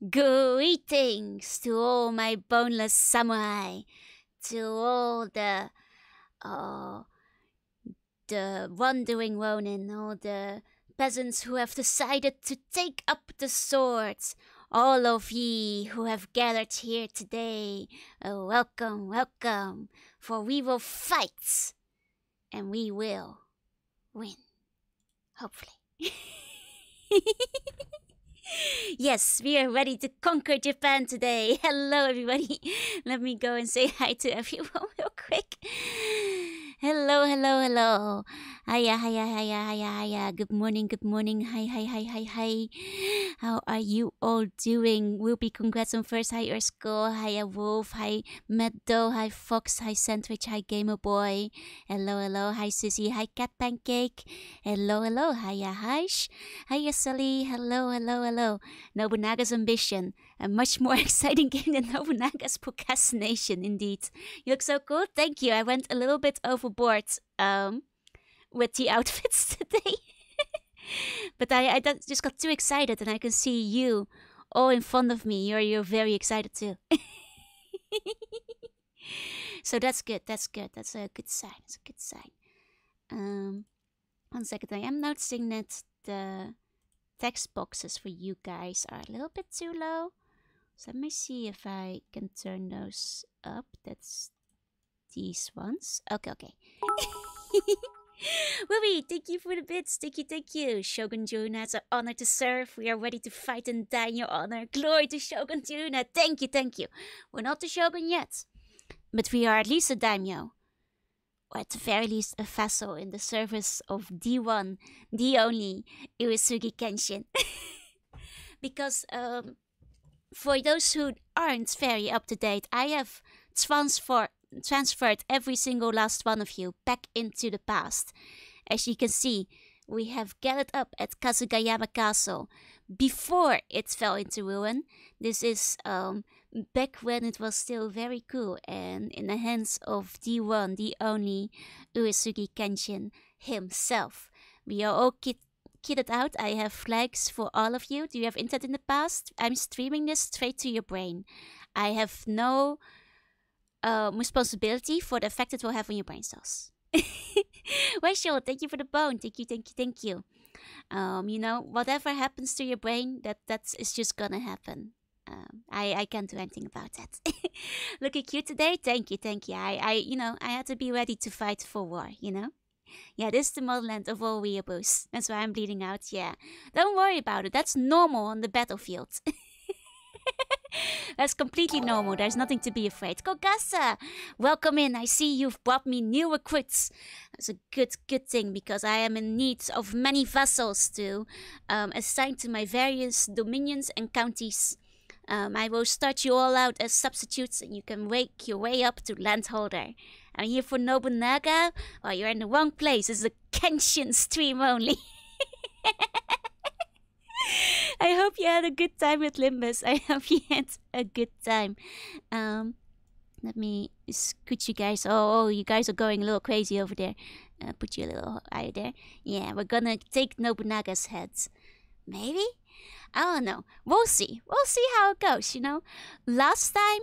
Greetings to all my boneless samurai, to all uh, the wandering ronin, all the peasants who have decided to take up the swords, all of ye who have gathered here today, welcome, welcome, for we will fight, and we will win, hopefully. Yes, we are ready to conquer Japan today. Hello, everybody. Let me go and say hi to everyone real quick. Hello, hello, hello. Hiya, hiya, hiya, hiya, hiya. Good morning, good morning. Hi, hi, hi, hi, hi. How are you all doing? Whoopi, congrats on first. Hi, Ersko. Hiya, Wolf. Hi, Meadow. Hi, Fox. Hi, Sandwich. Hi, Gamer Boy. Hello, hello. Hi, Sissy. Hi, Cat Pancake. Hello, hello. Hiya, Hish. Hiya, Sally. Hello, hello, hello. Nobunaga's Ambition. A much more exciting game than Nobunaga's Procrastination, indeed. You look so cool. Thank you. I went a little bit overboard with the outfits today. But I just got too excited, and I can see you all in front of me. You're very excited too. So that's good. That's good. That's a good sign. It's a good sign. 1 second. I am noticing that the text boxes for you guys are a little bit too low. So let me see if I can turn those up. That's these ones. Okay. Wooby, thank you for the bits. Thank you. Shogun Juna, it's an honor to serve. We are ready to fight and die in your honor. Glory to Shogun Juna. Thank you. We're not the Shogun yet, but we are at least a daimyo. Or at the very least a vassal in the service of the one, the only Uesugi Kenshin. Because for those who aren't very up to date, I have transferred every single last one of you back into the past. As you can see, we have gathered up at Kazukatsu Castle before it fell into ruin. This is back when it was still very cool and in the hands of the one, the only Uesugi Kenshin himself. We are all kitted out. I have flags for all of you. Do you have internet in the past? I'm streaming this straight to your brain. I have no responsibility for the effect it will have on your brain cells. Rachel, thank you for the bone. Thank you. You know, whatever happens to your brain, that's just gonna happen. I can't do anything about that. Looking cute today. Thank you. I had to be ready to fight for war. You know. Yeah, this is the motherland of all weeaboos. That's why I'm bleeding out. Yeah, don't worry about it. That's normal on the battlefield. That's completely normal. There's nothing to be afraid. Kogasa, welcome in. I see you've brought me new recruits. That's a good thing because I am in need of many vassals to assign to my various dominions and counties. I will start you all out as substitutes and you can wake your way up to landholder. I'm here for Nobunaga. Oh, you're in the wrong place. It's a Kenshin stream only. I hope you had a good time with Limbus. I hope you had a good time. Let me scoot you guys. Oh, you guys are going a little crazy over there. Put you a little higher there. Yeah, we're gonna take Nobunaga's heads. Maybe? I don't know. We'll see. We'll see how it goes, you know. Last time,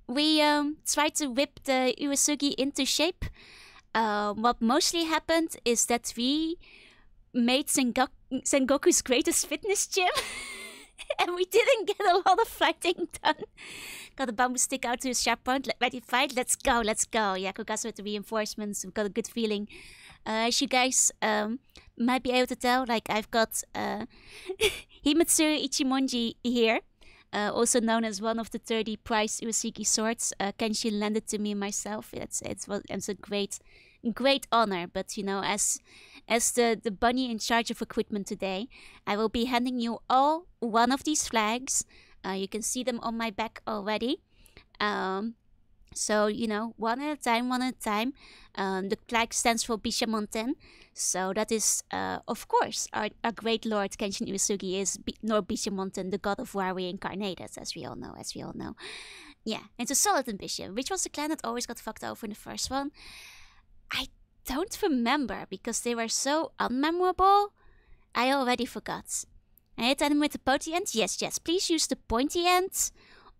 we tried to whip the Uesugi into shape. What mostly happened is that we made Sengoku's greatest fitness gym. And we didn't get a lot of fighting done. Got a bamboo stick out to his sharp point. Ready to fight? Let's go. Yeah, Kogasu with the reinforcements. We've got a good feeling. As you guys might be able to tell, like I've got Himetsuru Ichimonji here. Also known as one of the 30 prize Uesugi swords. Kenshin lended to me myself. It's a great honor. But you know, as the bunny in charge of equipment today, I will be handing you all one of these flags. You can see them on my back already. So, you know, one at a time. The flag stands for BISHAMONTEN. So that is, of course, our great lord Kenshin Uesugi is Lord BISHAMONTEN, the god of war reincarnated, as we all know. Yeah, it's a solid ambition. Which was the clan that always got fucked over in the first one? I don't remember because they were so unmemorable. I already forgot. I hit them with the pointy end? Yes, yes. Please use the pointy end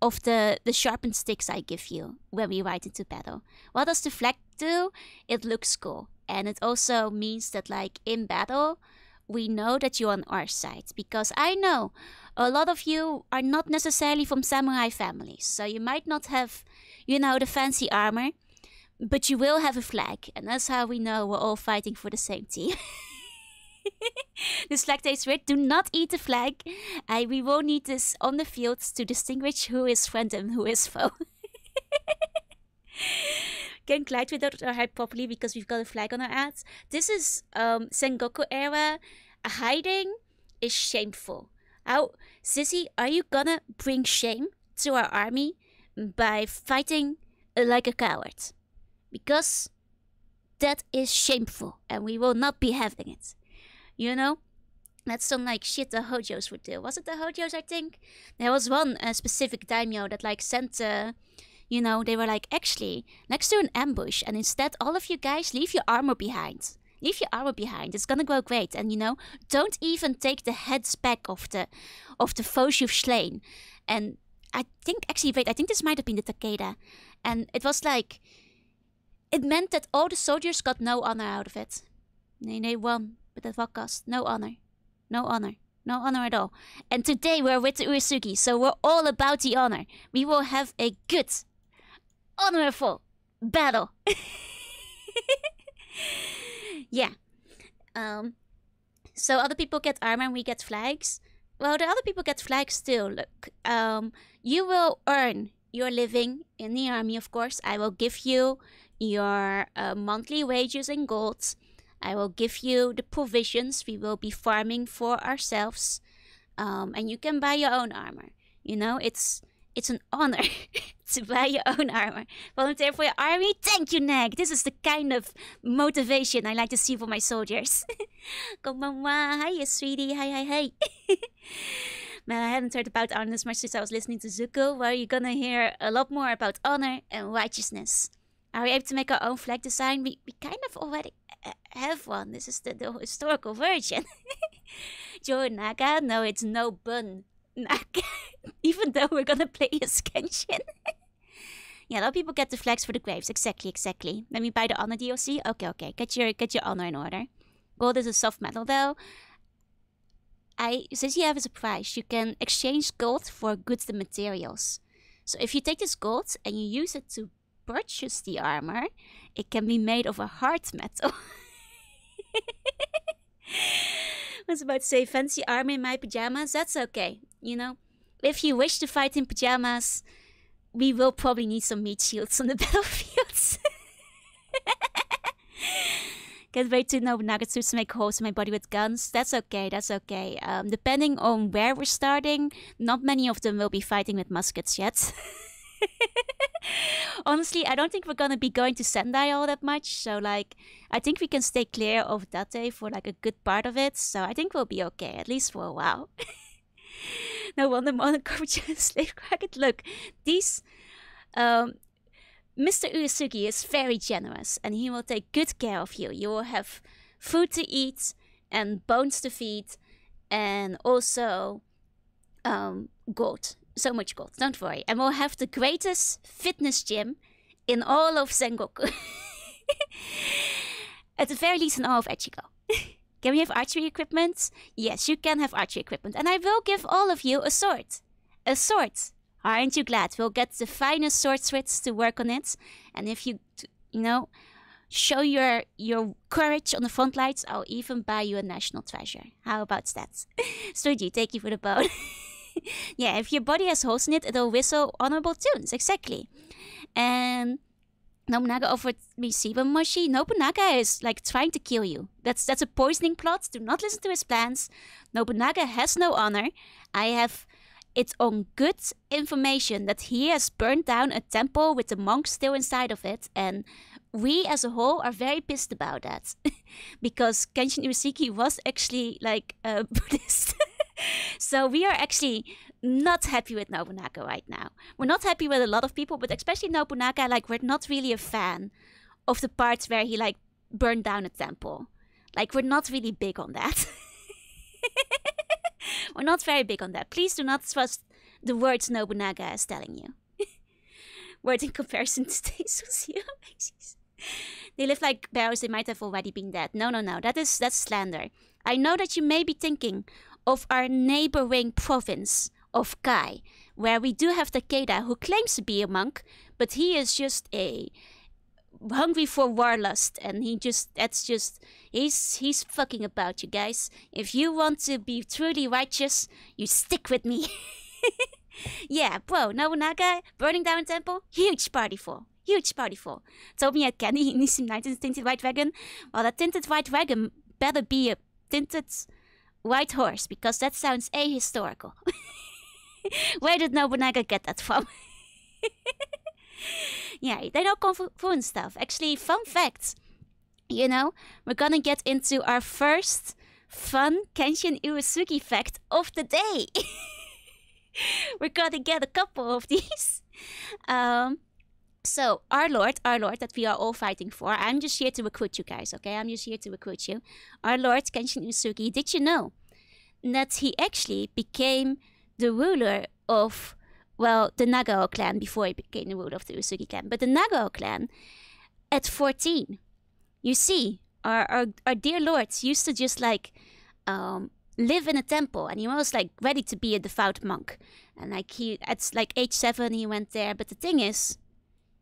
of the sharpened sticks I give you when we ride into battle. What does the flag do? It looks cool. And it also means that, like, in battle, we know that you're on our side. Because I know a lot of you are not necessarily from samurai families. So you might not have, you know, the fancy armor. But you will have a flag. And that's how we know we're all fighting for the same team. This flag tastes weird. Do not eat the flag. We will need this on the field to distinguish who is friend and who is foe. Can glide without our head properly because we've got a flag on our ads. This is Sengoku era. Hiding is shameful. How, Sissy, are you gonna bring shame to our army by fighting like a coward? Because that is shameful and we will not be having it. You know? That's some like shit the Hojos would do. Was it the Hojos, I think? There was one specific daimyo that like sent, you know, they were like, actually, let's do an ambush. And instead, all of you guys, leave your armor behind. Leave your armor behind. It's gonna go great. And, you know, don't even take the heads back of the foes you've slain. And I think, actually, wait, I think this might have been the Takeda. And it was like, it meant that all the soldiers got no honor out of it. They won, but at what cost? No honor. No honor. No honor at all. And today we're with the Uesugi, so we're all about the honor. We will have a good, honorable battle. Yeah. So other people get armor and we get flags. Well, the other people get flags too. Look, you will earn your living in the army, of course. I will give you your monthly wages in gold. I will give you the provisions we will be farming for ourselves. And you can buy your own armor. You know, it's an honor to buy your own armor. Volunteer for your army? Thank you, Nag. This is the kind of motivation I like to see for my soldiers. Konbanwa. Hi, sweetie. Hi. Man, I hadn't heard about honor as much since I was listening to Zuko, where you're gonna hear a lot more about honor and righteousness. Are we able to make our own flag design? We kind of already have one. This is the historical version. Nobunaga? No, it's Nobunaga. Even though we're gonna play as Kenshin. Yeah, a lot of people get the flags for the graves. Exactly. Let me buy the honor DLC. Okay. Get your honor in order. Gold is a soft metal though. Since you have as a price, you can exchange gold for goods and materials. So if you take this gold and you use it to purchase the armor, it can be made of a hard metal. I was about to say fancy armor in my pajamas. That's okay. You know, if you wish to fight in pajamas, we will probably need some meat shields on the battlefields. Can't wait to Nobunaga to make holes in my body with guns. That's okay. Depending on where we're starting, not many of them will be fighting with muskets yet. Honestly, I don't think we're gonna be going to Sendai all that much. So, like, I think we can stay clear of Date for, like, a good part of it. So I think we'll be okay, at least for a while. No wonder Monaco just slave cracket. Look, these... Mr. Uesugi is very generous and he will take good care of you. You will have food to eat and bones to feed and also gold. So much gold, don't worry. And we'll have the greatest fitness gym in all of Sengoku. At the very least in all of Echigo. Can we have archery equipment? Yes, you can have archery equipment. And I will give all of you a sword. A sword. Aren't you glad? We'll get the finest swordsmiths to work on it. And if you know, show your courage on the front lines, I'll even buy you a national treasure. How about that? Stuji, thank you for the bow. Yeah, if your body has holes in it, it'll whistle honorable tunes. Exactly. And Nobunaga offered me Siba Moshi. Nobunaga is like trying to kill you. That's a poisoning plot. Do not listen to his plans. Nobunaga has no honor. I have it on good information that he has burned down a temple with the monks still inside of it, and we as a whole are very pissed about that. Because Kenshin Urusiki was actually like a Buddhist. So we are actually not happy with Nobunaga right now. We're not happy with a lot of people, but especially Nobunaga, like we're not really a fan of the parts where he like burned down a temple. Like we're not really big on that. We're not very big on that. Please do not trust the words Nobunaga is telling you. Word in comparison to today's socio-bases. They live like bears, they might have already been dead. No. That's slander. I know that you may be thinking of our neighboring province of Kai, where we do have Takeda, who claims to be a monk, but he is just a hungry for warlust, and he's fucking about, you guys. If you want to be truly righteous, you stick with me. Yeah, bro, Nobunaga burning down a temple, huge party for. Told me had candy in his tinted white wagon. Well, that tinted white wagon better be a tinted white horse, because that sounds ahistorical. Where did Nobunaga get that from? Yeah, they know Kung Fu and stuff. Actually, fun fact, you know, we're gonna get into our first fun Kenshin Uesugi fact of the day. We're gonna get a couple of these. So, our Lord that we are all fighting for, I'm just here to recruit you guys, okay? I'm just here to recruit you. Our Lord, Kenshin Uesugi, did you know that he actually became the ruler of, well, the Nagao clan before he became the ruler of the Uesugi clan. But the Nagao clan, at 14, you see, our dear Lord used to just like live in a temple, and he was like ready to be a devout monk. And like at like age 7, he went there. But the thing is,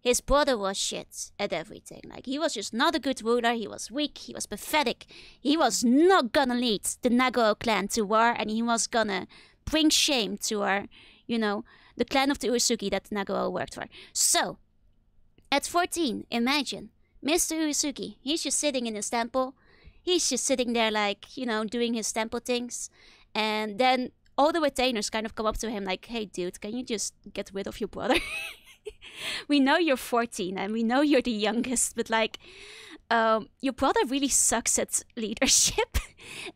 his brother was shit at everything. Like, he was just not a good ruler. He was weak. He was pathetic. He was not gonna lead the Nagao clan to war, and he was gonna bring shame to our, you know, the clan of the Uesugi that Nagao worked for. So, at 14, imagine, Mr. Uesugi, he's just sitting in his temple. He's just sitting there, like, you know, doing his temple things. And then all the retainers kind of come up to him like, hey, dude, can you just get rid of your brother? We know you're 14 and we know you're the youngest, but like, your brother really sucks at leadership.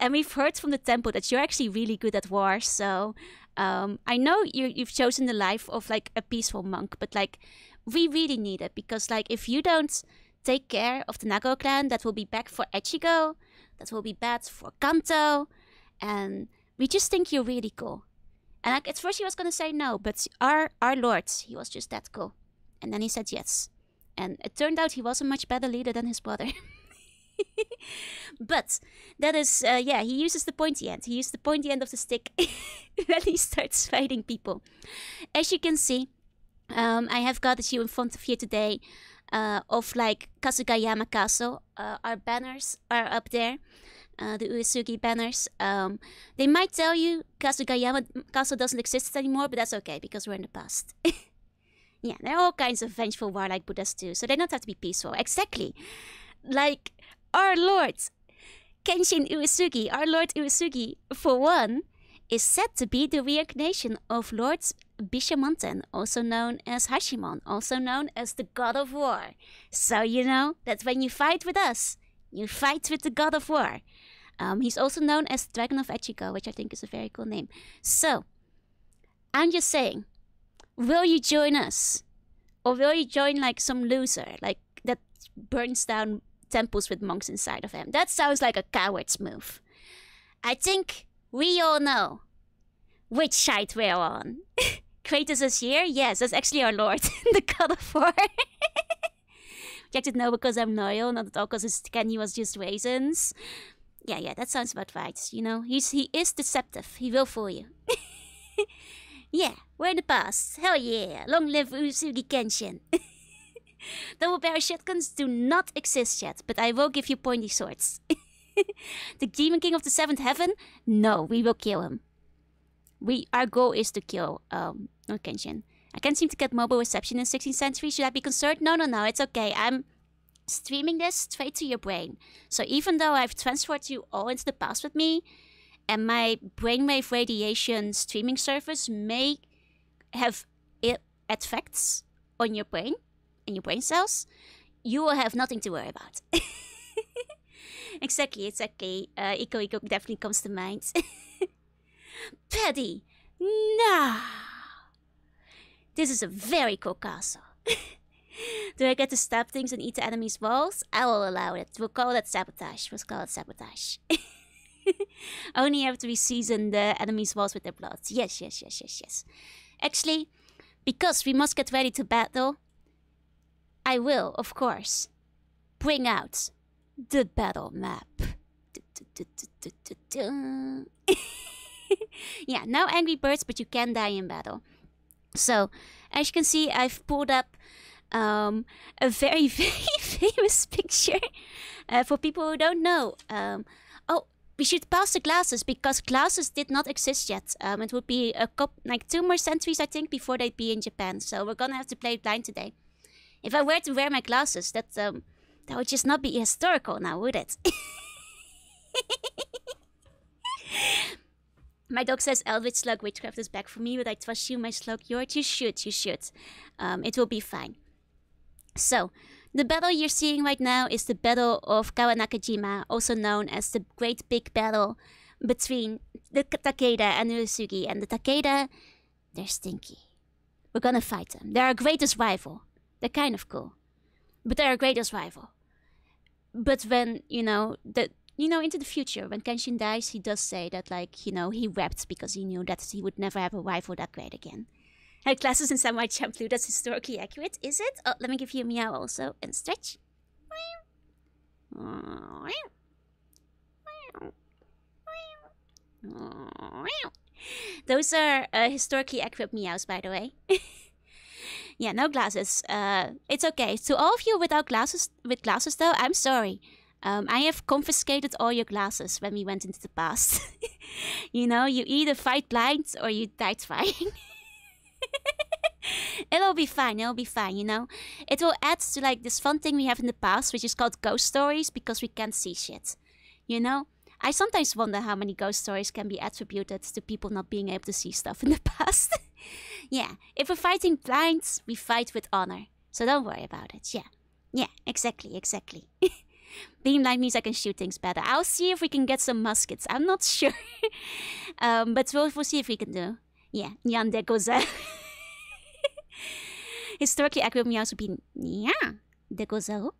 And we've heard from the temple that you're actually really good at war. So I know you've chosen the life of like a peaceful monk, but like, we really need it, because like, if you don't take care of the Nagao clan, that will be bad for Echigo, that will be bad for Kanto, and we just think you're really cool. And like, at first he was gonna say no, but our Lord, he was just that cool. And then he said yes. And it turned out he was a much better leader than his brother. But that is, yeah, he uses the pointy end. He used the pointy end of the stick when he starts fighting people. As you can see, I have got you in front of you today of like Kazukayama Castle. Our banners are up there. The Uesugi banners. They might tell you Kazukayama Castle doesn't exist anymore, but that's okay, because we're in the past. Yeah, there are all kinds of vengeful warlike Buddhas too, so they don't have to be peaceful. Exactly. Like our Lord, Kenshin Uesugi, our Lord Uesugi, for one, is said to be the reincarnation of Lord BISHAMONTEN, also known as Hashimon, also known as the God of War. So you know that when you fight with us, you fight with the God of War. He's also known as the Dragon of Echigo, which I think is a very cool name. So, I'm just saying, will you join us? Or will you join like some loser, like that burns down temples with monks inside of him? That sounds like a coward's move. I think we all know which side we're on. Kratos is here? Yes, that's actually our Lord, the God of War. Rejected no because I'm loyal, not at all because Kenny was just raisins. Yeah, that sounds about right. You know, he is deceptive. He will fool you. Yeah, we're in the past. Hell yeah. Long live Uesugi Kenshin. Double barrel shotguns do not exist yet, but I will give you pointy swords. The Demon King of the Seventh Heaven? No, we will kill him. Our goal is to kill Kenshin. I can't seem to get mobile reception in 16th century. Should I be concerned? No, it's okay. I'm streaming this straight to your brain. So even though I've transferred you all into the past with me, and my brainwave radiation streaming service may have effects on your brain and your brain cells, you will have nothing to worry about. Exactly. Iko definitely comes to mind. Paddy! No! This is a very cool castle. Do I get to stab things and eat the enemy's walls? I will allow it. We'll call it sabotage. Only after we season the enemy's walls with their blood. Yes, yes, yes, yes, yes. Actually, because we must get ready to battle, I will, of course, bring out the battle map. Yeah, no angry birds, but you can die in battle. So, as you can see, I've pulled up a very, very famous picture. For people who don't know, oh, we should pass the glasses because glasses did not exist yet. It would be like 2 more centuries, I think, before they'd be in Japan. So we're gonna have to play blind today. If I were to wear my glasses, that would just not be historical now, would it? My dog says Eldritch Slug Witchcraft is back for me, but I trust you, my slug. You should. It will be fine. So, the battle you're seeing right now is the Battle of Kawanakajima, also known as the Great Big Battle between the Takeda and the Uesugi. And the Takeda, they're stinky. We're gonna fight them. They're our greatest rival. They're kind of cool, but they're our greatest rival. But when, into the future, when Kenshin dies, he does say that, like, he wept because he knew that he would never have a rival that great again. Had classes in Samurai Champloo, that's historically accurate, is it? Oh, let me give you a meow also, and stretch. Those are historically accurate meows, by the way. Yeah, no glasses. It's okay. To all of you with glasses though, I'm sorry. I have confiscated all your glasses when we went into the past. You either fight blind or you die trying. It'll be fine, It will add to, like, this fun thing we have in the past, which is called ghost stories, because we can't see shit. I sometimes wonder how many ghost stories can be attributed to people not being able to see stuff in the past. Yeah, if we're fighting blind, we fight with honor. So don't worry about it, Yeah, exactly. Being blind means I can shoot things better. I'll see if we can get some muskets. I'm not sure. But we'll see if we can do. Yeah, Nyande goza. Historically accurate meows would be Nya degozo.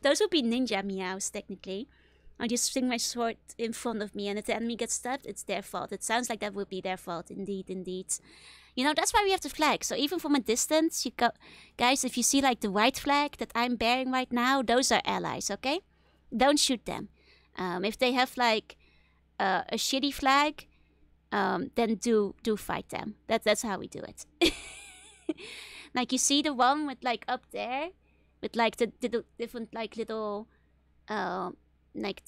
Those would be ninja meows, technically. I just swing my sword in front of me, and if the enemy gets stabbed, it's their fault. It sounds like that would be their fault, indeed. That's why we have the flag. So even from a distance, guys, if you see, like, the white flag that I'm bearing right now, those are allies, okay? Don't shoot them. If they have, like, a shitty flag, then do fight them. That's how we do it. Like, you see the one with, like, up there, with, like, the different, like, little, like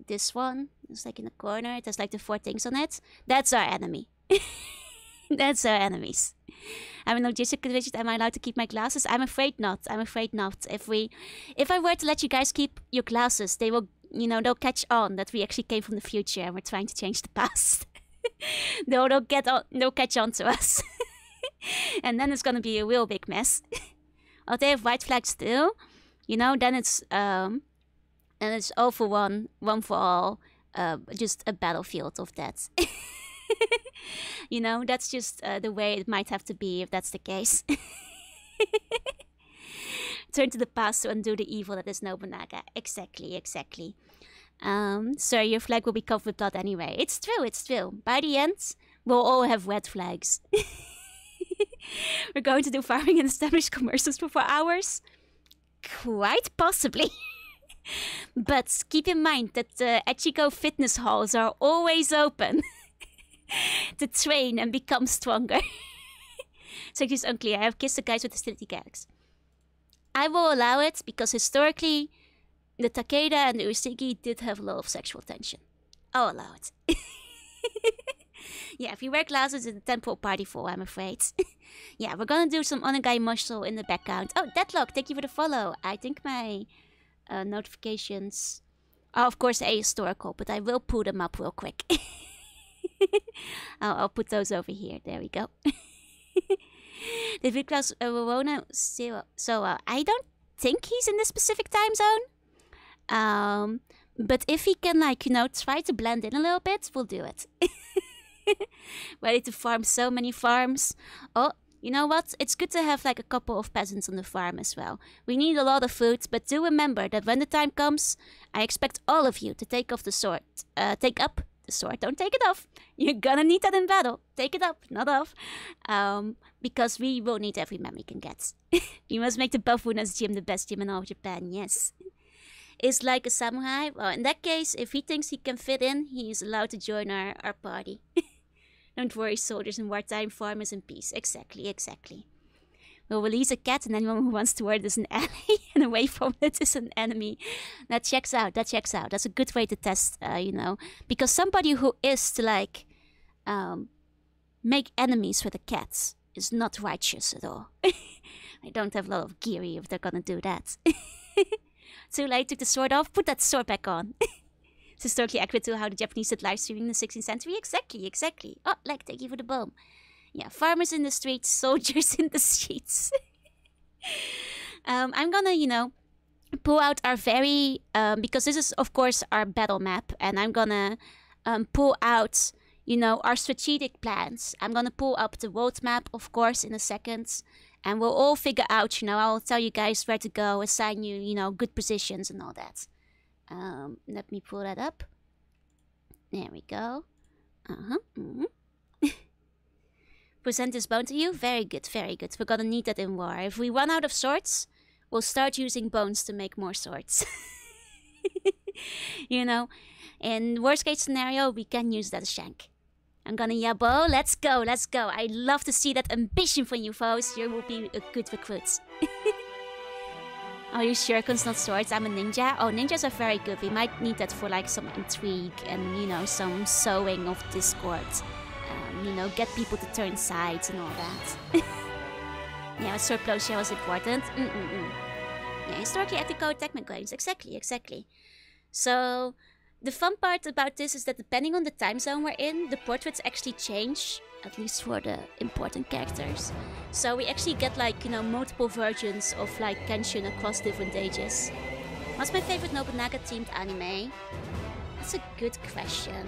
this one. It's, like, in the corner. It has, like, the 4 things on it. That's our enemy. That's our enemies. I'm a logistical digit. Am I allowed to keep my glasses? I'm afraid not. If I were to let you guys keep your glasses, they will, they'll catch on that we actually came from the future and we're trying to change the past. They'll catch on to us. And then it's gonna be a real big mess. Oh, they have white flags too. Then it's all for one for all. Just a battlefield of that. That's just the way it might have to be if that's the case. Turn to the past to undo the evil that is Nobunaga. Exactly. Sir, your flag will be covered with blood anyway. It's true. By the end, we'll all have red flags. We're going to do farming and establish commerces for 4 hours? Quite possibly. But keep in mind that the Echiko fitness halls are always open. To train and become stronger. So it's unclear. I have kissed the guys with hostility gags. I will allow it because historically, the Takeda and the Uesugi did have a lot of sexual tension. I'll allow it. Yeah, if you wear glasses, it's a temple party full, I'm afraid. Yeah, we're gonna do some Onagai muscle in the background. Oh, Deadlock, thank you for the follow. I think my notifications are, of course, ahistorical, but I will pull them up real quick. I'll put those over here. There we go. The Viclas Rorona Zero. So I don't think he's in this specific time zone. But if he can, like, try to blend in a little bit, we'll do it. Ready to farm so many farms. Oh, You know what? It's good to have like a couple of peasants on the farm as well. We need a lot of food, but do remember that when the time comes, I expect all of you to take off the sword. Take up the sword. Don't take it off. You're gonna need that in battle. Take it up, not off. Because we will need every man we can get. You must make the Bafuna's gym the best gym in all of Japan, yes. Is like a samurai? Well, in that case, if he thinks he can fit in, he is allowed to join our party. Don't worry, soldiers in wartime, farmers in peace. Exactly, exactly. We'll release a cat and anyone who wants toward is an ally and away from it is an enemy. That checks out, that checks out. That's a good way to test, you know. Because somebody who is to like make enemies with the cats is not righteous at all. I don't have a lot of geary if they're gonna do that. Too late, took the sword off, put that sword back on. It's historically accurate to how the Japanese did live streaming in the 16th century. Exactly, exactly. Oh, like, thank you for the bomb. Yeah, farmers in the streets, soldiers in the streets. I'm gonna, you know, pull out our very, because this is, of course, our battle map. And I'm gonna pull out, you know, our strategic plans. I'm gonna pull up the world map, of course, in a second. And we'll all figure out, you know, I'll tell you guys where to go, assign you, you know, good positions and all that. Let me pull that up. There we go. Present this bone to you. Very good, very good. We're gonna need that in war. If we run out of swords, we'll start using bones to make more swords. You know, in worst case scenario, we can use that as shank. I'm gonna yabo. Let's go, let's go. I love to see that ambition from you, foes. You will be a good recruit. Are you shurikens, not swords? I'm a ninja. Oh, ninjas are very good. We might need that for like some intrigue and, you know, some sowing of discord. You know, get people to turn sides and all that. Yeah, sword plowshare was important. Yeah, historically ethical attackment games. Exactly, exactly. So, the fun part about this is that depending on the time zone we're in, the portraits actually change. At least for the important characters. So we actually get like, you know, multiple versions of like Kenshin across different ages. What's my favorite Nobunaga themed anime? That's a good question.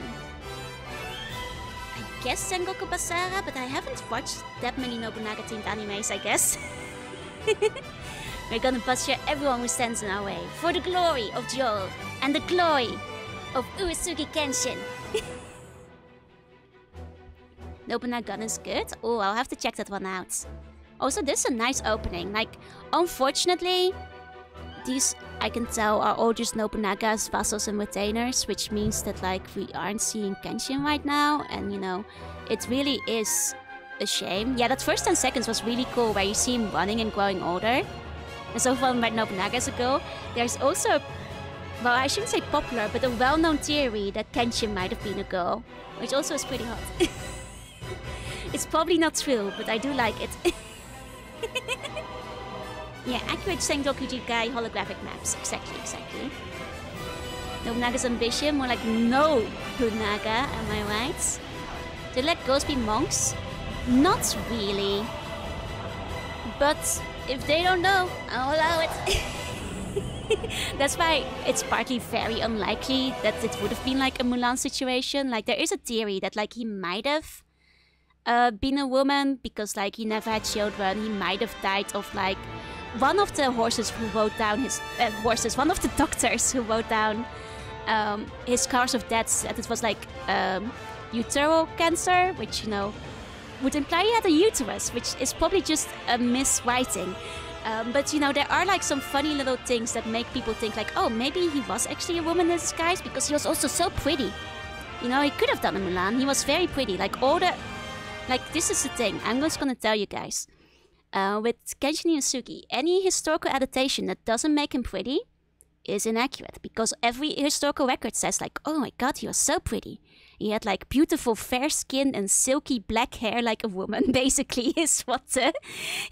I guess Sengoku Basara, but I haven't watched that many Nobunaga themed animes, I guess. We're gonna butcher everyone who stands in our way. For the glory of Joel and the glory of Uesugi Kenshin. Nobunaga is good. Oh, I'll have to check that one out. Also, this is a nice opening. Like, unfortunately, these, I can tell, are all just Nobunaga's vassals and retainers, which means that, like, we aren't seeing Kenshin right now. And, you know, it really is a shame. Yeah, that first 10 seconds was really cool, where you see him running and growing older. And so far, with Nobunaga as a girl, there's also, well, I shouldn't say popular, but a well-known theory that Kenshin might have been a girl, which also is pretty hot. It's probably not true, but I do like it. Yeah, accurate Sengoku Jikai holographic maps. Exactly, exactly. Nobunaga's ambition, more like Nobunaga, am I right? To let girls be monks? Not really. But if they don't know, I'll allow it. That's why it's partly very unlikely that it would have been like a Mulan situation. Like, there is a theory that like he might have been a woman because like he never had children. He might have died of like one of the horses who wrote down his one of the doctors who wrote down his cause of death, that it was like uteral cancer, which, you know, would imply he had a uterus, which is probably just a miswriting. But, you know, there are like some funny little things that make people think like, oh, maybe he was actually a woman in disguise, because he was also so pretty. You know, he could have done a Mulan. He was very pretty. Like, all the... Like, this is the thing. I'm just gonna tell you guys. With Kenshin Yusuke, any historical adaptation that doesn't make him pretty is inaccurate. Because every historical record says like, oh my god, he was so pretty. He had like beautiful fair skin and silky black hair like a woman, basically, is what the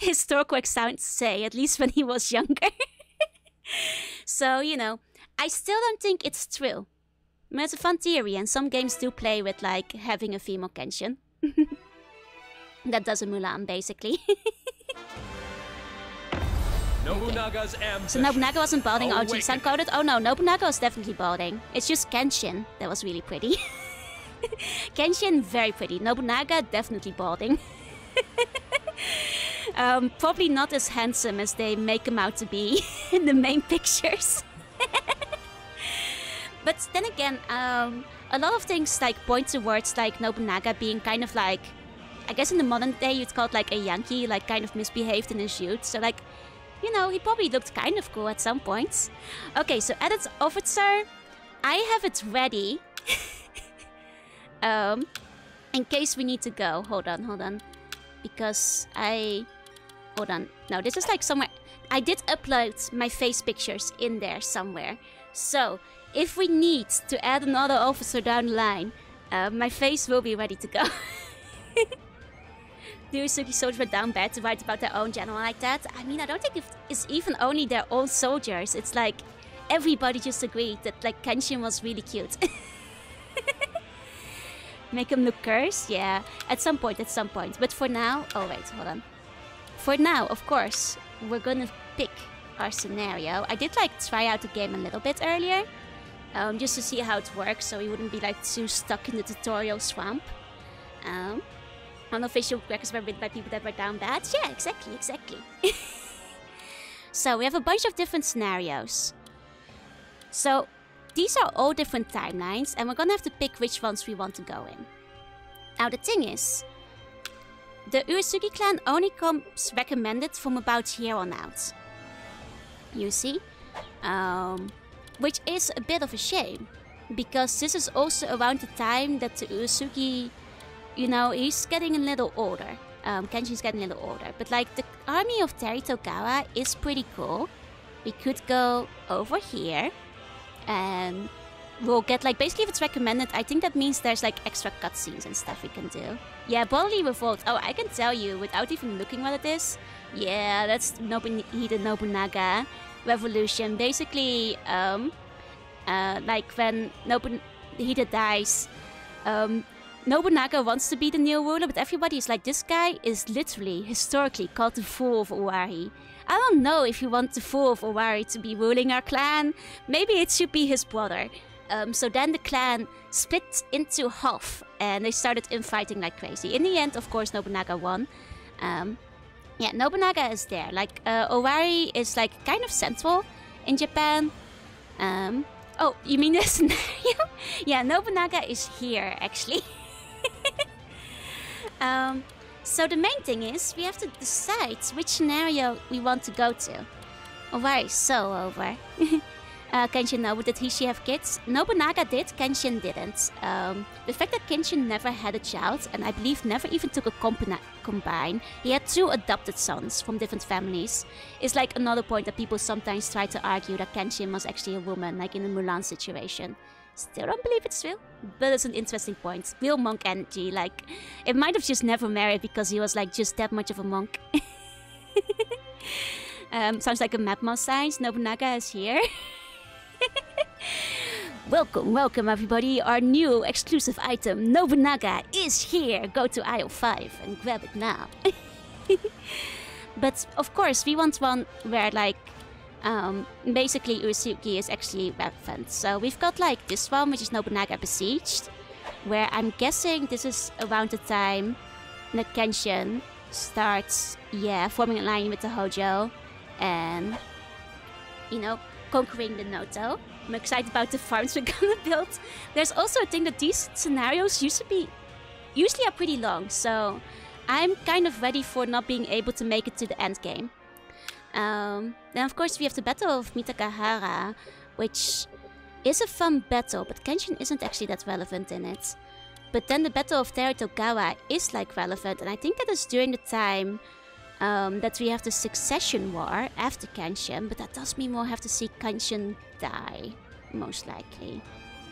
historical accounts say, at least when he was younger. So, you know, I still don't think it's true. But it's a fun theory, and some games do play with like having a female Kenshin. That does a Mulan, basically. Nobunaga's ambition. So Nobunaga wasn't balding, oh, G-san coded? Oh no, Nobunaga was definitely balding. It's just Kenshin that was really pretty. Kenshin, very pretty. Nobunaga, definitely balding. Probably not as handsome as they make him out to be in the main pictures. But then again, a lot of things like point towards like Nobunaga being kind of like, I guess in the modern day you'd call it like a Yankee, like kind of misbehaved in his youth. So like, you know, he probably looked kind of cool at some points. Okay, so edit officer, I have it ready. In case we need to go. Hold on. Because hold on. No, this is like somewhere. I did upload my face pictures in there somewhere. So, if we need to add another officer down the line, my face will be ready to go. Do Usuki soldiers were down bad to write about their own general like that? I mean, I don't think it's even only their own soldiers. It's like everybody just agreed that like Kenshin was really cute. Make him look cursed? Yeah, at some point. But for now... Oh, wait, hold on. For now, of course, we're gonna pick our scenario. I did, like, try out the game a little bit earlier. Just to see how it works, so we wouldn't be, like, too stuck in the tutorial swamp. Unofficial records were written by people that were down bad. Yeah, exactly. So, we have a bunch of different scenarios. So... these are all different timelines, and we're gonna have to pick which ones we want to go in. Now, the thing is, the Uesugi clan only comes recommended from about here on out. You see? Which is a bit of a shame, because this is also around the time that the Uesugi, you know, he's getting a little older. Kenshin's getting a little older. But, like, the army of Teritogawa is pretty cool. We could go over here. And we'll get, like, basically if it's recommended, I think that means there's, like, extra cutscenes and stuff we can do. Yeah, Bodily Revolt. Oh, I can tell you without even looking what it is. Yeah, that's the Nobunaga Revolution. Basically, like, when Hida dies, Nobunaga wants to be the new ruler, but everybody is like, this guy is literally, historically, called the Fool of Owari. I don't know if you want the Fool of Owari to be ruling our clan. Maybe it should be his brother. So then the clan split into half, and they started infighting like crazy. In the end, of course, Nobunaga won. Yeah, Nobunaga is there. Like, Owari is, like, kind of central in Japan. Oh, you mean the scenario? Yeah, Nobunaga is here, actually. So the main thing is, we have to decide which scenario we want to go to. Owari is so over. Kenshin Nobu, did he have kids? Nobunaga did, Kenshin didn't. The fact that Kenshin never had a child, and I believe never even took a combine, he had 2 adopted sons from different families, is like another point that people sometimes try to argue that Kenshin was actually a woman, like in the Mulan situation. Still don't believe it's true, but it's an interesting point. Real monk energy, like, it might have just never married because he was like just that much of a monk. Sounds like a mapmo signs. Nobunaga is here. Welcome everybody, our new exclusive item, Nobunaga is here! Go to aisle 5 and grab it now. But of course we want one where like, basically Uesugi is actually relevant. So we've got like this one, which is Nobunaga Besieged, where I'm guessing this is around the time that Kenshin starts, yeah, forming a line with the Hojo and, you know, conquering the Noto. I'm excited about the farms we're gonna build. There's also a thing that these scenarios usually are pretty long, so I'm kind of ready for not being able to make it to the end game. Then of course we have the Battle of Mitakahara, which is a fun battle, but Kenshin isn't actually that relevant in it. But then the Battle of Teritogawa is like relevant, and I think that is during the time that we have the Succession War after Kenshin, but that does mean we'll have to see Kenshin die, most likely.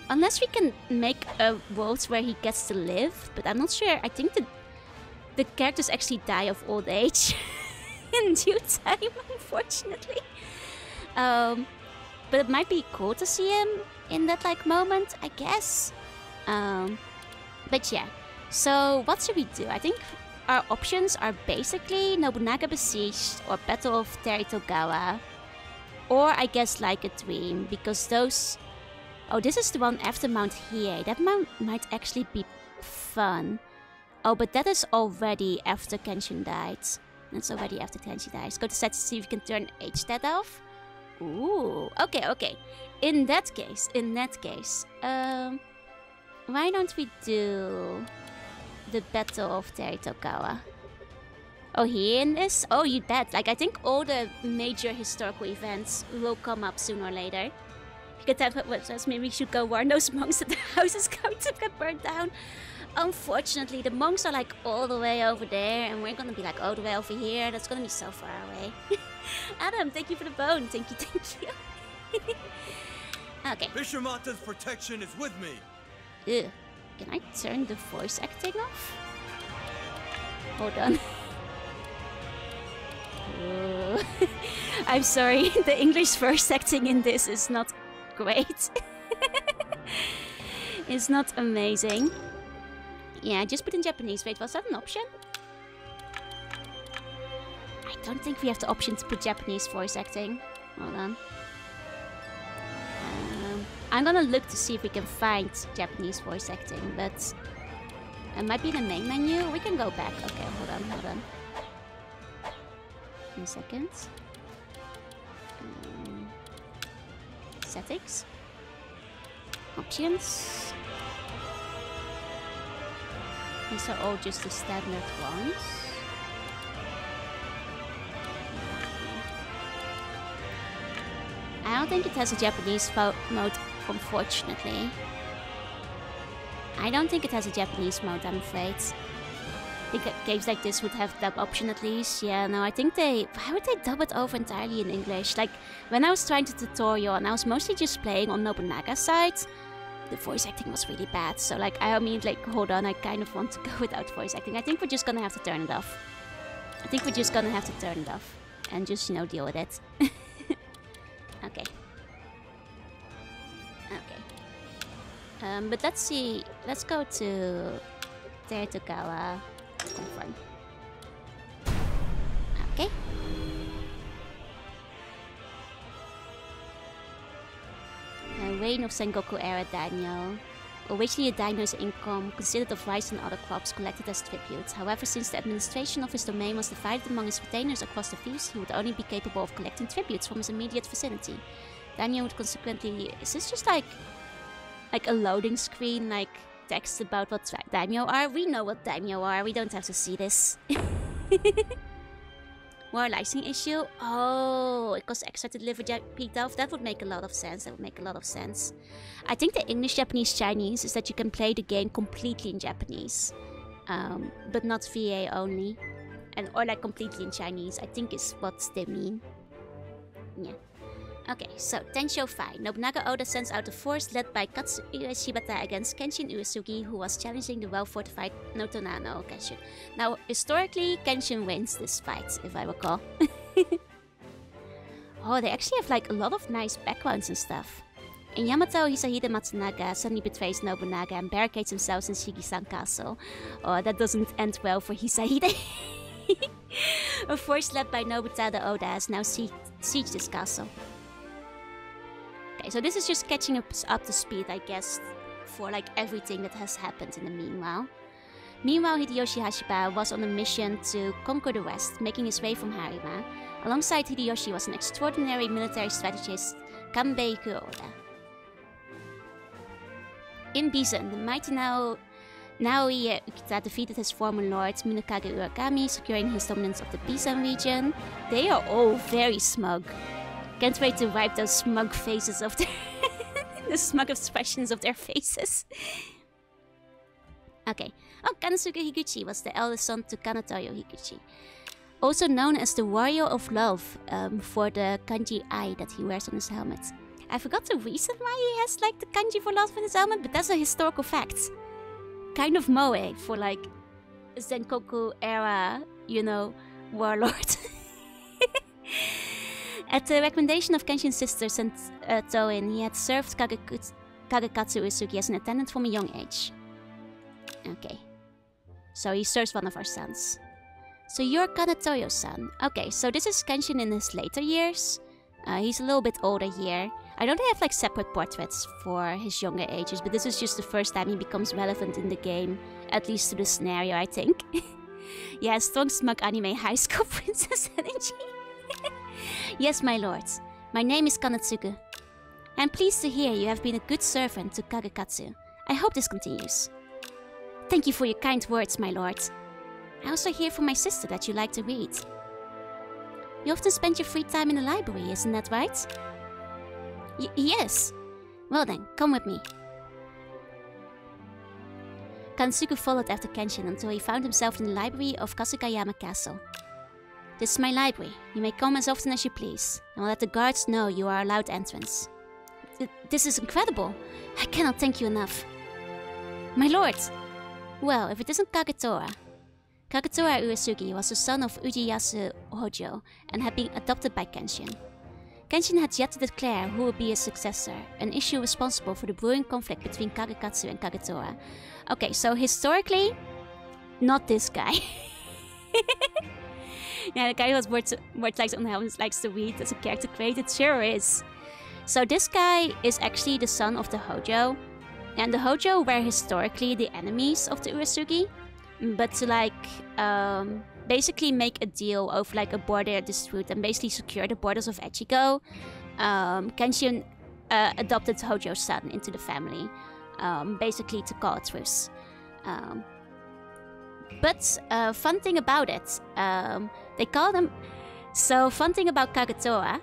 Unless we can make a world where he gets to live, but I'm not sure. I think the characters actually die of old age in due time, unfortunately. But it might be cool to see him in that like moment, I guess. But yeah, so what should we do? I think our options are basically Nobunaga Besieged or Battle of Teritogawa, or I guess Like a Dream, because those... Oh, this is the one after Mount Hiei. That might actually be fun. Oh, but that is already after Kenshin died. That's already after Kenshin dies. Go to settings to see if you can turn age stat off. Ooh, okay. In that case, why don't we do the Battle of Teritokawa? Oh, he in this? Oh, you bet. Like, I think all the major historical events will come up sooner or later. You can tell what says maybe we should go warn those monks that their house is going to get burned down. Unfortunately, the monks are like all the way over there, and we're gonna be like all the way over here. That's gonna be so far away. Adam, thank you for the bone. Thank you. Okay. Bishamonten's protection is with me. Ugh. Can I turn the voice acting off? Hold on. I'm sorry, the English voice acting in this is not great. It's not amazing. Yeah, just put in Japanese. Wait, was that an option? I don't think we have the option to put Japanese voice acting. Hold on. I'm gonna look to see if we can find Japanese voice acting, but it might be the main menu. We can go back. Okay, hold on. 1 second. Settings. Options. These are all just the standard ones. I don't think it has a Japanese mode, unfortunately. I don't think it has a Japanese mode, I'm afraid. I think games like this would have that option at least. Yeah, no, I think why would they dub it over entirely in English? Like, when I was trying the tutorial and I was mostly just playing on Nobunaga's side, the voice acting was really bad. So, like, I mean, like, hold on, I kind of want to go without voice acting. I think we're just gonna have to turn it off. And just, you know, deal with it. Okay. But let's see. Let's go to Teritokawa. Confirm. Okay. Reign of Sengoku era daimyo. Originally a daimyo's income consisted of rice and other crops collected as tribute. However, since the administration of his domain was divided among his retainers across the fiefs, he would only be capable of collecting tributes from his immediate vicinity. Daimyo would consequently... Is this just like a loading screen, like text about what daimyo are? We know what daimyo are, we don't have to see this. War licensing issue? Oh, it costs extra to deliver peaked elf. That would make a lot of sense. I think the English, Japanese, Chinese is that you can play the game completely in Japanese, but not VA only, or like completely in Chinese. I think is what they mean. Yeah. Okay, so Tensho 5. Nobunaga Oda sends out a force led by Kaguya Shibata against Kenshin Uesugi, who was challenging the well-fortified Notonano Kenshin. Now, historically, Kenshin wins this fight, if I recall. Oh, they actually have like a lot of nice backgrounds and stuff. In Yamato, Hisahide Matsunaga suddenly betrays Nobunaga and barricades himself in Shigisan Castle. Oh, that doesn't end well for Hisahide. A force led by Nobutada Oda has now sieged this castle. Okay, so this is just catching up to speed, I guess, for like everything that has happened in the meanwhile. Meanwhile, Hideyoshi Hashiba was on a mission to conquer the West, making his way from Harima. Alongside Hideyoshi was an extraordinary military strategist, Kanbei Kuroda. In Bison, the mighty Naoya Ukita defeated his former lord, Munakage Urakami, securing his dominance of the Bison region. They are all very smug. Can't wait to wipe those smug faces of their... the smug expressions of their faces. Okay. Oh, Kanosuke Higuchi was the eldest son to Kanatoyo Higuchi. Also known as the Warrior of Love, for the kanji eye that he wears on his helmet. I forgot the reason why he has like the kanji for love on his helmet, but that's a historical fact. Kind of moe for like Sengoku era, you know, warlord. At the recommendation of Kenshin's sister Toin, he had served Kagekatsu Uesugi as an attendant from a young age. Okay. So he serves one of our sons. So you're Kanatoyo's son. Okay, so this is Kenshin in his later years. He's a little bit older here. I know they have like separate portraits for his younger ages, but this is just the first time he becomes relevant in the game At least to the scenario, I think. Yeah, strong smug anime high school princess energy. Yes, my lords. My name is Kanatsuku. I'm pleased to hear you have been a good servant to Kazukatsu. I hope this continues. Thank you for your kind words, my lord. I also hear from my sister that you like to read. You often spend your free time in the library, isn't that right? Yes. Well then, come with me. Kanatsuku followed after Kenshin until he found himself in the library of Kazukayama Castle. This is my library. You may come as often as you please. I will let the guards know you are allowed entrance. This is incredible. I cannot thank you enough. My lord! Well, if it isn't Kagetora. Kagetora Uesugi was the son of Ujiyasu Hojo and had been adopted by Kenshin. Kenshin had yet to declare who would be his successor, an issue responsible for the brewing conflict between Kazukatsu and Kagetora. Okay, so historically, not this guy. Yeah, the guy who was more likes on how he likes to read as a character created sure is. So this guy is actually the son of the Hojo. And the Hojo were historically the enemies of the Uesugi. But to like basically make a deal over like a border dispute and basically secure the borders of Echigo, Kenshin adopted Hojo's son into the family, basically to call a truce. But fun thing about it, they call them. So fun thing about Kagetora,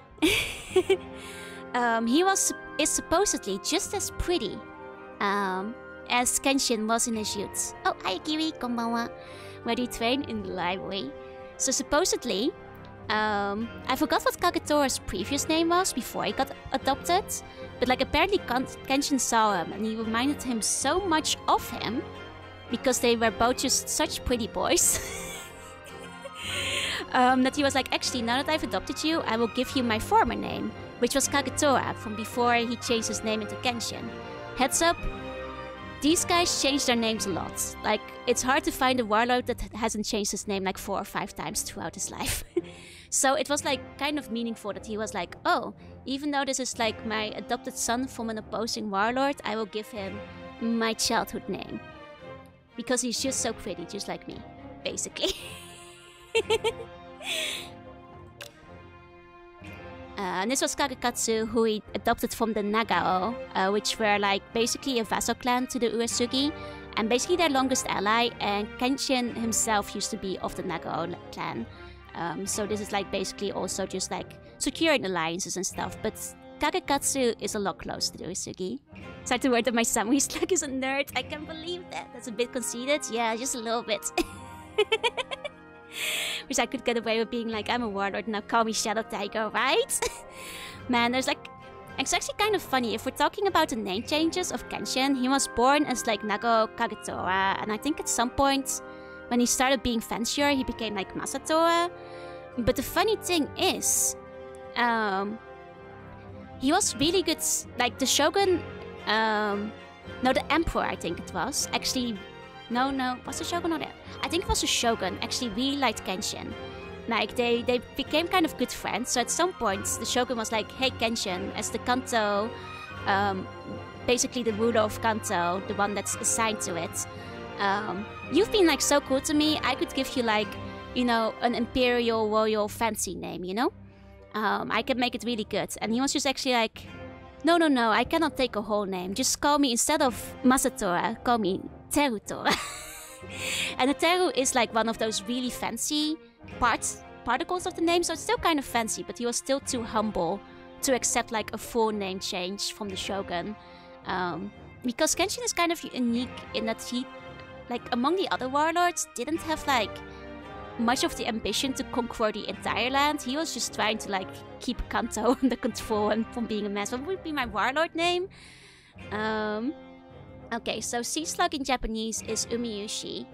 he is supposedly just as pretty as Kenshin was in his youth. Oh, hi Kiwi, konbanwa. Where do you train? In the library. So supposedly, I forgot what Kagetora's previous name was before he got adopted, but like apparently Kenshin saw him and he reminded him so much of him because they were both just such pretty boys. That he was like, actually, now that I've adopted you, I will give you my former name, which was Kagetora from before he changed his name into Kenshin. Heads up, these guys change their names a lot. Like, it's hard to find a warlord that hasn't changed his name like 4 or 5 times throughout his life. So it was like kind of meaningful that he was like, oh, even though this is like my adopted son from an opposing warlord, I will give him my childhood name. Because he's just so pretty, just like me, basically. And this was Kazukatsu, who he adopted from the Nagao, which were like basically a vassal clan to the Uesugi, and basically their longest ally, and Kenshin himself used to be of the Nagao clan. So this is like basically also just like securing alliances and stuff, but Kazukatsu is a lot closer to the Uesugi. Sorry to word that my samurai slug is a nerd, I can't believe that. That's a bit conceited, yeah, just a little bit. Which I could get away with being like, I'm a warlord, now call me Shadow Tiger, right? Man, there's like... It's actually kind of funny, if we're talking about the name changes of Kenshin, he was born as like Nago Kagetora, and I think at some point, when he started being fancier, he became like Masatora. But the funny thing is, he was really good, like the Shogun, no, the Emperor I think it was, actually... No, was the Shogun or that? I think it was the Shogun, actually really liked Kenshin. Like, they became kind of good friends, so at some point, the Shogun was like, hey Kenshin, as the Kanto, basically the ruler of Kanto, the one that's assigned to it, you've been like so cool to me, I could give you like, you know, an imperial, royal, fancy name, you know? I can make it really good. And he was just actually like, no, I cannot take a whole name, just call me, instead of Masatora, call me Terutora. And the Teru is like one of those really fancy particles of the name, so it's still kind of fancy, but he was still too humble to accept like a full name change from the Shogun. Because Kenshin is kind of unique in that he, like among the other warlords, didn't have like much of the ambition to conquer the entire land. He was just trying to like keep Kanto under control and from being a mess. What would be my warlord name? Okay, so sea slug in Japanese is Umiyushi.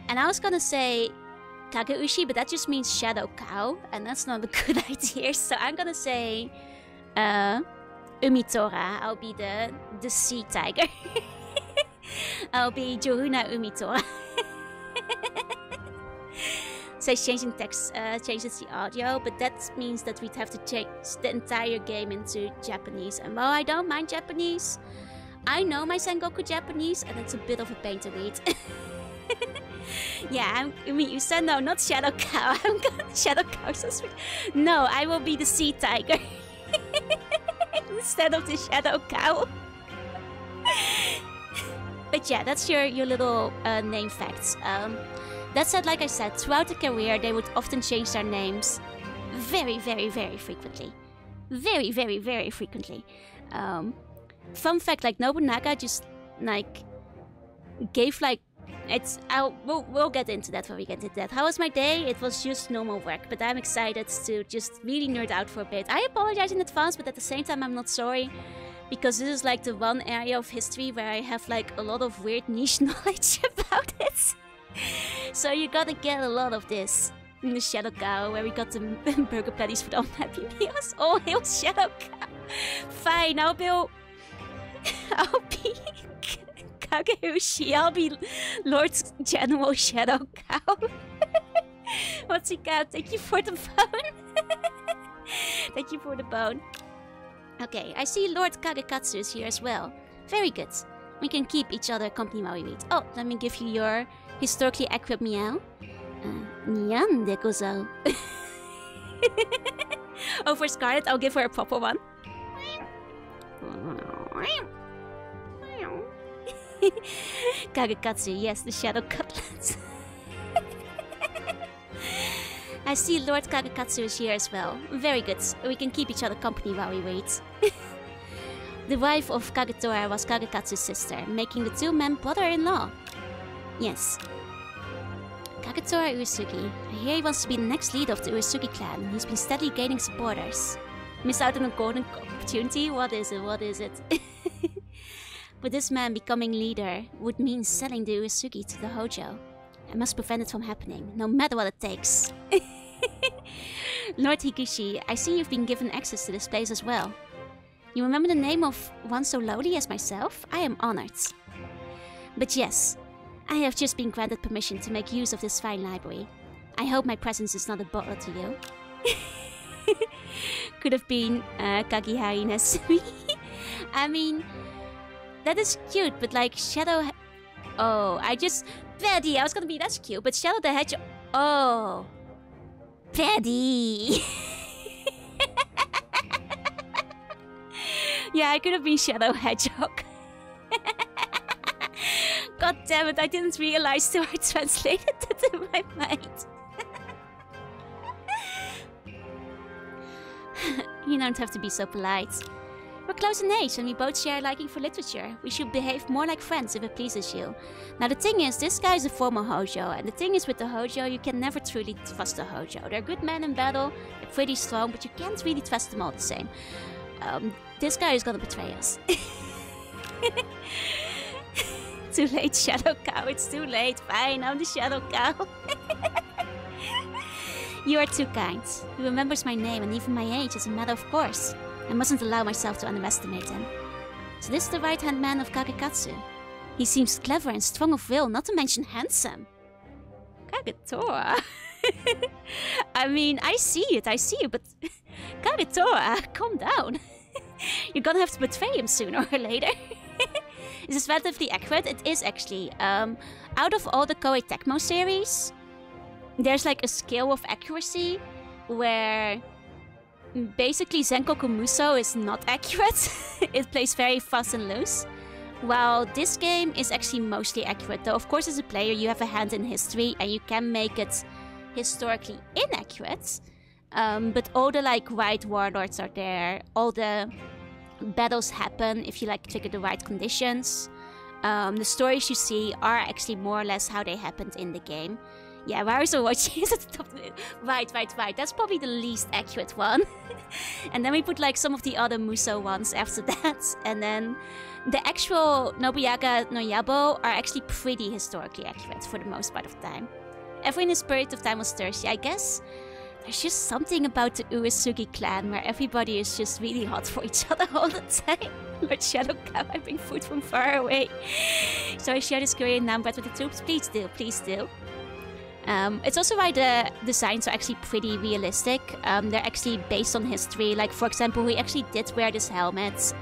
And I was gonna say Kageushi, but that just means shadow cow, and that's not a good idea. So I'm gonna say Umitora. I'll be the sea tiger. I'll be Joruna Umitora. So changing text changes the audio, but that means that we'd have to change the entire game into Japanese. And while I don't mind Japanese, I know my Sengoku Japanese, and it's a bit of a pain to read. Yeah, I mean, you said no, not Shadow Cow. I'm gonna Shadow Cow, so sweet. No, I will be the Sea Tiger instead of the Shadow Cow. But yeah, that's your little name facts. That said, like I said, throughout the career, they would often change their names very, very, very frequently. Very, very, very frequently. Fun fact, like Nobunaga just like gave like we'll get into that when we get into that. How was my day? It was just normal work, but I'm excited to just really nerd out for a bit. I apologize in advance, but at the same time I'm not sorry, because this is like the one area of history where I have like a lot of weird niche knowledge about it. So you gotta get a lot of this. In the Shadow Cow, where we got the burger patties for the unhappy meals. Oh, hail Shadow Cow. Fine, I'll be Kageushi. I'll be Lord General Shadow Cow. What's he got? Thank you for the bone. Thank you for the bone. Okay, I see Lord Kagekatsu is here as well. Very good. We can keep each other company while we read. Oh, let me give you your historically accurate meow. Nyan de gozou. Oh, for Scarlet, I'll give her a proper one. Kagekatsu, yes, the shadow cutlets. I see Lord Kagekatsu is here as well. Very good. We can keep each other company while we wait. The wife of Kagetora was Kagekatsu's sister, making the two men brother-in-law. Yes. Kagetora Uesugi. I hear he wants to be the next leader of the Uesugi clan. He's been steadily gaining supporters. Missed out on a golden opportunity? What is it? What is it? But this man becoming leader would mean selling the Uesugi to the Hojo. I must prevent it from happening, no matter what it takes. Lord Higuchi, I see you've been given access to this place as well. You remember the name of one so lowly as myself? I am honored. But yes, I have just been granted permission to make use of this fine library. I hope my presence is not a bother to you. Could have been Kagihari Nesumi. I mean, that is cute, but like Shadow... Oh, Paddy, I was gonna be, that's cute, but Shadow the Hedgehog... Oh. Paddy. Yeah, I could have been Shadow Hedgehog. God damn it, I didn't realize till I translated it in my mind. You don't have to be so polite. We're close in age and we both share a liking for literature. We should behave more like friends if it pleases you. Now the thing is, this guy is a former Hojo, and the thing is with the Hojo, you can never truly trust a Hojo. They're good men in battle, they're pretty strong, but you can't really trust them all the same. This guy is gonna betray us. Too late, Shadow Cow, it's too late. Fine, I'm the Shadow Cow. You are too kind. He remembers my name and even my age as a matter of course. I mustn't allow myself to underestimate him. So this is the right-hand man of Kagekatsu. He seems clever and strong of will, not to mention handsome. Kagetora? I mean, I see it, but... Kagetora, calm down. You're gonna have to betray him sooner or later. Is this relatively accurate? It is actually. Out of all the Koei Tecmo series, there's like a scale of accuracy where basically Sengoku Musou is not accurate. It plays very fast and loose. While this game is actually mostly accurate, though of course as a player you have a hand in history and you can make it historically inaccurate. But all the like right warlords are there, all the battles happen if you like trigger the right conditions. The stories you see are actually more or less how they happened in the game. Yeah, Waruso Watchi is at the top of it. Right. That's probably the least accurate one. And then we put like some of the other Musou ones after that. And then the actual Nobunaga no Yabo are actually pretty historically accurate for the most part of the time. Everyone in the spirit of time was thirsty, I guess. There's just something about the Uesugi clan where everybody is just really hot for each other all the time. Lord Shadow Cow, I bring food from far away. So I share this Korean name with the troops. Please do, please do. It's also why the designs are actually pretty realistic. They're actually based on history. Like, for example, we actually did wear this helmet.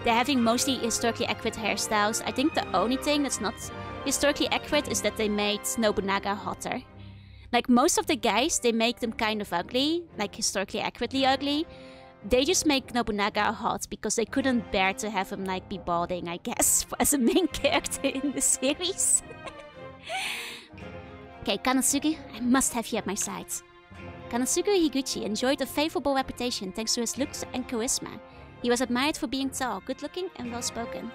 they're having mostly historically accurate hairstyles. I think the only thing that's not historically accurate is that they made Nobunaga hotter. Like most of the guys, they make them kind of ugly, like historically accurately ugly. They just make Nobunaga hot because they couldn't bear to have him like be balding, I guess, as a main character in the series. Okay, Kanosuke, I must have you at my side. Kanosuke Higuchi enjoyed a favorable reputation thanks to his looks and charisma. He was admired for being tall, good-looking, and well-spoken.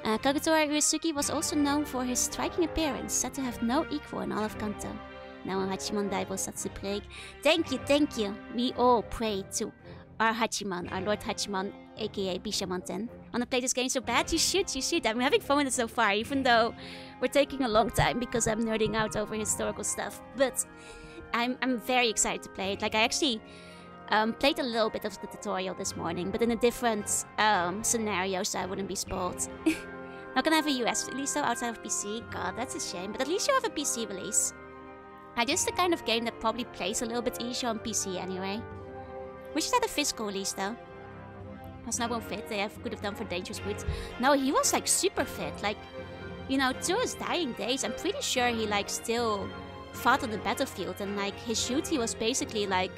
Kagutora Urisugi was also known for his striking appearance, said to have no equal in all of Kanto. Now Hachimon Daibo Satsupreik. Thank you. We all pray to our Hachimon, our Lord Hachimon, aka Bishamonten. Wanna play this game so bad? You should. I'm having fun with it so far, even though we're taking a long time because I'm nerding out over historical stuff. But I'm very excited to play it. Like, I actually played a little bit of the tutorial this morning, but in a different scenario, so I wouldn't be spoiled. Not gonna have a US release though, outside of PC. God, that's a shame. But at least you have a PC release. This is the kind of game that probably plays a little bit easier on PC anyway. Wish it had a physical release though. Was not one fit, they could have done for Dangerous Boots. No, he was like super fit. Like, you know, to his dying days, I'm pretty sure he like still fought on the battlefield, and like his shooty was basically like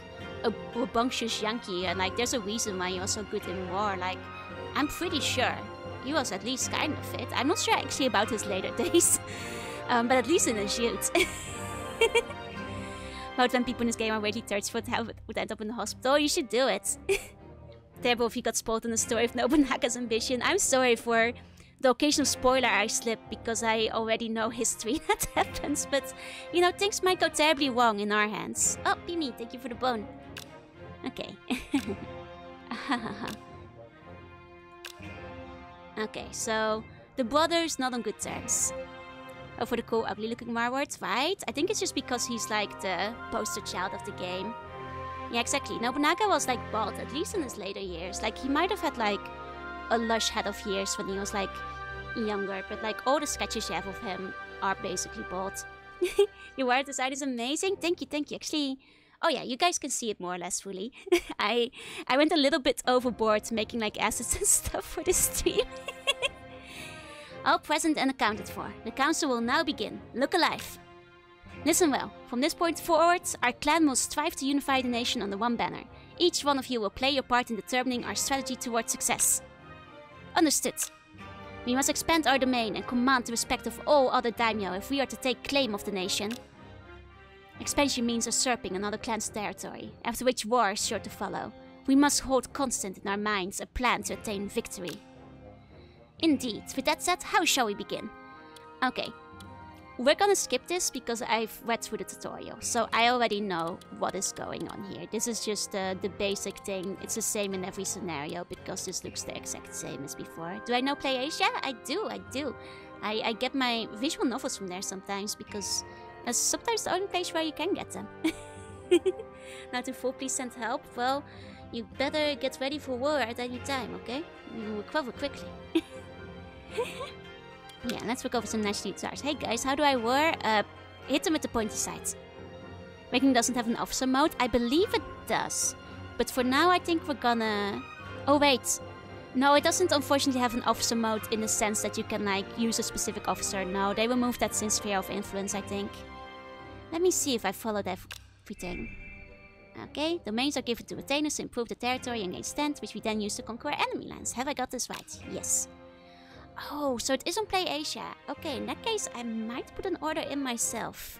a rambunctious Yankee, and like there's a reason why he was so good in war. Like, I'm pretty sure he was at least kind of fit. I'm not sure actually about his later days, but at least in the shoot. About when people in this game are waiting thirds for how it would end up in the hospital. You should do it. Terrible if you got spoiled in the story of Nobunaga's ambition. I'm sorry for the occasional spoiler I slip because I already know history that happens. But, you know, things might go terribly wrong in our hands. Oh, Pimi, thank you for the bone. Okay. Okay, so the brothers not on good terms. Oh, for the cool, ugly-looking Marward, right? I think it's just because he's like the poster child of the game. Yeah, exactly. Nobunaga was like bald, at least in his later years. Like, he might have had like a lush head of years when he was like younger, but like all the sketches you have of him are basically bald. Your word design is amazing. Thank you. Actually, oh yeah, you guys can see it more or less fully. I went a little bit overboard making like assets and stuff for this stream. All present and accounted for. The council will now begin. Look alive. Listen well. From this point forward, our clan will strive to unify the nation under one banner. Each one of you will play your part in determining our strategy towards success. Understood. We must expand our domain and command the respect of all other daimyo if we are to take claim of the nation. Expansion means usurping another clan's territory, after which war is sure to follow. We must hold constant in our minds a plan to attain victory. Indeed. With that said, how shall we begin? Okay. We're gonna skip this because I've read through the tutorial, so I already know what is going on here. This is just the basic thing. It's the same in every scenario because this looks the exact same as before. Do I know Play Asia? I do. I get my visual novels from there sometimes because that's sometimes the only place where you can get them. Now to full, please send help. Well, you better get ready for war at any time, okay? We will recover quickly. Yeah, let's look over some national desires. Hey guys, how do I war? Hit them with the pointy side. Ranking doesn't have an officer mode. I believe it does. But for now, I think we're gonna... Oh wait. No, it doesn't unfortunately have an officer mode in the sense that you can like use a specific officer. No, they removed that since Sphere of Influence, I think. Let me see if I followed everything. Okay, domains are given to retainers to improve the territory and gain strength, which we then use to conquer enemy lands. Have I got this right? Yes. Oh, so it is on Play Asia. Okay, in that case, I might put an order in myself.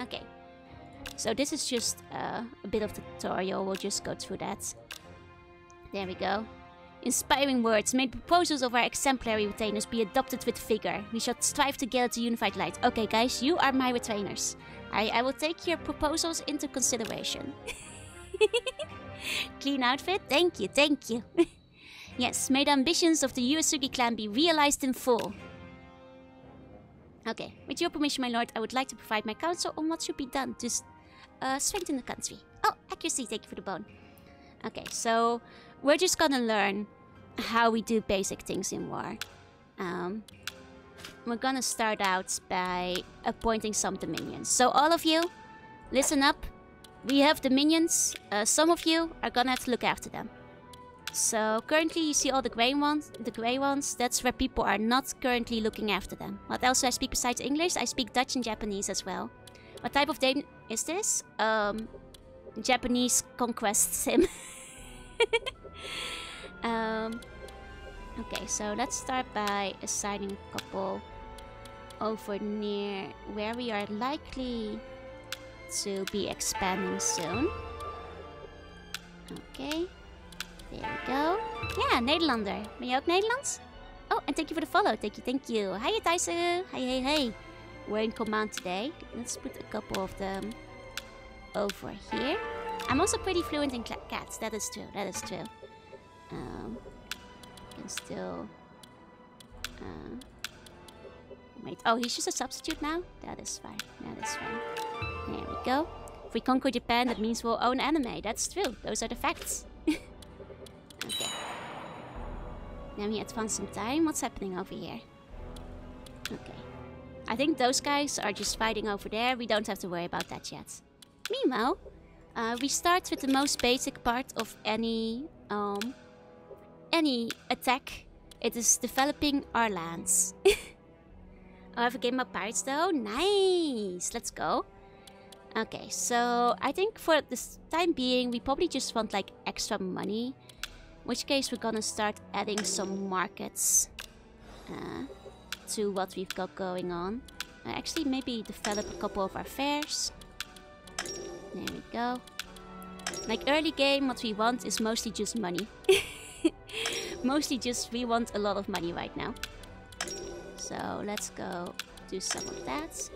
Okay. So this is just a bit of the tutorial. We'll just go through that. There we go. Inspiring words. May proposals of our exemplary retainers be adopted with vigor. We shall strive together to unified light. Okay, guys, you are my retainers. I will take your proposals into consideration. Clean outfit? Thank you. Yes, may the ambitions of the Uesugi clan be realized in full. Okay, with your permission, my lord, I would like to provide my counsel on what should be done to strengthen the country. Oh, accuracy, thank you for the bone. Okay, so we're just gonna learn how we do basic things in war. We're gonna start out by appointing some dominions. So all of you, listen up. We have dominions. Some of you are gonna have to look after them. So currently you see all the gray ones. That's where people are not currently looking after them. What else do I speak besides English? I speak Dutch and Japanese as well. What type of game is this? Japanese conquest sim. Okay, so let's start by assigning a couple over near where we are likely to be expanding soon. Okay, there we go. Ja, Nederlander. Ben je ook Nederlands? Oh, and thank you for the follow. Thank you. Hi, Tyson. Hey. We're in command today. Let's put a couple of them over here. I'm also pretty fluent in cats. That is true. Can still... wait. Oh, he's just a substitute now? That is fine. There we go. If we conquer Japan, that means we'll own anime. That's true. Those are the facts. Okay. Let me advance some time. What's happening over here? Okay. I think those guys are just fighting over there. We don't have to worry about that yet. Meanwhile, we start with the most basic part of any attack. It is developing our lands. I have a game about pirates though. Nice. Let's go. Okay, so I think for this time being, we probably just want like extra money. In which case we're gonna start adding some markets to what we've got going on. Actually, maybe develop a couple of our fairs. There we go. Like early game, what we want is mostly just money. Mostly just we want a lot of money right now. So let's go do some of that.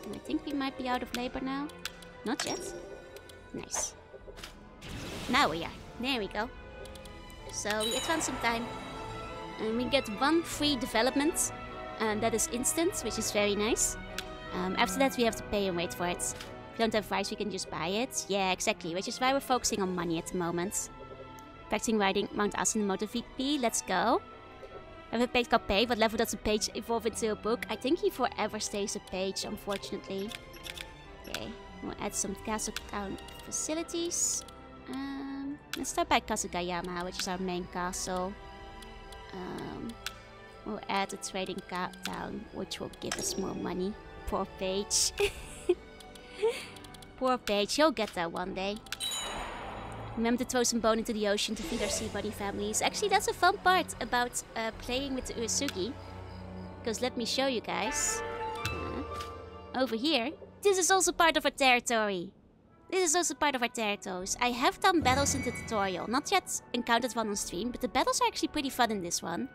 And I think we might be out of labor now. Not yet. Nice. Now we are. There we go. So we advance some time. And we get one free development. And that is instant, which is very nice. After that we have to pay and wait for it. If we don't have rice, we can just buy it. Yeah, exactly. Which is why we're focusing on money at the moment. Practicing riding Mount Asen and Motor VP. Let's go. I have a page called Page. What level does a page evolve into a book? I think he forever stays a page, unfortunately. Okay, we'll add some castle town facilities. Let's start by Kazukatsu, which is our main castle. We'll add a trading town, which will give us more money. Poor Page. Poor Page, he'll get that one day. Remember to throw some bone into the ocean to feed our sea bunny families. Actually, that's a fun part about playing with the Uesugi. Because let me show you guys. Over here. This is also part of our territory. I have done battles in the tutorial. Not yet encountered one on stream, but the battles are actually pretty fun in this one.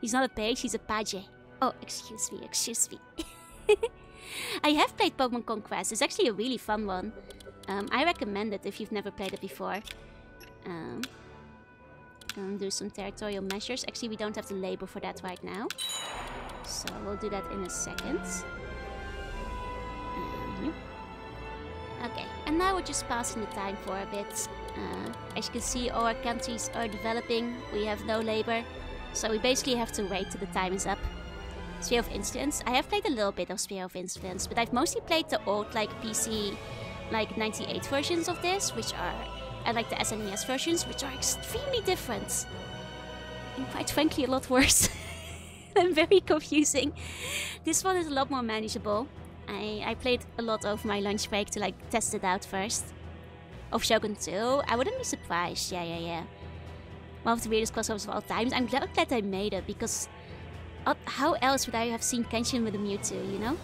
He's not a page, he's a page. Oh, excuse me. I have played Pokemon Conquest. It's actually a really fun one. I recommend it if you've never played it before. Gonna do some territorial measures. Actually, we don't have the labor for that right now. So we'll do that in a second. Okay, and now we're just passing the time for a bit. As you can see, all our countries are developing. We have no labor. So we basically have to wait till the time is up. Sphere of Influence. I have played a little bit of Sphere of Influence, but I've mostly played the old like PC, like 98 versions of this, which are, and like the SNES versions, which are extremely different. And quite frankly, a lot worse. And very confusing. This one is a lot more manageable. I played a lot over my lunch break to like test it out first. Of Shogun 2. I wouldn't be surprised. Yeah. One of the weirdest crossovers of all times. I'm glad I made it, because how else would I have seen Kenshin with a Mewtwo, you know?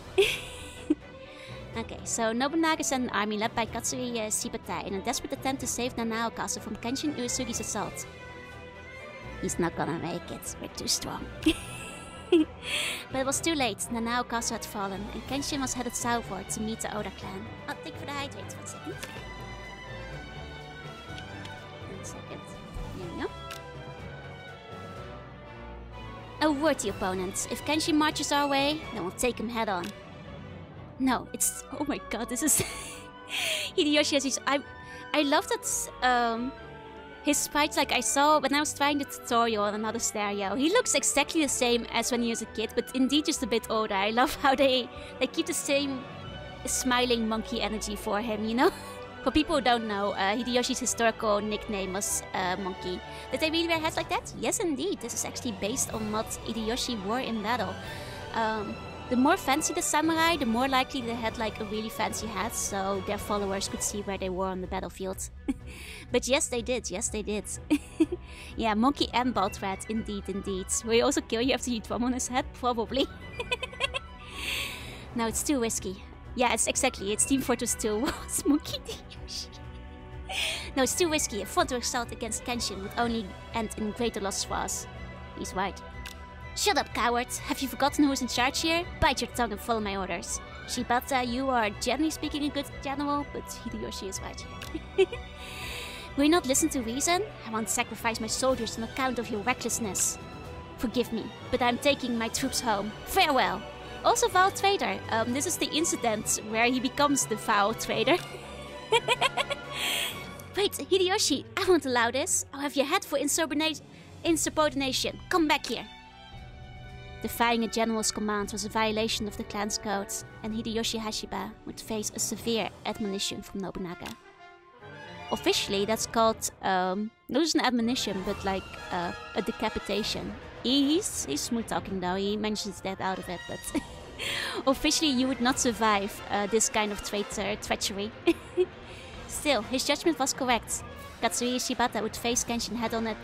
Okay, so Nobunaga sent an army led by Katsui Shibatai in a desperate attempt to save Nanao Castle from Kenshin Uesugi's assault. He's not gonna make it. We're too strong. But it was too late. Nanao Castle had fallen, and Kenshin was headed southward to meet the Oda clan. Oh, thank you for the hydrate. 1 second. 1 second. There we go. A worthy opponent. If Kenshin marches our way, then we'll take him head on. No, it's... Oh my god, this is... Hideyoshi has his... I love that... his sprites, like I saw when I was trying the tutorial on another stereo. He looks exactly the same as when he was a kid, but indeed just a bit older. I love how they keep the same smiling monkey energy for him, you know? For people who don't know, Hideyoshi's historical nickname was Monkey. Did they really wear hats like that? Yes, indeed. This is actually based on what Hideyoshi wore in battle. The more fancy the samurai, the more likely they had like a really fancy hat, so their followers could see where they were on the battlefield. But yes, they did. Yes, they did. Yeah, monkey and bald rat. Indeed, indeed. Will he also kill you after you drum on his head? Probably. No, it's too risky. Yeah, it's exactly. It's Team Fortress 2 was Monkey Hideyoshi. No, it's too risky. A front assault against Kenshin would only end in greater loss for us. He's right. Shut up, coward! Have you forgotten who's in charge here? Bite your tongue and follow my orders. Shibata, you are generally speaking a good general, but Hideyoshi is right here. Will you not listen to reason? I won't sacrifice my soldiers on account of your recklessness. Forgive me, but I'm taking my troops home. Farewell! Also, foul traitor. This is the incident where he becomes the foul traitor. Wait, Hideyoshi, I won't allow this. I'll have your head for insubordination. Come back here. Defying a general's command was a violation of the clan's codes, and Hideyoshi Hashiba would face a severe admonition from Nobunaga. Officially, that's called, not just an admonition, but like a decapitation. He's smooth talking though, he mentions that out of it, but officially you would not survive this kind of treachery. Still, his judgment was correct. Katsuie Shibata would face Kenshin head-on at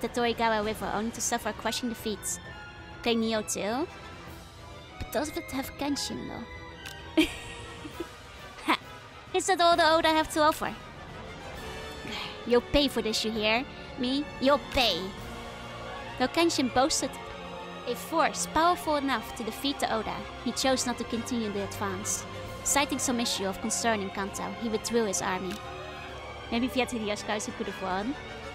Tetorigawa River, only to suffer a crushing defeat. Claim Neo too? But does it have Kenshin though? Ha! Is that all the ode I have to offer? You'll pay for this, you hear? Me? You'll pay! Though Kenshin boasted a force powerful enough to defeat the Oda, he chose not to continue the advance. Citing some issue of concern in Kanto, he withdrew his army. Maybe if he had Hideyoshi, he could have won.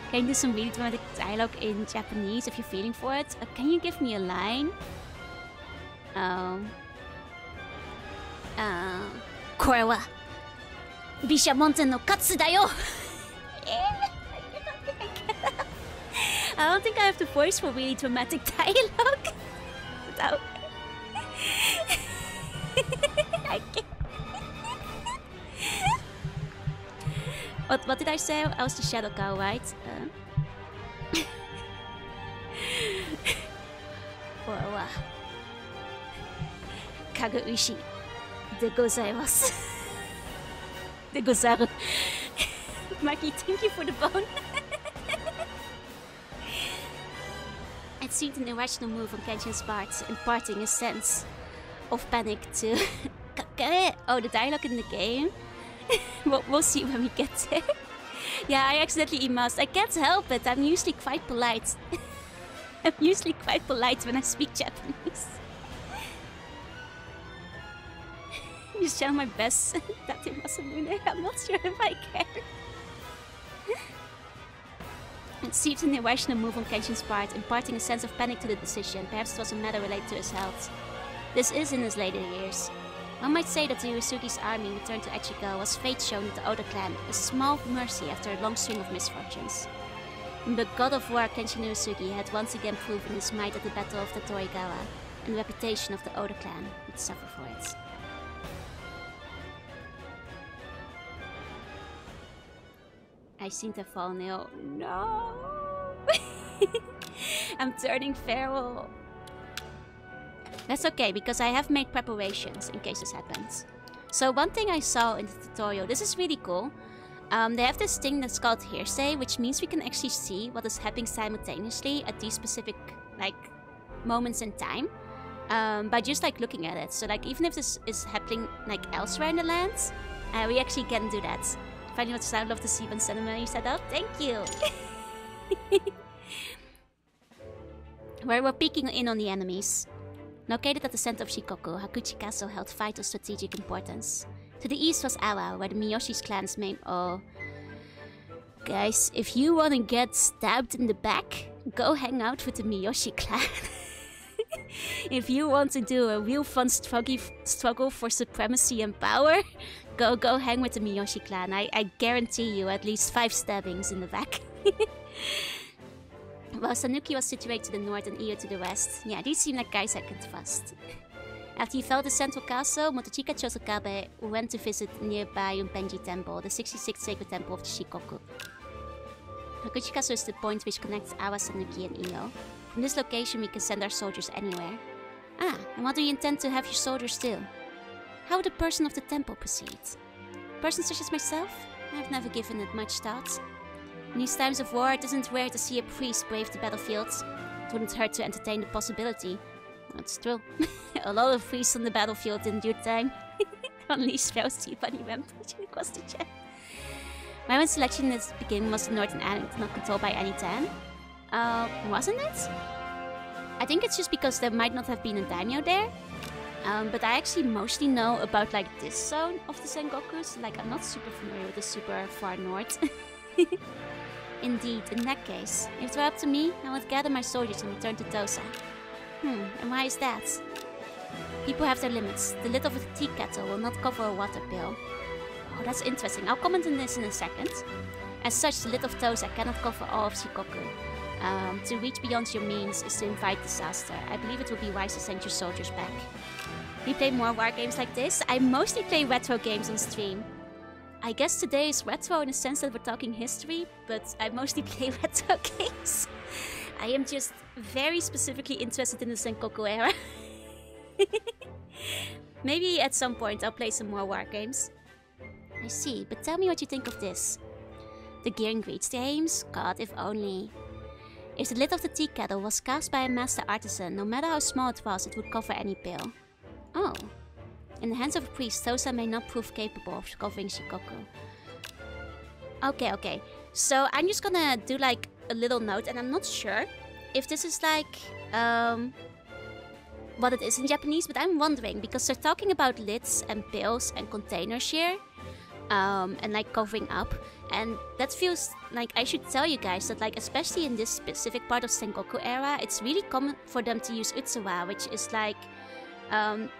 Can you do some really dramatic dialogue in Japanese if you're feeling for it? Can you give me a line? Kore wa BISHAMONTEN no katsu da yo! I don't think I have the voice for really dramatic dialogue. Without... I can't. What did I say? I was the Shadow Cow, right? Wa Kaguya de gozaimasu. De gozaru. Maki, thank you for the bone. It seemed an irrational move on Kenshin's part, imparting a sense of panic to... Oh, the dialogue in the game? We'll see when we get there. Yeah, I accidentally emailed. I can't help it. I'm usually quite polite. I'm usually quite polite when I speak Japanese. Just try my best. I'm not sure if I can. It seemed an irrational move on Kenshin's part, imparting a sense of panic to the decision. Perhaps it was a matter related to his health. This is in his later years. One might say that Ryusugi's army returned to Echigo was fate shown with the Oda clan, a small mercy after a long string of misfortunes. The god of war Kenshin Ryusugi had once again proven his might at the Battle of the Torigawa, and the reputation of the Oda clan would suffer for it. I seem to have fallen ill. No! I'm turning feral. That's okay, because I have made preparations in case this happens. So one thing I saw in the tutorial, this is really cool. They have this thing that's called hearsay, which means we can actually see what is happening simultaneously at these specific, like, moments in time. By just, like, looking at it. So, like, even if this is happening, like, elsewhere in the lands, we actually can do that. Finally, what sound of the Seaman ceremony set up? Thank you! Where we're peeking in on the enemies. Located at the center of Shikoku, Hakuchi Castle held vital strategic importance. To the east was Awa, where the Miyoshi's clan's main... Oh... Guys, if you wanna get stabbed in the back, go hang out with the Miyoshi clan. If you want to do a real fun struggle for supremacy and power, go hang with the Miyoshi clan. I guarantee you at least 5 stabbings in the back. While Sanuki was situated to the north and Iyo to the west. Yeah, these seem like guys I can trust. After he fell the central castle, Motochika Chosokabe went to visit nearby Unpenji Temple, the 66th sacred temple of the Shikoku. Kaguya is the point which connects Awa, Sanuki, and Iyo. From this location, we can send our soldiers anywhere. Ah, and what do you intend to have your soldiers do? How would a person of the temple proceed? A person such as myself? I've never given it much thought. In these times of war, it isn't rare to see a priest brave the battlefields. It wouldn't hurt to entertain the possibility. That's true. A lot of priests on the battlefield in due time. Unleash Rousey, bunny rampage across the chat. My own selection in the beginning was the Northern Island, not controlled by any Tan. Wasn't it? I think it's just because there might not have been a daimyo there. But I actually mostly know about like this zone of the Sengokus. Like I'm not super familiar with the super far north. Indeed, in that case, if it were up to me, I would gather my soldiers and return to Tosa. And why is that? People have their limits. The lid of a tea kettle will not cover a water pail. Oh, that's interesting. I'll comment on this in a second. As such, the lid of Tosa cannot cover all of Shikoku. To reach beyond your means is to invite disaster. I believe it would be wise to send your soldiers back. Do you play more war games like this? I mostly play retro games on stream. I guess today is retro in the sense that we're talking history, but I mostly play retro games. I am just very specifically interested in the Sengoku era. Maybe at some point I'll play some more war games. I see, but tell me what you think of this. The gearing greets the aims? God, if only. If the lid of the tea kettle was cast by a master artisan, no matter how small it was, it would cover any pail. Oh. In the hands of a priest, Tosa may not prove capable of covering Shikoku. Okay. So I'm just gonna do like a little note, and I'm not sure if this is like what it is in Japanese, but I'm wondering because they're talking about lids and pails and containers here, and like covering up, and that feels like I should tell you guys that like especially in this specific part of Sengoku era, it's really common for them to use utsuwa, which is like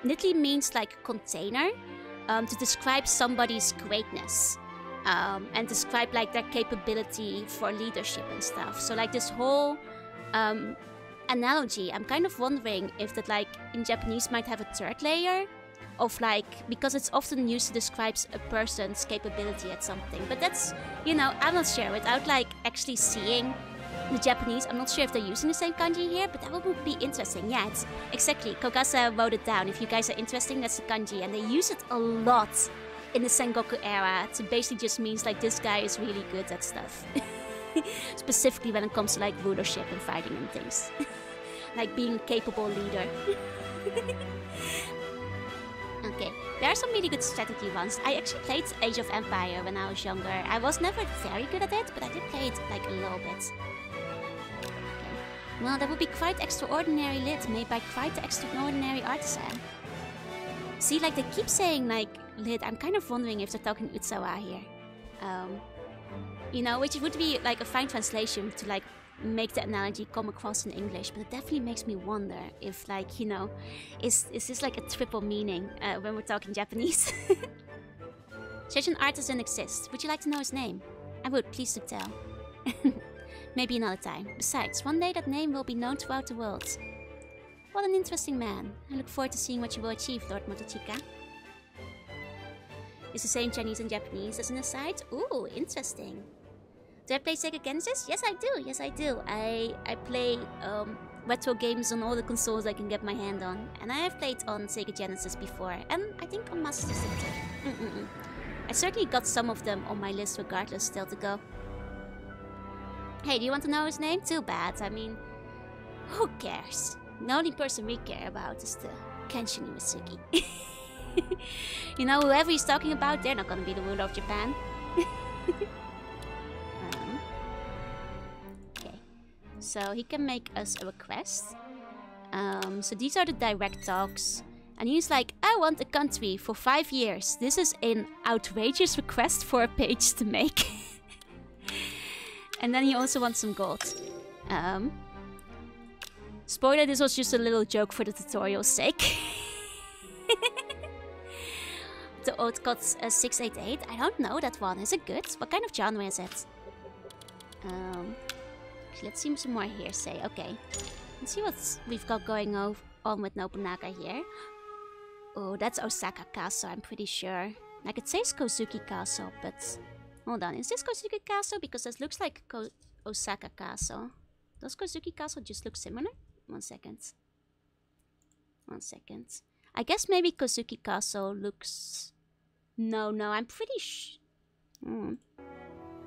literally means like container, to describe somebody's greatness. And describe like their capability for leadership and stuff. So like this whole analogy, I'm kind of wondering if that like in Japanese might have a third layer of like, because it's often used to describe a person's capability at something. But that's, you know, I'm not sure. Without like actually seeing the Japanese, I'm not sure if they're using the same kanji here, but that would be interesting. Yeah, it's exactly. Kogasa wrote it down. If you guys are interested, that's the kanji, and they use it a lot in the Sengoku era. It basically just means like this guy is really good at stuff. Specifically when it comes to like rulership and fighting and things. Like being a capable leader. Okay, there are some really good strategy ones. I actually played Age of Empire when I was younger. I was never very good at it, but I did play it like a little bit. Okay. Well, that would be quite extraordinary lid made by quite the extraordinary artisan. See, like they keep saying like lid. I'm kind of wondering if they're talking Utsawa here. You know, which would be like a fine translation to like make the analogy come across in English, but it definitely makes me wonder if like, you know, is this like a triple meaning when we're talking Japanese? Such an artisan exists. Would you like to know his name? I would, please do tell. Maybe another time. Besides, one day that name will be known throughout the world. What an interesting man. I look forward to seeing what you will achieve, Lord Motochika. It's the same Chinese and Japanese as an aside. Ooh, interesting. Do I play Sega Genesis? Yes, I do. Yes, I do. I play retro games on all the consoles I can get my hand on. And I have played on Sega Genesis before. And I think on Master System too. I certainly got some of them on my list regardless still to go. Hey, do you want to know his name? Too bad. I mean, who cares? The only person we care about is the Kenshin Iwasugi. You know, whoever he's talking about, they're not gonna be the ruler of Japan. Okay, so he can make us a request. So these are the direct talks. And he's like, I want a country for 5 years. This is an outrageous request for a page to make. And then he also wants some gold. Spoiler, this was just a little joke for the tutorial's sake. The Old Gods 688. I don't know that one. Is it good? What kind of genre is it? Let's see some more hearsay. Okay. Let's see what we've got going on with Nobunaga here. Oh, that's Osaka Castle, I'm pretty sure. Like, it says Kozuki Castle, but... Hold on, is this Kozuki Castle? Because this looks like Osaka Castle. Does Kozuki Castle just look similar? 1 second. 1 second. I guess maybe Kozuki Castle looks... No, I'm pretty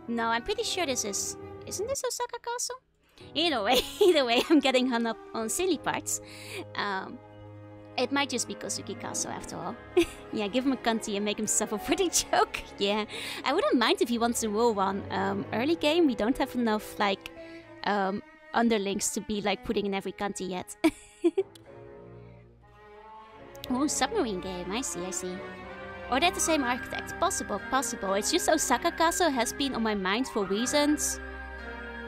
No, I'm pretty sure this is... Isn't this Osaka Castle? Either way, I'm getting hung up on silly parts. It might just be Kozuki Castle after all. Yeah, give him a cunty and make him suffer for the joke. Yeah, I wouldn't mind if he wants to rule one. Early game, we don't have enough, like, underlings to be, like, putting in every cunty yet. Oh, submarine game, I see. Or they're the same architect. Possible. It's just Osaka Castle has been on my mind for reasons.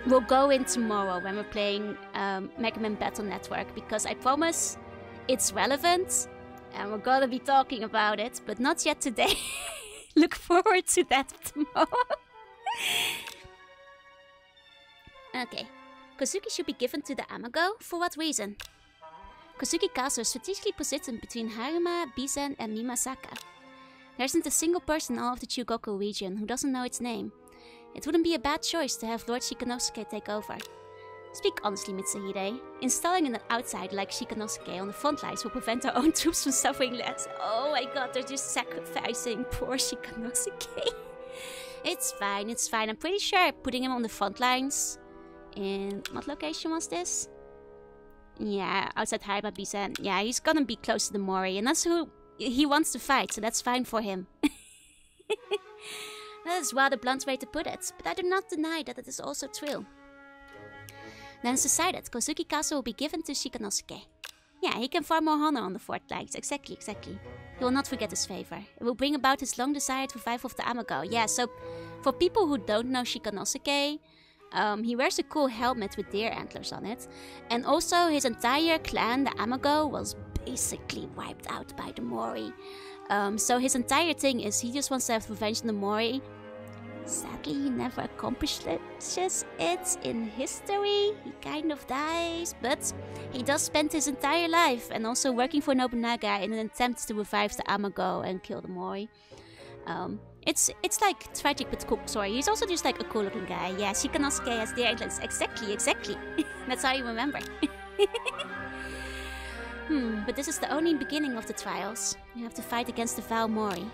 We'll go in tomorrow when we're playing Mega Man Battle Network, because I promise it's relevant and we're gonna be talking about it, but not yet today. Look forward to that tomorrow. Okay. Kozuki should be given to the Amago? For what reason? Kozuki Castle is strategically positioned between Haruma, Bizen and Mimasaka. There isn't a single person in all of the Chugoku region who doesn't know its name. It wouldn't be a bad choice to have Lord Shikanosuke take over. Speak honestly, Mitsuhide. Installing an outsider like Shikanosuke on the front lines will prevent our own troops from suffering less. Oh my god, they're just sacrificing poor Shikanosuke. It's fine. I'm pretty sure putting him on the front lines... In... What location was this? Yeah, outside Haruma Bizen. Yeah, he's gonna be close to the Mori, and that's who he wants to fight, so that's fine for him. That is rather blunt way to put it, but I do not deny that it is also true. Then it's decided, Kozuki Castle will be given to Shikanosuke. Yeah, he can farm more honor on the fort lines, exactly. He will not forget his favor. It will bring about his long-desired revival of the Amago. Yeah, so for people who don't know Shikanosuke, he wears a cool helmet with deer antlers on it. And also his entire clan, the Amago, was basically wiped out by the Mori. So his entire thing is he just wants to have revenge on the Mori. Sadly, he never accomplished it in history. He kind of dies, but he does spend his entire life and also working for Nobunaga in an attempt to revive the Amago and kill the Mori. It's like tragic but cool story. He's also just like a cool looking guy. Yeah, Shikanosuke has the antlers. Exactly. That's how you remember. But this is the only beginning of the trials. You have to fight against the Val Mori.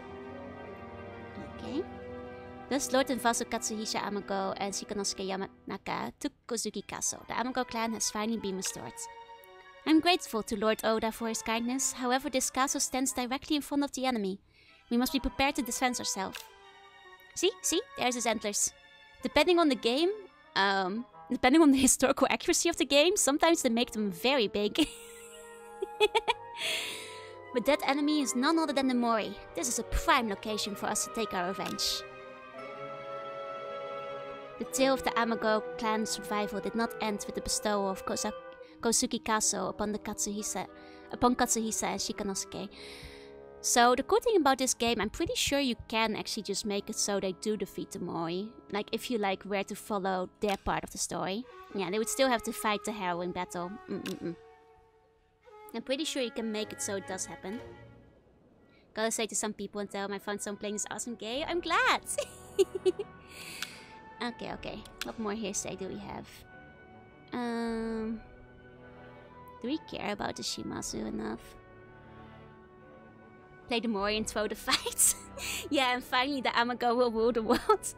Okay. Thus, Lord and Vassal Katsuhisa Amago and Shikanosuke Yamanaka took Kozuki Castle. The Amago clan has finally been restored. I'm grateful to Lord Oda for his kindness. However, this castle stands directly in front of the enemy. We must be prepared to defend ourselves. See? There's his antlers. Depending on the game, depending on the historical accuracy of the game, sometimes they make them very big. But that enemy is none other than the Mori. This is a prime location for us to take our revenge. The tale of the Amago clan's survival did not end with the bestowal of Kozuki Castle upon Katsuhisa and Shikanosuke. So the cool thing about this game, I'm pretty sure you can actually just make it so they do defeat the Mori. Like if you like were to follow their part of the story. Yeah, they would still have to fight the harrowing battle. I'm pretty sure you can make it so it does happen. Gotta say to some people and tell them I found someone playing this awesome game. I'm glad! Okay. What more hearsay do we have? Do we care about the Shimazu enough? Play the Mori and throw the fights. Yeah, and finally the Amago will rule the world.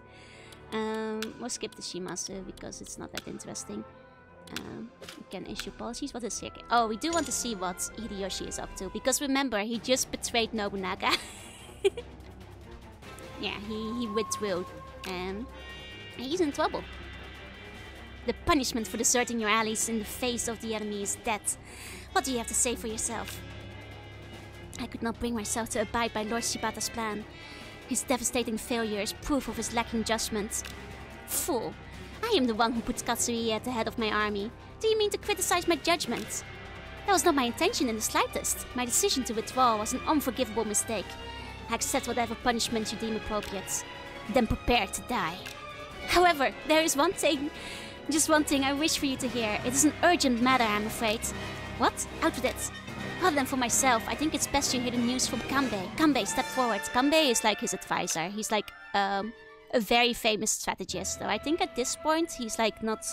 We'll skip the Shimazu because it's not that interesting. We can issue policies. What is here? Oh, we do want to see what Hideyoshi is up to. Because remember, he just betrayed Nobunaga. Yeah, he withdrew. And he's in trouble. The punishment for deserting your allies in the face of the enemy is death. What do you have to say for yourself? I could not bring myself to abide by Lord Shibata's plan. His devastating failure is proof of his lacking judgment. Fool! I am the one who puts Katsuie at the head of my army. Do you mean to criticize my judgment? That was not my intention in the slightest. My decision to withdraw was an unforgivable mistake. I accept whatever punishment you deem appropriate. Then prepare to die. However, there is one thing. Just one thing I wish for you to hear. It is an urgent matter, I'm afraid. What? Out with it. Other than for myself, I think it's best you hear the news from Kanbei. Kanbei, step forward. Kanbei is like his advisor. He's like a very famous strategist. So I think at this point he's like not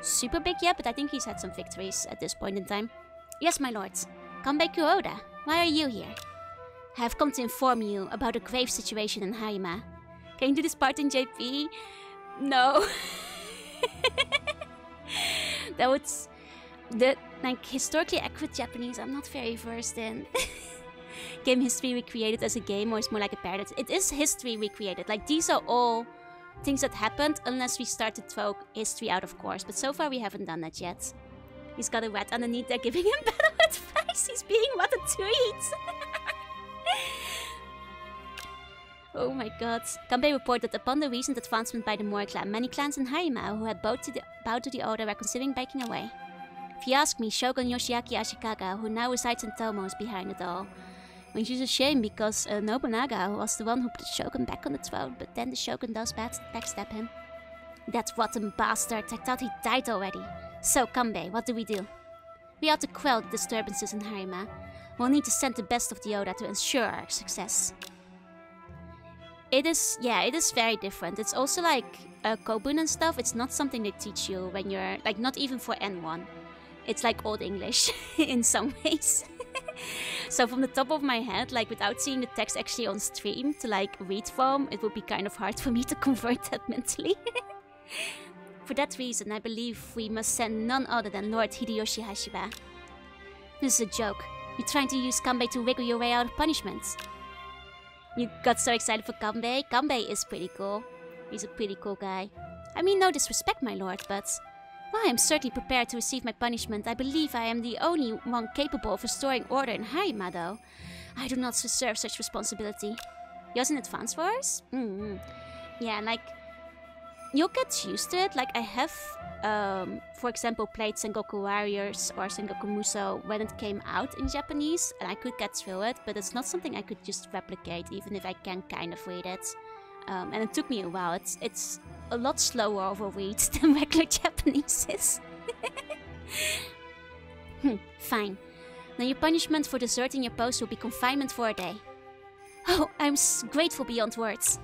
super big yet, but I think he's had some victories at this point in time. Yes, my lords. Kanbei Kuroda, why are you here? I have come to inform you about a grave situation in Harima. Can you do this part in JP? No. That would... The, like, historically accurate Japanese, I'm not very versed in. Game history recreated as a game, or it's more like a parrot. It is history recreated. Like, these are all things that happened, unless we start to throw history out of course. But so far we haven't done that yet. He's got a rat underneath there giving him better advice. He's being what a treat. Oh my god. Kanbei reported that upon the recent advancement by the Mori clan, many clans in Harima who had bowed to the order were considering breaking away. If you ask me, Shogun Yoshiaki Ashikaga, who now resides in Tomo, is behind it all. Which is a shame because Nobunaga was the one who put the Shogun back on the throne, but then the Shogun does backstab him. That rotten bastard, I thought he died already. So, Kanbei, what do? We ought to quell the disturbances in Harima. We'll need to send the best of the Oda to ensure our success. It is very different. It's also like Kobun and stuff, it's not something they teach you when you're, like, not even for N1. It's like Old English in some ways. So from the top of my head, like without seeing the text actually on stream to like read from, it would be kind of hard for me to convert that mentally. For that reason, I believe we must send none other than Lord Hideyoshi Hashiba. This is a joke. You're trying to use Kanbei to wiggle your way out of punishment. You got so excited for Kanbei? Kanbei is pretty cool. He's a pretty cool guy. I mean, no disrespect, my lord, but... While I am certainly prepared to receive my punishment, I believe I am the only one capable of restoring order in Harima, though. I do not deserve such responsibility. Yours in advance for us? Yeah, like... You'll get used to it. Like, I have, for example, played Sengoku Warriors or Sengoku Musou when it came out in Japanese, and I could get through it, but it's not something I could just replicate, even if I can kind of read it. And it took me a while. It's a lot slower of a read than regular Japanese is. Fine. Now your punishment for deserting your post will be confinement for a day. Oh, I'm grateful beyond words.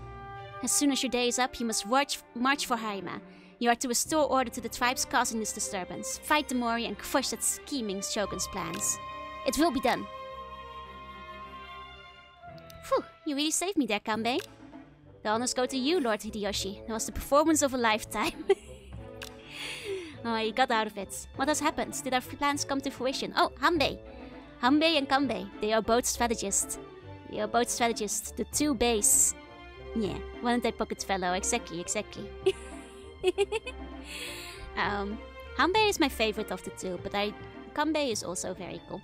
As soon as your day is up, you must march for Harima. You are to restore order to the tribes causing this disturbance, fight the Mori and crush that scheming shogun's plans. It will be done. Phew, you really saved me there, Kanbei. The honors go to you, Lord Hideyoshi. That was the performance of a lifetime. Oh, you got out of it. What has happened? Did our plans come to fruition? Oh, Hanbei. Hanbei and Kanbei. They are both strategists. The two base. Yeah, one anti-pocket fellow. Exactly. Hanbei is my favorite of the two, but Kanbei is also very cool.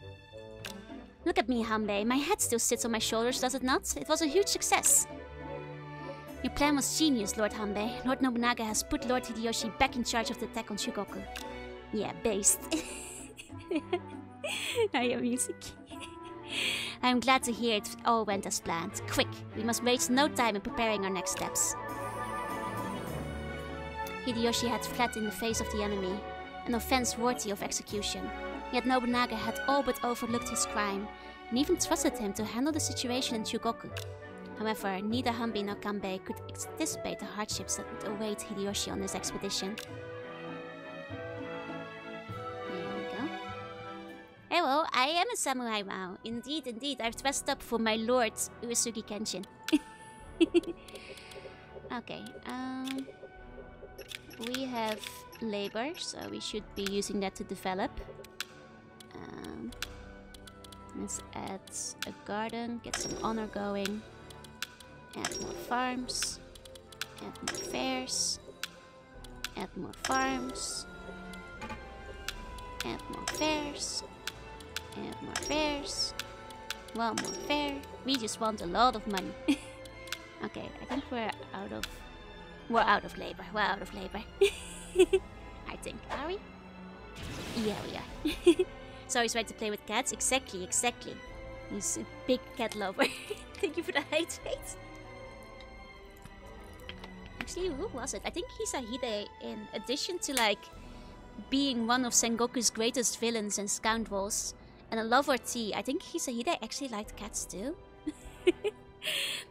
Look at me, Hanbei. My head still sits on my shoulders, does it not? It was a huge success. Your plan was genius, Lord Hanbei. Lord Nobunaga has put Lord Hideyoshi back in charge of the attack on Shugoku. Yeah, based. Your music. I am glad to hear it all went as planned. Quick, we must waste no time in preparing our next steps. Hideyoshi had fled in the face of the enemy, an offense worthy of execution. Yet Nobunaga had all but overlooked his crime, and even trusted him to handle the situation in Shugoku. However, neither Hanbei nor Kanbei could anticipate the hardships that would await Hideyoshi on this expedition. There we go. Hello, I am a samurai now. Indeed, I've dressed up for my lord, Uesugi Kenshin. Okay, we have labor, so we should be using that to develop. Let's add a garden, get some honor going. Add more farms. Add more fairs. Add more farms. Add more fairs. Add more fairs. One more fair. We just want a lot of money. Okay, I think we're out of labor. I think. Are we? Yeah, we are. So he's ready to play with cats? Exactly. He's a big cat lover. Thank you for the hydrate. Actually, who was it? I think Hisahide, in addition to like being one of Sengoku's greatest villains and scoundrels, And a lover tea. I think Hisahide actually liked cats too.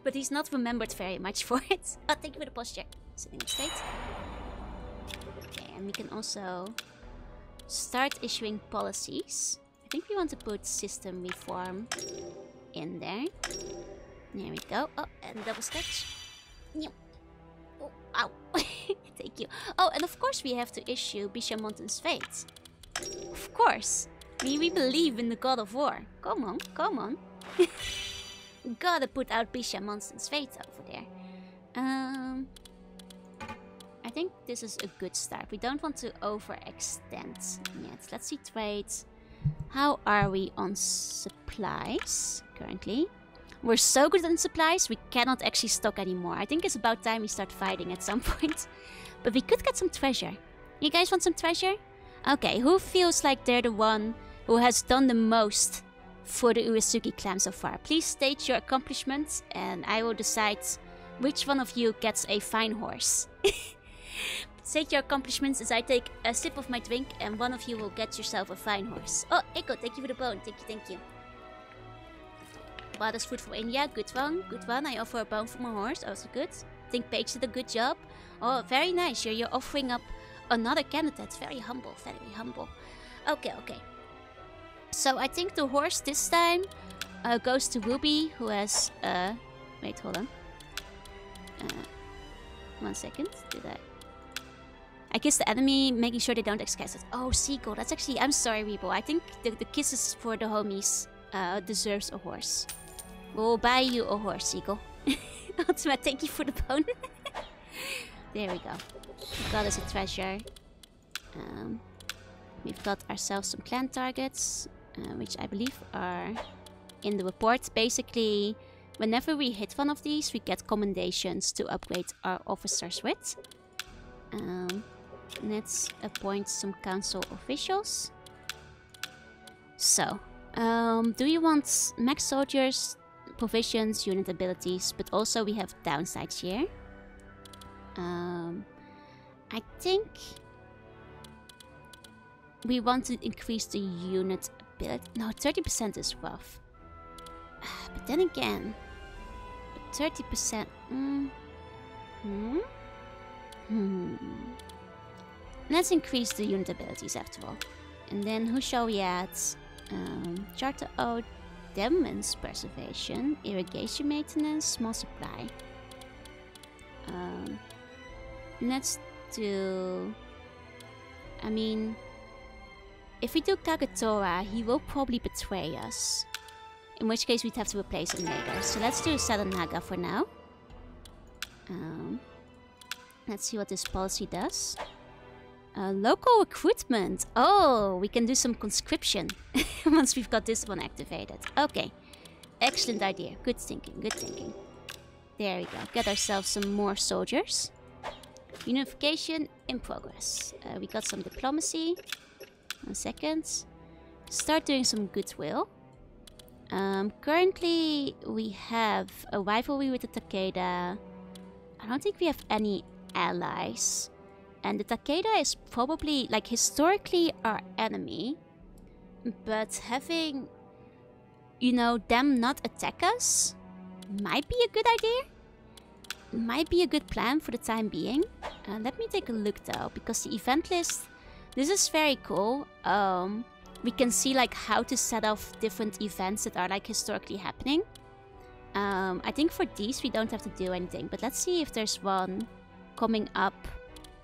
But he's not remembered very much for it. Oh, thank you for the posture. Sitting up straight. Okay, and we can also start issuing policies. I think we want to put system reform in there. There we go. Oh, and double stretch. Oh, ow. Thank you. Oh, and of course we have to issue BISHAMONTEN's fate. Of course. We believe in the god of war. Come on, come on. Gotta put out BISHAMONTEN's fate over there. I think this is a good start. We don't want to overextend yet. Let's see trades. How are we on supplies currently? We're so good on supplies, we cannot actually stock anymore. I think it's about time we start fighting at some point. But we could get some treasure. You guys want some treasure? Okay, who feels like they're the one who has done the most for the Uesugi clan so far? Please state your accomplishments and I will decide which one of you gets a fine horse. State your accomplishments as I take a sip of my drink and one of you will get yourself a fine horse. Oh, Eiko, thank you for the bone. Thank you, thank you. Father's food from India. Good one, good one. I offer a bone for my horse. Also good. Think Paige did a good job. Oh, very nice. You're offering up another candidate. Very humble, very humble. Okay, okay. So I think the horse this time goes to Ruby, who has... wait, hold on. 1 second. Did I kiss the enemy, making sure they don't excess it. Oh, Seagull. That's actually... I'm sorry, Rebo. I think the kisses for the homies deserves a horse. We'll buy you a horse, Seagull. Ultimate, thank you for the bone. There we go. We got us a treasure. We've got ourselves some clan targets, which I believe are in the report. Basically, whenever we hit one of these, we get commendations to upgrade our officers with. Let's appoint some council officials. So, do you want max soldiers, provisions, unit abilities, but also we have downsides here. I think we want to increase the unit ability. No, 30% is rough. But then again, 30%. Let's increase the unit abilities after all. And then who shall we add? Charter Ode, Demon's Preservation, Irrigation Maintenance, Small Supply. Let's do... I mean... If we do Kagetora, he will probably betray us. In which case we'd have to replace him later. So let's do Sadanaga for now. Let's see what this policy does. Local recruitment. Oh, we can do some conscription once we've got this one activated. Okay. Excellent idea. Good thinking, good thinking. There we go. Get ourselves some more soldiers. Unification in progress. We got some diplomacy. 1 second. Start doing some goodwill. Currently, we have a rivalry with the Takeda. I don't think we have any allies. And the Takeda is probably, like, historically our enemy. But having, you know, them not attack us might be a good idea. Might be a good plan for the time being. Let me take a look, though, because the event list... This is very cool. We can see, like, how to set off different events that are, like, historically happening. I think for these we don't have to do anything. But let's see if there's one coming up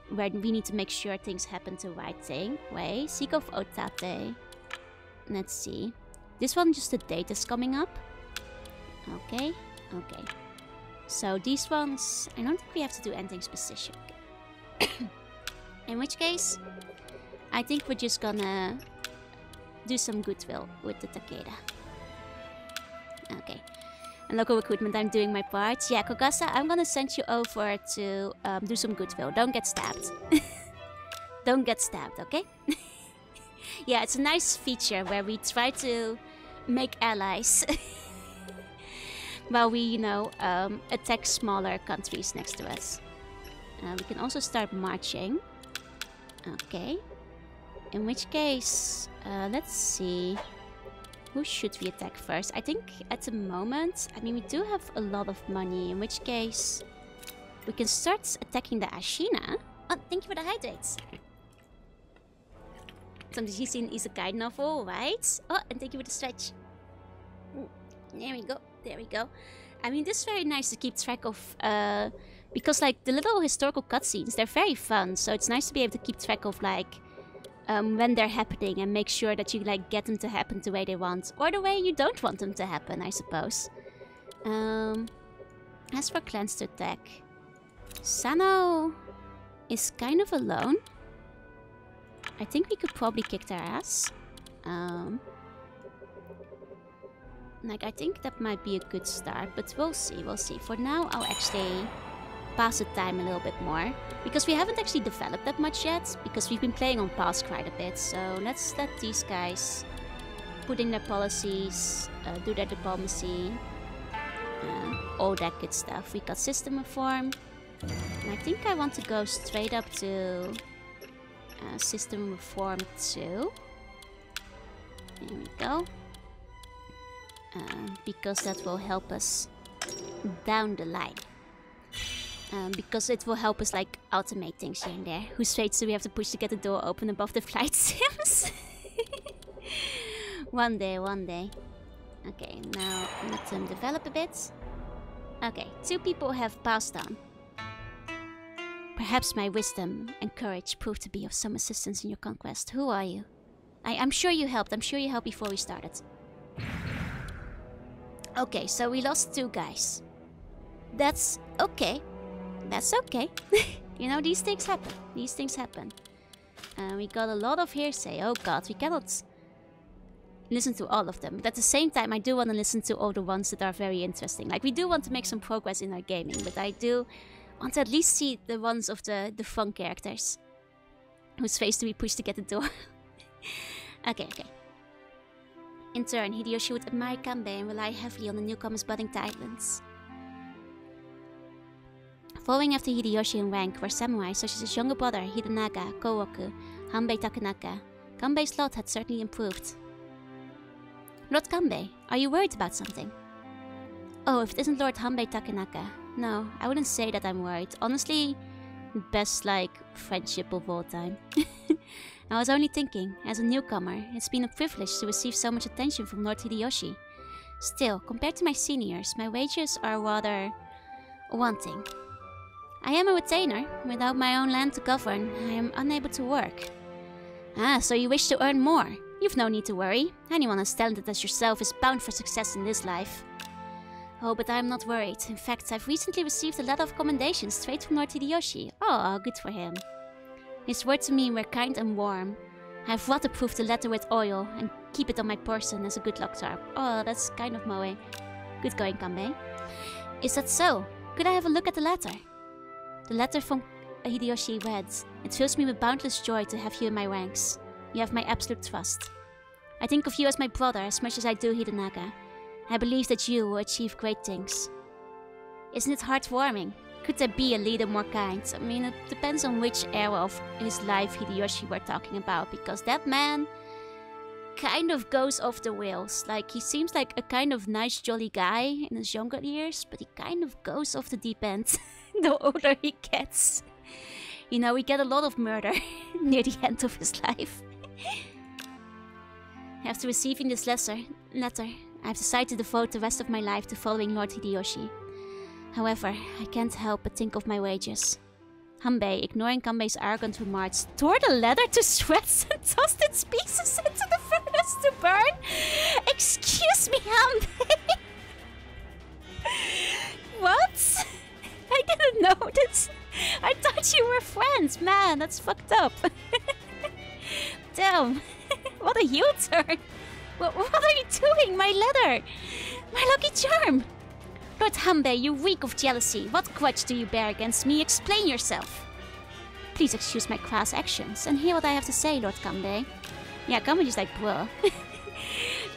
where we need to make sure things happen the right way. Seek of Otate. Let's see. This one, just the date is coming up. Okay, okay. So these ones, I don't think we have to do anything specific. In which case, I think we're just gonna do some goodwill with the Takeda. Okay. And local recruitment, I'm doing my part. Yeah, Kogasa, I'm gonna send you over to do some goodwill. Don't get stabbed. Don't get stabbed, okay? Yeah, it's a nice feature where we try to make allies while we, you know, attack smaller countries next to us. We can also start marching. Okay. In which case, let's see. Who should we attack first? I think at the moment, I mean, we do have a lot of money, in which case we can start attacking the Ashina. Oh, thank you for the hydrates. Something you see in Isekai novel, right? Oh, and thank you for the stretch. There we go, there we go. I mean, this is very nice to keep track of, because like the little historical cutscenes, they're very fun. So it's nice to be able to keep track of like when they're happening and make sure that you like get them to happen the way they want, or the way you don't want them to happen, I suppose. As for clans to attack, Sano is kind of alone. I think we could probably kick their ass. Like, I think that might be a good start, but we'll see, we'll see. For now, I'll actually pass the time a little bit more, because we haven't actually developed that much yet, because we've been playing on pause quite a bit. So let's let these guys put in their policies, do their diplomacy, all that good stuff. We got system reform, and I think I want to go straight up to system reform 2. There we go. Because that will help us down the line. Because it will help us like automate things here and there. Whose fate do we have to push to get the door open above the flight sims? One day, one day. Okay, now let them develop a bit. Okay, 2 people have passed on. Perhaps my wisdom and courage proved to be of some assistance in your conquest. Who are you? I'm sure you helped. I'm sure you helped before we started. Okay, so we lost 2 guys. That's okay. That's okay. You know, these things happen. These things happen. We got a lot of hearsay. Oh god, we cannot listen to all of them. But at the same time, I do want to listen to all the ones that are very interesting. Like, we do want to make some progress in our gaming, but I do want to at least see the ones of the fun characters. Whose face do we push to get the door? Okay, okay. In turn, Hideyoshi would admire Kanbei and rely heavily on the newcomers' budding talents. Following after Hideyoshi in rank were samurai such as his younger brother Hidenaga, Kowoku, Hanbei Takenaka. Kanbei's lot had certainly improved. Lord Kanbei, are you worried about something? Oh, if it isn't Lord Hanbei Takenaka. No, I wouldn't say that I'm worried. Honestly, best, like, friendship of all time. I was only thinking, as a newcomer, it's been a privilege to receive so much attention from Lord Hideyoshi. Still, compared to my seniors, my wages are rather wanting. I am a retainer. Without my own land to govern, I am unable to work. Ah, so you wish to earn more. You've no need to worry. Anyone as talented as yourself is bound for success in this life. Oh, but I'm not worried. In fact, I've recently received a letter of commendation straight from Lord Hideyoshi. Oh, good for him. His words to me were kind and warm. I've waterproofed the letter with oil and keep it on my person as a good luck charm. Oh, that's kind of moe. Good going, Kanbei. Is that so? Could I have a look at the letter? The letter from Hideyoshi read, "It fills me with boundless joy to have you in my ranks. You have my absolute trust. I think of you as my brother as much as I do Hidenaga. I believe that you will achieve great things." Isn't it heartwarming? Could there be a leader more kind? I mean, it depends on which era of his life Hideyoshi we're talking about, because that man kind of goes off the rails. Like, he seems like a kind of nice, jolly guy in his younger years, but he kind of goes off the deep end the older he gets. You know, we get a lot of murder near the end of his life. After receiving this letter, I've decided to devote the rest of my life to following Lord Hideyoshi. However, I can't help but think of my wages. Hanbei, ignoring Kanbei's arrogant remarks, tore the letter to shreds and tossed its pieces into the furnace to burn. Excuse me, Hanbei. What? I didn't know this. I thought you were friends. Man, that's fucked up. Damn. What a U-turn. What are you doing? My letter. My lucky charm. Lord Hanbei, you reek of jealousy. What grudge do you bear against me? Explain yourself. Please excuse my crass actions and hear what I have to say, Lord Kanbei. Yeah, Kanbei just like, bruh.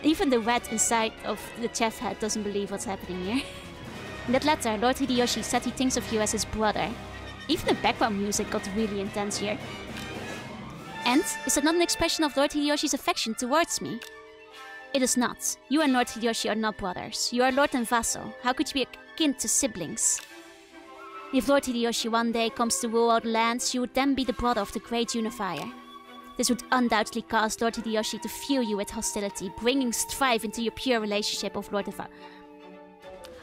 Even the rat inside of the chef head doesn't believe what's happening here. In that letter, Lord Hideyoshi said he thinks of you as his brother. Even the background music got really intense here. And is that not an expression of Lord Hideyoshi's affection towards me? It is not. You and Lord Hideyoshi are not brothers. You are lord and vassal. How could you be akin to siblings? If Lord Hideyoshi one day comes to rule all the lands, you would then be the brother of the great unifier. This would undoubtedly cause Lord Hideyoshi to fuel you with hostility, bringing strife into your pure relationship of Lord Eva.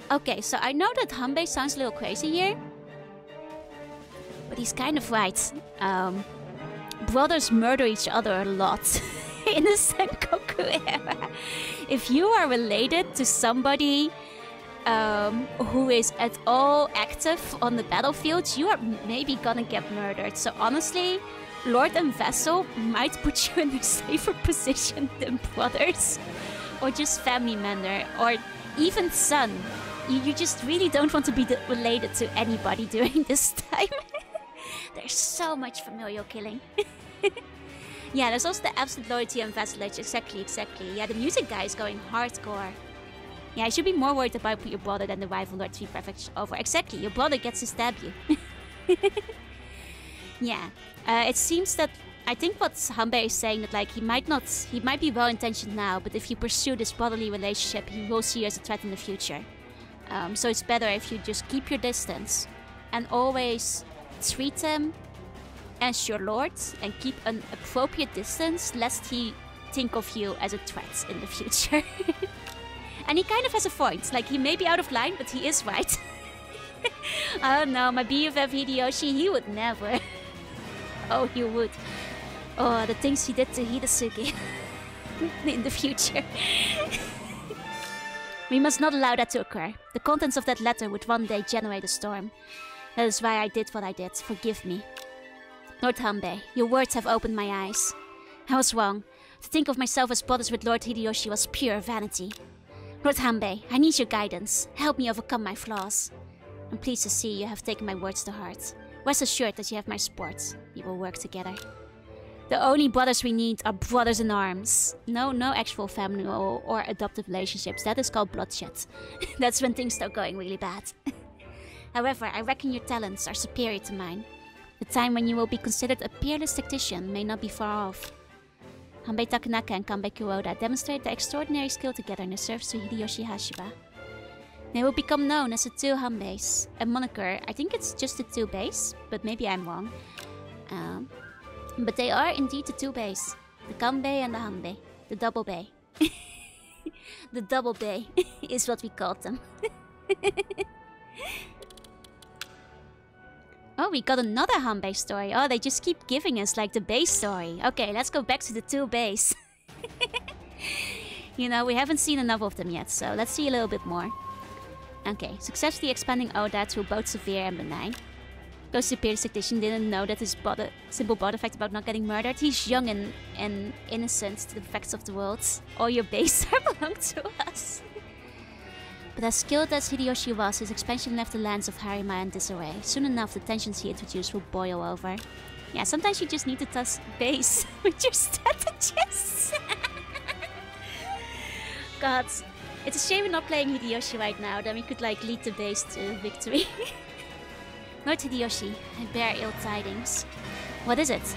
Okay, so I know that Hanbei sounds a little crazy here, but he's kind of right. Brothers murder each other a lot in the Sengoku era. If you are related to somebody who is at all active on the battlefield, you are maybe gonna get murdered. So honestly, Lord and Vassal might put you in a safer position than brothers, or just family member, or even son. You just really don't want to be related to anybody during this time. There's so much familial killing. Yeah, there's also the absolute loyalty and vassalage. Exactly. Yeah, the music guy is going hardcore. Yeah, you should be more worried about your brother than the rival Lord 3 Prefect over. Exactly, your brother gets to stab you. Yeah, it seems that... I think what Hanbei is saying, that like he might be well-intentioned now, but if you pursue this brotherly relationship, he will see you as a threat in the future. So it's better if you just keep your distance and always treat him as your lord and keep an appropriate distance, lest he think of you as a threat in the future. And he kind of has a point. Like, he may be out of line, but he is right. Oh no, my BFF Hideyoshi, he would never. Oh, he would. Oh, the things he did to Hidetsuki in the future. We must not allow that to occur. The contents of that letter would one day generate a storm. That is why I did what I did. Forgive me. Lord Hanbei, your words have opened my eyes. I was wrong. To think of myself as brothers with Lord Hideyoshi was pure vanity. Lord Hanbei, I need your guidance. Help me overcome my flaws. I'm pleased to see you have taken my words to heart. Rest assured that you have my support. We will work together. The only brothers we need are brothers in arms. No actual family or adoptive relationships. That is called bloodshed. That's when things start going really bad. However, I reckon your talents are superior to mine. The time when you will be considered a peerless tactician may not be far off. Hanbei Takanaka and Kanbei Kuroda demonstrate their extraordinary skill together in the service to Hideyoshi Hashiba. They will become known as the two Hanbeis. A moniker, I think it's just the two Beis, but maybe I'm wrong. But they are indeed the two Beis. The Kanbei and the Hanbei. The double Bei. The double Bei is what we called them. Oh, we got another Hanbei story. Oh, they just keep giving us like the base story. Okay, let's go back to the two Beis. You know, we haven't seen enough of them yet, so let's see a little bit more. Okay, successfully expanding Oda through both severe and benign. Close superior tactician didn't know that his simple body fact about not getting murdered. He's young and innocent to the facts of the world. All your base belong to us. But as skilled as Hideyoshi was, his expansion left the lands of Harima in disarray. Soon enough, the tensions he introduced will boil over. Yeah, sometimes you just need to test base with your strategists. God, it's a shame we're not playing Hideyoshi right now. Then we could like lead the base to victory. Lord Hideyoshi, I bear ill tidings. What is it?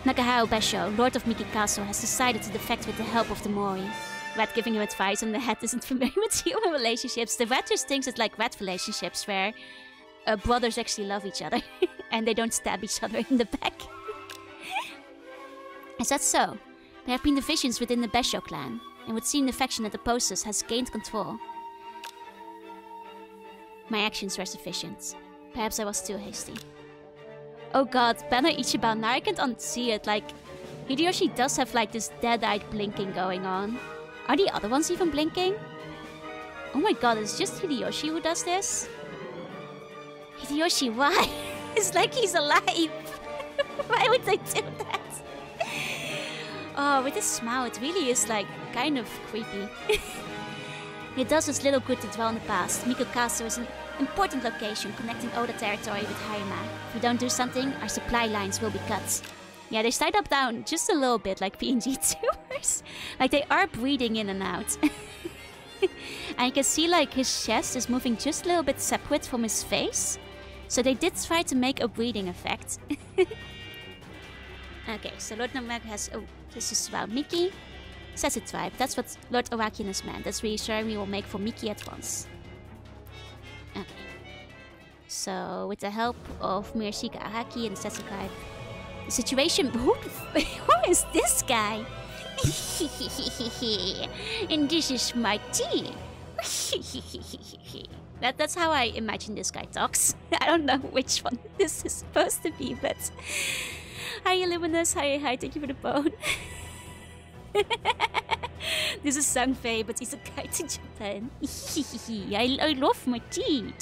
Nakahao Besho, Lord of Mikikaso, has decided to defect with the help of the Mori. Red giving him advice and the Head isn't familiar with human relationships. The Red just thinks it's like Red relationships where brothers actually love each other and they don't stab each other in the back. Is that so? There have been divisions within the Besho clan. It would seem the faction that opposes has gained control. My actions were sufficient. Perhaps I was too hasty. Oh god, Banner Ichiban, now I can't unsee it. Like, Hideyoshi does have like this dead-eyed blinking going on. Are the other ones even blinking? Oh my god, it's just Hideyoshi who does this? Hideyoshi, why? It's like he's alive. Why would they do that? Oh, with his smile, it really is like kind of creepy. It does us little good to dwell in the past. Mikikaso is an important location connecting Oda territory with Harima. If we don't do something, our supply lines will be cut. Yeah, they slide up down just a little bit like PNG tumors. Like they are breathing in and out. And you can see like his chest is moving just a little bit separate from his face. So they did try to make a breathing effect. Okay, so Lord Nobunaga has... Oh, this is about Miki. Setsu tribe. That's what Lord Arakian has meant. That's reassuring we will make for Miki at once. Okay. So, with the help of Murashika Araki and the Setsu tribe, the situation... Who is this guy? And this is my tea. That's how I imagine this guy talks. I don't know which one this is supposed to be, but... Hi, Luminous. Hi, thank you for the bone. This is Sangfei, but he's a guy to Japan. I love my tea.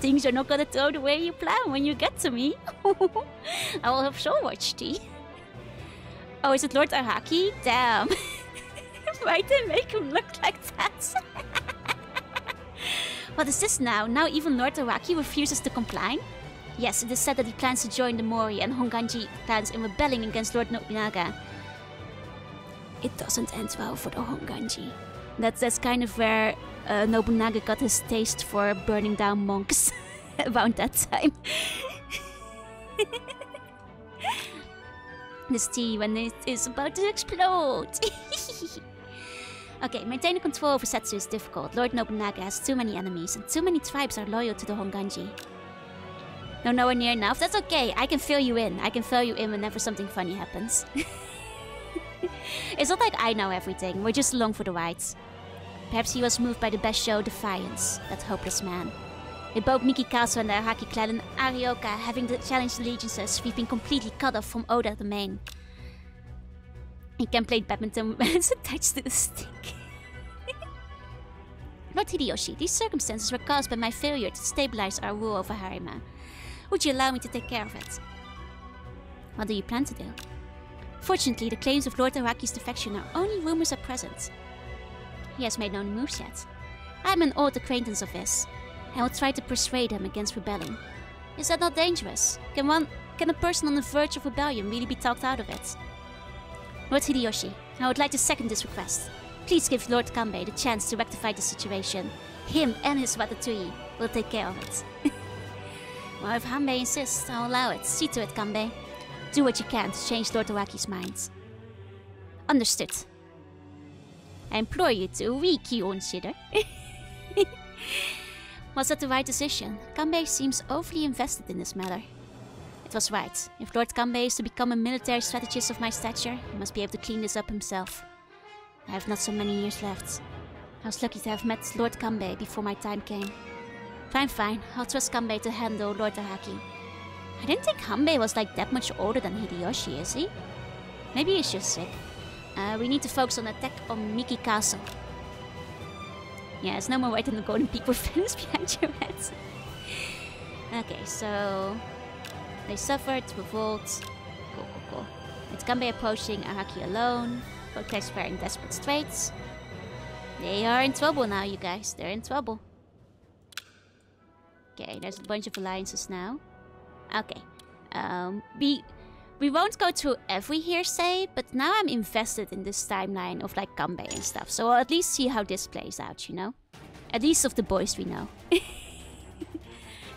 Things are not gonna go the way you plan when you get to me. I will have so much tea. Oh, is it Lord Araki? Damn. Why did they make him look like that? What is this now? Now even Lord Araki refuses to comply? Yes, it is said that he plans to join the Mori and Honganji clans in rebelling against Lord Nobunaga. It doesn't end well for the Honganji. That's kind of where Nobunaga got his taste for burning down monks around that time. This tea when it is about to explode. Okay, maintaining control over Setsu is difficult. Lord Nobunaga has too many enemies and too many tribes are loyal to the Honganji. No, nowhere near enough. That's okay. I can fill you in. I can fill you in whenever something funny happens. It's not like I know everything. We're just along for the ride. Perhaps he was moved by the best show, Defiance, that hopeless man. With both Mikikazu and the Araki clan and Arioka having the challenged allegiances, we've been completely cut off from Oda the main. He can play badminton when it's attached to the stick. Lord Hideyoshi, these circumstances were caused by my failure to stabilize our rule over Harima. Would you allow me to take care of it? What do you plan to do? Fortunately, the claims of Lord Araki's defection are only rumors at present. He has made no moves yet. I am an old acquaintance of his. I will try to persuade him against rebelling. Is that not dangerous? Can a person on the verge of rebellion really be talked out of it? Lord Hideyoshi, I would like to second this request. Please give Lord Kanbei the chance to rectify the situation. Him and his Ratatouille will take care of it. Well, if Kanbei insists, I'll allow it. See to it, Kanbei. Do what you can to change Lord Araki's mind. Understood. I implore you to reconsider. Was that the right decision? Kanbei seems overly invested in this matter. It was right. If Lord Kanbei is to become a military strategist of my stature, he must be able to clean this up himself. I have not so many years left. I was lucky to have met Lord Kanbei before my time came. Fine. I'll trust Kanbei to handle Lord Araki. I didn't think Kanbei was like that much older than Hideyoshi, is he? Maybe he's just sick. We need to focus on attack on Mikikazu. Yeah, it's no more white than the golden peak with feathers behind your head. Okay, so... They suffered, revolt. Cool. With Kanbei approaching Araki alone. Both guys were in desperate straits. They are in trouble now, you guys. They're in trouble. Okay, there's a bunch of alliances now. Okay. We won't go through every hearsay, but now I'm invested in this timeline of like Kanbei and stuff. So I'll at least see how this plays out, you know? At least of the boys we know.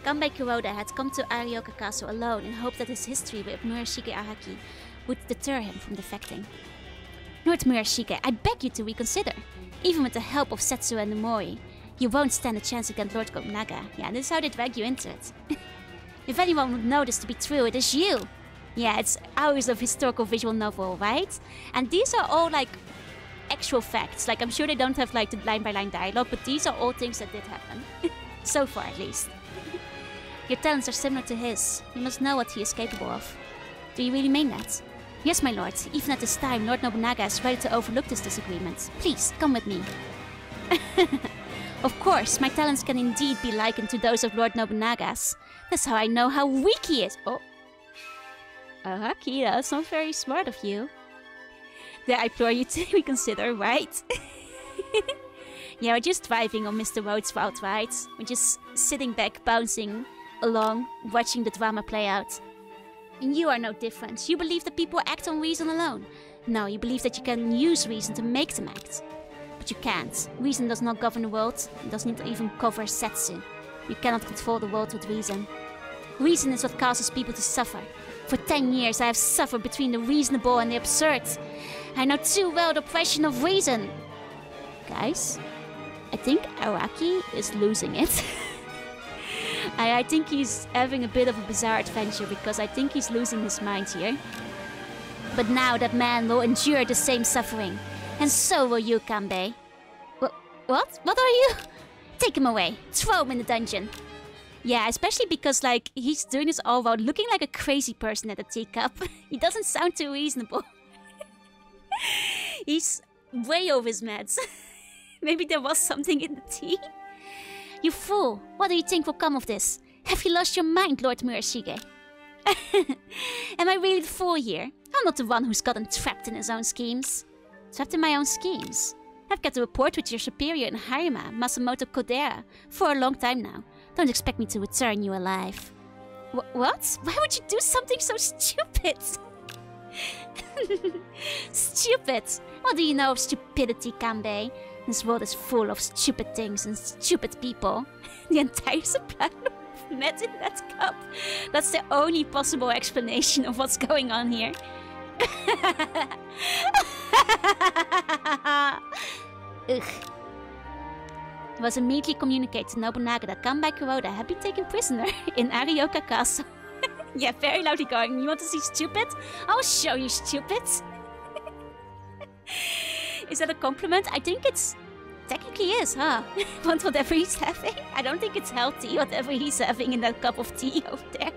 Kanbei Kuroda had come to Arioka Castle alone in hope that his history with Murashige Araki would deter him from defecting. Lord Murashige, I beg you to reconsider. Even with the help of Setsu and the Mori, you won't stand a chance against Lord Nobunaga. Yeah, this is how they drag you into it. If anyone would know this to be true, it is you. Yeah, it's hours of historical visual novel, right? And these are all like actual facts. Like, I'm sure they don't have like the line-by-line dialogue, but these are all things that did happen. So far, at least. Your talents are similar to his. You must know what he is capable of. Do you really mean that? Yes, my lord. Even at this time, Lord Nobunaga is ready to overlook this disagreement. Please, come with me. Of course, my talents can indeed be likened to those of Lord Nobunaga's. That's how I know how weak he is. Oh. Araki, that's not very smart of you. Dare I implore you to reconsider, right? Yeah, we're just driving on Mr. Rhodes' wild ride. We're just sitting back, bouncing along, watching the drama play out. And you are no different. You believe that people act on reason alone. No, you believe that you can use reason to make them act. But you can't. Reason does not govern the world. It does not even cover Setsu. You cannot control the world with reason. Reason is what causes people to suffer. For 10 years I have suffered between the reasonable and the absurd. I know too well the oppression of reason. Guys, I think Araki is losing it. I think he's having a bit of a bizarre adventure because I think he's losing his mind here. But now that man will endure the same suffering. And so will you, Kanbei. What? What are you? Take him away. Throw him in the dungeon. Yeah, especially because, like, he's doing this all while looking like a crazy person at a teacup. He doesn't sound too reasonable. He's way over his meds. Maybe there was something in the tea? You fool! What do you think will come of this? Have you lost your mind, Lord Murashige? Am I really the fool here? I'm not the one who's gotten trapped in his own schemes. Trapped in my own schemes? I've got a report with your superior in Harima, Masamoto Kodera, for a long time now. Don't expect me to return you alive. What? Why would you do something so stupid? Stupid? What do you know of stupidity, Kanbei? This world is full of stupid things and stupid people. The entire supply of meds in that cup. That's the only possible explanation of what's going on here. Ugh. It was immediately communicated to Nobunaga that Kanbei Kuroda had been taken prisoner in Arioka Castle. Yeah, very loudly going, you want to see stupid? I'll show you stupid. Is that a compliment? I think it's... technically is, huh? Want whatever he's having? I don't think it's healthy, whatever he's having in that cup of tea over there.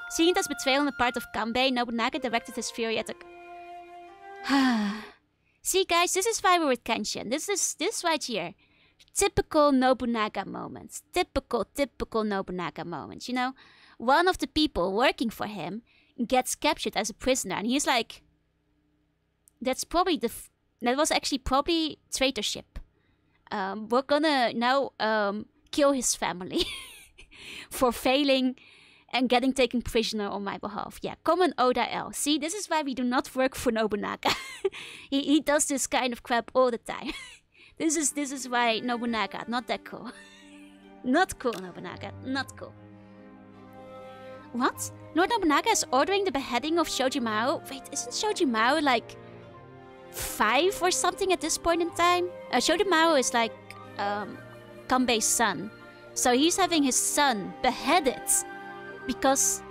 Seeing it as betrayal on the part of Kanbei, Nobunaga directed his fury at the... See guys, this is why we're with Kenshin. This right here. Typical Nobunaga moments. Typical Nobunaga moments, you know? One of the people working for him gets captured as a prisoner and he's like... That's probably the... That was actually probably traitorship. We're gonna now kill his family for failing and getting taken prisoner on my behalf. Yeah, common Oda L. See, this is why we do not work for Nobunaga. he does this kind of crap all the time. This is why Nobunaga, not that cool. Not cool, Nobunaga, not cool. What? Lord Nobunaga is ordering the beheading of Shojimaru? Wait, isn't Shojimaru like 5 or something at this point in time? Shojimaru is like Kanbei's son. So he's having his son beheaded because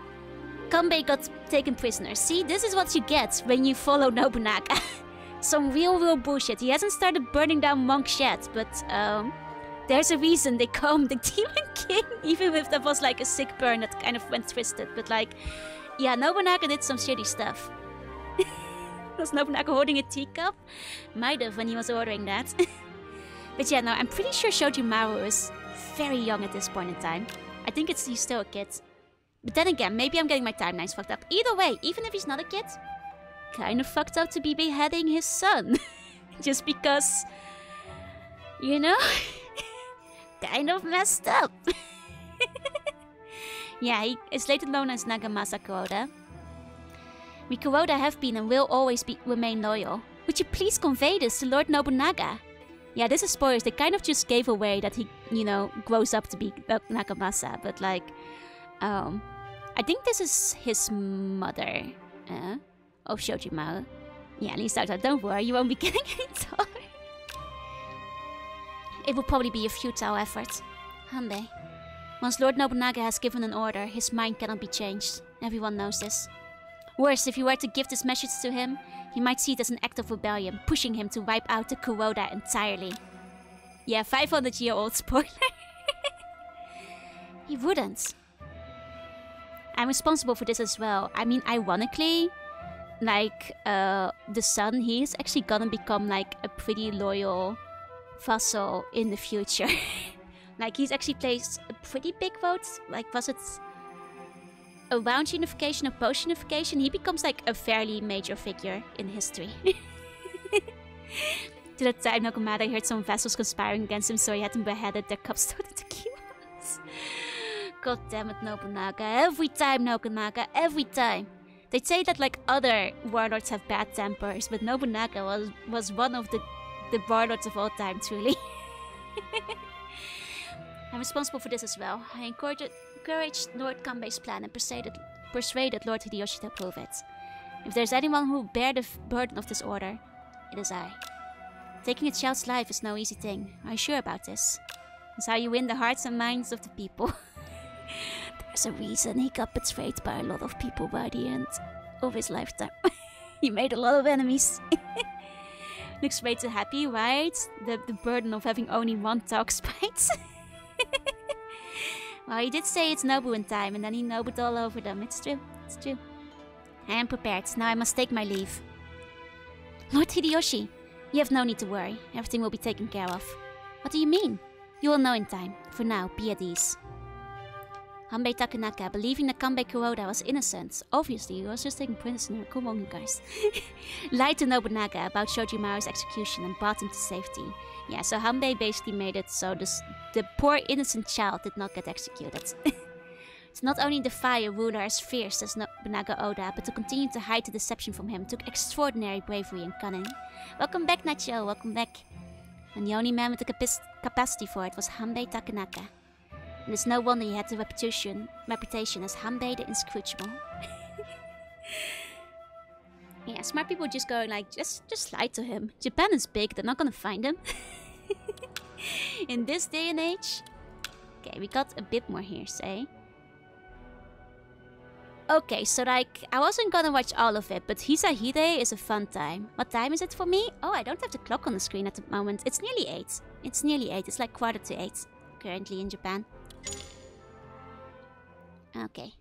Kanbei got taken prisoner. See, this is what you get when you follow Nobunaga. Some real bullshit. He hasn't started burning down monks yet, but there's a reason they call him the Demon King, even if that was like a sick burn that kind of went twisted. But like, yeah, Nobunaga did some shitty stuff. Was Nobunaga holding a teacup? Might have when he was ordering that. But yeah, no, I'm pretty sure Shojimaru is very young at this point in time. I think he's still a kid. But then again, maybe I'm getting my timelines fucked up. Either way, even if he's not a kid, kind of fucked up to be beheading his son. Just because, you know, kind of messed up. Yeah, he is later known as Nagamasa Kuroda. We Kuroda have been and will always remain loyal. Would you please convey this to Lord Nobunaga? Yeah, this is spoilers. They kind of just gave away that he, you know, grows up to be Nagamasa. But like, I think this is his mother of Shojimaru. Yeah, at least I thought, don't worry, you won't be getting any taller. It will probably be a futile effort. Hanbei. Once Lord Nobunaga has given an order, his mind cannot be changed. Everyone knows this. Worse, if you were to give this message to him, he might see it as an act of rebellion, pushing him to wipe out the Kuroda entirely. Yeah, 500-year-old spoiler. He wouldn't. I'm responsible for this as well. I mean, ironically, like, the son, he is actually gonna become, like, a pretty loyal vassal in the future. Like, he's actually plays a pretty big vote. Like, was it around unification or post-unification? He becomes, like, a fairly major figure in history. To that time, Nobunaga heard some vassals conspiring against him, so he had them beheaded, their cups stored into kimonos. God damn it, Nobunaga. Every time, Nobunaga. Every time. They say that, like, other warlords have bad tempers, but Nobunaga was one of the warlords of all time, truly. I'm responsible for this as well. I encouraged Lord Kanbei's plan and persuaded Lord Hideyoshi to approve it. If there's anyone who will bear the burden of this order, it is I. Taking a child's life is no easy thing. Are you sure about this? It's how you win the hearts and minds of the people. There's a reason he got betrayed by a lot of people by the end of his lifetime. He made a lot of enemies. Looks way too happy, right? The burden of having only one dog spite. Well, he did say it's Nobu in time, and then he Nobu'd all over them. It's true. It's true. I am prepared. Now I must take my leave. Lord Hideyoshi, you have no need to worry. Everything will be taken care of. What do you mean? You will know in time. For now, be at ease. Hanbei Takenaka, believing that Kanbei Kuroda was innocent, obviously he was just taken prisoner, come on you guys, lied to Nobunaga about Shojimaru's execution and brought him to safety. Yeah, so Hanbei basically made it so the poor innocent child did not get executed. To not only defy a ruler as fierce as Nobunaga Oda, but to continue to hide the deception from him took extraordinary bravery and cunning. Welcome back, Nacho, welcome back. And the only man with the capacity for it was Hanbei Takenaka. And it's no wonder he had the reputation as Hanbei the Inscrutable. Yeah, smart people just going like, just lie to him. Japan is big, they're not gonna find him. In this day and age. Okay, we got a bit more hearsay. Okay, so like, I wasn't gonna watch all of it, but Hisahide is a fun time. What time is it for me? Oh, I don't have the clock on the screen at the moment. It's nearly 8. It's nearly 8. It's like 7:45 currently in Japan. Okay.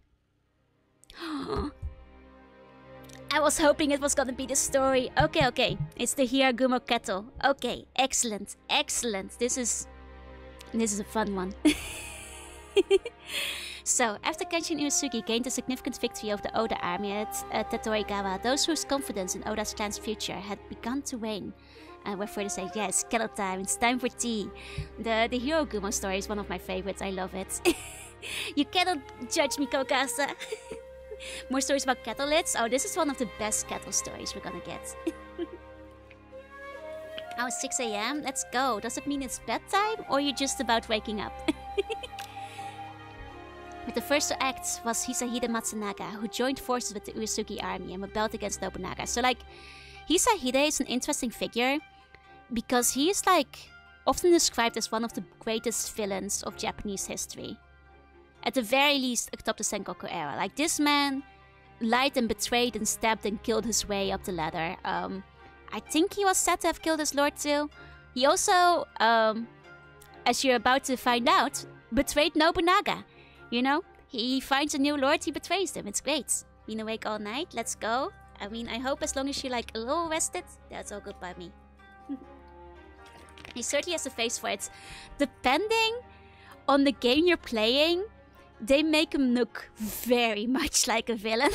I was hoping it was gonna be the story. Okay. It's the Hiragumo kettle. Okay, excellent. This is a fun one. So, after Kenshin Uesugi gained a significant victory over the Oda army at Tetorigawa, those whose confidence in Oda's clan's future had begun to wane. Were further say, yes, kettle time, it's time for tea. The Hiragumo story is one of my favorites, I love it. You cannot judge me, Kokasa. More stories about kettle lids? Oh, this is one of the best kettle stories we're gonna get. Oh, it's 6 AM? Let's go. Does it mean it's bedtime, or you're just about waking up? But the first to act was Hisahide Matsunaga, who joined forces with the Uesugi army and rebelled against Nobunaga. So, like, Hisahide is an interesting figure, because he is, like, often described as one of the greatest villains of Japanese history. At the very least, atop the Sengoku era. Like, this man lied and betrayed and stabbed and killed his way up the ladder. I think he was said to have killed his lord too. He also, as you're about to find out, betrayed Nobunaga. You know? He finds a new lord, he betrays him. It's great. Been awake all night, let's go. I mean, I hope as long as you're, like, a little rested, that's all good by me. He certainly has a face for it. Depending on the game you're playing, they make him look very much like a villain.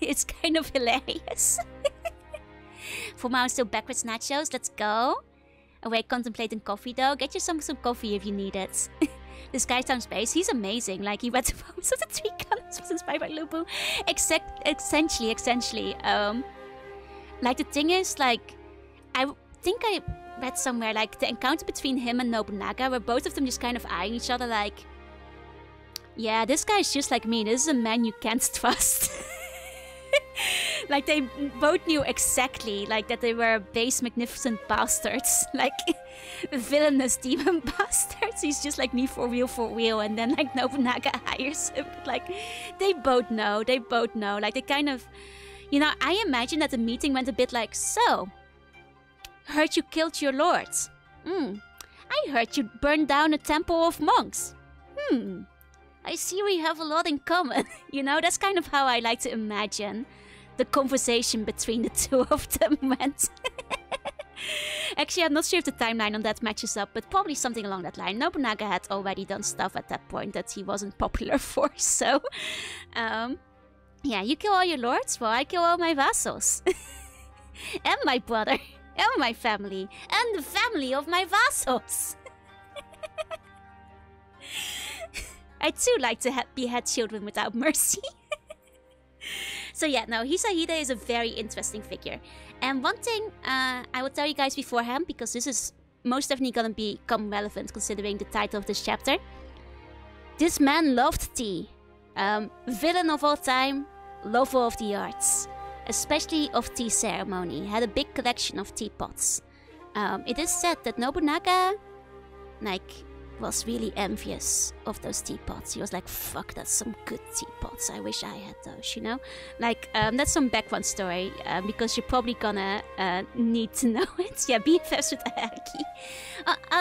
It's kind of hilarious. For now, still backwards nachos. Let's go. Awake contemplating coffee though. Get you some coffee if you need it. This guy sounds space. He's amazing. Like, he read the poems of the Three Colors, was inspired by Lubu. Essentially. Like, the thing is, like, I think I read somewhere, like, the encounter between him and Nobunaga, where both of them just kind of eyeing each other like, yeah, this guy's just like me. This is a man you can't trust. Like, they both knew exactly, like, that they were base, magnificent bastards. Like, villainous demon bastards. He's just like me for real. And then, like, Nobunaga hires him. Like, they both know. Like, they kind of, you know, I imagine that the meeting went a bit like, so, heard you killed your lords. I heard you burned down a temple of monks. I see we have a lot in common. You know, that's kind of how I like to imagine the conversation between the two of them went. Actually, I'm not sure if the timeline on that matches up, but probably something along that line. Nobunaga had already done stuff at that point that he wasn't popular for, so... yeah, you kill all your lords, well, I kill all my vassals. And my brother, and my family, and the family of my vassals. I too like to behead children without mercy. So yeah, no, Hisahide is a very interesting figure. And one thing I will tell you guys beforehand, because this is most definitely gonna become relevant considering the title of this chapter. This man loved tea. Villain of all time, lover of the arts, especially of tea ceremony, had a big collection of teapots. It is said that Nobunaga, was really envious of those teapots. He was like, fuck, that's some good teapots. I wish I had those, you know? That's some background story, because you're probably gonna need to know it. Yeah, BFFs with Ayaki.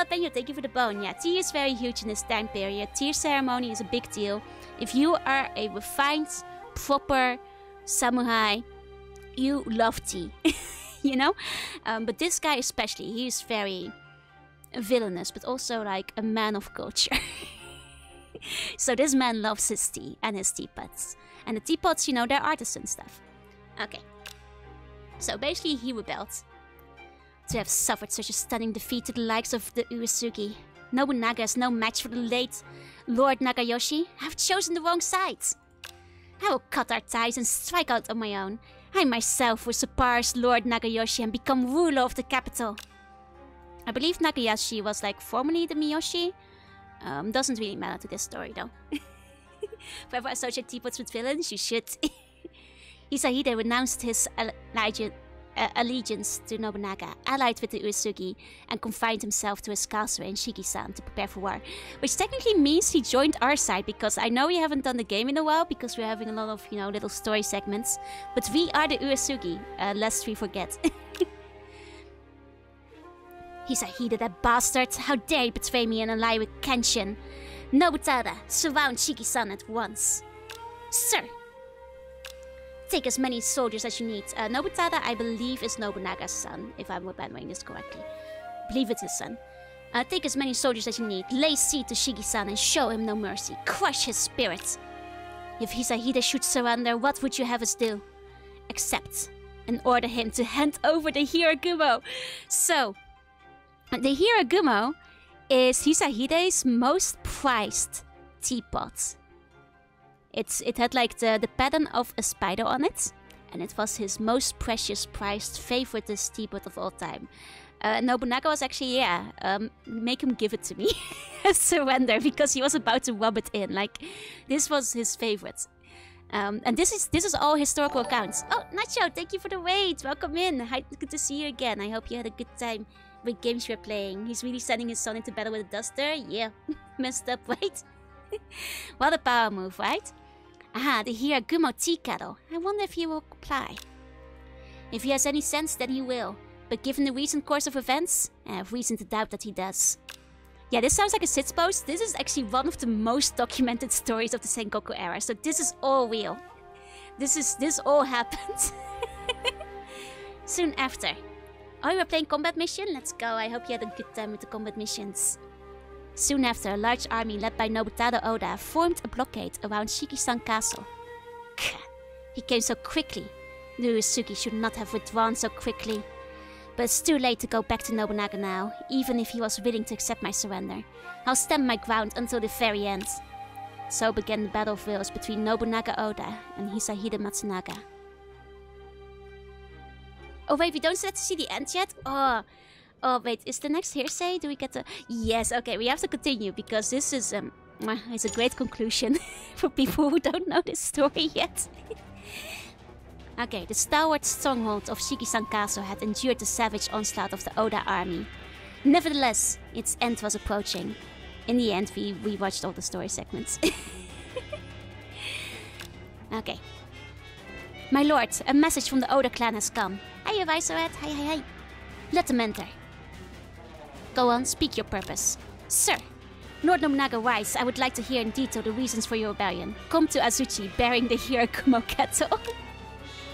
Benyo, thank you for the bone. Yeah, tea is very huge in this time period. Tea ceremony is a big deal. If you are a refined, proper samurai, you love tea, you know? But this guy especially, he's very villainous, but also like a man of culture. So this man loves his tea and his teapots. And the teapots, you know, they're artisan stuff. Okay. So basically he rebelled. To have suffered such a stunning defeat to the likes of the Uesugi. Nobunaga is no match for the late Lord Nagayoshi. I've chosen the wrong side. I will cut our ties and strike out on my own. I myself will surpass Lord Nagayoshi and become ruler of the capital. I believe Nagayoshi was like formerly the Miyoshi. Doesn't really matter to this story though. If ever associate teapots with villains, you should. Hisahide renounced his allegiance to Nobunaga, allied with the Uesugi, and confined himself to his castle in Shikisan to prepare for war. Which technically means he joined our side, because I know we haven't done the game in a while, because we're having a lot of, you know, little story segments. But we are the Uesugi, lest we forget. Hisahide, that bastard! How dare you betray me and ally with Kenshin! Nobutada, surround Shikisan at once! Sir! Take as many soldiers as you need. Nobutada, I believe, is Nobunaga's son, if I'm remembering this correctly. I believe it's his son. Take as many soldiers as you need. Lay siege to Shikisan and show him no mercy. Crush his spirit. If Hisahide should surrender, what would you have us do? Accept and order him to hand over the Hiragumo. So, the Hiragumo is Hisahide's most prized teapot. It had like the pattern of a spider on it, and it was his most precious, prized, favorite teapot of all time. Nobunaga was actually, make him give it to me. Surrender, because he was about to rub it in. Like, this was his favorite. And this is all historical accounts. Oh, Nacho, thank you for the raid. Welcome in. Hi, good to see you again. I hope you had a good time with games you were playing. He's really sending his son into battle with a duster. Yeah, messed up, right? What a power move, right? Aha, the Hiragumo tea kettle. I wonder if he will comply. If he has any sense, then he will. But given the recent course of events, I have reason to doubt that he does. Yeah, this sounds like a Sits post. This is actually one of the most documented stories of the Sengoku era, so this is all real. This all happened. Soon after. Oh, you were playing combat mission? Let's go. I hope you had a good time with the combat missions. Soon after, a large army led by Nobutada Oda formed a blockade around Shikisan Castle. He came so quickly. The Uesugi should not have withdrawn so quickly. But it's too late to go back to Nobunaga now, even if he was willing to accept my surrender. I'll stand my ground until the very end. So began the battle of wills between Nobunaga Oda and Hisahide Matsunaga. Oh wait, we don't get to see the end yet? Oh wait, is the next hearsay? Do we get to... Yes, okay, we have to continue, because this is it's a great conclusion for people who don't know this story yet. Okay, the stalwart stronghold of Shikisan Castle had endured the savage onslaught of the Oda army. Nevertheless, its end was approaching. In the end, we watched all the story segments. Okay. My lord, a message from the Oda clan has come. Hiya, Viceroy. Hi. Let them enter. Go on, speak your purpose. Sir, Lord Nobunaga writes, I would like to hear in detail the reasons for your rebellion. Come to Azuchi bearing the Hiragumo kettle.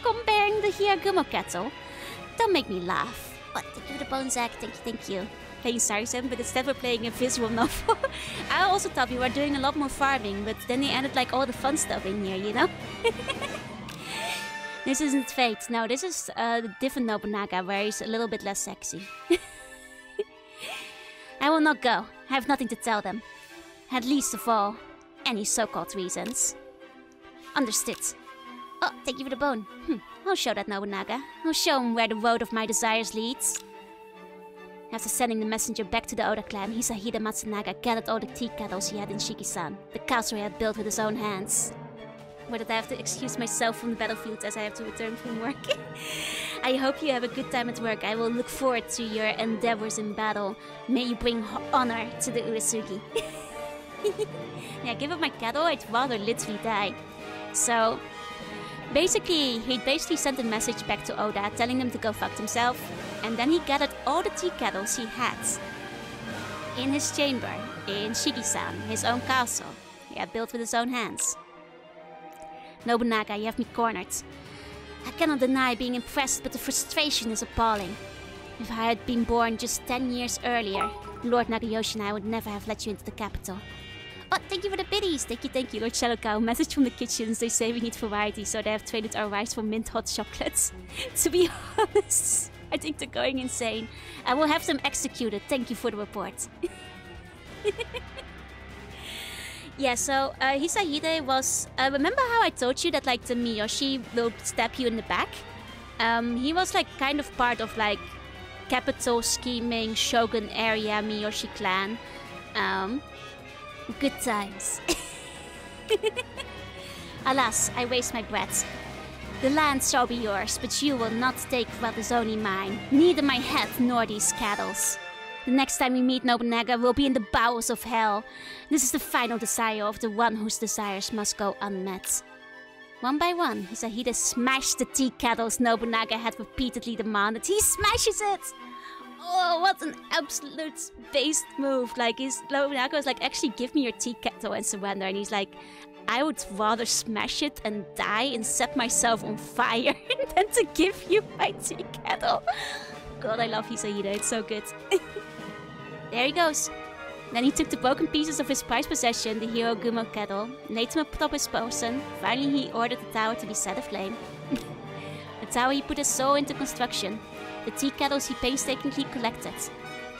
Come bearing the Hiragumo kettle? Don't make me laugh. What, thank you for the bone, Zach. Thank you. Playing Sarisen, but instead we're playing a visual novel. I also thought we were doing a lot more farming, but then they added like all the fun stuff in here, you know? This isn't Fate. No, this is the different Nobunaga, where he's a little bit less sexy. I will not go. I have nothing to tell them. At least of all, any so-called reasons. Understood. Oh, thank you for the bone. I'll show that Nobunaga. I'll show him where the road of my desires leads. After sending the messenger back to the Oda clan, Hisahide Matsunaga gathered all the tea kettles he had in Shikisan, the castle he had built with his own hands. Or that I have to excuse myself from the battlefield as I have to return from work. I hope you have a good time at work. I will look forward to your endeavors in battle. May you bring honor to the Urasugi. Yeah, give up my cattle, I'd rather literally die. So, basically, he sent a message back to Oda telling him to go fuck himself. And then he gathered all the tea kettles he had in his chamber, in Shiki-san, his own castle. He had built with his own hands. Nobunaga, you have me cornered. I cannot deny being impressed, but the frustration is appalling. If I had been born just 10 years earlier, Lord Nagayoshi and I would never have let you into the capital. Oh, thank you for the biddies! Thank you, Lord Shadow Cow. Message from the kitchens, they say we need variety, so they have traded our rice for mint hot chocolates. To be honest, I think they're going insane. I will have them executed. Thank you for the report. Yeah, so Hisahide was... remember how I told you that like the Miyoshi will stab you in the back? He was like kind of part of like capital scheming shogun area Miyoshi clan. Good times. Alas, I waste my breath. The land shall be yours, but you will not take what is only mine. Neither my head nor these cattles. The next time we meet Nobunaga, we'll be in the bowels of hell. This is the final desire of the one whose desires must go unmet. One by one, Hisahide smashed the tea kettles Nobunaga had repeatedly demanded. He smashes it! Oh, what an absolute based move. Like, Nobunaga was like, actually give me your tea kettle and surrender. And he's like, I would rather smash it and die and set myself on fire than to give you my tea kettle. God, I love Hisahide, it's so good. There he goes. Then he took the broken pieces of his prized possession, the Hero Gumo kettle, laid them atop his person. Finally, he ordered the tower to be set aflame. The tower he put his soul into construction. The tea kettles he painstakingly collected.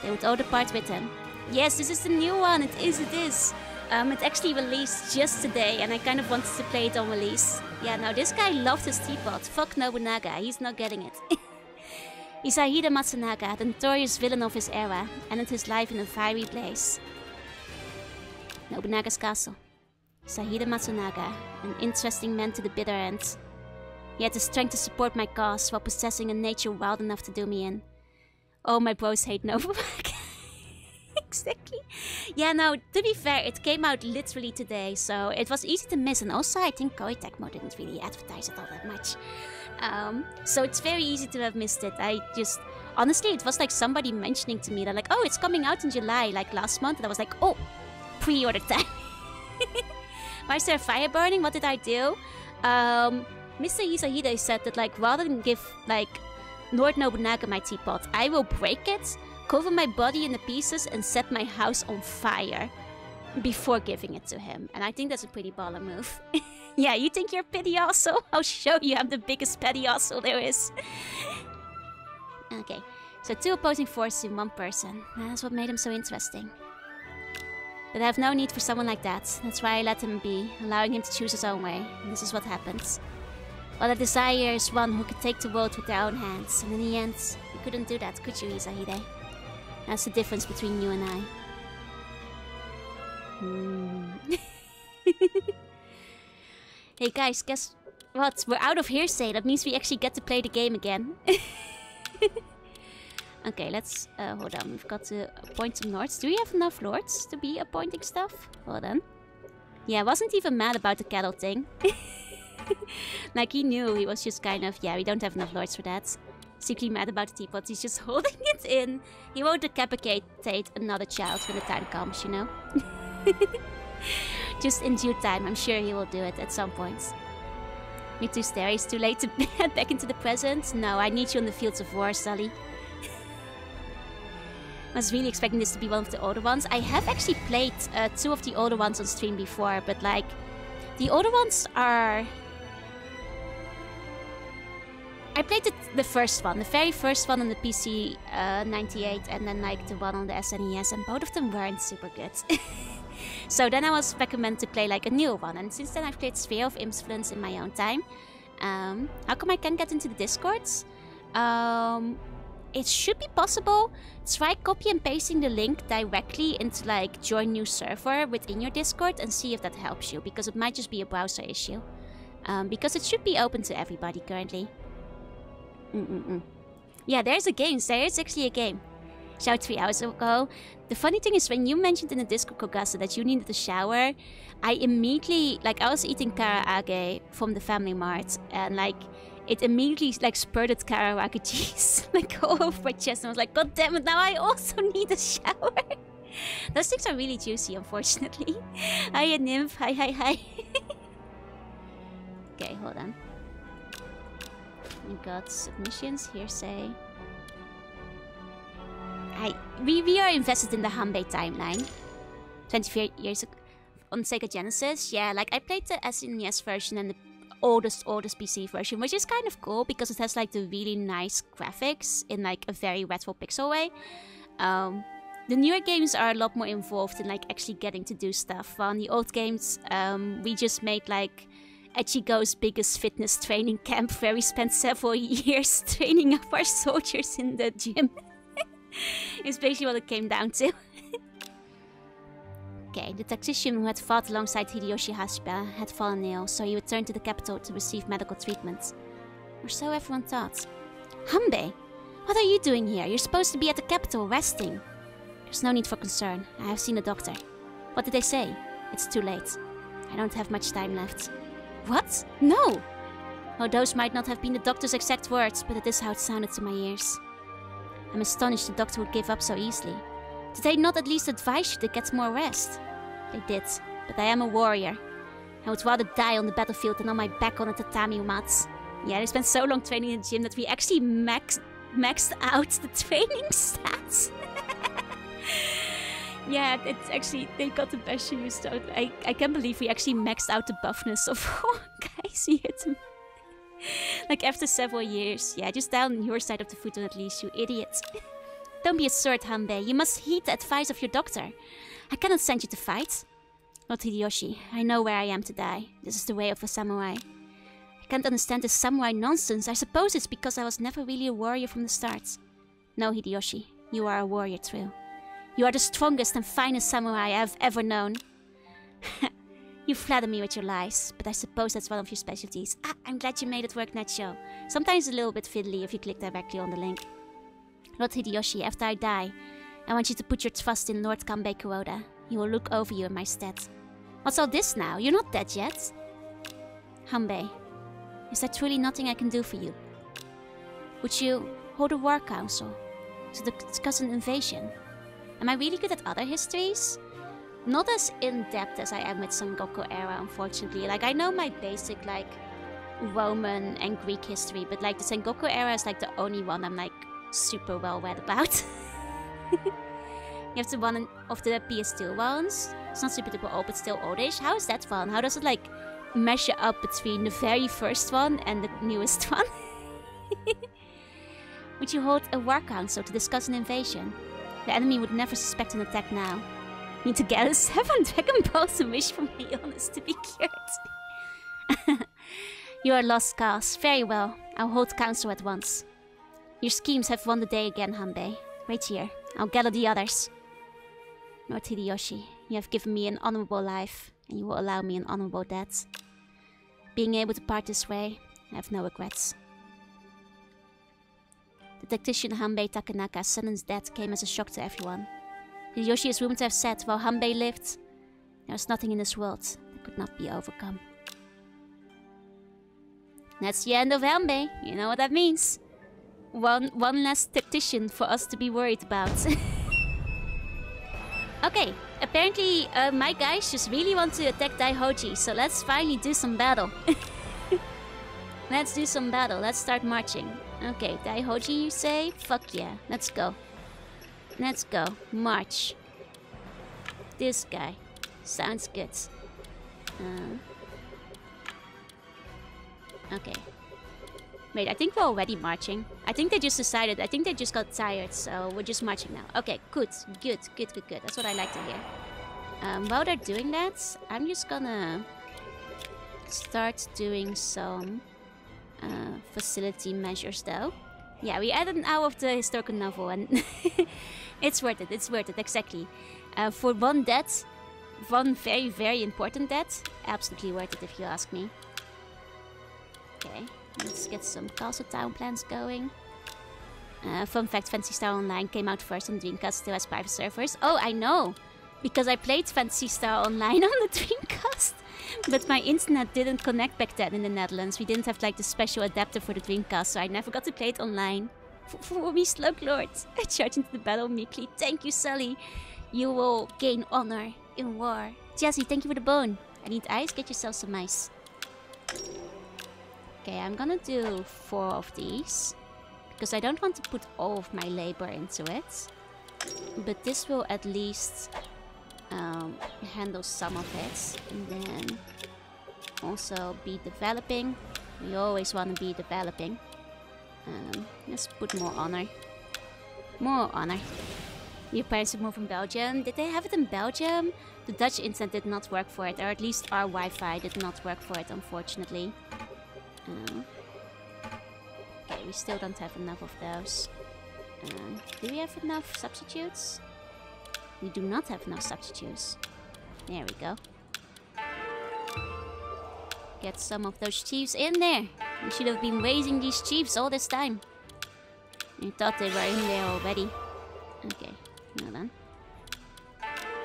They would all depart with him. Yes, this is the new one. It is. It actually released just today, and I kind of wanted to play it on release. Yeah, now this guy loved his teapot. Fuck Nobunaga, he's not getting it. Hisahide Matsunaga, the notorious villain of his era, ended his life in a fiery blaze. Nobunaga's castle. Hisahide Matsunaga, an interesting man to the bitter end. He had the strength to support my cause while possessing a nature wild enough to do me in. Oh, my bros hate Nobunaga. Exactly. Yeah, no, to be fair, it came out literally today, so it was easy to miss. And also, I think Koei Tecmo didn't really advertise it all that much. So it's very easy to have missed it. Honestly, it was like somebody mentioning to me that like, oh, it's coming out in July, like last month. And I was like, oh, pre-order time. Why is there a fire burning? What did I do? Mr. Hisahide said that like, rather than give like Lord Nobunaga my teapot, I will break it, cover my body in the pieces, and set my house on fire before giving it to him. And I think that's a pretty baller move. Yeah, you think you're petty asshole? I'll show you I'm the biggest petty asshole there is. Okay, so 2 opposing forces in 1 person. That's what made him so interesting. But I have no need for someone like that. That's why I let him be, allowing him to choose his own way. And this is what happens. What I desire is one who could take the world with their own hands. And in the end, you couldn't do that, could you, Hisahide? That's the difference between you and I. Hey guys, guess what? We're out of hearsay. That means we actually get to play the game again. Okay, let's... hold on. We've got to appoint some lords. Do we have enough lords to be appointing stuff? Hold on. Yeah, I wasn't even mad about the cattle thing. Like, he knew. He was just kind of... Yeah, we don't have enough lords for that. Simply mad about the teapot. He's just holding it in. He won't decapitate another child when the time comes, you know? Just in due time. I'm sure he will do it at some point. Me too, Stary. It's too late to head back into the present. No, I need you on the fields of war, Sully. I was really expecting this to be one of the older ones. I have actually played 2 of the older ones on stream before, but like, the older ones are... I played the first one, the very first one on the PC 98, and then like the one on the SNES, and both of them weren't super good. So then I was recommended to play like a newer one, and since then I've played Sphere of Influence in my own time. How come I can't get into the Discords? It should be possible. Try copy and pasting the link directly into like join new server within your Discord and see if that helps you, because it might just be a browser issue. because it should be open to everybody currently. Yeah, there's a game. There is actually a game. Showered 3 hours ago. The funny thing is, when you mentioned in the Discord, Kogasa, that you needed a shower, I immediately, like, I was eating karaage from the Family Mart, and like, it immediately like spurted karaage cheese like all over my chest, and I was like, God damn it! Now I also need a shower. Those things are really juicy, unfortunately. Hi, Nymph. Hi, hi, hi. Okay, hold on. We got submissions, hearsay. We are invested in the Hanbei timeline. 24 years ago, on Sega Genesis. Yeah, like I played the SNES version and the oldest PC version, which is kind of cool because it has like the really nice graphics in like a very retro pixel way. The newer games are a lot more involved in like actually getting to do stuff. While in the old games, we just made like Echigo's biggest fitness training camp where we spent several years training up our soldiers in the gym. It's basically what it came down to. Okay, the tactician who had fought alongside Hideyoshi Hashira had fallen ill, so he returned to the capital to receive medical treatment. Or so everyone thought. Hanbei, what are you doing here? You're supposed to be at the capital resting. There's no need for concern. I have seen a doctor. What did they say? It's too late. I don't have much time left. What? No! Well, those might not have been the doctor's exact words, but it is how it sounded to my ears. I'm astonished the doctor would give up so easily. Did they not at least advise you to get more rest? They did, but I am a warrior. I would rather die on the battlefield than on my back on a tatami mat. Yeah, they spent so long training in the gym that we actually maxed out the training stats. Yeah, it's actually, they got the best use though. I can't believe we actually maxed out the buffness of all guys here. Like after several years. Yeah, just down your side of the futon at least, you idiot. Don't be absurd, Hanbei. You must heed the advice of your doctor. I cannot send you to fight. Not Hideyoshi. I know where I am to die. This is the way of a samurai. I can't understand this samurai nonsense. I suppose it's because I was never really a warrior from the start. No, Hideyoshi. You are a warrior, true. You are the strongest and finest samurai I have ever known. You flatter me with your lies, but I suppose that's one of your specialties. Ah, I'm glad you made it work, Nacho. Sometimes a little bit fiddly if you click directly on the link. Lord Hideyoshi, after I die, I want you to put your trust in Lord Kanbei Kuroda. He will look over you in my stead. What's all this now? You're not dead yet. Hanbei, is there truly nothing I can do for you? Would you hold a war council to discuss an invasion? Am I really good at other histories? Not as in-depth as I am with Sengoku era, unfortunately. Like, I know my basic, like, Roman and Greek history, but, like, the Sengoku era is, like, the only one I'm, like, super well read about. You have the one of the PS2 ones. It's not super duper old, but still oldish. How is that one? How does it, like, measure up between the very first one and the newest one? Would you hold a war council to discuss an invasion? The enemy would never suspect an attack now. Need to get a 7 Dragon Balls and wish for my illness to be cured. You are lost cause. Very well. I'll hold council at once. Your schemes have won the day again, Hanbei. Wait here. I'll gather the others. Lord Hideyoshi, you have given me an honorable life, and you will allow me an honorable death. Being able to part this way, I have no regrets. The tactician Hanbei Takanaka's sudden death came as a shock to everyone. Hideyoshi is rumored to have said, while Hanbei lived, there was nothing in this world that could not be overcome. That's the end of Hanbei. You know what that means. One less tactician for us to be worried about. Okay, apparently my guys just really want to attack Daihoji, so let's finally do some battle. Let's do some battle. Let's start marching. Okay, Daihoji, you say? Fuck yeah. Let's go. Let's go. March. This guy. Sounds good. Okay. Wait, I think we're already marching. I think they just decided. I think they just got tired, so we're just marching now. Okay, good. Good. That's what I like to hear. While they're doing that, I'm just gonna start doing some facility measures, though. Yeah, we added an hour of the historical novel, and it's worth it. It's worth it, exactly. For one death, one very, very important death, absolutely worth it if you ask me. Okay, let's get some castle town plans going. Fun fact, Fantasy Star Online came out first on Dreamcast, still has private servers. Oh, I know! Because I played Fantasy Star Online on the Dreamcast. But my internet didn't connect back then in the Netherlands. We didn't have like the special adapter for the Dreamcast, so I never got to play it online. For me, Slug Lord. I charge into the battle meekly. Thank you, Sully. You will gain honor in war. Jesse, thank you for the bone. I need ice. Get yourself some ice. Okay, I'm gonna do 4 of these. Because I don't want to put all of my labor into it. But this will at least handle some of it. And then also be developing. We always want to be developing. Let's put more honor. More honor. Your parents have moved from Belgium. Did they have it in Belgium? The Dutch internet did not work for it, or at least our Wi-Fi did not work for it, unfortunately. Okay, we still don't have enough of those. Do we have enough substitutes? We do not have enough substitutes. There we go. Get some of those chiefs in there. We should have been raising these chiefs all this time. I thought they were in there already. Okay, hold on.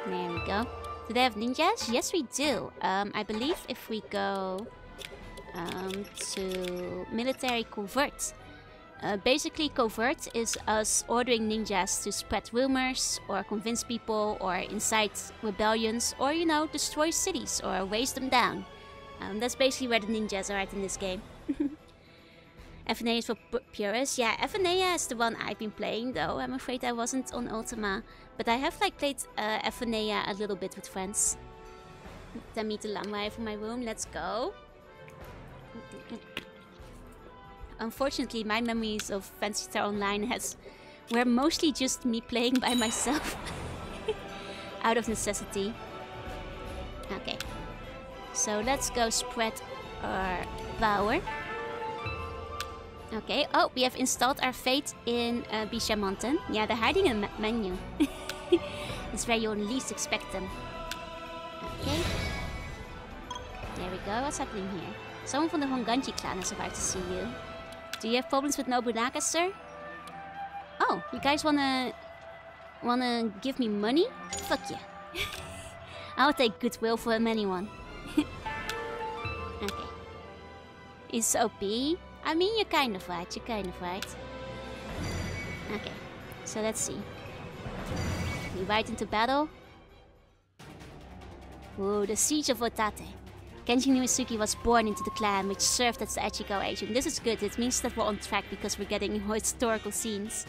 There we go. Do they have ninjas? Yes, we do. I believe if we go to military covert. Basically, covert is us ordering ninjas to spread rumors or convince people or incite rebellions or, you know, destroy cities or raise them down. That's basically where the ninjas are at in this game. FNA is for purists. Yeah, FNA is the one I've been playing, though. I'm afraid I wasn't on Ultima. But I have like played FNA a little bit with friends. Then meet the Lamwire from my room. Let's go. Unfortunately, my memories of Fantasy Star Online were mostly just me playing by myself. Out of necessity. Okay. So let's go spread our power. Okay. Oh, we have installed our fate in BISHAMONTEN. Yeah, they're hiding in the menu. It's where you least expect them. Okay. There we go. What's happening here? Someone from the Honganji clan is about to see you. Do you have problems with Nobunaga, sir? Oh, you guys wanna give me money? Fuck yeah. I'll take goodwill from anyone. Okay. It's OP. I mean, you're kind of right. You're kind of right. Okay. So let's see. We ride into battle. Ooh, the Siege of Otate. Kenshin Uesugi was born into the clan, which served as the Echigo agent. This is good. It means that we're on track because we're getting historical scenes.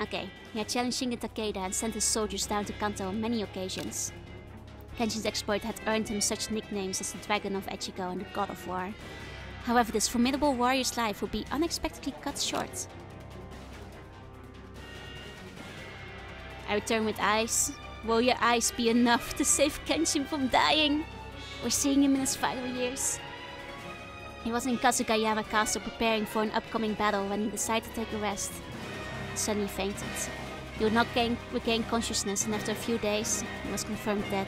Okay, he had challenged Shingen Takeda and sent his soldiers down to Kanto on many occasions. Kenshin's exploit had earned him such nicknames as the Dragon of Echigo and the God of War. However, this formidable warrior's life would be unexpectedly cut short. I return with ice. Will your ice be enough to save Kenshin from dying? We're seeing him in his final years. He was in Kazukayama Castle preparing for an upcoming battle when he decided to take a rest. Suddenly fainted. He would not regain consciousness, and after a few days, he was confirmed dead.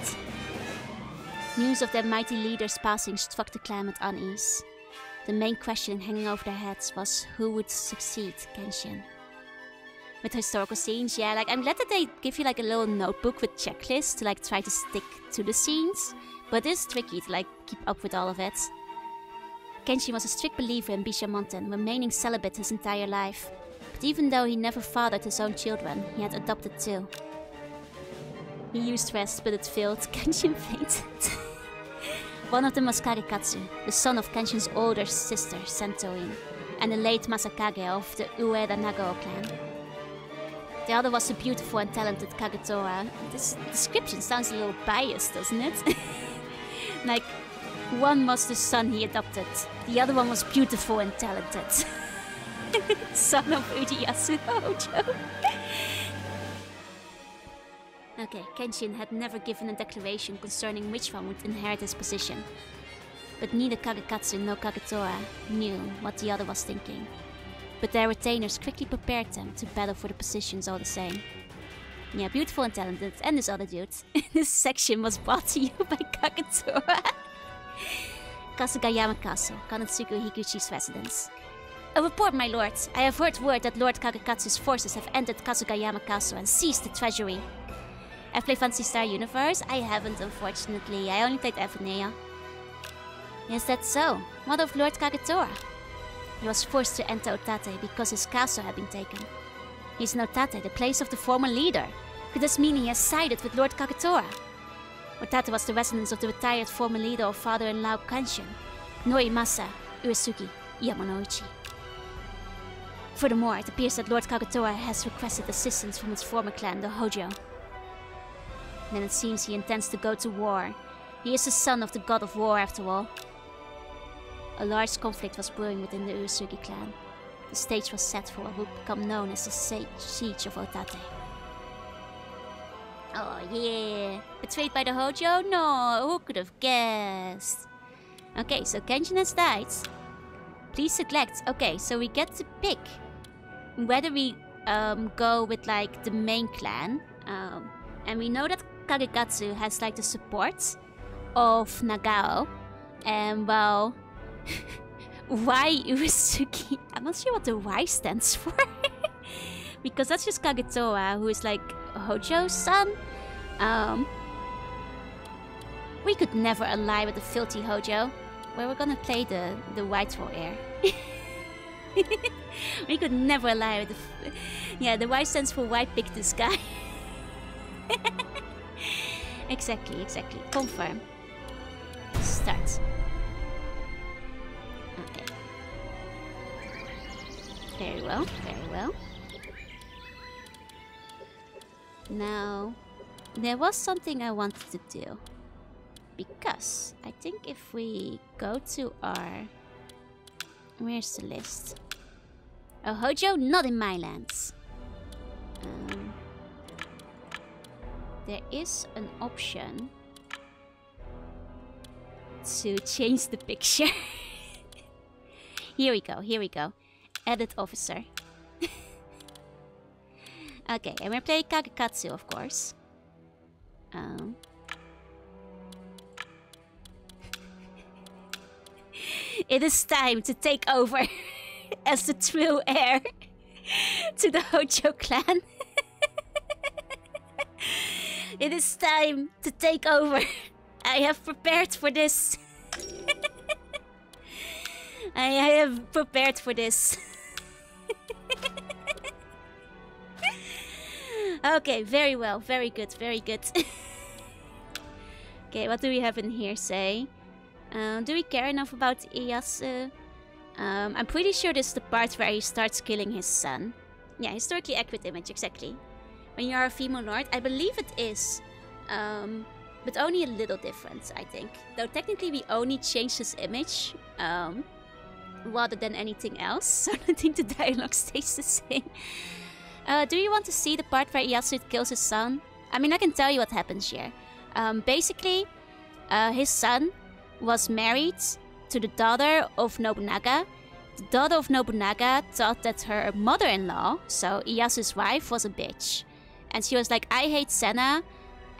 News of their mighty leader's passing struck the clan with unease. The main question hanging over their heads was who would succeed Kenshin. With historical scenes, yeah, like I'm glad that they give you like a little notebook with checklists to like try to stick to the scenes. But it's tricky to like keep up with all of it. Kenshin was a strict believer in BISHAMONTEN, remaining celibate his entire life. But even though he never fathered his own children, he had adopted 2. He used rest, but it failed. Kenshin fainted. One of them was Kagekatsu, the son of Kenshin's older sister, Sentoin, and the late Masakage of the Ueda Nagao clan. The other was the beautiful and talented Kagetora. This description sounds a little biased, doesn't it? Like, one was the son he adopted, the other one was beautiful and talented. Son of Ujiyasu Hojo. Okay, Kenshin had never given a declaration concerning which one would inherit his position. But neither Kagekatsu nor Kagetora knew what the other was thinking. But their retainers quickly prepared them to battle for the positions all the same. Yeah, beautiful and talented, and this other dude. This section was brought to you by Kagetora. Kasugayama Castle, Kanetsugu Higuchi's residence. A report, my lord. I have heard word that Lord Kagekatsu's forces have entered Kasugayama Castle and seized the treasury. I've played Phantasy Star Universe? I haven't, unfortunately. I only played Evanea. Is that so? What of Lord Kagetora? He was forced to enter Otate because his castle had been taken. He's in Otate, the place of the former leader. Could this mean he has sided with Lord Kagetora? Otate was the residence of the retired former leader of father-in-law Kenshin, Norimasa Uesugi Yamanouchi. Furthermore, it appears that Lord Kagetora has requested assistance from his former clan, the Hojo. Then it seems he intends to go to war. He is the son of the god of war, after all. A large conflict was brewing within the Uesugi clan. The stage was set for what would become known as the Siege of Otate. Oh yeah! Betrayed by the Hojo? No, who could have guessed? Okay, so Kenshin has died. Please select. Okay, so we get to pick whether we go with like the main clan. And we know that Kagekatsu has like the support of Nagao. And well, Y Uesugi. I'm not sure what the Y stands for. Because that's just Kagetora, who is like Hojo's son. We could never ally with the filthy Hojo. Well, we're gonna play the white for air. We could never ally with the... Yeah, the Y stands for why pick this guy. Exactly. Confirm. Start. Okay. Very well. Now, there was something I wanted to do. Because I think if we go to our... Where's the list? Oh, Hojo, not in my lands. There is an option to change the picture. Here we go. Edit officer. Okay, and we're playing Kagekatsu, of course. It is time to take over as the true heir to the Hojo clan. It is time to take over. I have prepared for this. I have prepared for this. Okay, very well. Very good. Okay, what do we have in here, say? Do we care enough about Ieyasu? I'm pretty sure this is the part where he starts killing his son. Yeah, historically accurate image, exactly. When you are a female lord, I believe it is. But only a little different, I think. Though technically we only changed his image, rather than anything else. So I think the dialogue stays the same. Do you want to see the part where Ieyasu kills his son? I mean, I can tell you what happens here. Basically, his son was married to the daughter of Nobunaga. The daughter of Nobunaga thought that her mother-in-law, so Ieyasu's wife, was a bitch. And she was like, I hate Senna,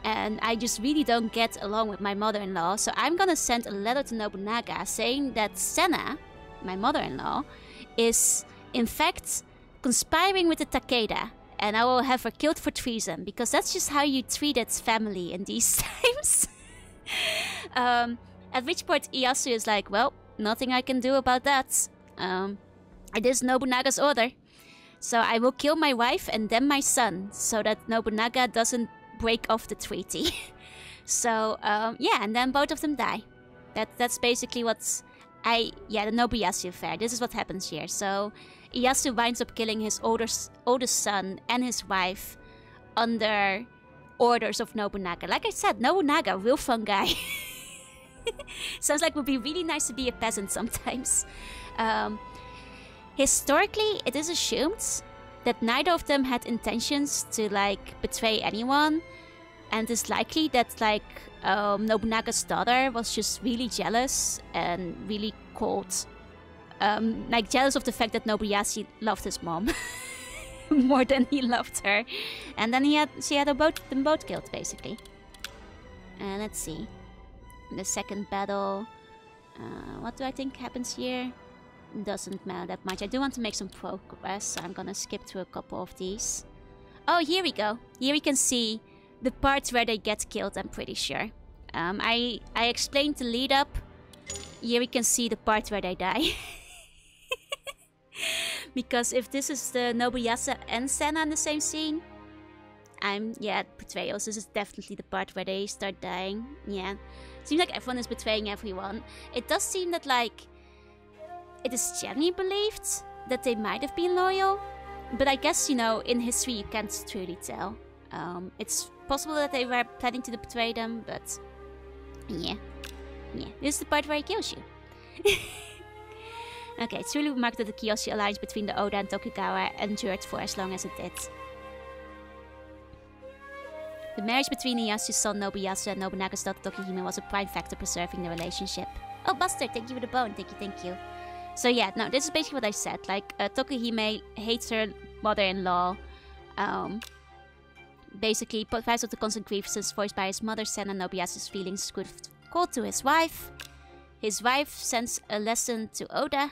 and I just really don't get along with my mother-in-law, so I'm gonna send a letter to Nobunaga saying that Senna, my mother-in-law, is in fact conspiring with the Takeda, and I will have her killed for treason, because that's just how you treated family in these times. At which point Ieyasu is like, well, nothing I can do about that. It is Nobunaga's order. So I will kill my wife and then my son, so that Nobunaga doesn't break off the treaty. So, yeah, and then both of them die. That's basically what's... the Nobuyasu affair. This is what happens here. So, Ieyasu winds up killing his oldest son and his wife under orders of Nobunaga. Like I said, Nobunaga, real fun guy. Sounds like it would be really nice to be a peasant sometimes. Historically, it is assumed that neither of them had intentions to, like, betray anyone. And it's likely that, like, Nobunaga's daughter was just really jealous and really cold. Like, jealous of the fact that Nobuyasu loved his mom more than he loved her. And then she had them both killed, basically. And let's see. The second battle. What do I think happens here? Doesn't matter that much. I do want to make some progress, so I'm gonna skip through a couple of these. Oh, here we go. Here we can see the parts where they get killed, I'm pretty sure. I explained the lead up. Here we can see the part where they die. Because if this is the Nobuyasa and Senna in the same scene, yeah, betrayals. This is definitely the part where they start dying. Yeah. Seems like everyone is betraying everyone. It does seem that, like, it is generally believed that they might have been loyal. But I guess, you know, in history you can't truly tell. It's possible that they were planning to betray them, but... Yeah. Yeah, this is the part where he kills you. Okay, it's really remarkable that the Kiyoshi alliance between the Oda and Tokugawa endured for as long as it did. The marriage between Ieyasu's son Nobuyasu and Nobunaga's daughter Tokihime was a prime factor preserving the relationship. Oh, Buster, thank you for the bone. Thank you. So yeah, no, this is basically what I said. Like, Tokihime hates her mother-in-law. Basically, provides of the constant grievances voiced by his mother, Senna Nobuyasu's feelings could call to his wife. His wife sends a lesson to Oda.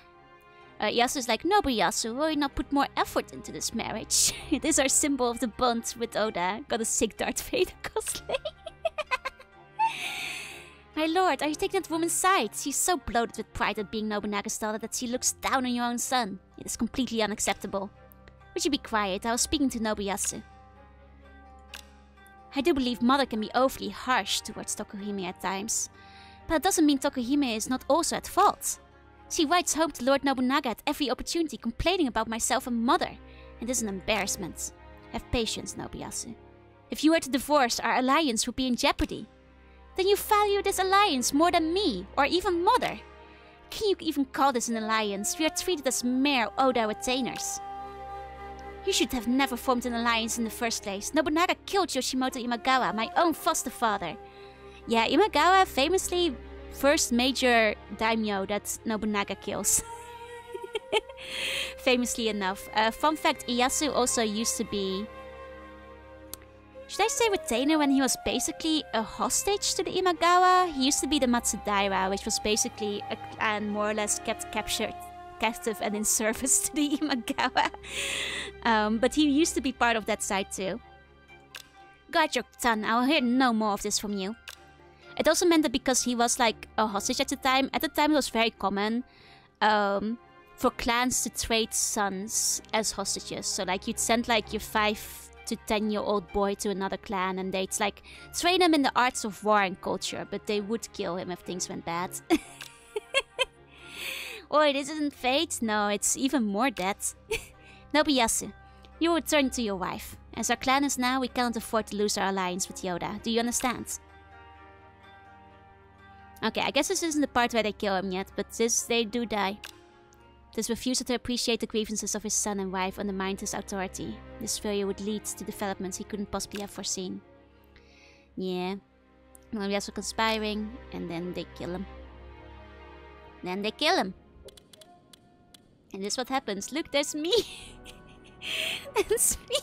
Ieyasu is like, Nobuyasu, will you not put more effort into this marriage? It is our symbol of the bond with Oda. Got a sick Darth Vader cosplay. My lord, are you taking that woman's side? She's so bloated with pride at being Nobunaga's daughter that she looks down on your own son. It is completely unacceptable. Would you be quiet? I was speaking to Nobuyasu. I do believe Mother can be overly harsh towards Tokuhime at times. But that doesn't mean Tokuhime is not also at fault. She writes home to Lord Nobunaga at every opportunity complaining about myself and Mother. It is an embarrassment. Have patience, Nobuyasu. If you were to divorce, our alliance would be in jeopardy. Then you value this alliance more than me, or even Mother. Can you even call this an alliance? We are treated as mere Oda retainers. You should have never formed an alliance in the first place. Nobunaga killed Yoshimoto Imagawa, my own foster father. Yeah, Imagawa, famously first major daimyo that Nobunaga kills. Famously enough. Fun fact, Ieyasu also used to be... Should I say retainer when he was basically a hostage to the Imagawa? He used to be the Matsudaira, which was basically a clan more or less kept captive and in service to the Imagawa. But he used to be part of that side too. Guard your tongue, I'll hear no more of this from you. It also meant that because he was like a hostage at the time it was very common for clans to trade sons as hostages. So like you'd send like your 5 to 10-year-old boy to another clan and they'd like train him in the arts of war and culture, but they would kill him if things went bad. Oh, it isn't fate? No, it's even more that. Nobuyasu, you return to your wife. As our clan is now, we cannot afford to lose our alliance with Yoda. Do you understand? Okay, I guess this isn't the part where they kill him yet, but they do die. This refusal to appreciate the grievances of his son and wife undermined his authority. This failure would lead to developments he couldn't possibly have foreseen. Yeah. Well, we also conspiring, and then they kill him. And this is what happens. Look, there's me. That's me.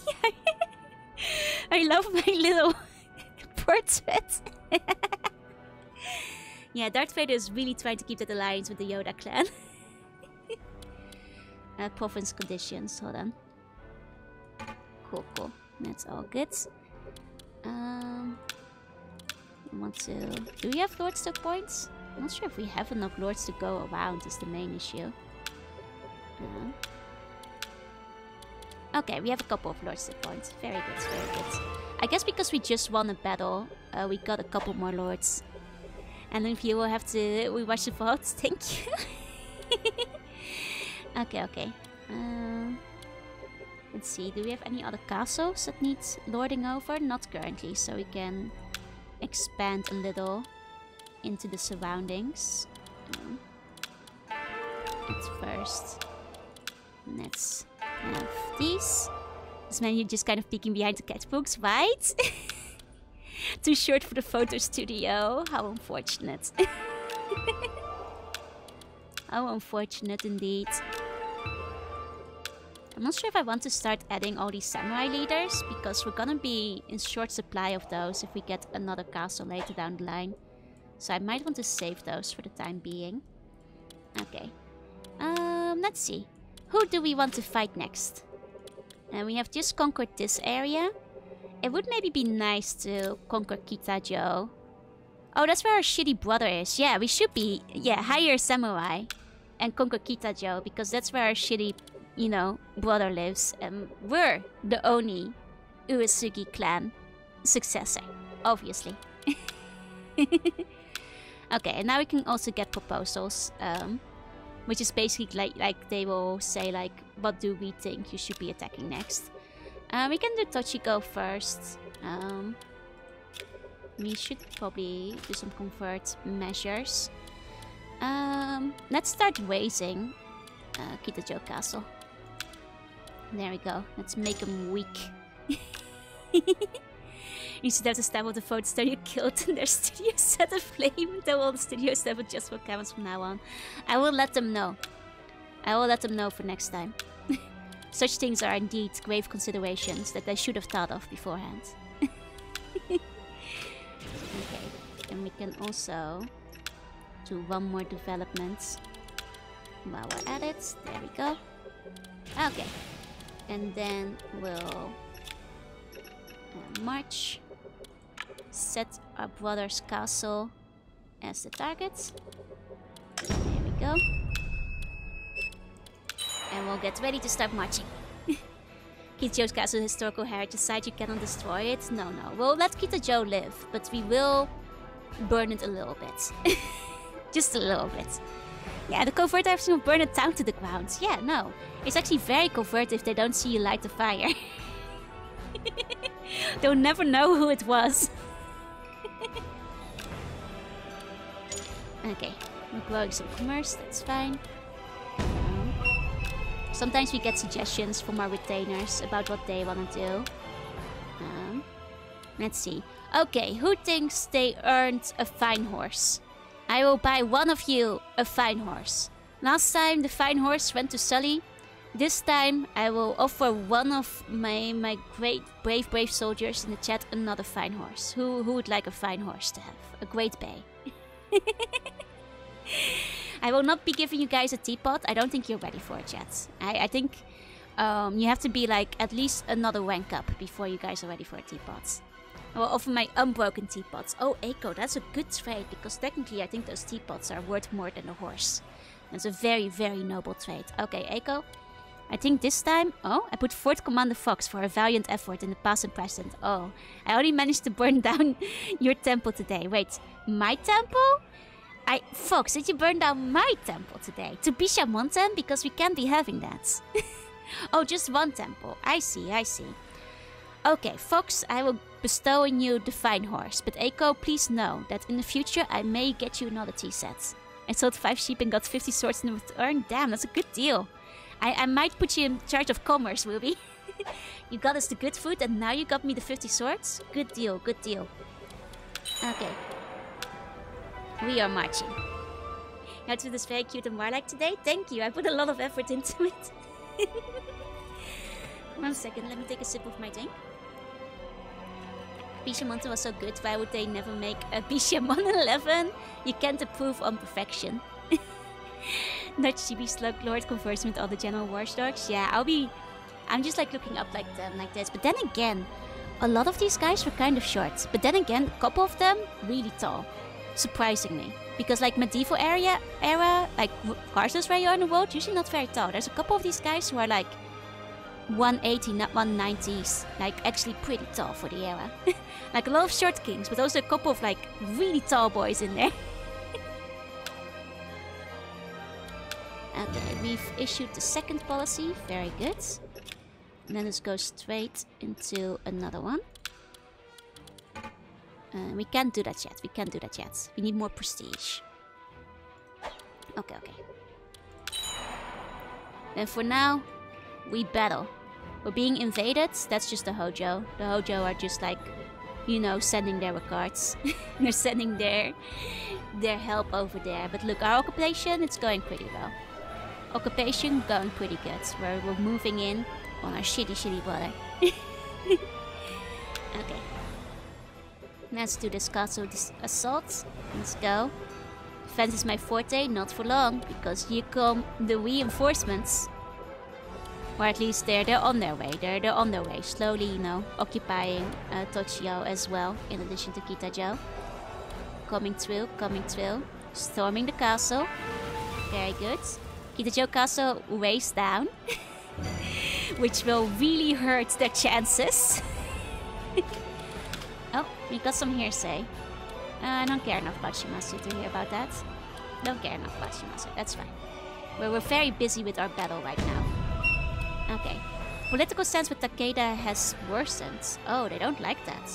I love my little portrait. Yeah, Darth Vader is really trying to keep that alliance with the Yoda clan. Province conditions, hold on. Cool. That's all good. Do we have Lord Stock points? I'm not sure if we have enough Lords to go around is the main issue. Okay, we have a couple of Lord Stock points. Very good. I guess because we just won a battle, we got a couple more Lords. And then you will have to rewatch the votes. Thank you. Okay. Let's see. Do we have any other castles that need lording over? Not currently, so we can expand a little into the surroundings. At first, let's have these. This man, you're just kind of peeking behind the sketchbooks, right? Too short for the photo studio. How unfortunate. How unfortunate indeed. I'm not sure if I want to start adding all these samurai leaders, because we're gonna be in short supply of those if we get another castle later down the line. So I might want to save those for the time being. Okay. Let's see. Who do we want to fight next? And we have just conquered this area. It would maybe be nice to conquer Kitajo. Oh, that's where our shitty brother is. Yeah, we should be, hire samurai and conquer Kitajo, because that's where our shitty, you know, brother lives. And we're the Oni Uesugi clan successor, obviously. Okay, and now we can also get proposals, which is basically like they will say like, what do we think you should be attacking next? We can do Tochiko first. We should probably do some convert measures. Let's start raising Kitajo Castle. There we go. Let's make him weak. You should have to stab of the phone studio killed and their studio set aflame. Though all the studios have adjustable cameras from now on. I will let them know. I will let them know for next time. Such things are indeed grave considerations that they should have thought of beforehand. Okay, and we can also do one more development while we're at it. There we go. Okay, and then we'll march. Set our brother's castle as the target. There we go. And we'll get ready to start marching. Kitajo's castle historical heritage site, you cannot destroy it. No, no. We'll let Kitajo live, but we will burn it a little bit. Just a little bit. Yeah, the covert action will burn it down to the ground. Yeah, no. It's actually very covert if they don't see you light the fire. They'll never know who it was. Okay, we're growing some commerce, that's fine. Sometimes we get suggestions from our retainers about what they want to do. Let's see. Okay, who thinks they earned a fine horse? I will buy one of you a fine horse. Last time the fine horse went to Sully. This time I will offer one of my great brave soldiers in the chat another fine horse. Who would like a fine horse to have? A great bay. I will not be giving you guys a teapot. I don't think you're ready for it yet. I think you have to be like at least another rank up before you guys are ready for a teapot. I will offer my unbroken teapots. Oh, Eiko, that's a good trade, because technically I think those teapots are worth more than a horse. That's a very, very noble trade. Okay, Eiko. I think this time... Oh, I put 4th Commander Fox for a valiant effort in the past and present. Oh, I only managed to burn down your temple today. Wait, my temple? Fox, did you burn down my temple today? To BISHAMONTEN? Because we can't be having that. Oh, just one temple. I see, I see. Okay, Fox, I will bestow on you the fine horse. But Eiko, please know that in the future I may get you another tea set. I sold 5 sheep and got 50 swords in return. Damn, that's a good deal. I might put you in charge of commerce, Ruby. You got us the good food and now you got me the 50 swords? Good deal, good deal. Okay. We are marching. Your outfit is very cute and warlike today. Thank you, I put a lot of effort into it. 1 second, let me take a sip of my drink. Bishamonten was so good, why would they never make a Bishamon 11? You can't approve on perfection. Dutch GB Slug Lord converts with all the general watchdogs. Yeah, I'm just like looking up like them like this. But then again, a lot of these guys were kind of short. But then again, a couple of them really tall. Surprisingly. Because like medieval era, like regardless where you are in the world, usually not very tall. There's a couple of these guys who are like 180, not 190s. Like actually pretty tall for the era. Like a lot of short kings, but also a couple of like really tall boys in there. Okay, we've issued the 2nd policy. Very good. And then let's go straight into another one. We can't do that yet. We can't do that yet. We need more prestige. Okay, okay. And for now, we battle. We're being invaded. That's just the Hojo. The Hojo are just like, you know, sending their regards. They're sending their help over there. But look, our occupation, it's going pretty well. Occupation going pretty good. We're moving in on our shitty brother. Okay. Let's do this castle assault. Let's go. Defense is my forte, not for long, because here come the reinforcements. Or at least they're on their way. They're on their way. Slowly, you know, occupying Tochio as well, in addition to Kitajo. Coming through, coming through. Storming the castle. Very good. Kitajo castle weighs down. Which will really hurt their chances. Oh, we got some hearsay. I don't care enough about Shimasu to hear about that. Don't care enough about Shimasu, that's fine. We're very busy with our battle right now. Okay. Political stance with Takeda has worsened. Oh, they don't like that.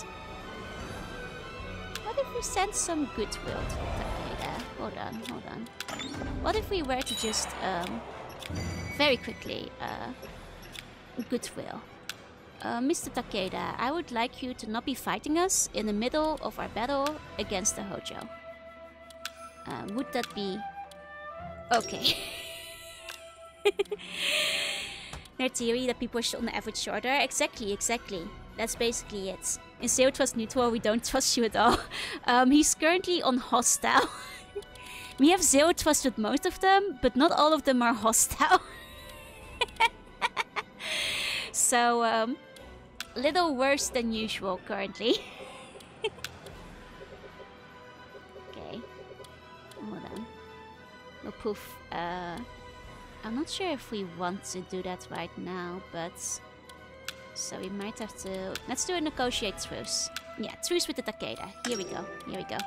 What if we send some goodwill to Takeda? Hold on, hold on. What if we were to just, very quickly, goodwill. Mr. Takeda, I would like you to not be fighting us in the middle of our battle against the Hojo. Would that be... okay. Their theory that people are on the average shorter. Exactly, exactly. That's basically it. In Zero Trust Neutral, we don't trust you at all. He's currently on hostile. We have zero trust with most of them, but not all of them are hostile. So, little worse than usual currently. Okay. Hold on. We'll poof. I'm not sure if we want to do that right now, but... so we might have to... let's do a negotiate truce. Yeah, truce with the Takeda. Here we go. Here we go.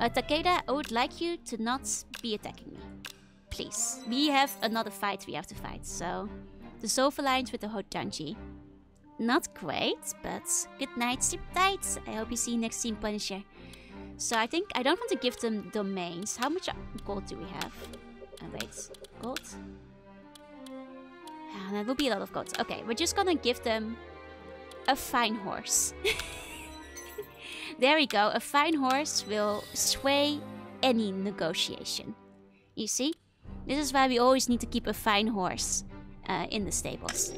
Takeda, I would like you to not be attacking me. Please. We have another fight we have to fight, so... dissolve alliance with the Hojanji. Not great, but good night, sleep tight. I hope you see you next Team Punisher. So I think I don't want to give them domains. How much gold do we have? Wait, gold? That will be a lot of gold. Okay, we're just gonna give them a fine horse. There we go. A fine horse will sway any negotiation. You see? This is why we always need to keep a fine horse in the stables.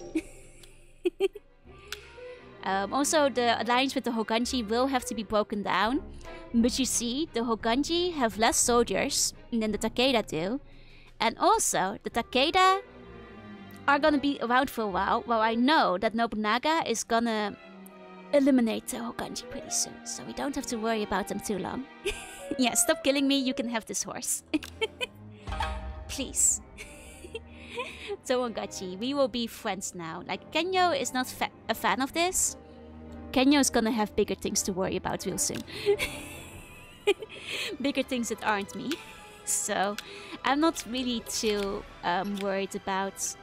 Also, the alliance with the Hoganji will have to be broken down. But you see, the Hoganji have less soldiers than the Takeda do. And also, the Takeda are gonna be around for a while I know that Nobunaga is gonna eliminate the Hoganji pretty soon. So we don't have to worry about them too long. Yeah, stop killing me, you can have this horse. Please. Tomogachi, we will be friends now. Like, Kenyo is not a fan of this. Kenyo is gonna have bigger things to worry about real soon. Bigger things that aren't me. So, I'm not really too worried about,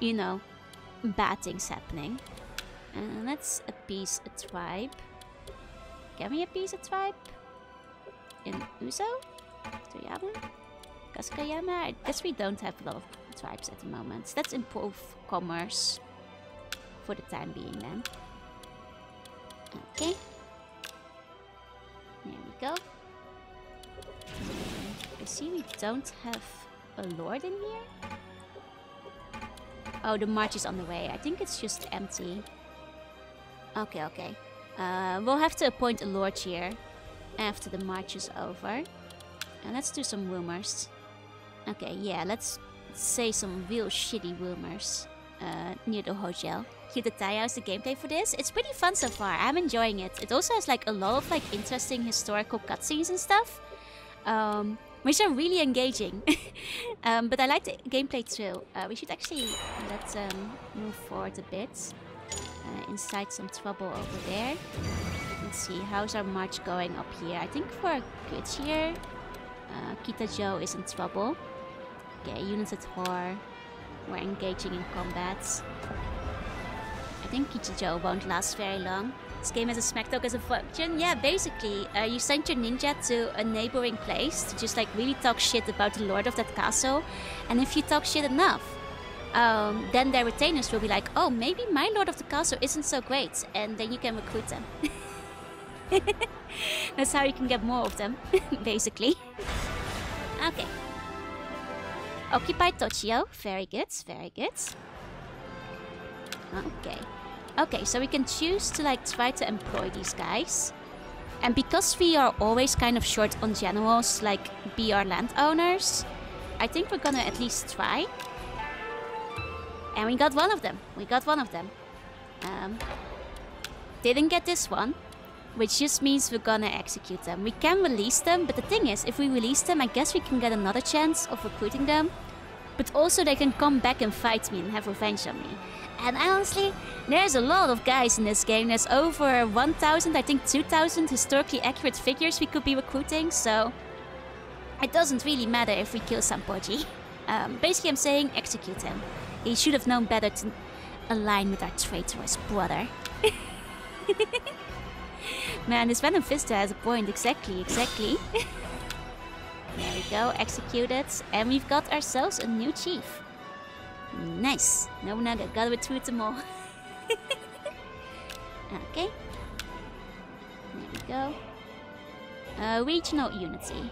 you know, bad things happening. Let's appease a tribe. Can we appease a tribe? In Uzo? Toyama? Kazukayama? I guess we don't have a lot of tribes at the moment. Let's improve commerce for the time being then. Okay. There we go. I see we don't have a lord in here. Oh, the march is on the way. I think it's just empty. Okay, okay. We'll have to appoint a lord here after the march is over. And let's do some rumors. Okay, yeah, let's say some real shitty rumors near the hotel. Here to tie out the gameplay for this. It's pretty fun so far. I'm enjoying it. It also has like a lot of like interesting historical cutscenes and stuff, which are really engaging. But I like the gameplay too. We should actually let's move forward a bit. Inside some trouble over there. Let's see, how's our march going up here? I think we're good here. Kitajo is in trouble. Okay, units at war. We're engaging in combat. I think Kitajo won't last very long. This game has a smack talk as a function. Yeah, basically, you send your ninja to a neighboring place to just like really talk shit about the lord of that castle. And if you talk shit enough, then their retainers will be like, oh, maybe my lord of the castle isn't so great. And then you can recruit them. That's how you can get more of them, basically. Okay. Occupy Tochio. Very good, very good. Okay. Okay, so we can choose to like try to employ these guys. And because we are always kind of short on generals, like be our landowners, I think we're gonna at least try. And we got one of them. We got one of them. Didn't get this one, which just means we're gonna execute them. We can release them, but the thing is, if we release them, I guess we can get another chance of recruiting them. But also they can come back and fight me and have revenge on me. And honestly, there's a lot of guys in this game. There's over 1,000, I think 2,000 historically accurate figures we could be recruiting, so it doesn't really matter if we kill Sampoji. Basically I'm saying execute him. He should have known better to align with our traitorous brother. Man, this Venom Vista has a point. Exactly. There we go, executed. And we've got ourselves a new chief. Nice. Nobunaga, gotta recruit them all. Okay. There we go. Regional unity.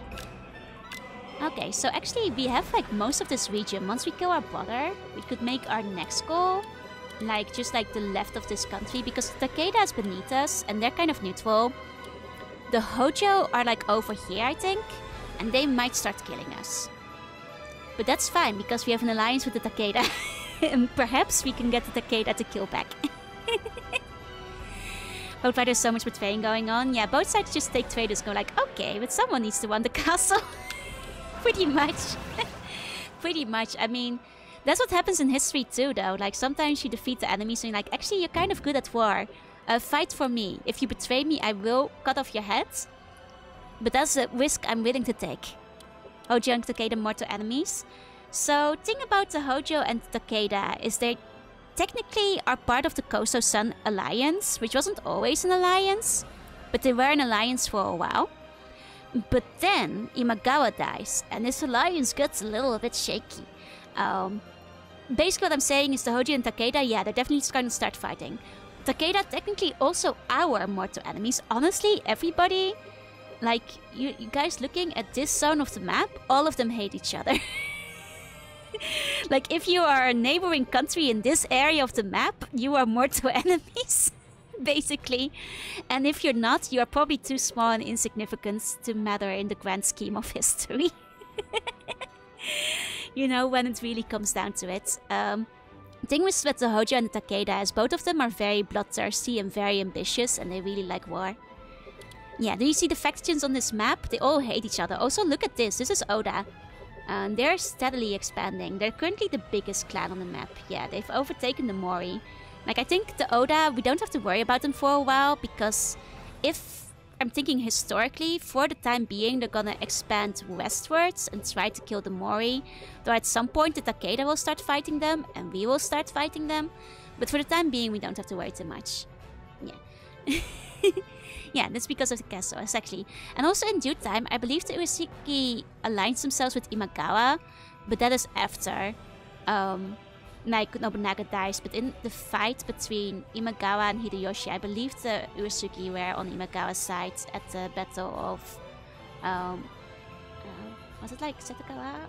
Okay, so actually we have like most of this region. Once we kill our brother, we could make our next goal like just like the left of this country, because Takeda is beneath us and they're kind of neutral. The Hojo are like over here, I think, and they might start killing us. But that's fine because we have an alliance with the Takeda. And perhaps we can get the Takeda to kill back. Both there's so much betraying going on. Yeah, both sides just take traders and go like, okay, but someone needs to run the castle. Pretty much. Pretty much. I mean, that's what happens in history too, though. Like, sometimes you defeat the enemies and you're like, actually, you're kind of good at war. Fight for me. If you betray me, I will cut off your head. But that's a risk I'm willing to take. Hojo and Takeda mortal enemies. So, thing about the Hojo and Takeda is they technically are part of the Koso Sun Alliance, which wasn't always an alliance, but they were an alliance for a while. But then Imagawa dies, and this alliance gets a little bit shaky. Basically what I'm saying is the Hojo and Takeda, yeah, they're definitely going to start fighting. Takeda technically also our mortal enemies. Honestly, everybody, like, you guys looking at this zone of the map, all of them hate each other. Like, if you are a neighboring country in this area of the map, you are mortal enemies, basically. And if you're not, you are probably too small and insignificant to matter in the grand scheme of history. You know, when it really comes down to it. Thing with the Hojo and the Takeda is both of them are very bloodthirsty and very ambitious, and they really like war. Yeah, do you see the factions on this map? They all hate each other. Also, look at this. This is Oda. They're steadily expanding. They're currently the biggest clan on the map. Yeah, they've overtaken the Mori. Like, I think the Oda, we don't have to worry about them for a while, because if I'm thinking historically, for the time being, they're gonna expand westwards and try to kill the Mori. Though at some point, the Takeda will start fighting them, and we will start fighting them. But for the time being, we don't have to worry too much. Yeah. Yeah, that's because of the castle, exactly. And also in due time, I believe the Uesiki aligns themselves with Imagawa, but that is after like Nobunaga dies. But in the fight between Imagawa and Hideyoshi, I believe the Uesiki were on Imagawa's side at the battle of was it like Setagawa?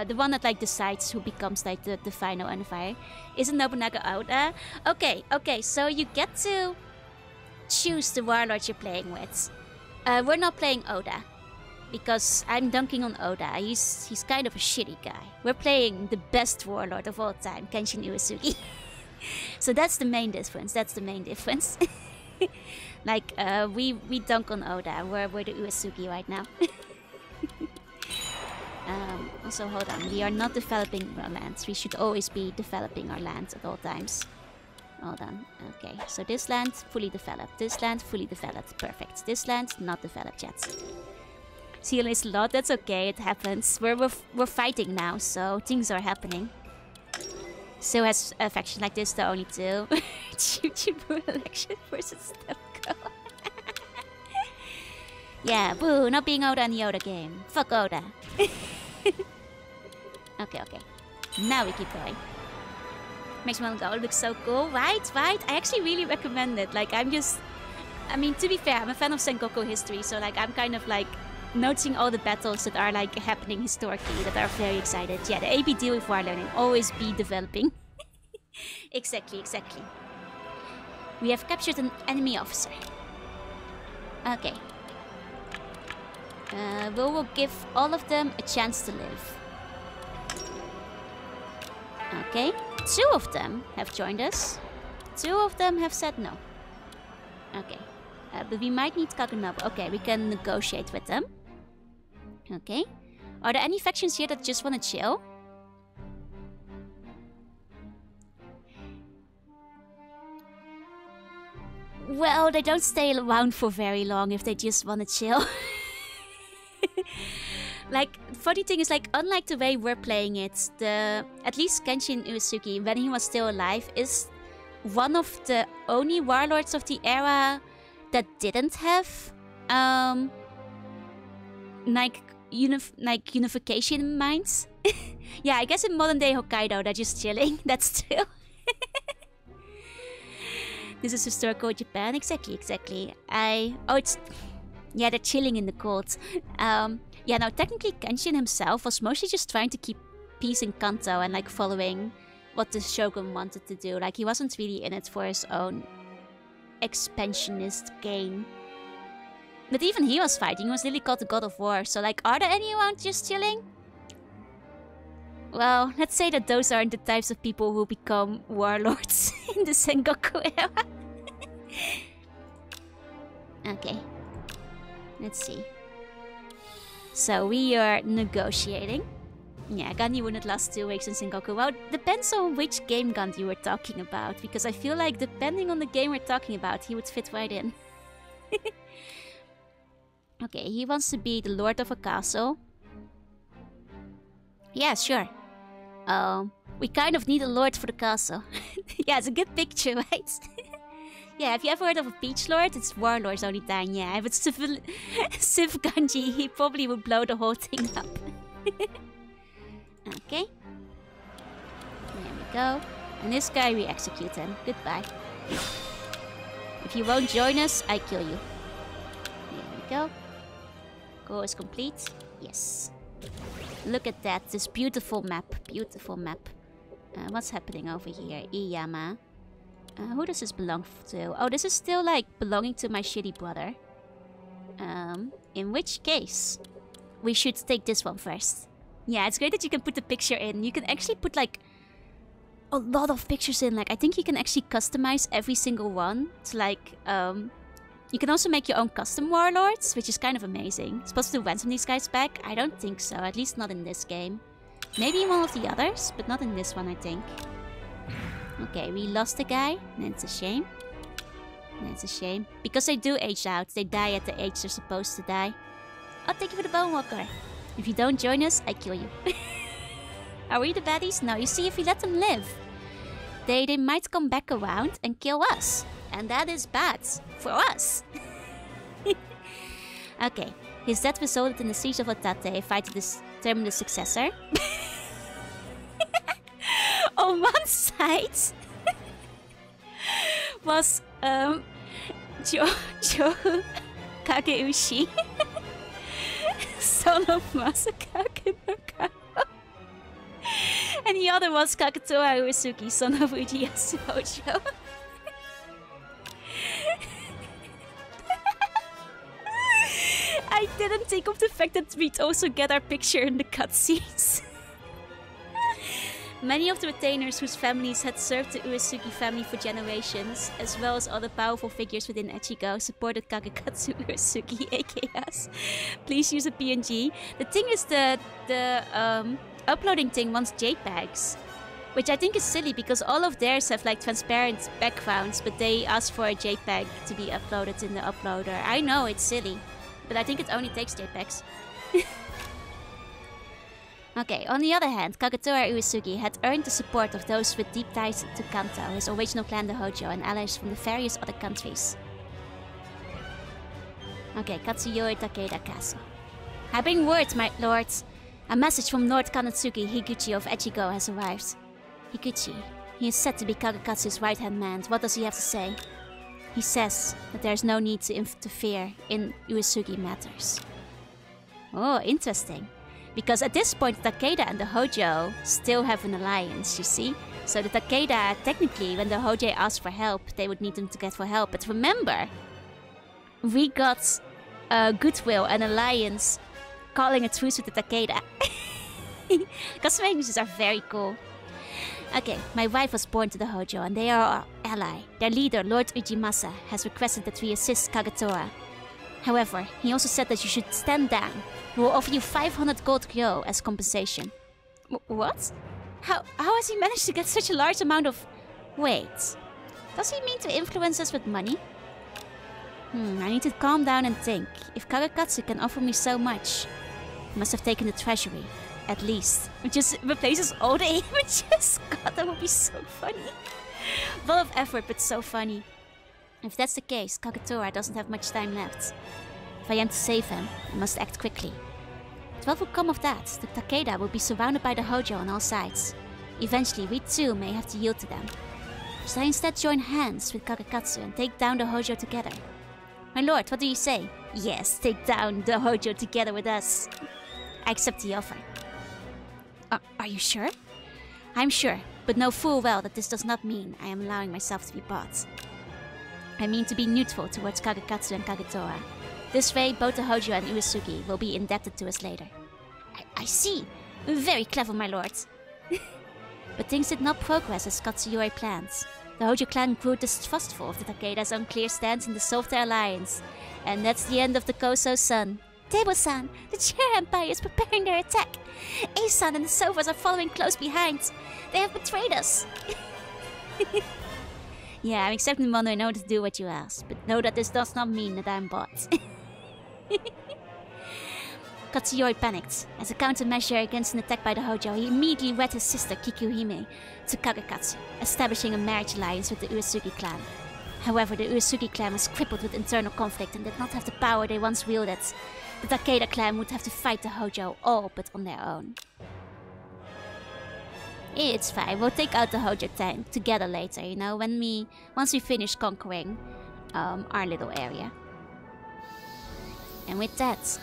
The one that like decides who becomes like the final empire. Isn't Nobunaga Oda? Okay, so you get to choose the warlord you're playing with. We're not playing Oda, because I'm dunking on Oda. He's kind of a shitty guy. We're playing the best warlord of all time, Kenshin Uesugi. So that's the main difference. Like, we dunk on Oda. We're the Uesugi right now. Also, hold on. We are not developing our lands. We should always be developing our lands at all times. Hold on. Okay, so this land, fully developed. This land, fully developed. Perfect. This land, not developed yet. See, it's a lot. That's okay. It happens. We're fighting now, so things are happening. So has a faction like this, the only two. Chichibu election versus Stepco. Yeah, boo, not being Oda in the Oda game. Fuck Oda. Okay. Now we keep going. Makes me want to go. It looks so cool. Right? I actually really recommend it. Like, I mean, to be fair, I'm a fan of Sengoku history, so like, I'm kind of like noticing all the battles that are like happening historically that are very excited. Yeah, the AB deal with war learning. Always be developing. Exactly. We have captured an enemy officer. Okay. We will give all of them a chance to live. Okay. 2 of them have joined us. 2 of them have said no. Okay. But we might need Kaguya. Okay, we can negotiate with them. Okay. Are there any factions here that just want to chill? Well, they don't stay around for very long if they just want to chill. Like, funny thing is, like, unlike the way we're playing it, at least Kenshin Uesugi, when he was still alive, is one of the only warlords of the era that didn't have, like unification minds. Yeah, I guess in modern day Hokkaido, they're just chilling. That's true. This is historical Japan. Exactly. Yeah, they're chilling in the cold. Yeah, now technically Kenshin himself was mostly just trying to keep peace in Kanto and like following what the shogun wanted to do. Like, he wasn't really in it for his own expansionist gain. But even he was fighting. He was literally called the God of War. So like, are there anyone just chilling? Well, let's say that those aren't the types of people who become warlords in the Sengoku era. Okay. Let's see. So we are negotiating. Yeah, Gandhi wouldn't last 2 weeks in Sengoku. Well, depends on which game Gandhi we're talking about. Because I feel like depending on the game we're talking about, he would fit right in. Okay, he wants to be the lord of a castle. Yeah, sure. We kind of need a lord for the castle. Yeah, it's a good picture, right? Yeah, have you ever heard of a Peach Lord? It's Warlord's only time, yeah. If it's Civ Ganji, he probably would blow the whole thing up. Okay. There we go. And this guy, we execute him. Goodbye. If you won't join us, I kill you. There we go. Goal is complete. Yes. Look at that. This beautiful map. Beautiful map. What's happening over here? Iyama. Who does this belong to? Oh, this is still like belonging to my shitty brother. In which case, we should take this one first. Yeah, it's great that you can put the picture in. You can actually put like a lot of pictures in. Like, I think you can actually customize every single one. It's like, you can also make your own custom warlords, which is kind of amazing. Supposed to ransom these guys back? I don't think so, at least not in this game. Maybe in one of the others, but not in this one, I think. Okay, we lost a guy. That's a shame. That's a shame. Because they do age out. They die at the age they're supposed to die. Oh, thank you for the Bone Walker. If you don't join us, I kill you. Are we the baddies? No, you see, if we let them live, they might come back around and kill us. And that is bad for us. Okay, his death resulted in the siege of Otate, fight to determine the successor. On one side was Johu Kageushi, son of Masakage no Kawa. And the other was Kakutora Uesugi, son of Ujiyasu Hojo. I didn't think of the fact that we'd also get our picture in the cutscenes. Many of the retainers whose families had served the Uesugi family for generations, as well as other powerful figures within Echigo, supported Kazukatsu Uesugi, aka us. Please use a PNG. The thing is, the uploading thing wants JPEGs, which I think is silly because all of theirs have like transparent backgrounds, but they ask for a JPEG to be uploaded in the uploader. I know it's silly, but I think it only takes JPEGs. Okay, on the other hand, Kagetora Uesugi had earned the support of those with deep ties to Kanto, his original clan the Hojo, and allies from the various other countries. Okay, Katsuyori Takeda Castle. I bring word, my lords. A message from Lord Kanatsuki Higuchi of Echigo has arrived. Higuchi, he is said to be Kagekatsu's right-hand man. What does he have to say? He says that there is no need to interfere in Uesugi matters. Oh, interesting. Because at this point, Takeda and the Hojo still have an alliance, you see? So the Takeda, technically, when the Hojo asked for help, they would need them to get for help. But remember, we got goodwill and alliance calling a truce with the Takeda. Cosmetics are very cool. Okay, my wife was born to the Hojo and they are our ally. Their leader, Lord Ujimasa, has requested that we assist Kagetora. However, he also said that you should stand down. He will offer you 500 gold ryo as compensation. What? How has he managed to get such a large amount of... Wait. Does he mean to influence us with money? I need to calm down and think. If Kazukatsu can offer me so much, he must have taken the treasury. At least. Which just replaces all the images. God, that would be so funny. A lot of effort, but so funny. If that's the case, Kagetora doesn't have much time left. If I am to save him, I must act quickly. But what will come of that? The Takeda will be surrounded by the Hojo on all sides. Eventually, we too may have to yield to them. Should I instead join hands with Kazukatsu and take down the Hojo together? My lord, what do you say? Yes, take down the Hojo together with us. I accept the offer. Are you sure? I'm sure, but know full well that this does not mean I am allowing myself to be bought. I mean to be neutral towards Kazukatsu and Kagetora. This way, both the Hojo and Uesugi will be indebted to us later. I see. Very clever, my lord. But things did not progress as Katsuyori planned. The Hojo clan grew distrustful of the Takeda's unclear stance and dissolved their alliance. And that's the end of the Koso Sun. Tebo-san, the Chair Empire is preparing their attack. Ace-san and the Sofas are following close behind. They have betrayed us. Yeah, I'm accepting Mono in order to do what you ask. But know that this does not mean that I'm bought. Katsuyori panicked. As a countermeasure against an attack by the Hojo, he immediately wed his sister Kikuhime to Kagekatsu, establishing a marriage alliance with the Uesugi clan. However, the Uesugi clan was crippled with internal conflict and did not have the power they once wielded. The Takeda clan would have to fight the Hojo all but on their own. It's fine, we'll take out the Hojo tank together later, you know, once we finish conquering our little area. And with that,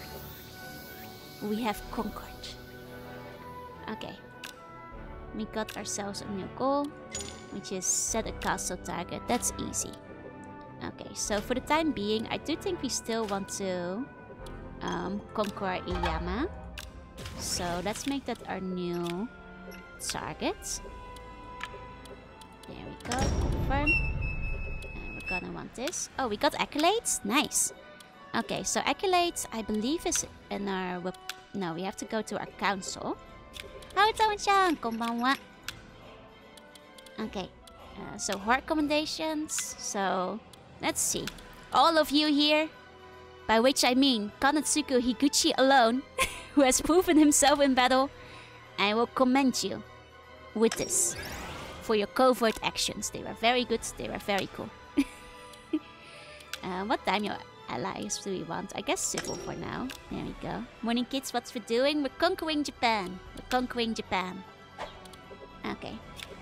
we have conquered. Okay. We got ourselves a new goal, which is set a castle target. That's easy. Okay, so for the time being, I do think we still want to conquer Iyama. So let's make that our new target. There we go, confirm. And we're gonna want this. Oh, we got accolades? Nice. Okay, so accolades, I believe, is in our... No, we have to go to our council. Haruto-chan, konbanwa. Okay, so heart commendations. So, let's see. All of you here, by which I mean Kanetsugu Higuchi alone, who has proven himself in battle, I will commend you with this for your covert actions. They were very good, they were very cool. What daimyo allies do we want? I guess civil for now. There we go. Morning kids, what's we're doing? We're conquering Japan. We're conquering Japan. Okay.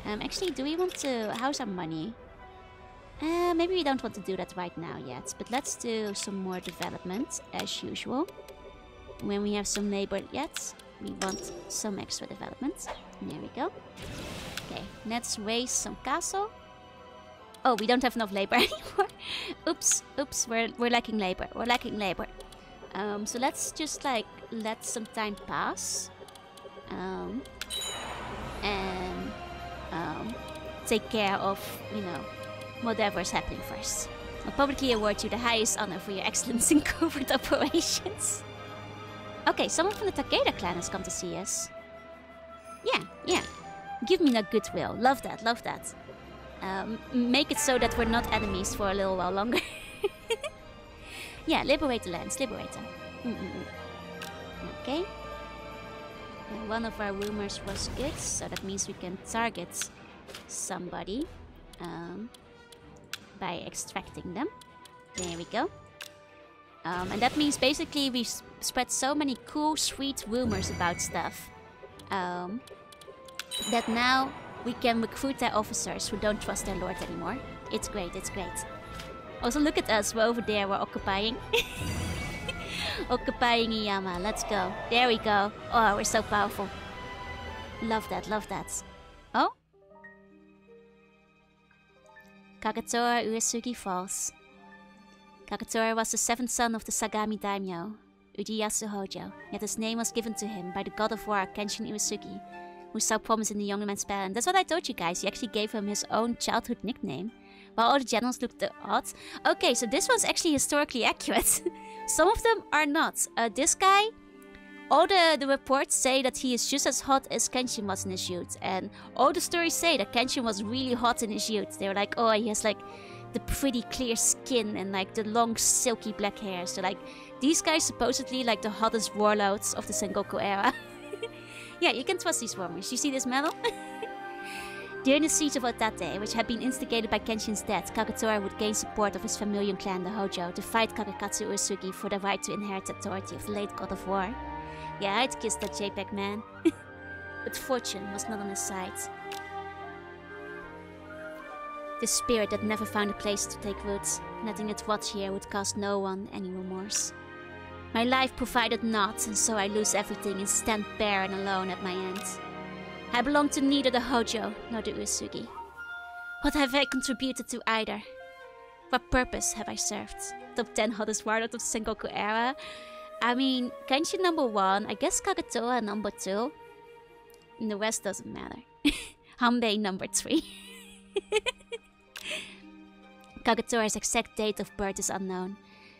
Actually, do we want to... How's our money? Maybe we don't want to do that right now yet. But let's do some more development, as usual. When we have some labor yet, we want some extra development. There we go. Okay, let's raise some castle. Oh, we don't have enough labor anymore. Oops, we're lacking labor. We're lacking labor. So let's just like let some time pass. And take care of, you know, whatever's happening first. I'll publicly award you the highest honor for your excellence in covert operations. Okay, someone from the Takeda clan has come to see us. Yeah. Give me that goodwill. Love that, love that. Make it so that we're not enemies for a little while longer. Yeah, liberate the lands, liberate them. Okay. And one of our rumors was good, so that means we can target somebody by extracting them. There we go. And that means basically we spread so many cool, sweet rumors about stuff that now we can recruit their officers who don't trust their lord anymore. It's great, it's great. Also, look at us, we're over there, we're occupying. Occupying Iyama, let's go. There we go. Oh, we're so powerful. Love that, love that. Oh? Kagetora Uesugi falls. Kagetora was the 7th son of the Sagami daimyo, Ujiyasu Hojo, yet his name was given to him by the god of war Kenshin Uesugi, who saw promise in the young man's plan. That's what I told you guys, he actually gave him his own childhood nickname, while all the generals looked odd. Okay, so this one's actually historically accurate. Some of them are not. This guy, all the reports say that he is just as hot as Kenshin was in his youth, and all the stories say that Kenshin was really hot in his youth. They were like, oh, he has like the pretty clear skin and like the long silky black hair. So like, these guys supposedly like the hottest warlords of the Sengoku era. Yeah, you can trust these rumors. You see this medal? During the siege of Otate, which had been instigated by Kenshin's death, Kagetora would gain support of his familial clan, the Hojo, to fight Kagekatsu Uesugi for the right to inherit the authority of the late god of war. Yeah, I'd kiss that JPEG man. But fortune was not on his side. The spirit that never found a place to take root, letting it rot here would cause no one any remorse. My life provided naught, and so I lose everything and stand bare and alone at my end. I belong to neither the Hojo nor the Uesugi. What have I contributed to either? What purpose have I served? Top 10 hottest warlord of the Sengoku era? I mean, Kenshin number 1, I guess Kagetora number 2. And the rest doesn't matter. Hanbei number 3. Kagetora's exact date of birth is unknown,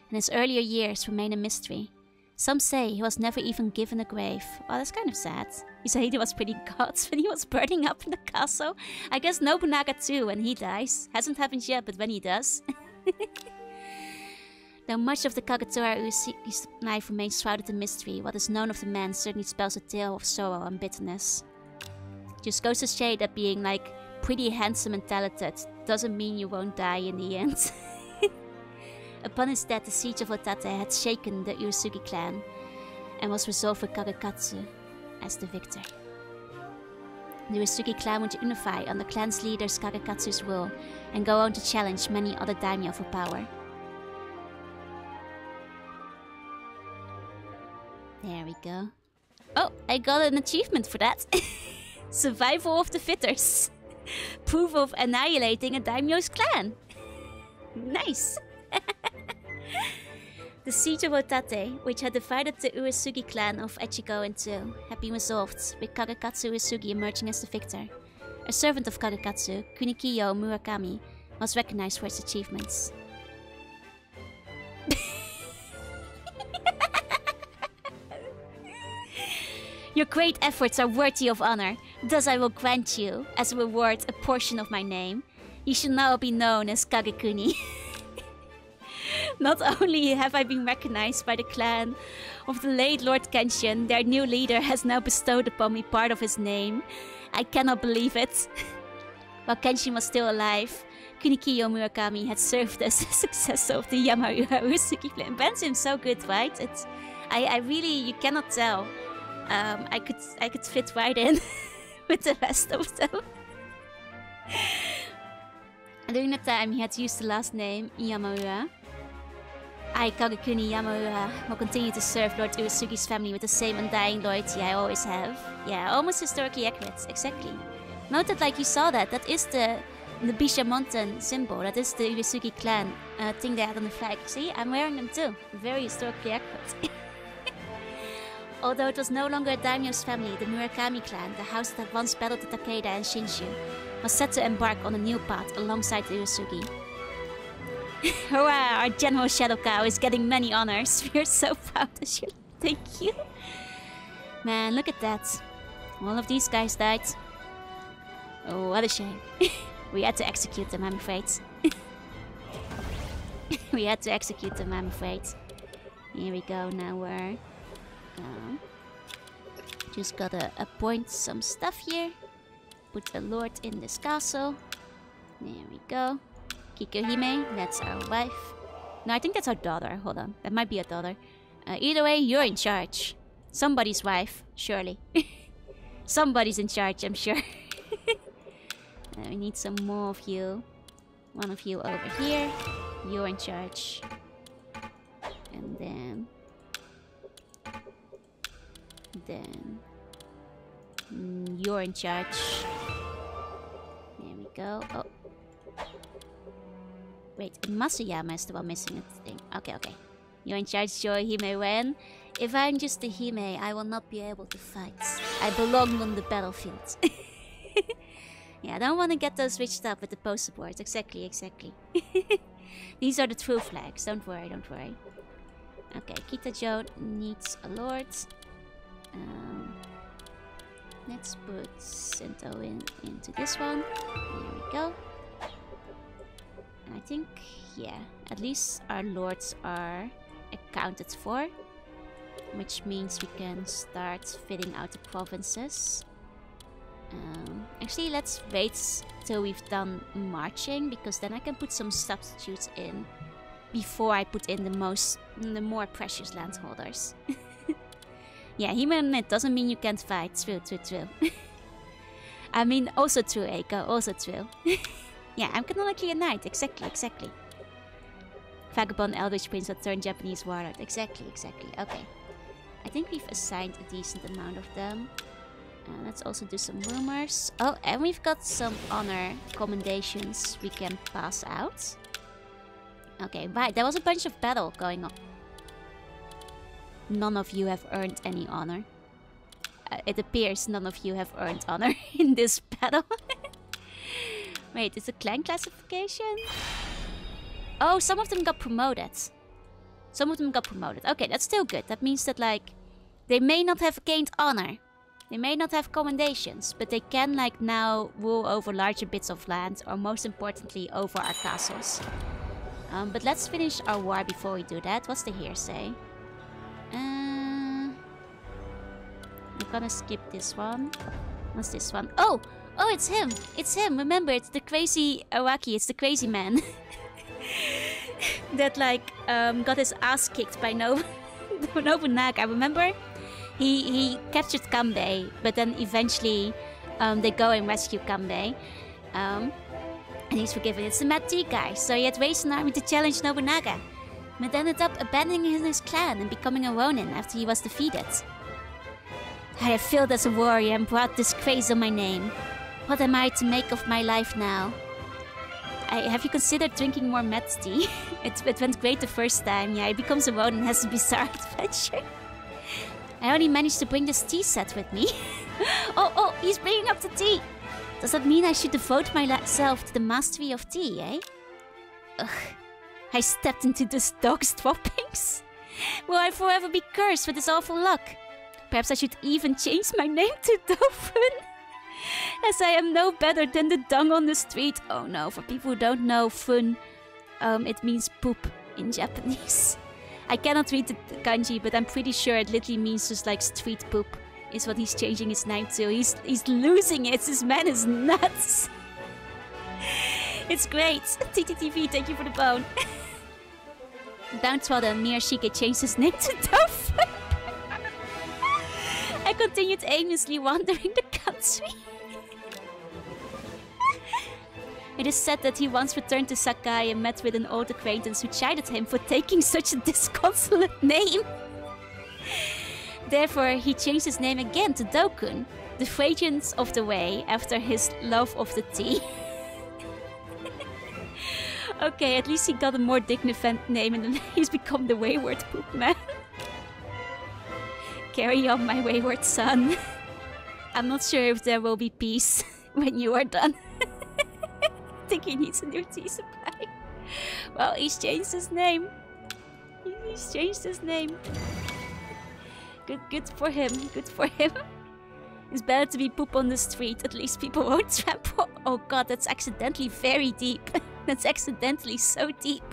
and his earlier years remain a mystery. Some say he was never even given a grave. Well, that's kind of sad. He said he was pretty gods when he was burning up in the castle. I guess Nobunaga too, when he dies. Hasn't happened yet, but when he does. Though much of the Kagetora Uesugi's life remains shrouded in mystery, what is known of the man certainly spells a tale of sorrow and bitterness. Just goes to say that being like pretty handsome and talented doesn't mean you won't die in the end. Upon his death, the siege of Otate had shaken the Uesugi clan and was resolved with Kagekatsu as the victor. The Uesugi clan would unify under clan's leaders Kagekatsu's rule and go on to challenge many other daimyo for power. There we go. Oh, I got an achievement for that. Survival of the fitters. Proof of annihilating a daimyo's clan. Nice. The siege of Otate, which had divided the Uesugi clan of Echigo in two, had been resolved, with Kagekatsu Uesugi emerging as the victor. A servant of Kagekatsu, Kunikiyo Murakami, was recognized for his achievements. Your great efforts are worthy of honor. Thus I will grant you, as a reward, a portion of my name. You shall now be known as Kagekuni. Not only have I been recognized by the clan of the late Lord Kenshin, their new leader has now bestowed upon me part of his name. I cannot believe it. While Kenshin was still alive, Kunikiyo Murakami had served as the successor of the Yamaura Uesugi clan. Bands him so good, right? I really, you cannot tell. I could fit right in with the rest of them. During that time, he had used the last name Yamaura. I, Kagekuni Yamaura, will continue to serve Lord Uesugi's family with the same undying loyalty I always have. Yeah, almost historically accurate, exactly. Note that, like, you saw that is the BISHAMONTEN symbol. That is the Uesugi clan thing they had on the flag. See, I'm wearing them too. Very historically accurate. Although it was no longer a daimyo's family, the Murakami clan, the house that once battled the Takeda and Shinshu, was set to embark on a new path alongside the Uesugi. Hurrah! Our General Shadow Cow is getting many honors. We are so proud of you. Thank you. Man, look at that. All of these guys died. Oh, what a shame. We had to execute them, I'm afraid. We had to execute them, I'm afraid. Here we go, now we're... just gotta appoint some stuff here. Put a lord in this castle. There we go. Kikuhime, that's our wife. No, I think that's our daughter. Hold on, that might be a daughter. Either way, you're in charge. Somebody's wife, surely. Somebody's in charge, I'm sure. We need some more of you. One of you over here. You're in charge. And then... you're in charge. There we go. Oh. Wait, Masuyama is the one missing the thing. Okay, okay. You're in charge, Joy Hime when? If I'm just a Hime, I will not be able to fight. I belong on the battlefield. Yeah, I don't want to get those switched up with the poster boards. Exactly, exactly. These are the true flags. Don't worry, don't worry. Okay, Kita-jo needs a lord. Let's put Sento into this one. There we go. And I think, yeah, at least our lords are accounted for. Which means we can start fitting out the provinces. Actually, let's wait till we've done marching, because then I can put some substitutes in before I put in the more precious landholders. Yeah, Himen, it doesn't mean you can't fight. True, true, true. I mean, also true, Eiko, also true. Yeah, I'm canonically a knight. Exactly, exactly. Vagabond Eldritch Prince that turned Japanese warlord. Exactly, exactly. Okay. I think we've assigned a decent amount of them. Let's also do some rumors. Oh, and we've got some honor commendations we can pass out. Okay, right. There was a bunch of battle going on. None of you have earned any honor. It appears none of you have earned honor in this battle. Wait, is it clan classification? Oh, some of them got promoted. Some of them got promoted. Okay, that's still good. That means that, like, they may not have gained honor. They may not have commendations, but they can, like, now rule over larger bits of land, or most importantly, over our castles. But let's finish our war before we do that. What's the hearsay? I'm gonna skip this one. What's this one? Oh! Oh, it's him! It's him! Remember, it's the crazy Awaki. It's the crazy man. That, like, got his ass kicked by Nobunaga. Remember? He captured Kanbei, but then eventually they go and rescue Kanbei. And he's forgiven. It's the Mad Tea guy, so he had raised an army to challenge Nobunaga, but ended up abandoning his clan and becoming a Ronin after he was defeated. I have failed as a warrior and brought disgrace on my name. What am I to make of my life now? Have you considered drinking more Mad Tea? It went great the first time. Yeah, he becomes a Ronin and has a bizarre adventure. I only managed to bring this tea set with me. Oh, he's bringing up the tea. Does that mean I should devote myself to the mastery of tea, eh? Ugh. I stepped into this dog's droppings. Will I forever be cursed with this awful luck? Perhaps I should even change my name to Dofun, as I am no better than the dung on the street. Oh no, for people who don't know, fun, it means poop in Japanese. I cannot read the kanji, but I'm pretty sure it literally means just like street poop is what he's changing his name to. He's losing it. This man is nuts. It's great. TTTV, thank you for the bone. Downtrodden, Miyashige changed his name to Dofun. I continued aimlessly wandering the country. It is said that he once returned to Sakai and met with an old acquaintance who chided him for taking such a disconsolate name. Therefore, he changed his name again to Dokun, the fragrance of the way, after his love of the tea. Okay, at least he got a more dignified name and then he's become the wayward poop man. Carry on, my wayward son. I'm not sure if there will be peace when you are done. I think he needs a new tea supply. Well, he's changed his name. He's changed his name. Good for him. Good for him. It's better to be poop on the street. At least people won't trample. Oh god, that's accidentally very deep. That's accidentally so deep.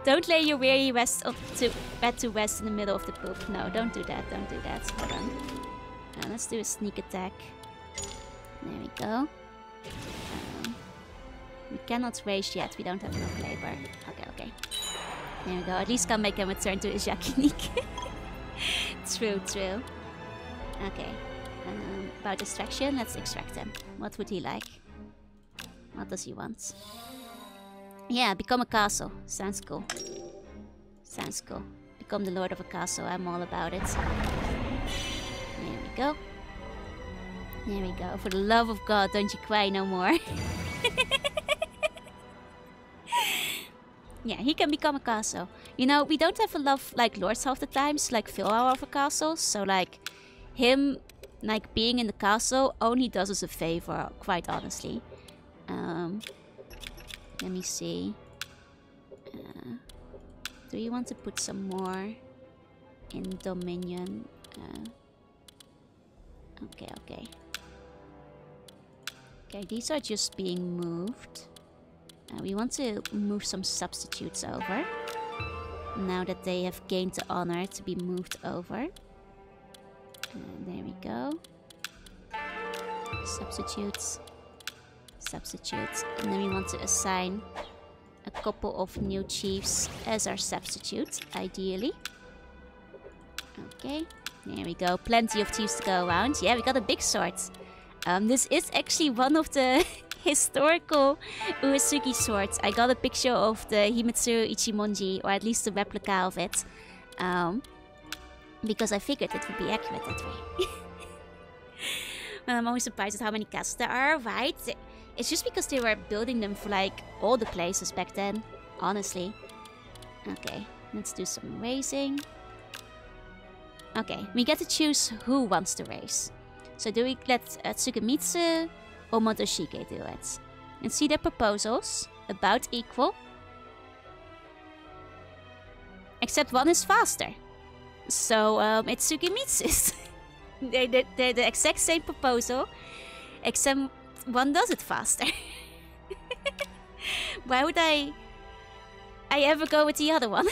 Don't lay your weary bed to rest in the middle of the poop. No, don't do that. Don't do that. Hold on. Let's do a sneak attack. There we go. We cannot raise yet. We don't have enough labor. Okay. There we go. At least Kanbei can return to his yakiniku. True. Okay. About distraction, let's extract him. What would he like? What does he want? Yeah, become a castle. Sounds cool. Sounds cool. Become the lord of a castle. I'm all about it. There we go. There we go. For the love of God, don't you cry no more. Yeah, he can become a castle. You know, we don't have a lot of, like, lords half the times, like, fill our other castles. So, like, him, like, being in the castle only does us a favor, quite honestly. Let me see. Do you want to put some more in Dominion? Okay. Okay, these are just being moved. We want to move some substitutes over. Now that they have gained the honor to be moved over. There we go. Substitutes. Substitutes. And then we want to assign a couple of new chiefs as our substitutes, ideally. Okay, there we go. Plenty of chiefs to go around. Yeah, we got a big sword. This is actually one of the historical Uesugi swords. I got a picture of the Himetsuru Ichimonji, or at least a replica of it. Because I figured it would be accurate that way. I'm always surprised at how many castles there are, right? It's just because they were building them for, like, all the places back then, honestly. Okay, let's do some racing. Okay, we get to choose who wants to race. So do we let Tsugemitsu or Motoshige do it? And see their proposals, about equal. Except one is faster. So it's Tsugemitsu's. They're the exact same proposal, except one does it faster. Why would I ever go with the other one?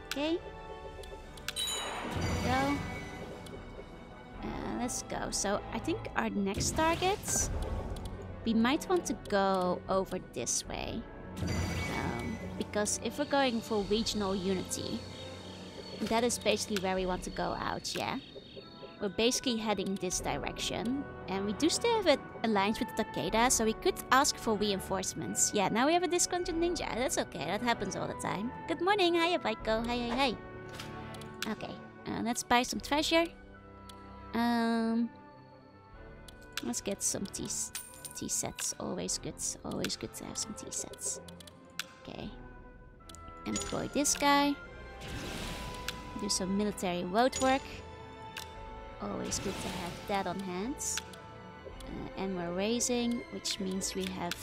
Okay. There we go. Let's go. So I think our next targets, we might want to go over this way. Because if we're going for regional unity, that is basically where we want to go out, yeah? We're basically heading this direction. And we do still have an alliance with Takeda, so we could ask for reinforcements. Yeah, now we have a discontinued ninja. That's okay, that happens all the time. Good morning, hiya Baiko, hi. Okay, let's buy some treasure. Let's get some tea sets. Always good to have some tea sets. Okay. Employ this guy. Do some military road work. Always good to have that on hand. And we're raising, which means we have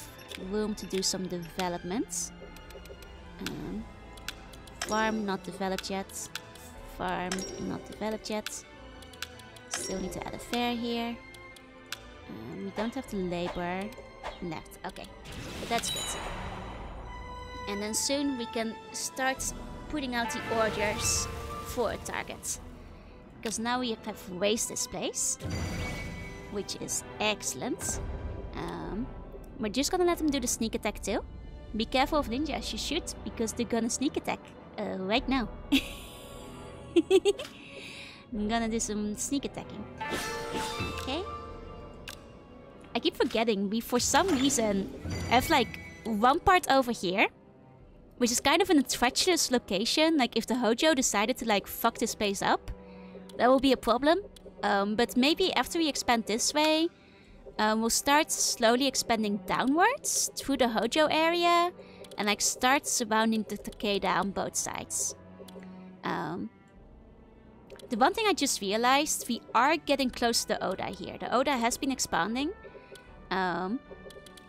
room to do some developments. Farm not developed yet. Farm not developed yet. Still need to add a fair here. We don't have the labor left. Okay, but that's good. And then soon we can start putting out the orders for a target. Because now we have raised this place, which is excellent. We're just gonna let them do the sneak attack too. Be careful of ninjas, you should, because they're gonna sneak attack right now. I'm gonna do some sneak attacking. Okay. I keep forgetting, we for some reason have like one part over here, which is kind of in a treacherous location. Like if the Hojo decided to like fuck this place up, that will be a problem. But maybe after we expand this way, we'll start slowly expanding downwards through the Hojo area and like start surrounding the Takeda on both sides. The one thing I just realized, we are getting close to the Oda here. The Oda has been expanding.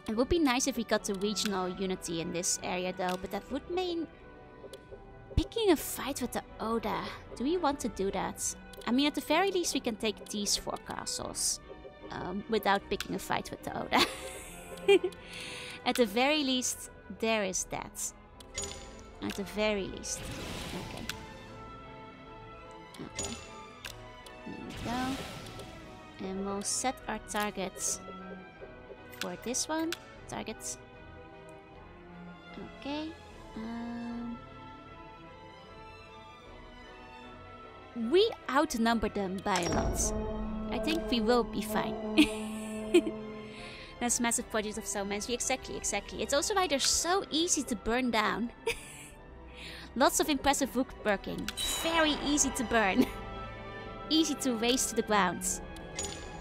It would be nice if we got the regional unity in this area though, but that would mean picking a fight with the Oda. Do we want to do that? I mean, at the very least we can take these 4 castles without picking a fight with the Oda. At the very least, there is that. At the very least. Okay. Okay. There we go. And we'll set our targets for this one. Targets. Okay. We outnumber them by a lot. I think we will be fine. That's massive project of Soulman's. Exactly. It's also why they're so easy to burn down. Lots of impressive woodworking. Very easy to burn. Easy to raise to the ground.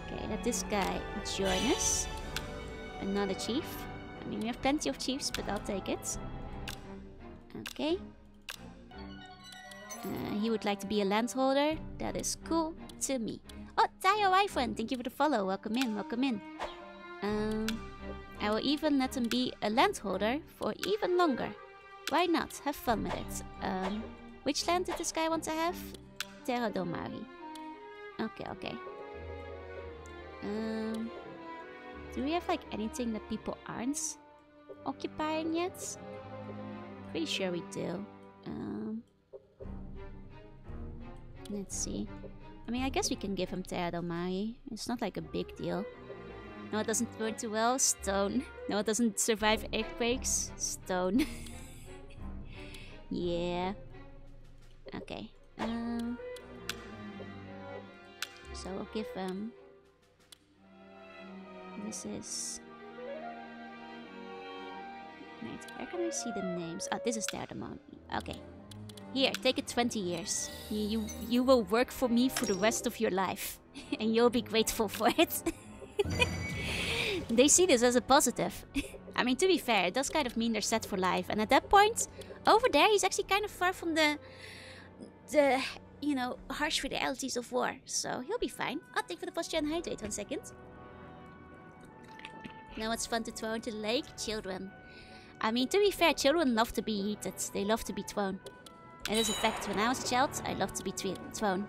Okay, let this guy join us. Another chief. I mean, we have plenty of chiefs, but I'll take it. Okay. He would like to be a landholder. That is cool to me. Oh, Tayo iPhone, thank you for the follow. Welcome in, welcome in. I will even let him be a landholder for even longer. Why not? Have fun with it. Which land did this guy want to have? Terra do Mari. Okay, okay. Do we have like anything that people aren't occupying yet? Pretty sure we do. Let's see. I mean, I guess we can give him Terra do Mari. It's not like a big deal. No, it doesn't burn too well. Stone. No, it doesn't survive earthquakes. Stone. Yeah. Okay. So we'll give him... This is... Wait, where can I see the names? Oh, this is Terra do Mari. Okay. Here, take it 20 years. You will work for me for the rest of your life. And you'll be grateful for it. They see this as a positive. I mean, to be fair, it does kind of mean they're set for life. And at that point, over there, he's actually kind of far from the you know, harsh realities of war. So he'll be fine. I'll take for the post-gen hydrate 1 second. Now it's fun to throw into the lake. Children. I mean, to be fair, children love to be heated. They love to be thrown. It is a fact. When I was a child, I loved to be thrown.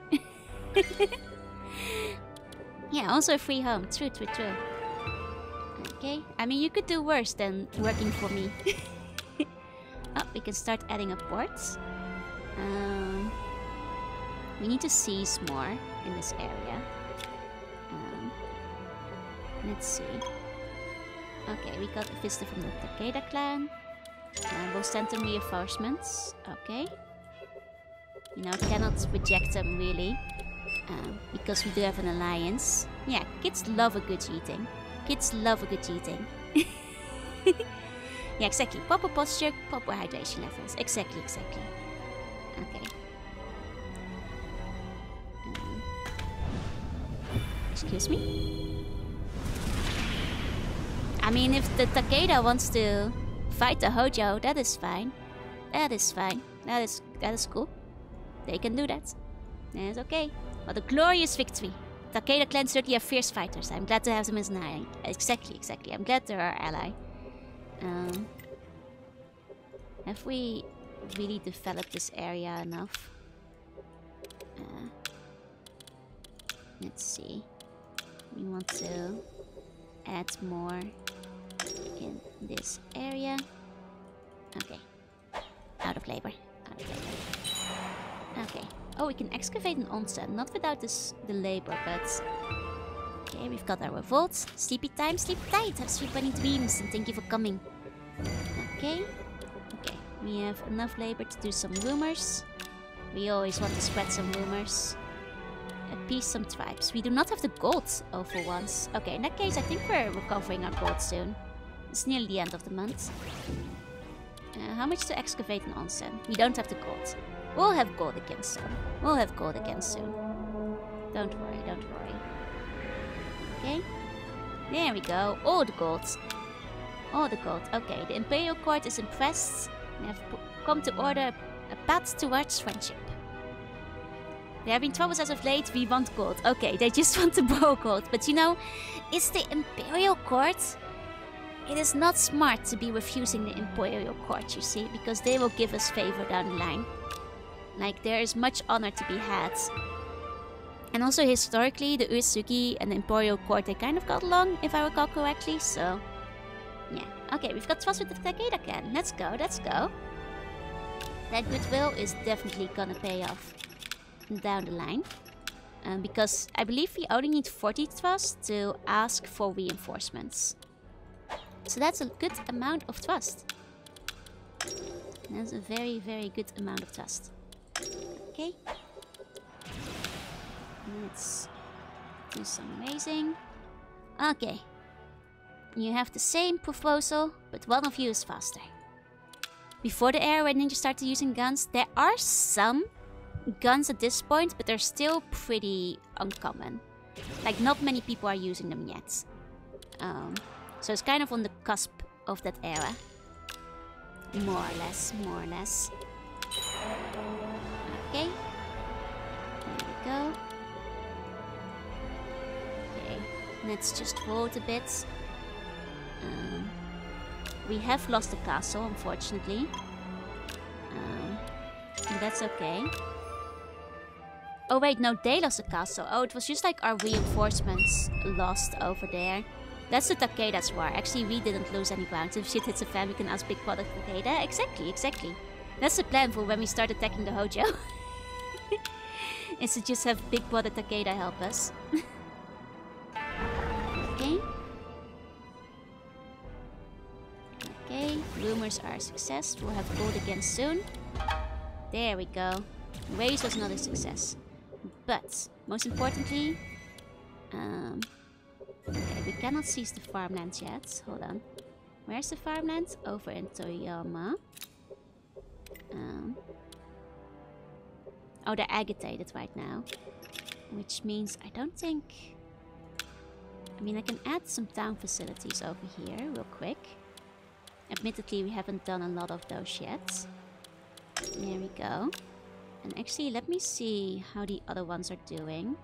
Yeah, also a free home. True, true, true. Okay. I mean, you could do worse than working for me. Oh, we can start adding up ports. We need to seize more in this area. Let's see. Okay, we got a visitor from the Takeda clan. We'll send them reinforcements. Okay. You know, cannot reject them really. Because we do have an alliance. Yeah, kids love a good eating. Kids love a good eating. Yeah, exactly. Proper posture, proper hydration levels. Exactly, exactly. Okay. Excuse me? I mean, if the Takeda wants to fight the Hojo, that is fine. That is fine. That is cool. They can do that. That's okay. What a glorious victory. Takeda clan certainly have fierce fighters. I'm glad to have them as an ally. Exactly, exactly. I'm glad they're our ally. Have we really developed this area enough? Let's see. We want to add more in this area. Okay. Out of labor. Out of labor. Okay. Oh, we can excavate an onsen. Not without the labor, but... Okay, we've got our revolt. Sleepy time, sleep tight. Have sweet bunny dreams, and thank you for coming. Okay. Okay. We have enough labor to do some rumors. We always want to spread some rumors. Appease some tribes. We do not have the gold, oh, for once. Okay, in that case, I think we're recovering our gold soon. It's nearly the end of the month. How much to excavate an onsen? We don't have the gold. We'll have gold again soon. We'll have gold again soon. Don't worry, don't worry. Okay. There we go. All the gold. All the gold. Okay, the Imperial Court is impressed. They have come to order a path towards friendship. There have been troubles as of late. We want gold. Okay, they just want to borrow gold. But you know, it's the Imperial Court. It is not smart to be refusing the Imperial Court, you see, because they will give us favor down the line. Like, there is much honor to be had. And also, historically, the Uesugi and the Imperial Court, they kind of got along, if I recall correctly, so... Yeah. Okay, we've got trust with the Takeda clan. Let's go, let's go. That goodwill is definitely gonna pay off down the line. Because I believe we only need 40 trust to ask for reinforcements. So that's a good amount of trust. That's a very, very good amount of trust. Okay. Let's do some raising. Okay. You have the same proposal, but one of you is faster. Before the era when ninjas started using guns, there are some guns at this point, but they're still pretty uncommon. Like, not many people are using them yet. So it's kind of on the cusp of that era. More or less, more or less. Okay. There we go. Okay, let's just hold a bit. We have lost the castle, unfortunately. But that's okay. Oh wait, no, they lost the castle. Oh, it was just like our reinforcements lost over there. That's the Takeda's war. Actually, we didn't lose any ground. If shit hits a fan, we can ask Big Brother Takeda. Exactly, exactly. That's the plan for when we start attacking the Hojo. Is to just have Big Brother Takeda help us. Okay. Okay, rumors are a success. We'll have gold again soon. There we go. Race was not a success. But, most importantly... okay, we cannot seize the farmlands yet. Hold on. Where's the farmland? Over in Toyama. Oh, they're agitated right now. Which means I don't think... I mean, I can add some town facilities over here real quick. Admittedly, we haven't done a lot of those yet. There we go. And actually, let me see how the other ones are doing.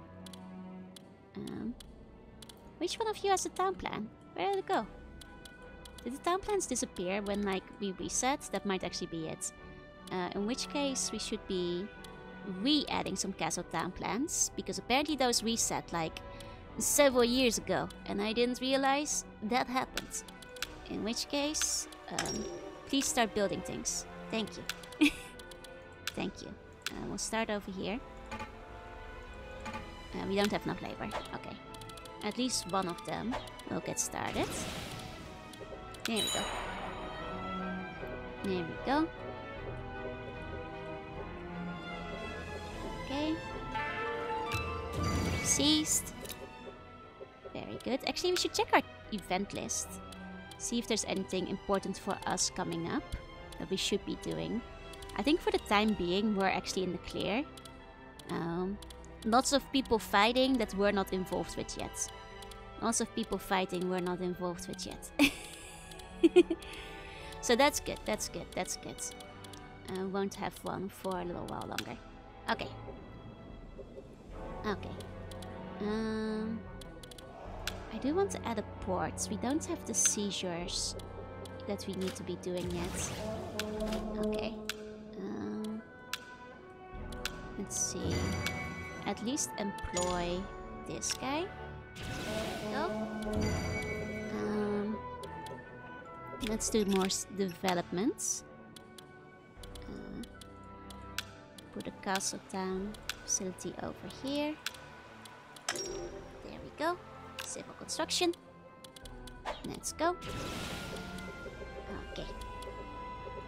Which one of you has a town plan? Where did it go? Did the town plans disappear when, like, we reset? That might actually be it. In which case, we should be re-adding some castle town plans. Because apparently those reset, like, several years ago. And I didn't realize that happened. In which case, please start building things. Thank you. Thank you. We'll start over here. We don't have enough labor. Okay. At least one of them will get started. There we go. There we go. Okay. Seized. Very good. Actually, we should check our event list. See if there's anything important for us coming up that we should be doing. I think for the time being, we're actually in the clear. Lots of people fighting that we're not involved with yet. Lots of people fighting we're not involved with yet. So that's good, that's good, that's good. Won't have one for a little while longer. Okay. Okay. I do want to add a port. We don't have the seizures that we need to be doing yet. Okay. Let's see. At least employ this guy. There we go. Let's do more developments. Put a castle town facility over here. There we go. Civil construction. Let's go. Okay.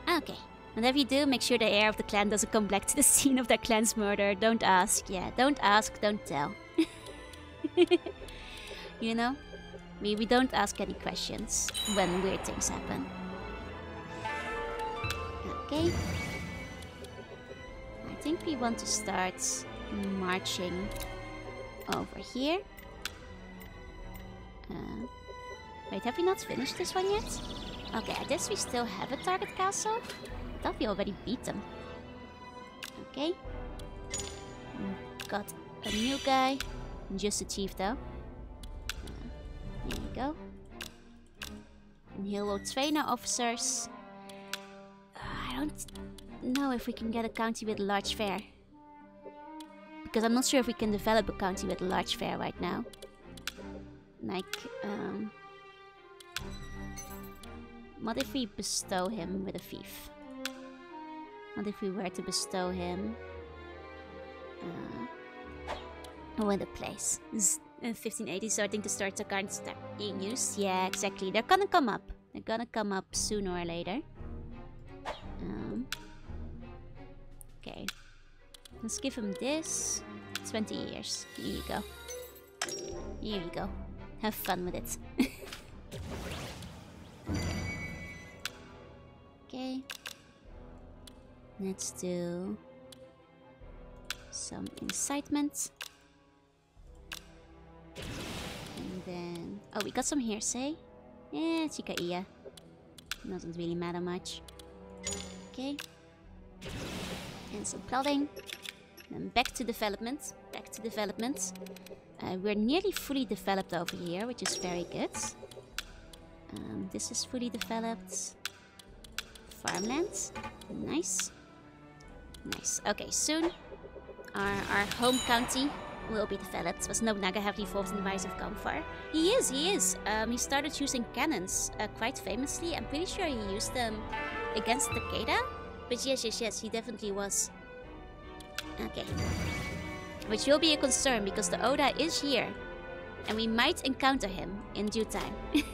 Okay. Whatever you do, make sure the heir of the clan doesn't come back to the scene of their clan's murder. Don't ask. Yeah, don't ask, don't tell. You know? We don't ask any questions when weird things happen. Okay. I think we want to start marching over here. Wait, have we not finished this one yet? Okay, I guess we still have a target castle. I thought we already beat them. Okay. Got a new guy. Just a chief though. Here we go. And he will train our officers. I don't know if we can get a county with a large fair. Because I'm not sure if we can develop a county with a large fair right now. Like, what if we bestow him with a fief? What if we were to bestow him with a place? This is 1580, starting to start the cards start being used. Yeah, exactly. They're gonna come up. They're gonna come up sooner or later. Okay. Let's give him this. 20 years. Here you go. Here you go. Have fun with it. Okay. Let's do some incitement. And then... oh, we got some hearsay. Yeah, Chikaiya. Doesn't really matter much. Okay. And some plotting. Then back to development. Back to development. We're nearly fully developed over here, which is very good. This is fully developed. Farmland. Nice. Nice. Okay, soon our home county will be developed. Was Nobunaga heavily involved in the rise of Gunfire? He is, he is. He started using cannons quite famously. I'm pretty sure he used them against Takeda. But yes, he definitely was. Okay. Which will be a concern because the Oda is here. And we might encounter him in due time. Okay.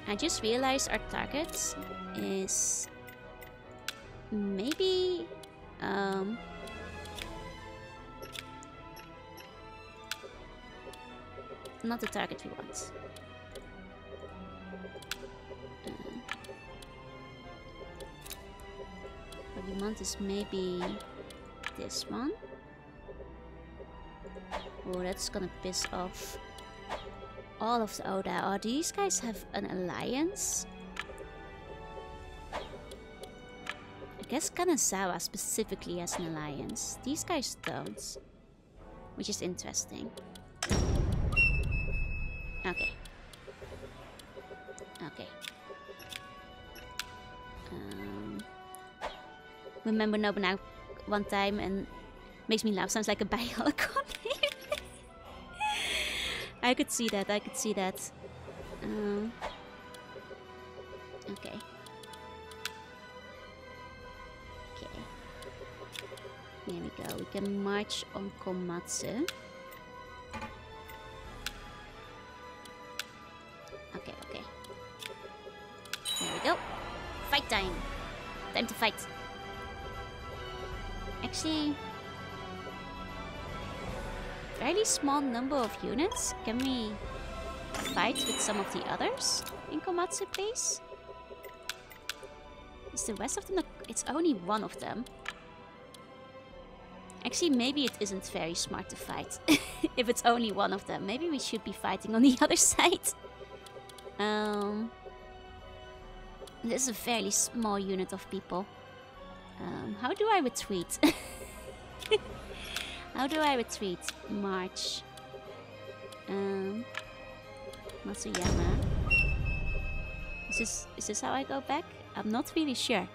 I just realized our target is maybe not the target we want. What we want is maybe this one. Oh, that's gonna piss off all of the Oda. Oh, do these guys have an alliance? I guess Kanazawa specifically has an alliance. These guys don't. Which is interesting. Okay. Okay. Remember Nobunaga one time and makes me laugh. Sounds like a Biolicon. I could see that, I could see that. Okay. Okay. There we go. We can march on Komatsu. Okay, okay. There we go. Fight time. Time to fight. Actually, fairly small number of units. Can we fight with some of the others in Komatsu, please? Is the rest of them? It's only one of them. Actually, maybe it isn't very smart to fight if it's only one of them. Maybe we should be fighting on the other side. This is a fairly small unit of people. How do I retreat? How do I retreat? March. Matsuyama. Is this how I go back? I'm not really sure.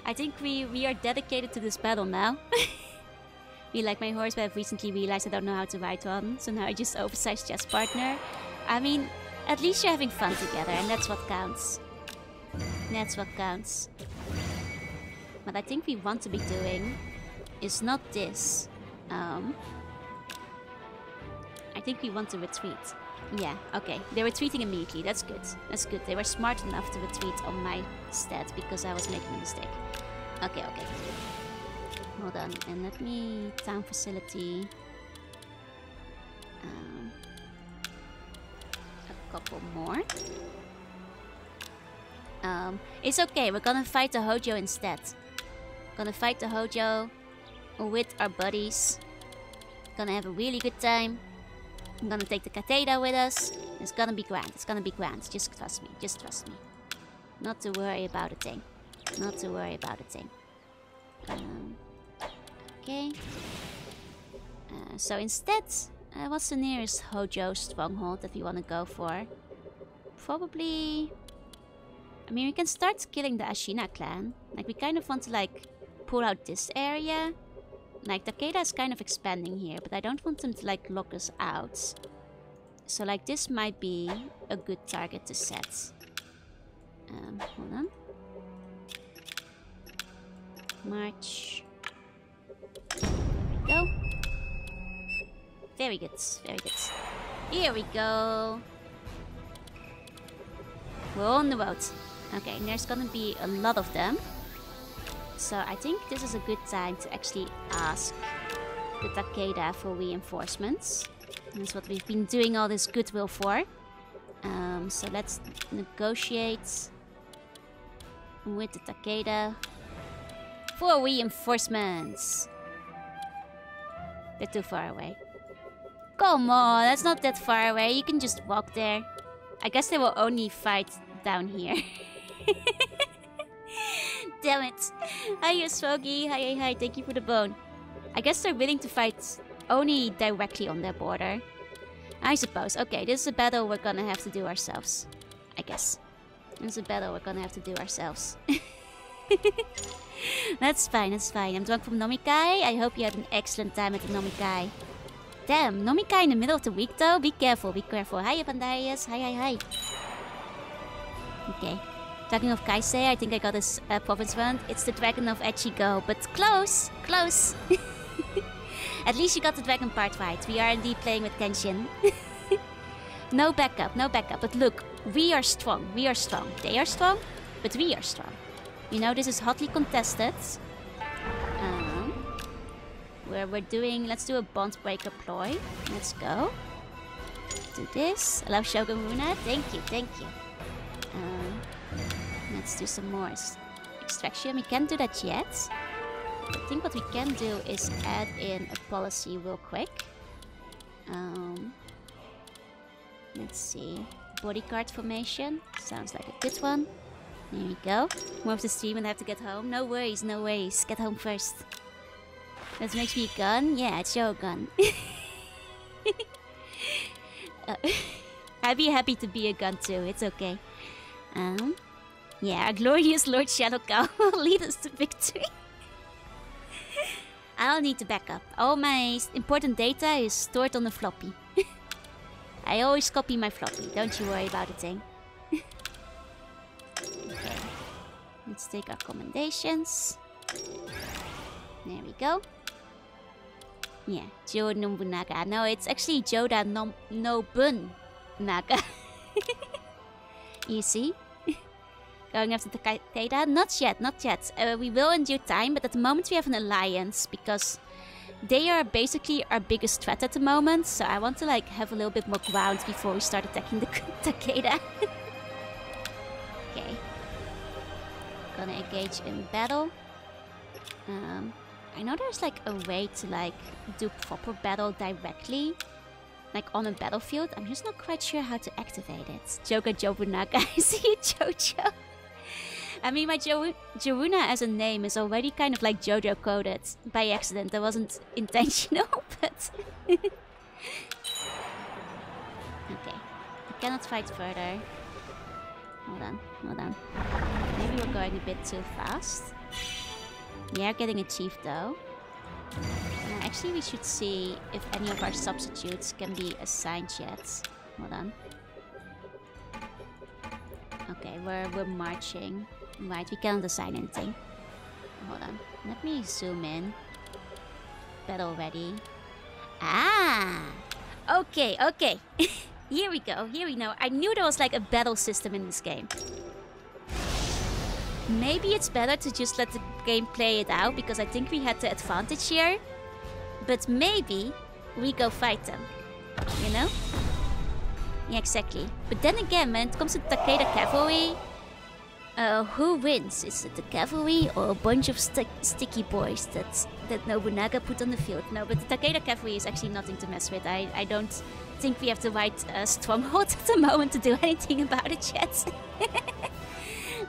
I think we are dedicated to this battle now. We like my horse, but I've recently realized I don't know how to ride one. So now I just oversized chess partner. I mean, at least you're having fun together, and that's what counts. That's what counts. What I think we want to be doing is not this. I think we want to retreat. Yeah, okay. They're retreating immediately. That's good. That's good. They were smart enough to retreat on my stat because I was making a mistake. Okay, okay. Hold on. And let me... Town facility. A couple more. It's okay. We're gonna fight the Hojo instead. Gonna fight the Hojo with our buddies. Gonna have a really good time. I'm gonna take the Kateda with us. It's gonna be grand. It's gonna be grand. Just trust me. Just trust me. Not to worry about a thing. Not to worry about a thing. Okay. So instead, what's the nearest Hojo stronghold that we want to go for? Probably... I mean, we can start killing the Ashina clan. Like, we kind of want to, like, pull out this area. Like, Takeda is kind of expanding here, but I don't want them to, like, lock us out. So, like, this might be a good target to set. Hold on. March. There we go. Very good, very good. Here we go. We're on the road. Okay, and there's gonna be a lot of them. So I think this is a good time to actually ask the Takeda for reinforcements. That's what we've been doing all this goodwill for. So let's negotiate with the Takeda for reinforcements. They're too far away. Come on, that's not that far away. You can just walk there. I guess they will only fight down here. Damn it. Hiya, Swogi. Hi. Thank you for the bone. I guess they're willing to fight only directly on their border. I suppose. Okay, this is a battle we're gonna have to do ourselves. I guess. This is a battle we're gonna have to do ourselves. That's fine, that's fine. I'm drunk from Nomikai. I hope you had an excellent time at the Nomikai. Damn, Nomikai in the middle of the week though? Be careful, be careful. Hiya, Pandarius. Hi. Okay. Talking of Kaisei, I think I got this province run. It's the Dragon of Echigo, but close! Close! At least you got the dragon part right. We are indeed playing with Kenshin. No backup, but look, we are strong, They are strong, but we are strong. You know, this is hotly contested. We're doing, let's do a bond breaker ploy. Let's go. Do this. I love Shogun Runa. Thank you. Let's do some more extraction. We can't do that yet. I think what we can do is add in a policy real quick. Let's see. Bodyguard formation. Sounds like a good one. There we go. More of the stream and I have to get home. No worries. Get home first. That makes me a gun? Yeah, it's your gun. I'd be happy to be a gun too. It's okay. Yeah, our glorious Lord Shadow Cow will lead us to victory. I don't need to back up. All my important data is stored on the floppy. I always copy my floppy. Don't you worry about a thing. Okay. Let's take our commendations. There we go. Yeah, Joe Nobunaga. No, it's actually Joda Nobunaga. You see? Going after the Takeda? Not yet. We will in due time, but at the moment we have an alliance because they are basically our biggest threat at the moment. So I want to like have a little bit more ground before we start attacking the Takeda. Okay. Gonna engage in battle. I know there's like a way to like do proper battle directly. Like on a battlefield. I'm just not quite sure how to activate it. Joga Jobunaga. I see you, Jojo. I mean, my Joruna as a name is already kind of like Jojo coded by accident. That wasn't intentional, but... Okay. I cannot fight further. Hold on. Maybe we're going a bit too fast. We are getting a chief though. Actually, we should see if any of our substitutes can be assigned yet. Hold on. Okay, we're marching. Right, we cannot assign anything. Hold on. Let me zoom in. Battle ready. Ah! Okay. Here we go. I knew there was like a battle system in this game. Maybe it's better to just let the game play it out because I think we had the advantage here. But maybe we go fight them. You know? Yeah, exactly. But then again, when it comes to Takeda cavalry, who wins? Is it the cavalry or a bunch of sticky boys that Nobunaga put on the field? No, but the Takeda cavalry is actually nothing to mess with. I don't think we have the right stronghold at the moment to do anything about it yet.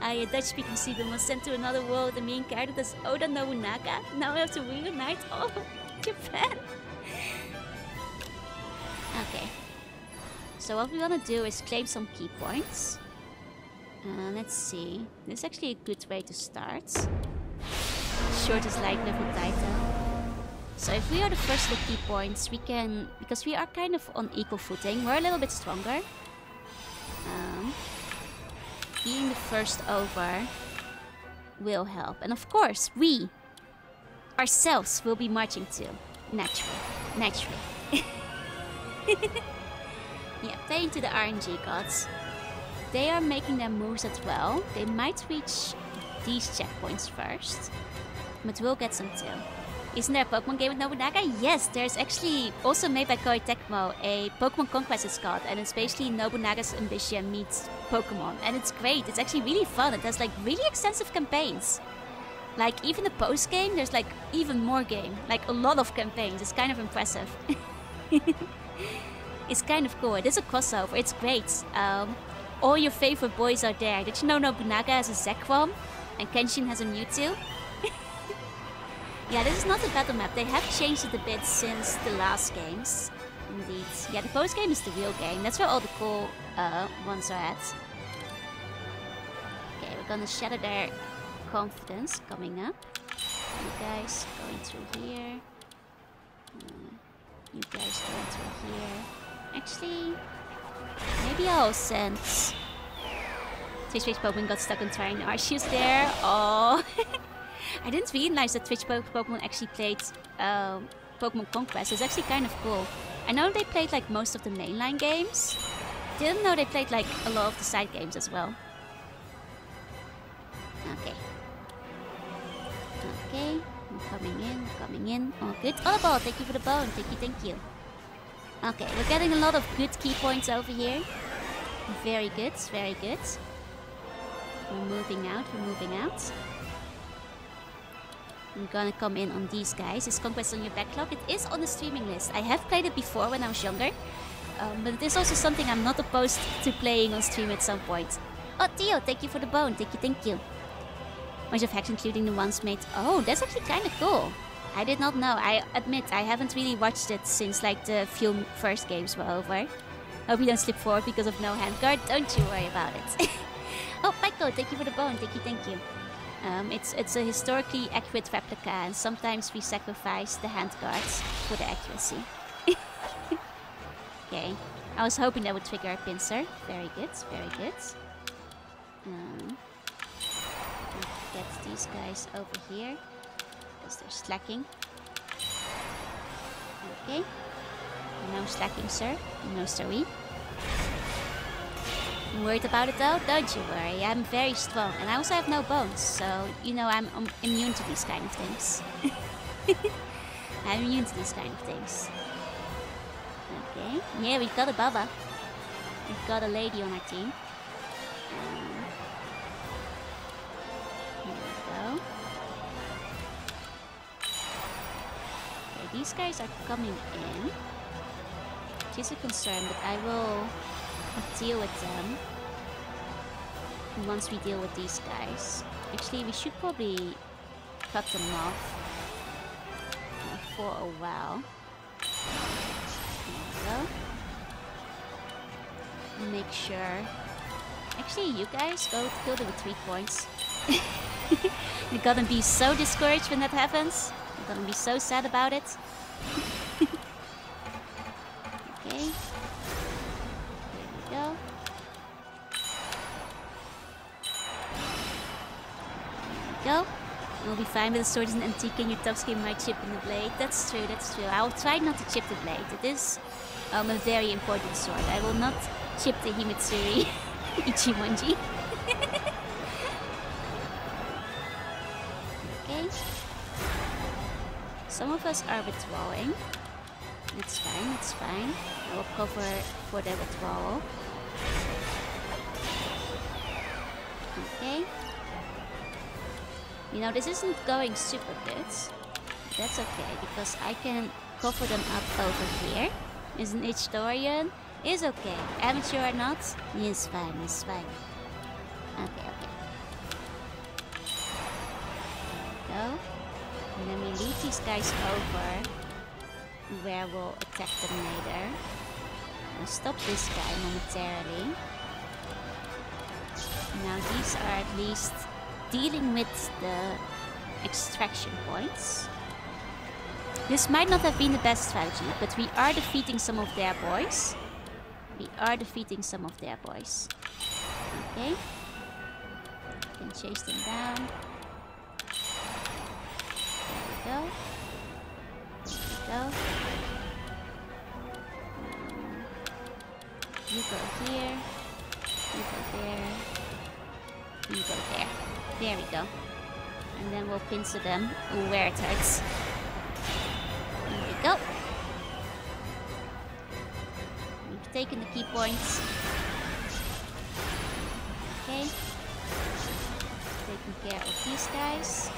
A Dutch-speaking student was sent to another world. The main character is Oda Nobunaga. Now we have to reunite all of Japan. Okay. So what we want to do is claim some key points. Let's see. This is actually a good way to start. Shortest light level title. So if we are the first with key points, we can... Because we are kind of on equal footing. We're a little bit stronger. Being the first over will help. And of course, we ourselves will be marching too. Naturally. Yeah, playing to the RNG gods. They are making their moves as well. They might reach these checkpoints first. But we'll get some too. Isn't there a Pokemon game with Nobunaga? Yes, there's actually also made by Koei Tecmo a Pokemon Conquest it's called. And it's basically Nobunaga's ambition meets Pokemon. And it's great. It's actually really fun. It has like really extensive campaigns. Like even the post game, there's like even more game. Like a lot of campaigns. It's kind of impressive. It's kind of cool. It is a crossover. It's great. All your favorite boys are there. Did you know Nobunaga has a Zekrom? And Kenshin has a Mewtwo? Yeah, this is not a battle map. They have changed it a bit since the last games. Indeed. Yeah, the post game is the real game. That's where all the cool ones are at. Okay, we're gonna shatter their confidence coming up. You guys going through here. You guys going through here. Actually, maybe I'll send... Twitch Pokemon got stuck on trying Arceus there. Oh, I didn't realize that Twitch Pokemon actually played Pokemon Conquest. It's actually kind of cool. I know they played like most of the mainline games. Didn't know they played like a lot of the side games as well. Okay. Okay, I'm coming in. Oh, good. Oliver, thank you for the bone. Thank you. Okay, we're getting a lot of good key points over here. Very good, very good. We're moving out. I'm gonna come in on these guys. Is Conquest on your backlog? It is on the streaming list. I have played it before when I was younger. But it is also something I'm not opposed to playing on stream at some point. Oh, Theo, thank you for the bone. Thank you. Bunch of hacks including the ones made... Oh, that's actually kind of cool. I did not know. I admit, I haven't really watched it since like the few first games were over. Hope you don't slip forward because of no handguard. Don't you worry about it. Oh, Michael, thank you for the bone. Thank you. It's a historically accurate replica, and sometimes we sacrifice the handguards for the accuracy. Okay, I was hoping that would trigger a pincer. Very good. Get these guys over here because they're slacking. Okay, no slacking, sir. No, sorry. I'm worried about it though? Don't you worry, I'm very strong. And I also have no bones, so, you know, I'm immune to these kind of things. I'm immune to these kind of things. Okay, yeah, we've got a Baba. We've got a lady on our team. Here we go. Okay, these guys are coming in. Which is a concern, but I will... deal with them once we deal with these guys. Actually, we should probably cut them off for a while. There we go. Make sure. Actually, you guys go kill them with 3 points. You're gonna be so discouraged when that happens. You're gonna be so sad about it. Okay. Go. Go. We'll be fine with the sword as an antique and your top skin might chip in the blade. That's true. I will try not to chip the blade. It is a very important sword. I will not chip the Himitsuri Ichimonji. Okay. Some of us are withdrawing. It's fine. I will cover for the withdrawal. Okay. You know, this isn't going super good. That's okay, because I can cover them up over here. Isn't it, Dorian? Is okay. Amateur or not? It's fine. Okay. There we go. And then we lead these guys over where we'll attack them later. I'll stop this guy momentarily. Now these are at least dealing with the extraction points. This might not have been the best strategy, but we are defeating some of their boys. Okay. Can chase them down. There we go. You go here. You go there. You go there. There we go. And then we'll pincer them where it hurts. There we go. We've taken the key points. Okay. Taking care of these guys.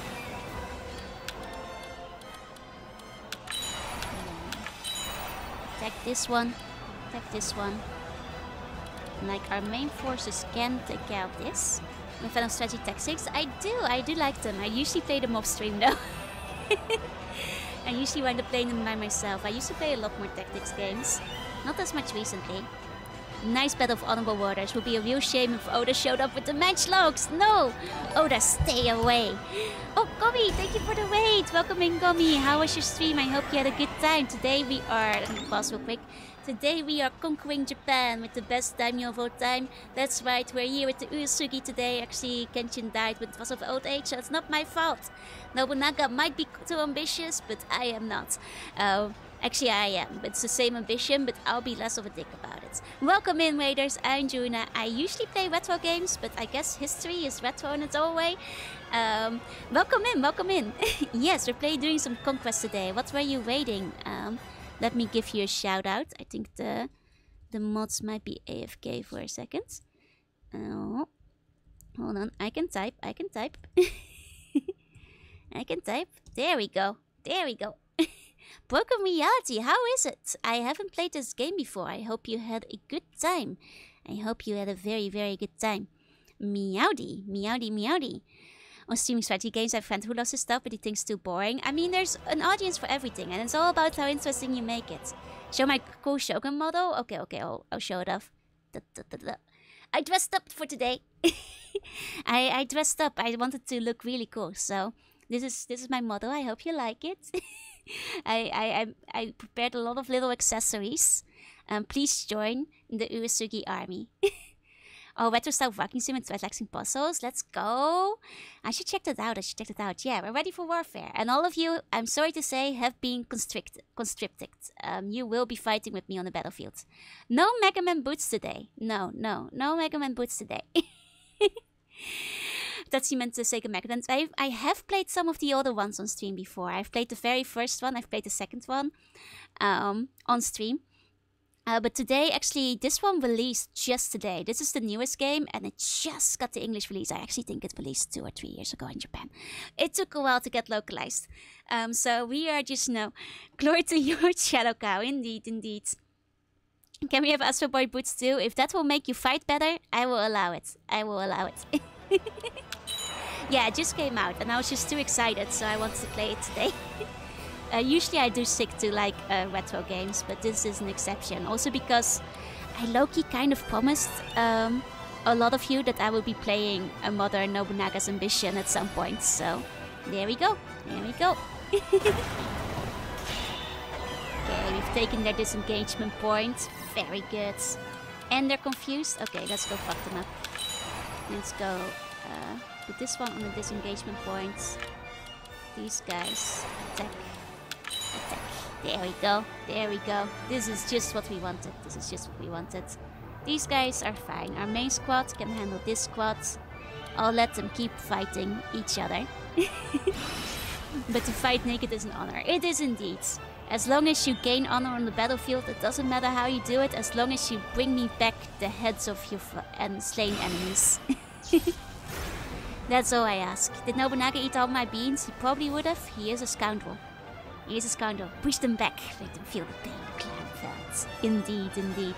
Attack this one. Attack this one. Like, our main forces can take care of this. I'm a fan of strategy tactics. I do like them. I usually play them off stream though. I usually wind up playing them by myself. I used to play a lot more tactics games. Not as much recently. Nice battle of honorable waters. Would be a real shame if Oda showed up with the match logs. No! Oda, stay away. Oh, Gomi, thank you for the raid. Welcome in, Gomi. How was your stream? I hope you had a good time. Today we are... Let me pause real quick. Today we are conquering Japan with the best daimyo of all time. That's right, we're here with the Uesugi today. Actually, Kenshin died, but it was of old age, so it's not my fault. Nobunaga might be too ambitious, but I am not. Actually, I am. It's the same ambition, but I'll be less of a dick about it. Welcome in, Raiders. I'm Juna. I usually play retro games, but I guess history is retro in its own way. Welcome in, welcome in. Yes, we're doing some conquest today. What were you raiding? Let me give you a shout out. I think the mods might be AFK for a second. Oh, hold on. I can type. I can type. I can type. There we go. There we go. Broken Reality, how is it? I haven't played this game before. I hope you had a good time. I hope you had a very, very good time. Meowdy, meowdy, meowdy. On streaming strategy games, I have a friend who loves his stuff, but he thinks too boring. I mean, there's an audience for everything, and it's all about how interesting you make it. Show my cool Shogun model? Okay, I'll show it off. I dressed up for today. I dressed up. I wanted to look really cool, so this is my model. I hope you like it. I prepared a lot of little accessories. Please join the Uesugi army. Oh, retro style Viking sim and relaxing puzzles. Let's go. I should check that out. Yeah, we're ready for warfare. And all of you, I'm sorry to say, have been conscripted. You will be fighting with me on the battlefield. No Mega Man boots today. No Mega Man boots today. That's he meant to Sega Mega Man. I have played some of the older ones on stream before. I've played the very first one. I've played the second one on stream. But today, actually, this one released just today. This is the newest game, and it just got the English release. I actually think it released 2 or 3 years ago in Japan. It took a while to get localized. So we are just now. Glory to your Shadow Cow. Indeed, indeed. Can we have Astro Boy boots too? If that will make you fight better, I will allow it. I will allow it. Yeah, it just came out, and I was just too excited, so I wanted to play it today. Usually I do stick to like retro games, but this is an exception. Also because I low-key kind of promised a lot of you that I will be playing a modern Nobunaga's Ambition at some point. So there we go. There we go. Okay, we've taken their disengagement point. Very good. And they're confused. Okay, let's go fuck them up. Let's go put this one on the disengagement point. These guys attack. Attack. There we go. There we go. This is just what we wanted. This is just what we wanted. These guys are fine. Our main squad can handle this squad. I'll let them keep fighting each other. But to fight naked is an honor. It is indeed. As long as you gain honor on the battlefield, it doesn't matter how you do it, as long as you bring me back the heads of your slain enemies. That's all I ask. Did Nobunaga eat all my beans? He probably would have. He is a scoundrel. He is a scoundrel. Push them back. Make them feel the pain the clan felt. Indeed, indeed.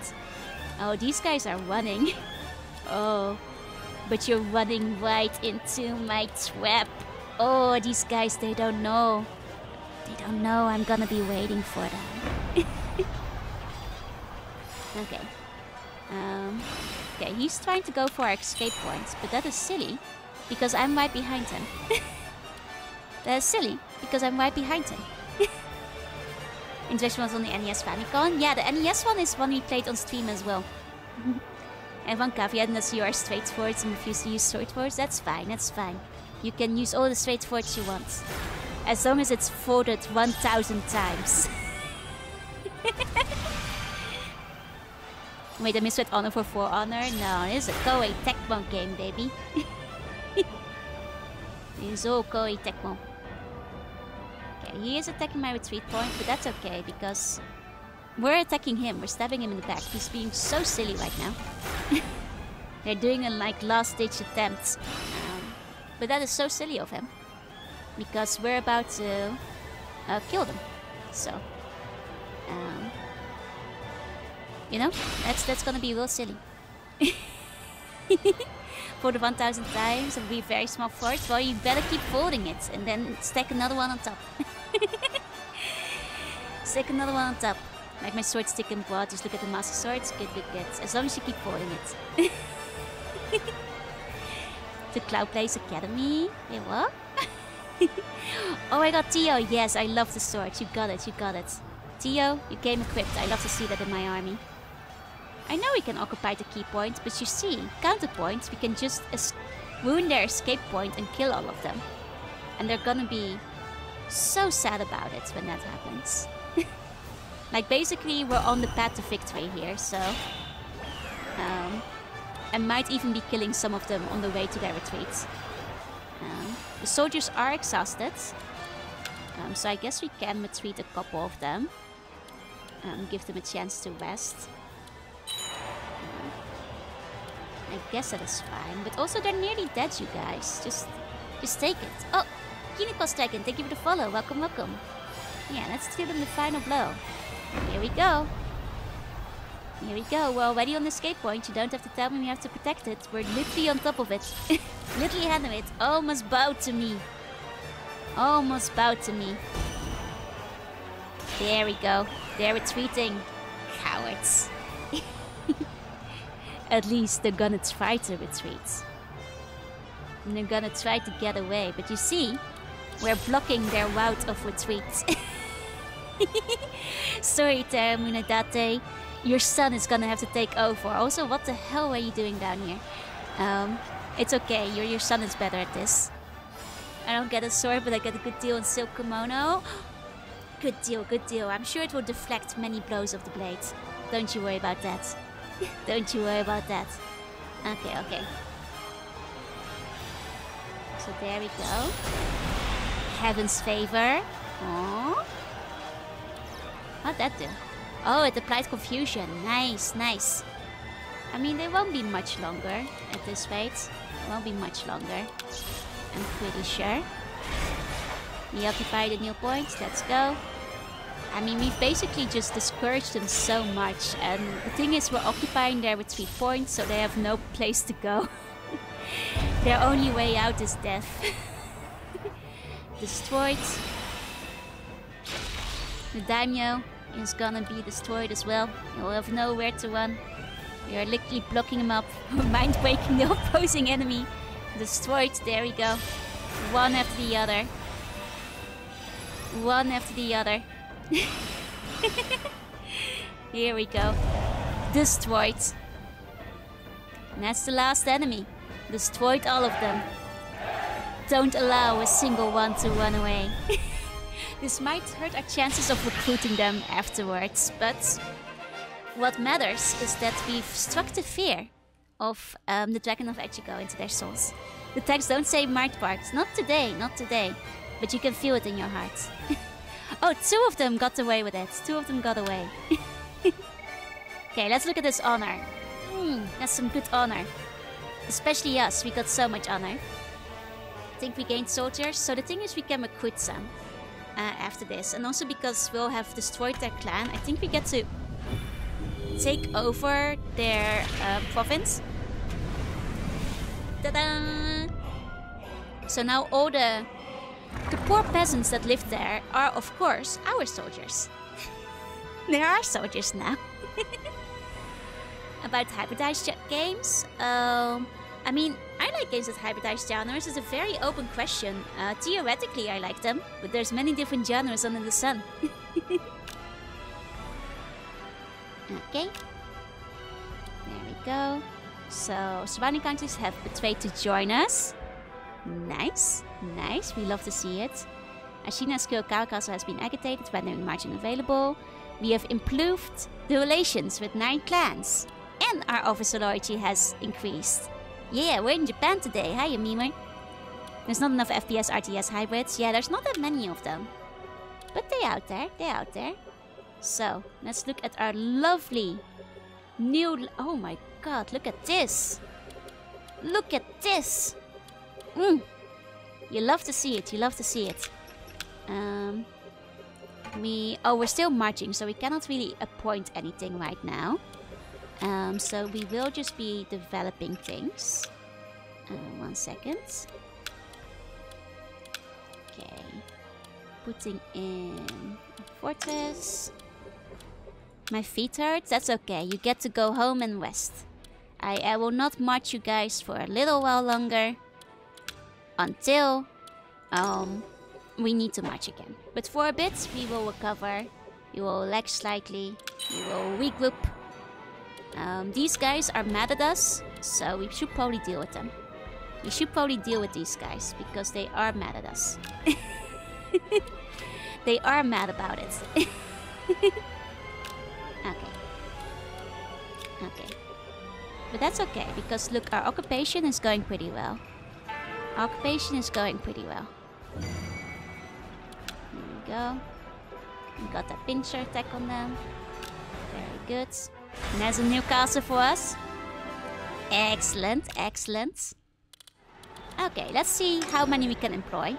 Oh, these guys are running. Oh, but you're running right into my trap. Oh, these guys, they don't know. They don't know I'm gonna be waiting for them. Okay. Okay, he's trying to go for our escape points, but that is silly, because I'm right behind him. That is silly, because I'm right behind him. Injection was on the NES Famicom. Yeah, the NES one is one we played on stream as well. And one caveat, unless you are straight swords and refuse to use sword swords, that's fine, that's fine. You can use all the straight swords you want. As long as it's folded 1,000 times. Wait, I misread honor for 4 honor? No, this is a Koei Tecmo game, baby. This is all Koei Tecmo. Okay, he is attacking my retreat point, but that's okay, because we're attacking him. We're stabbing him in the back. He's being so silly right now. They're doing a like last-ditch attempt. But that is so silly of him. Because we're about to kill them. So, You know, that's gonna be real silly. For the 1000 times, it'll be a very small fort. Well, you better keep folding it and then stack another one on top. Stack another one on top. Like my sword stick and quad. Just look at the master swords. Good, good, good. As long as you keep folding it. The Cloud Place Academy. Wait, what? Oh my god, Tio. Yes, I love the sword. You got it, you got it. Tio, you came equipped. I love to see that in my army. I know we can occupy the key point, but you see, counterpoints, we can just wound their escape point and kill all of them. And they're gonna be so sad about it when that happens. Like, basically, we're on the path to victory here, so... and might even be killing some of them on the way to their retreat. The soldiers are exhausted, so I guess we can retreat a couple of them. Give them a chance to rest. I guess that is fine, but also they're nearly dead, you guys. Just take it. Oh, Kiniko's Dragon, thank you for the follow. Welcome, welcome. Yeah, let's deal them the final blow. Here we go. Here we go. We're already on the escape point. You don't have to tell me we have to protect it. We're literally on top of it. Literally handle it. Almost bowed to me. Almost bowed to me. There we go. They're retreating. Cowards. At least they're gonna try to retreat. And they're gonna try to get away. But you see, we're blocking their route of retreat. Sorry, Termunadate. Your son is gonna have to take over. Also, what the hell are you doing down here? It's okay. Your son is better at this. I don't get a sword, but I get a good deal on silk kimono. Good deal, good deal. I'm sure it will deflect many blows of the blade. Don't you worry about that. Don't you worry about that. Okay, okay. So there we go. Heaven's favor. Aww. How'd that do? Oh, it applied confusion. Nice, nice. I mean, they won't be much longer at this rate. It won't be much longer. I'm pretty sure. We occupy the new point. Let's go. I mean, we've basically just discouraged them so much. And the thing is, we're occupying their retreat point, so they have no place to go. Their only way out is death. Destroyed. The daimyo is gonna be destroyed as well. You'll have nowhere to run. We are literally blocking him up. Mind breaking the opposing enemy. Destroyed. There we go. One after the other. One after the other. Here we go. Destroyed. And that's the last enemy. Destroyed all of them. Don't allow a single one to run away. This might hurt our chances of recruiting them afterwards, but what matters is that we've struck the fear of the Dragon of Echigo into their souls. The tags don't say Mart Parks. Not today, not today. But you can feel it in your heart. Oh, 2 of them got away with it. 2 of them got away. Okay, let's look at this honor. That's some good honor. Especially us, we got so much honor. I think we gained soldiers. So the thing is, we can recruit some after this. And also because we'll have destroyed their clan, I think we get to take over their province. Ta-da! So now all the poor peasants that live there are, of course, our soldiers. They are soldiers now. About hybridized games? I mean, I like games with hybridized genres. It's a very open question. Theoretically, I like them, but there's many different genres under the sun. Okay. There we go. So, surrounding countries have betrayed to join us. Nice, nice. We love to see it. Ashina's Kyokawa Castle has been agitated, rendering margin available. We have improved the relations with 9 clans. And our officer loyalty has increased. Yeah, we're in Japan today. Hiya, Mimer. There's not enough FPS RTS hybrids. Yeah, there's not that many of them. But they're out there. They're out there. So, let's look at our lovely new... Oh my god, look at this. Look at this. You love to see it. You love to see it. we're still marching, so we cannot really appoint anything right now. So we will just be developing things. 1 second. Okay. Putting in a fortress. My feet hurt? That's okay. You get to go home and rest. I will not march you guys for a little while longer. Until we need to march again. But for a bit, we will recover. We will lag slightly. We will regroup. These guys are mad at us, so we should probably deal with them. We should probably deal with these guys, because they are mad at us. They are mad about it. Okay. Okay. But that's okay, because look, our occupation is going pretty well. Our occupation is going pretty well. Here we go. We got that pincher attack on them. Very good. And there's a new castle for us. Excellent, excellent. Okay, let's see how many we can employ.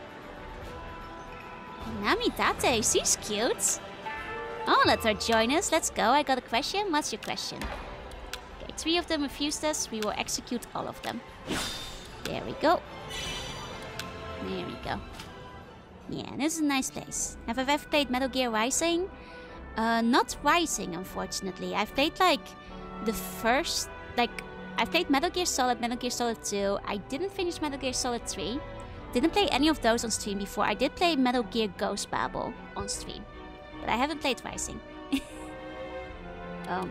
Namidate, she's cute. Oh, let her join us. Let's go. I got a question. What's your question? Okay, 3 of them refused us. We will execute all of them. There we go. There we go. Yeah, this is a nice place. Have I ever played Metal Gear Rising? Not Rising, unfortunately. I've played like the first, I've played Metal Gear Solid, Metal Gear Solid 2. I didn't finish Metal Gear Solid 3. Didn't play any of those on stream before. I did play Metal Gear Ghost Babel on stream. But I haven't played Rising.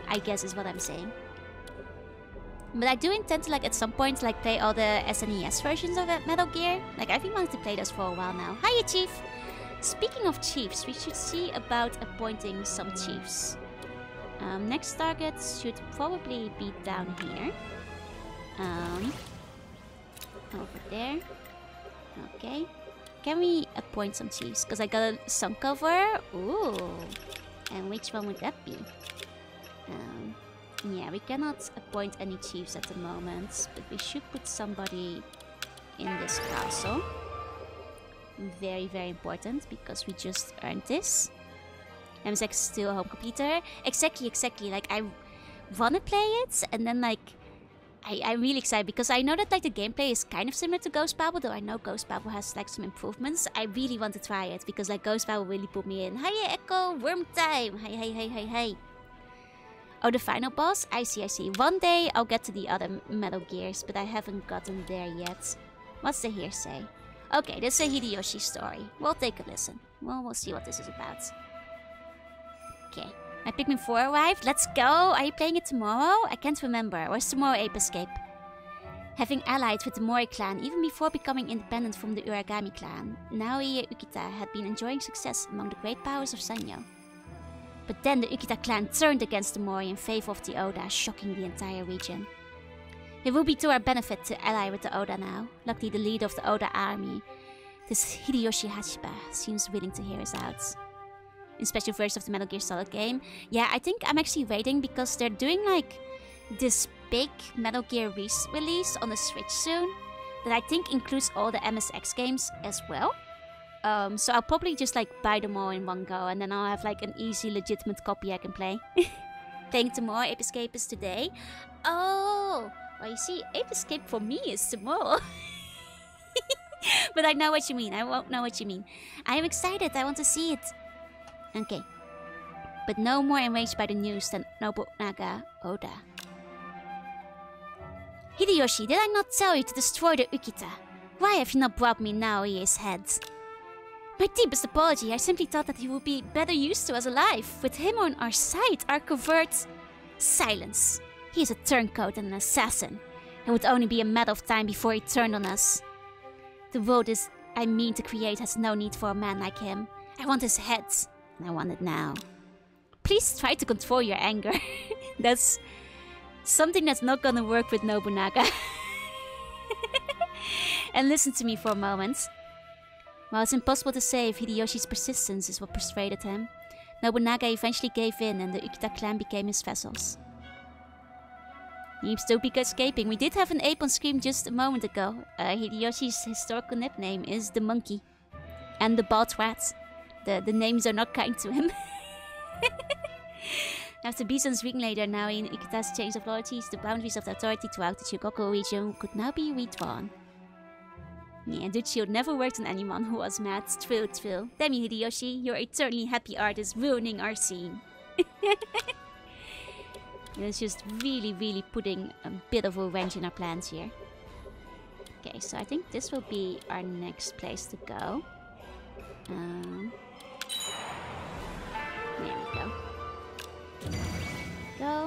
I guess is what I'm saying. But I do intend to at some point play all the SNES versions of Metal Gear. I've been wanting to play those for a while now. Hiya, Chief! Speaking of chiefs, we should see about appointing some chiefs. Next target should probably be down here. Over there. Okay. Can we appoint some chiefs? Because I got a sun cover. Ooh. And which one would that be? Yeah, we cannot appoint any chiefs at the moment. But we should put somebody in this castle. Very, very important, because we just earned this. MSX still a home computer. Exactly. I want to play it, and then I'm really excited because I know that the gameplay is kind of similar to Ghost Babel, though I know Ghost Babel has some improvements. I really want to try it because Ghost Babel really put me in. Hiya, Echo, worm time. Hi. Oh, the final boss? I see. One day I'll get to the other Metal Gears, but I haven't gotten there yet. What's the hearsay? Okay, this is a Hideyoshi story. We'll take a listen. Well, we'll see what this is about. Okay. My Pikmin 4 arrived. Let's go! Are you playing it tomorrow? I can't remember. Or is tomorrow Ape Escape? Having allied with the Mori clan even before becoming independent from the Uragami clan, Naoie Ukita had been enjoying success among the great powers of Sanyo. But then the Ukita clan turned against the Mori in favor of the Oda, shocking the entire region. It will be to our benefit to ally with the Oda now. Luckily, the leader of the Oda army, this Hideyoshi Hashiba, seems willing to hear us out. In special version of the Metal Gear Solid game. Yeah, I think I'm actually waiting because they're doing this big Metal Gear release on the Switch soon. That I think includes all the MSX games as well. So I'll probably just buy them all in one go, and then I'll have an easy, legitimate copy I can play. Playing tomorrow, Ape Escape is today. Oh! Well, you see, Ape Escape for me is tomorrow. But I know what you mean. I won't know what you mean. I am excited. I want to see it. Okay. But no more enraged by the news than Nobunaga Oda. Hideyoshi, did I not tell you to destroy the Ukita? Why have you not brought me Naoie's head? My deepest apology. I simply thought that he would be better used to us alive. With him on our side, our covert... Silence. He is a turncoat and an assassin. It would only be a matter of time before he turned on us. The world I mean to create has no need for a man like him. I want his head, and I want it now. Please try to control your anger. That's something that's not gonna work with Nobunaga. And listen to me for a moment. While it's impossible to say if Hideyoshi's persistence is what persuaded him, Nobunaga eventually gave in and the Ukita clan became his vassals. He's still escaping. We did have an ape on screen just a moment ago. Hideyoshi's historical nickname is the monkey. And the bald rat. The names are not kind to him. After Bison's ringleader now in Ikita's change of loyalties, the boundaries of the authority throughout the Chugoku region could now be redrawn. Yeah, Dude Shield never worked on anyone who was mad. True, true. Damn you, Hideyoshi, your eternally happy art is ruining our scene. It's just really, really putting a bit of a wrench in our plans here. Okay, so I think this will be our next place to go. There we go. Go.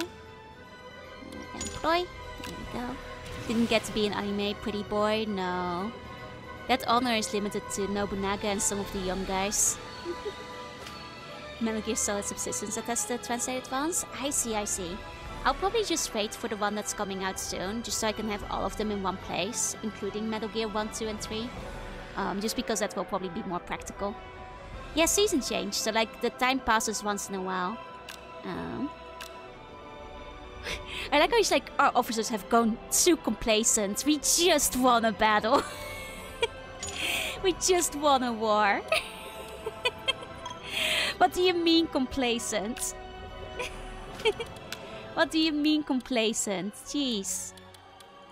Employ. There we go. Didn't get to be an anime pretty boy, no. That honor is limited to Nobunaga and some of the young guys. Metal Gear Solid Subsistence attested translated ones? I see, I see. I'll probably just wait for the one that's coming out soon, just so I can have all of them in one place, including Metal Gear 1, 2 and 3. Just because that will probably be more practical. Yeah, season change, so like the time passes once in a while. I like how it's like our officers have gone too complacent. We just won a battle. We just won a war. What do you mean complacent? What do you mean complacent? Jeez.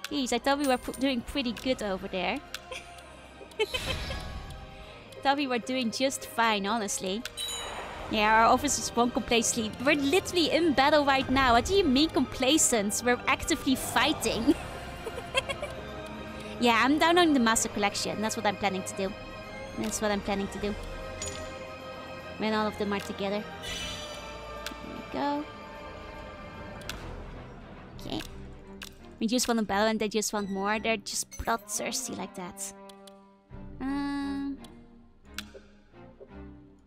Jeez, I thought we were doing pretty good over there. Thought we were doing just fine, honestly. Yeah, our officers won't complacently. We're literally in battle right now. What do you mean complacent? We're actively fighting. Yeah, I'm downloading the Master Collection. That's what I'm planning to do. That's what I'm planning to do. When all of them are together. There we go. Okay. We just want a battle and they just want more. They're just bloodthirsty like that.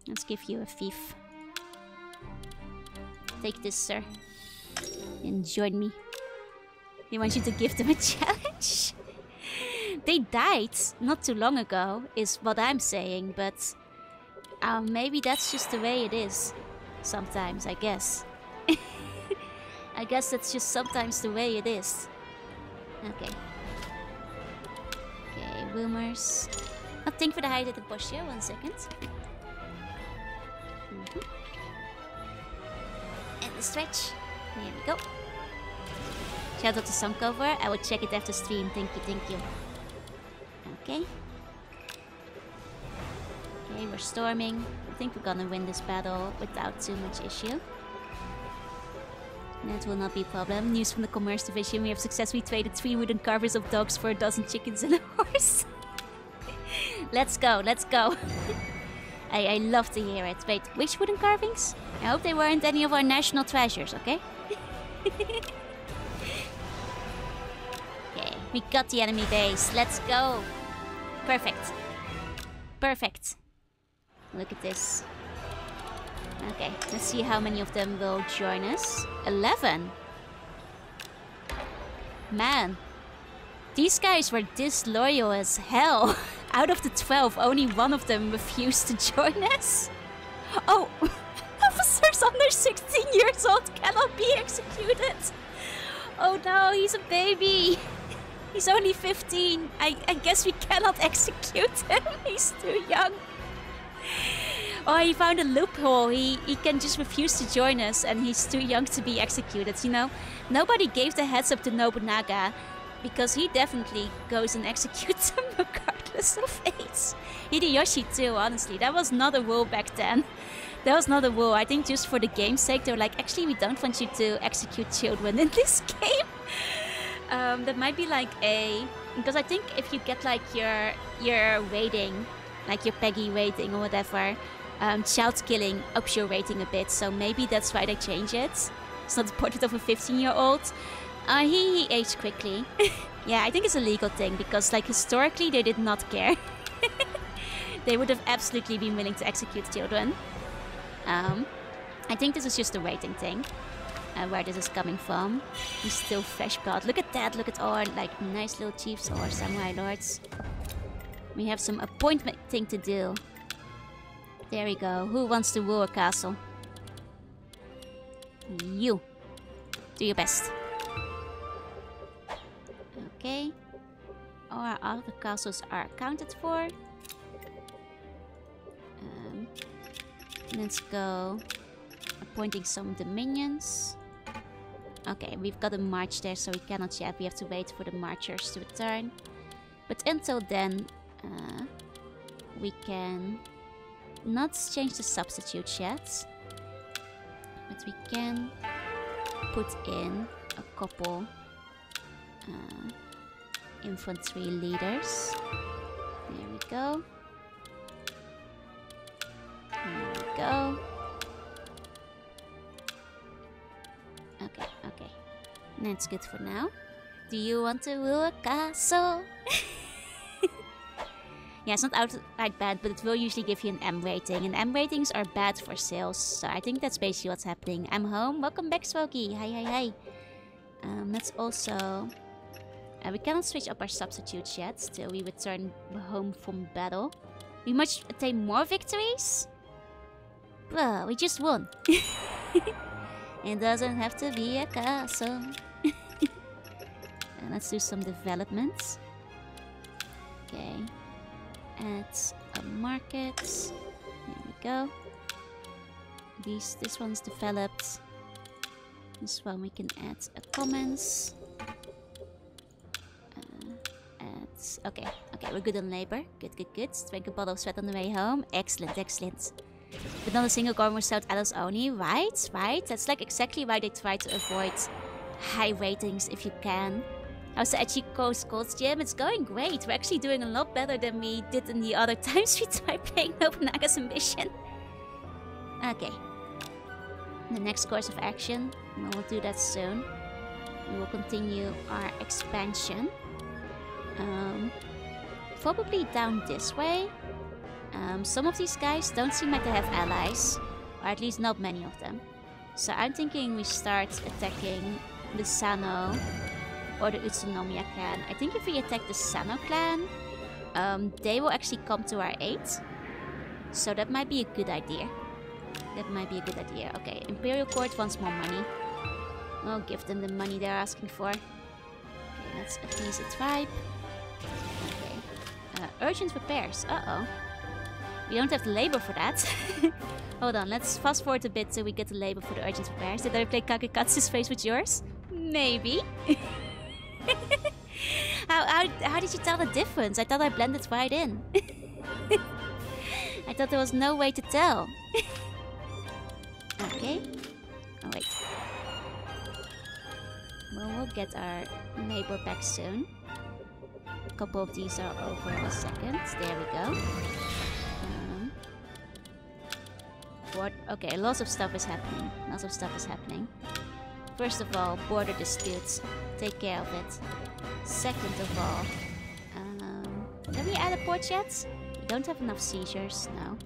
Let's give you a thief. Take this, sir. And join me. They want you to give them a challenge. They died not too long ago, is what I'm saying, but maybe that's just the way it is. Sometimes, I guess. I guess that's just sometimes the way it is. Okay. Okay, rumors. Nothing for the height of the bush here, 1 second. And the stretch. There we go. Shout out to Songcover. I will check it after stream. Thank you, thank you. Okay. Okay, we're storming. I think we're gonna win this battle without too much issue. That will not be a problem. News from the Commerce Division. We have successfully traded 3 wooden carvers of dogs for a dozen chickens and a horse. Let's go, let's go. I love to hear it. Wait, which wooden carvings? I hope they weren't any of our national treasures, okay? Okay, we got the enemy base. Let's go. Perfect. Perfect. Look at this. Okay, let's see how many of them will join us. 11. Man. These guys were disloyal as hell. Out of the 12, only 1 of them refused to join us. Oh, officers under 16 years old cannot be executed. Oh no, he's a baby. He's only 15. I guess we cannot execute him. He's too young. Oh, he found a loophole. He can just refuse to join us and he's too young to be executed, you know? Nobody gave the heads up to Nobunaga because he definitely goes and executes him regardless of age. Hideyoshi too, honestly. That was not a rule back then. That was not a rule. I think just for the game's sake, they were like, actually, we don't want you to execute children in this game. That might be like a... Because I think if you get like your rating, like your PEGI rating or whatever, child killing ups your rating a bit. So maybe that's why they change it. It's not the portrait of a 15-year-old. He aged quickly. Yeah, I think it's a legal thing because like historically they did not care. They would have absolutely been willing to execute children. I think this is just a rating thing. Where this is coming from. He's still fresh god. Look at that, look at all like nice little chiefs or samurai lords. We have some appointment thing to do. There we go. Who wants to rule a castle? You. Do your best. Okay. All our other castles are accounted for. Let's go appointing some dominions. Okay, we've got a march there, so we cannot yet. We have to wait for the marchers to return. But until then, we can not change the substitutes yet. But we can put in a couple infantry leaders. There we go. There we go. Okay, okay. That's good for now. Do you want to rule a castle? Yeah, it's not outright bad, but it will usually give you an M rating. And M ratings are bad for sales, so I think that's basically what's happening. I'm home. Welcome back, Smokey. Hi, hi, hi. Let's also... we cannot switch up our substitutes yet, till we return home from battle. We must attain more victories? Well, we just won. It doesn't have to be a castle. Let's do some developments. Okay. Add a market. There we go. This one's developed. This one we can add a commons. Okay, okay, we're good on labor. Good, good, good. Drink a bottle of sweat on the way home. Excellent, excellent. But not a single corn without adults only, right? Right? That's like exactly why they try to avoid high ratings if you can. How's the Edgy Coast Gold's Gym? It's going great. We're actually doing a lot better than we did in the other times we tried playing Nobunaga's Ambition. Okay. The next course of action, we'll do that soon. We will continue our expansion. Probably down this way. Some of these guys don't seem like they have allies, or at least not many of them. So I'm thinking we start attacking the Sano or the Utsunomiya clan. I think if we attack the Sano clan, they will actually come to our aid. So that might be a good idea. That might be a good idea. Okay, Imperial Court wants more money. We'll give them the money they're asking for. Okay, let's appease the tribe. Okay. Urgent repairs. Uh-oh. We don't have the labor for that. Hold on, let's fast forward a bit so we get the labor for the urgent repairs. Did I play Kagekatsu's face with yours? Maybe. How did you tell the difference? I thought I blended right in. I thought there was no way to tell. Okay. Oh, wait. Well, we'll get our labor back soon. A couple of these are over in a second. There we go. What? Okay, lots of stuff is happening. Lots of stuff is happening. First of all, border disputes. Take care of it. Second of all, can we add a port yet? We don't have enough seizures, no.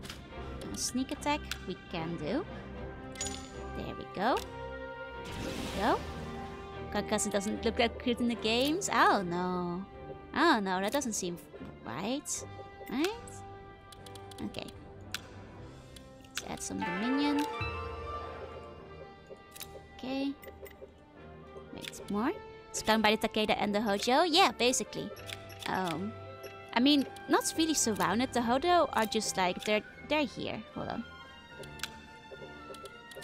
Sneak attack, we can do. There we go. There we go. Kagekatsu doesn't look that good in the games. Oh no. Oh no, that doesn't seem right. Right? Okay. Let's add some dominion. Okay. Wait, more? It's done by the Takeda and the Hojo? Yeah, basically. I mean, not really surrounded. The Hojo are just like, they're here. Hold on.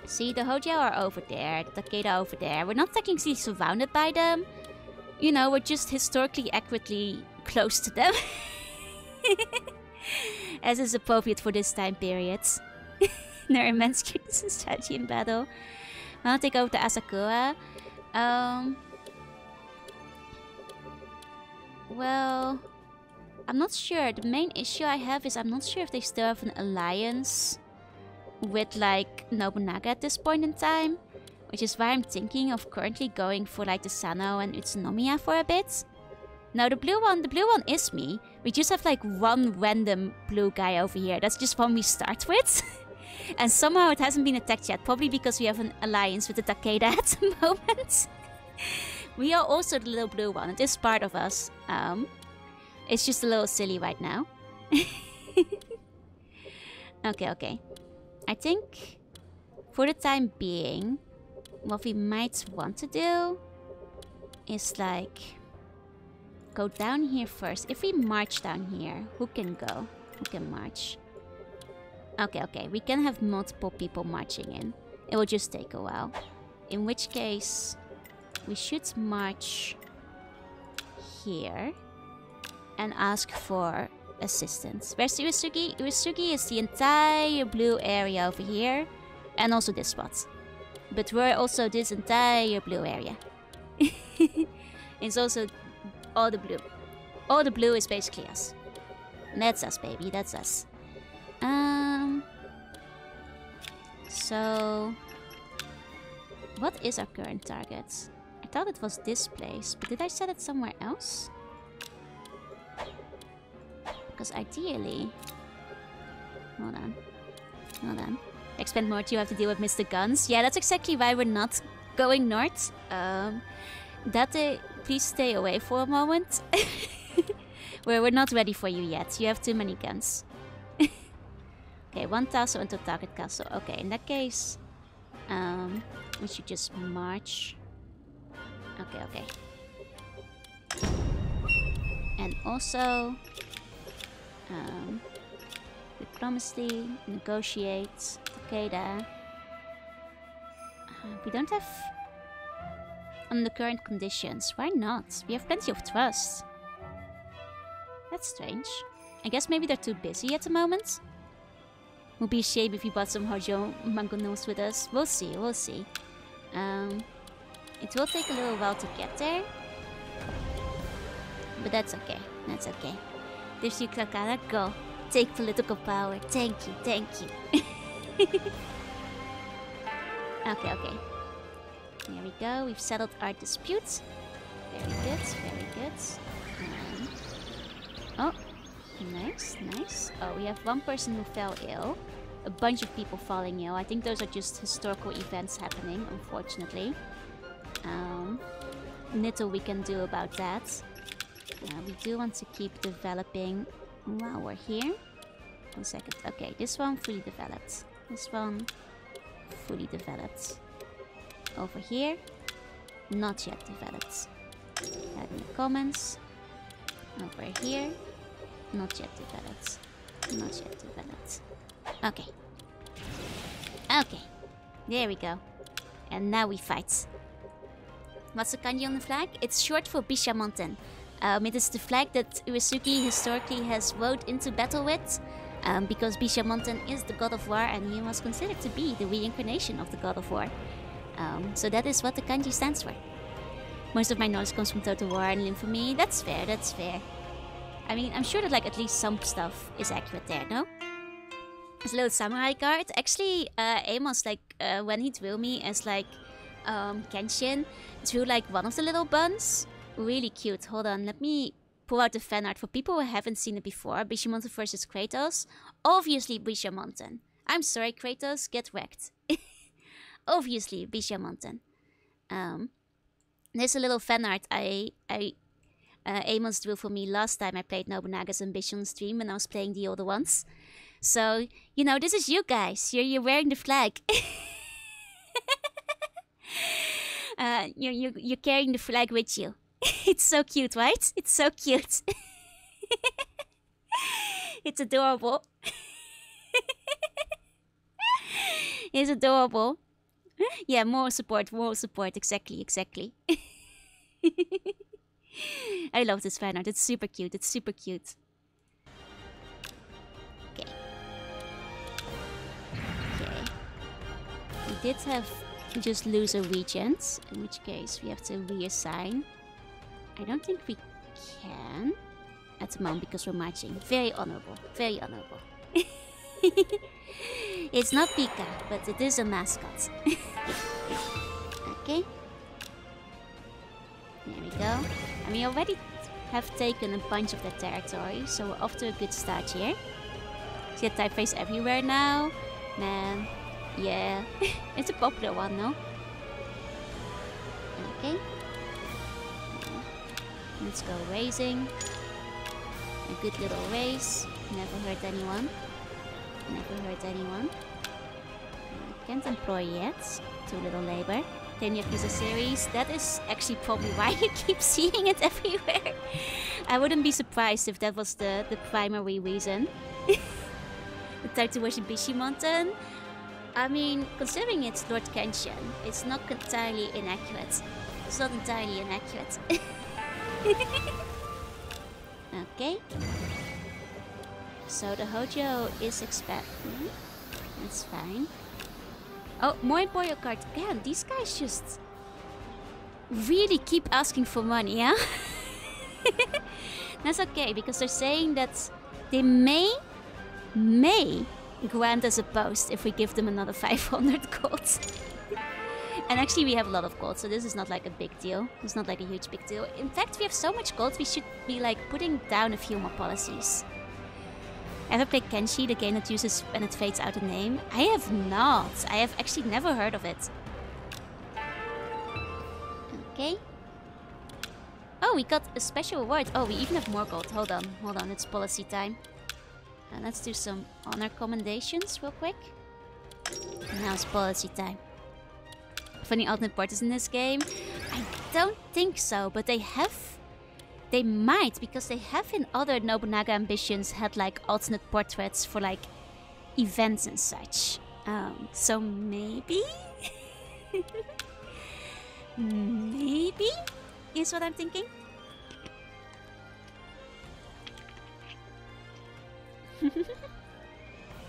See, the Hojo are over there, the Takeda over there. We're not technically surrounded by them. You know, we're just historically accurately close to them. As is appropriate for this time period. Their immense cuteness and strategy in battle. I'll take over to Asakura. Well, I'm not sure. The main issue I have is I'm not sure if they still have an alliance with like Nobunaga at this point in time, which is why I'm thinking of currently going for like the Sano and Utsunomiya for a bit. No, the blue one is me. We just have like one random blue guy over here. That's just one we start with. And somehow it hasn't been attacked yet, probably because we have an alliance with the Takeda at the moment. We are also the little blue one. It is part of us. It's just a little silly right now. Okay, okay. I think for the time being, what we might want to do is like go down here first. If we march down here, who can go? Who can march? Okay. We can have multiple people marching in. It will just take a while. In which case, we should march here and ask for assistance. Where's Iwasugi? Iwasugi is the entire blue area over here. And also this spot. But we're also this entire blue area. It's also all the blue. All the blue is basically us. That's us, baby. That's us. So... what is our current target? I thought it was this place, but did I set it somewhere else? Because ideally... hold on. Expand more, you have to deal with Mr. Guns. Yeah, that's exactly why we're not going north. Date, please stay away for a moment. We're not ready for you yet. You have too many guns. Okay, 1 tassel into target castle. Okay, in that case... we should just march. Okay. And also... diplomacy, negotiate, Takeda. We don't have... on the current conditions. Why not? We have plenty of trust. That's strange. I guess maybe they're too busy at the moment. Would be a shame if we bought some Hojo Mangonose with us. We'll see. It will take a little while to get there. But that's okay. There's you, Kakara. Go. Take political power. Thank you. Okay. There we go. We've settled our disputes. Very good. Oh, nice. Oh, we have one person who fell ill. A bunch of people falling ill. I think those are just historical events happening, unfortunately. Little we can do about that. We do want to keep developing while we're here. 1 second. Okay, this one fully developed. This one fully developed. Over here, not yet developed. Add in the comments. Over here, not yet developed. Okay. There we go. And now we fight. What's the kanji on the flag? It's short for BISHAMONTEN. It is the flag that Uesugi historically has rode into battle with. Because BISHAMONTEN is the god of war and he was considered to be the reincarnation of the god of war. So that is what the kanji stands for. Most of my knowledge comes from Total War and Infamy. That's fair. I mean, I'm sure that like at least some stuff is accurate there, no? This little samurai card. Actually, Amos, like, when he drew me as like Kenshin, drew like one of the little buns. Really cute. Hold on, let me pull out the fan art for people who haven't seen it before. Bishamonten versus Kratos. Obviously Bishamonten. I'm sorry, Kratos, get wrecked. Obviously Bishamonten. There's a little fan art Amos drew for me last time I played Nobunaga's Ambition stream when I was playing the older ones. So, you know, this is you guys. You're wearing the flag. You're carrying the flag with you. It's so cute, right? It's so cute. It's adorable. It's adorable. Yeah, more support, exactly. I love this fan art, it's super cute, Okay. We did have just lose a regent, in which case we have to reassign. I don't think we can at the moment because we're marching. Very honorable. It's not Pika, but it is a mascot. Okay. There we go. And we already have taken a bunch of that territory, so we're off to a good start here. See that typeface everywhere now? Man, yeah. It's a popular one, no? Okay. Let's go raising. A good little race. Never hurt anyone. Can't employ yet. Too little labor. 10 Yakuza series. That is actually probably why you keep seeing it everywhere. I wouldn't be surprised if that was the primary reason. the time to worship Bishamonten. I mean, considering it's Lord Kenshin, it's not entirely inaccurate. It's not entirely inaccurate. Okay. So the Hojo is expanding. That's fine. Oh, more Emporio card. Damn, these guys just really keep asking for money, yeah? That's okay, because they're saying that they may grant us a post if we give them another 500 gold. And actually we have a lot of gold, so this is not like a big deal. It's not like a huge big deal. In fact, we have so much gold, we should be like putting down a few more policies. Ever played Kenshin, the game that uses when it fades out a name? I have not. I have actually never heard of it. Okay. Oh, we got a special award. Oh, we even have more gold. Hold on, it's policy time. Let's do some honor commendations real quick. Now it's policy time. Funny alternate portraits in this game? I don't think so, but they might, because they have in other Nobunaga ambitions had like alternate portraits for like events and such. So maybe? Maybe is what I'm thinking.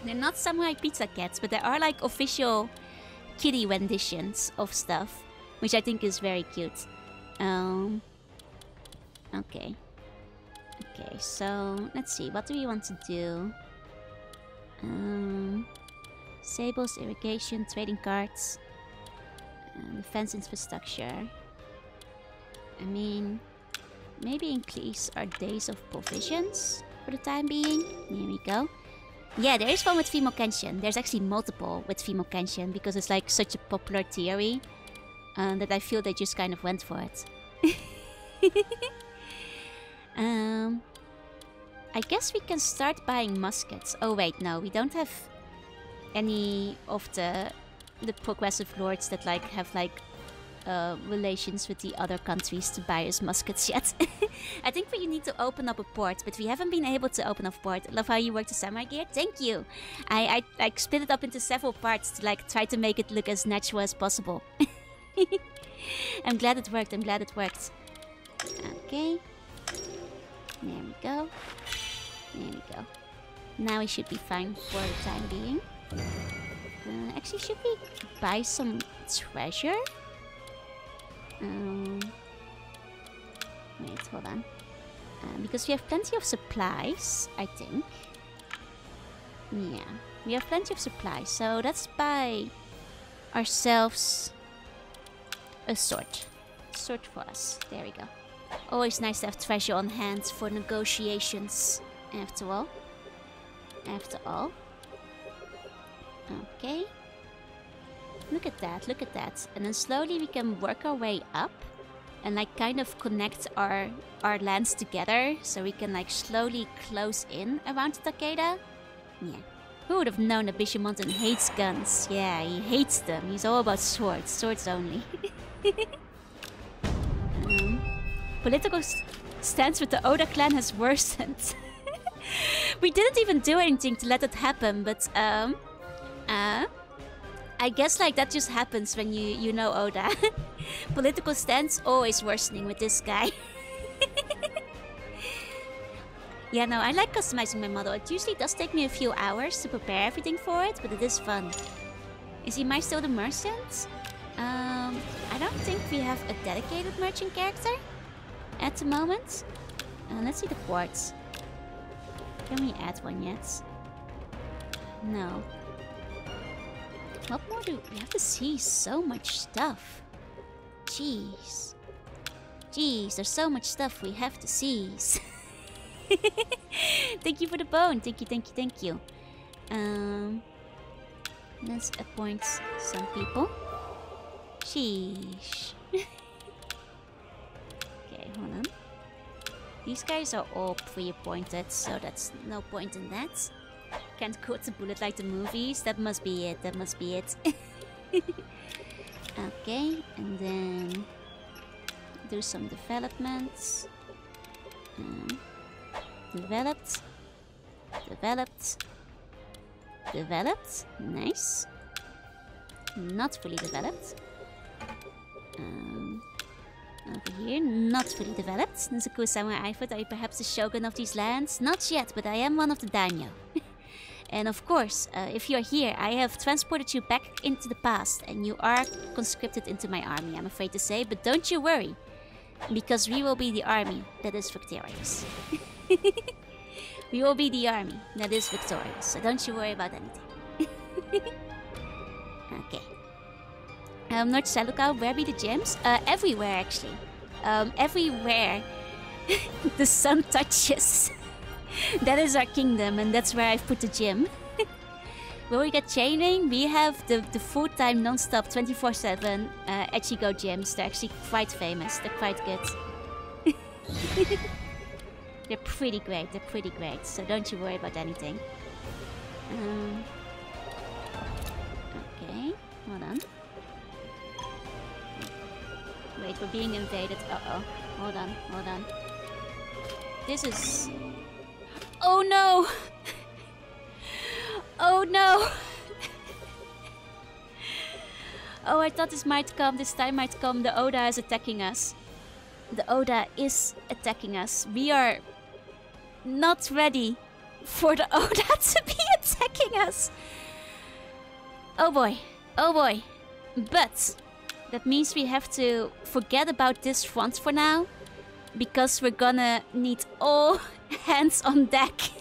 They're not Samurai Pizza Cats, but there are like official kitty renditions of stuff, which I think is very cute. Okay. Okay, so let's see. What do we want to do? Sables, irrigation, trading cards, defense infrastructure. I mean, maybe increase our days of provisions for the time being. Here we go. Yeah, there is one with female Kenshin. There's actually multiple with female Kenshin because it's like such a popular theory that I feel they just kind of went for it. I guess we can start buying muskets. Oh wait, no, we don't have any of the progressive lords that like have like relations with the other countries to buy us muskets yet. I think we need to open up a port, but we haven't been able to open up a port. Love how you work the samurai gear. Thank you. I like split it up into several parts to like try to make it look as natural as possible. I'm glad it worked. I'm glad it worked. Okay. There we go. There we go. Now we should be fine for the time being. Actually, should we buy some treasure? Wait, hold on. Because we have plenty of supplies, I think. Yeah, we have plenty of supplies. So let's buy ourselves a sword. Sword for us. There we go. Always nice to have treasure on hand for negotiations. After all. After all. Okay. Look at that, look at that. And then slowly we can work our way up and like kind of connect our lands together so we can like slowly close in around Takeda. Yeah. Who would have known that Bishamonten hates guns? Yeah, he hates them. He's all about swords. Swords only. Political stance with the Oda clan has worsened. We didn't even do anything to let it happen, but I guess like that just happens when you know Oda. Political stance always worsening with this guy. Yeah, no, I like customizing my model. It usually does take me a few hours to prepare everything for it, but it is fun. Is Imai still the merchant? I don't think we have a dedicated merchant character at the moment. Let's see the ports. Can we add one yet? No. What more do we have to see? So much stuff. Jeez. Jeez, there's so much stuff we have to seize. Thank you for the bone. Thank you, thank you, thank you. Let's appoint some people. Sheesh. Okay, hold on. These guys are all pre-appointed, so that's no point in that. Can't quote the bullet like the movies. That must be it. That must be it. Okay, and then do some developments. Developed. Developed. Nice. Not fully developed. Over here, not fully developed. Nizuku-sama, I thought I perhaps the shogun of these lands. Not yet, but I am one of the daimyo. And of course, if you're here, I have transported you back into the past, and you are conscripted into my army, I'm afraid to say. But don't you worry, because we will be the army that is victorious. We will be the army that is victorious, so don't you worry about anything. Okay. North Salukau, where be the gems? Everywhere, actually. Everywhere the sun touches. That is our kingdom, and that's where I've put the gem. Will we get chaining? We have the full-time, non-stop, 24/7 Echigo gems. They're actually quite famous. They're quite good. They're pretty great. They're pretty great. So don't you worry about anything. Okay, hold on. Wait, we're being invaded. Uh-oh. Hold on, hold on. This is... Oh no! Oh no! Oh, I thought this might come. This time might come. The Oda is attacking us. The Oda is attacking us. We are not ready for the Oda to be attacking us. Oh boy. Oh boy. But that means we have to forget about this front for now, because we're gonna need all hands on deck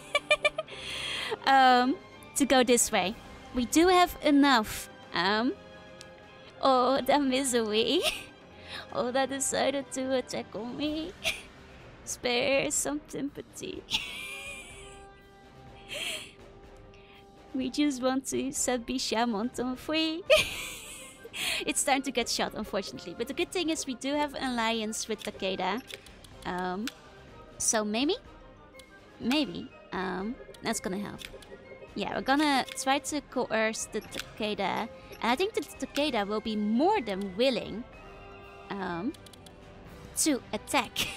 to go this way. We do have enough. Oh, that misery. Oda decided to attack on me. Spare some sympathy. We just want to set BISHAMONTEN free. It's time to get shot, unfortunately. But the good thing is we do have an alliance with Takeda. So maybe, that's gonna help. Yeah, we're gonna try to coerce the Takeda. And I think the Takeda will be more than willing to attack.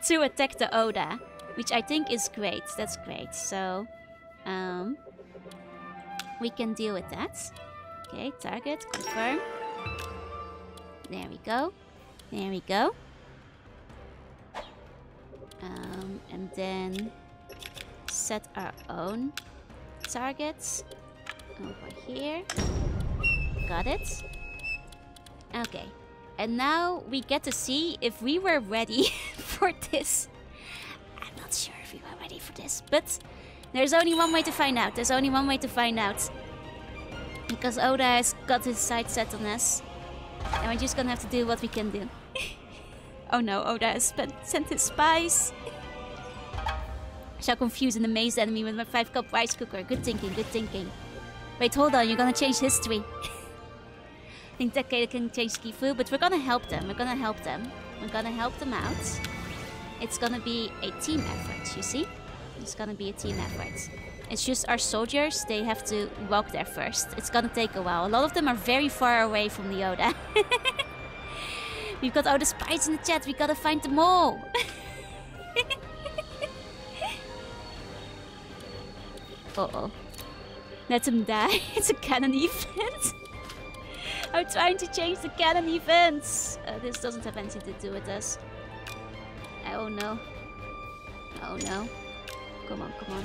To attack the Oda, which I think is great. That's great. So, we can deal with that. Okay, target, confirm. There we go. There we go. And then set our own targets over here. Got it. Okay. And now we get to see if we were ready for this. I'm not sure if we were ready for this, but there's only one way to find out. There's only one way to find out. Because Oda has got his sights set on us. And we're just gonna have to do what we can do. Oh no, Oda has sent his spies. I shall confuse and amaze the enemy with my 5-cup rice cooker. Good thinking, good thinking. Wait, hold on, you're gonna change history. I think Takeda can change Gifu, but we're gonna help them. We're gonna help them. We're gonna help them out. It's gonna be a team effort, you see? It's gonna be a team effort. It's just our soldiers, they have to walk there first. It's gonna take a while. A lot of them are very far away from the Oda. We've got all the spies in the chat. We gotta find them all. Uh-oh. Let them die. It's a canon event. I'm trying to change the canon events. This doesn't have anything to do with us. Oh no. Oh no. Come on, come on.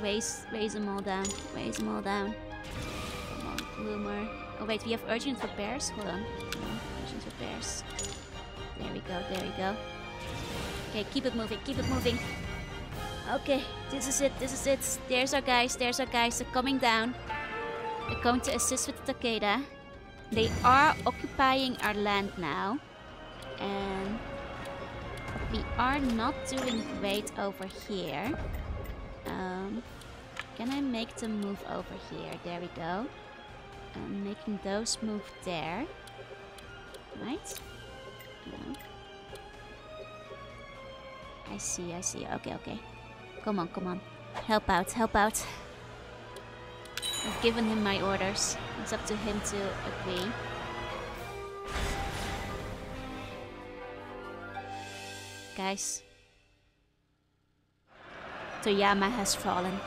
Raise them all down. Raise them all down. Come on, Bloomer. Oh wait, we have urgent repairs? Hold on. No, urgent repairs. There we go, there we go. Okay, keep it moving, keep it moving. Okay, this is it, this is it. There's our guys, there's our guys. They're coming down. They're going to assist with Takeda. They are occupying our land now. And we are not doing great over here. Can I make them move over here? There we go. Making those move there. Right? I see, I see. Okay, okay. Come on, come on. Help out, help out. I've given him my orders. It's up to him to agree. Guys. Toyama has fallen.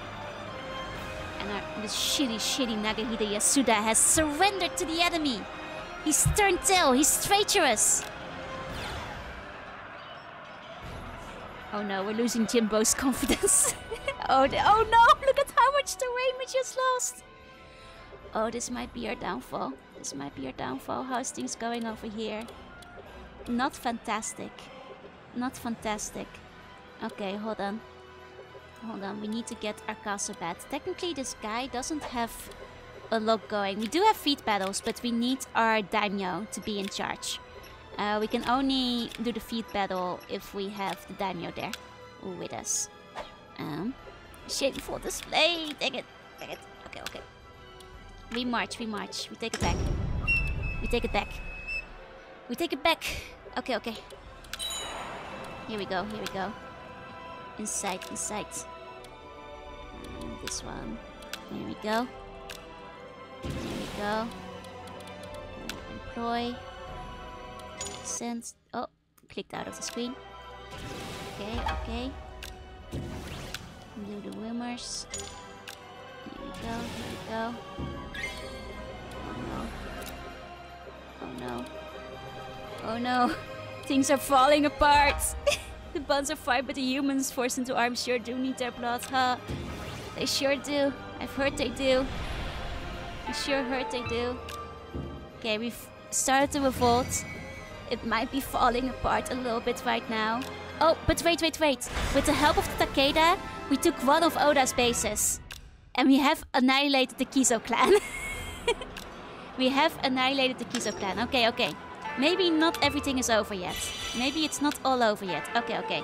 And this shitty Nagahide Yasuda has surrendered to the enemy. He's turned tail. He's traitorous. Oh no, we're losing Jimbo's confidence. Oh no, look at how much terrain we just lost. Oh, this might be our downfall. This might be our downfall. How's things going over here? Not fantastic. Not fantastic. Okay, hold on. Hold on, we need to get our castle back. Technically, this guy doesn't have a lot going. We do have feed battles, but we need our daimyo to be in charge. We can only do the feed battle if we have the daimyo there with us. Shameful display. Dang it. Dang it. Okay, okay. We march, we march. We take it back. We take it back. We take it back. Okay, okay. Here we go, here we go. Inside, inside. This one. There we go. There we go. Employ. Send. Oh, clicked out of the screen. Okay, okay. Do the wimmers. Here we go, here we go. Oh no. Oh no. Oh no. Things are falling apart. The bonds are fired, but the humans forced into arms sure do need their blood, huh? They sure do. I've heard they do. I sure heard they do. Okay, we've started the revolt. It might be falling apart a little bit right now. Oh, but wait, wait, wait. With the help of the Takeda, we took one of Oda's bases. And we have annihilated the Kiso clan. We have annihilated the Kiso clan. Okay, okay. Maybe not everything is over yet. Maybe it's not all over yet. Okay, okay.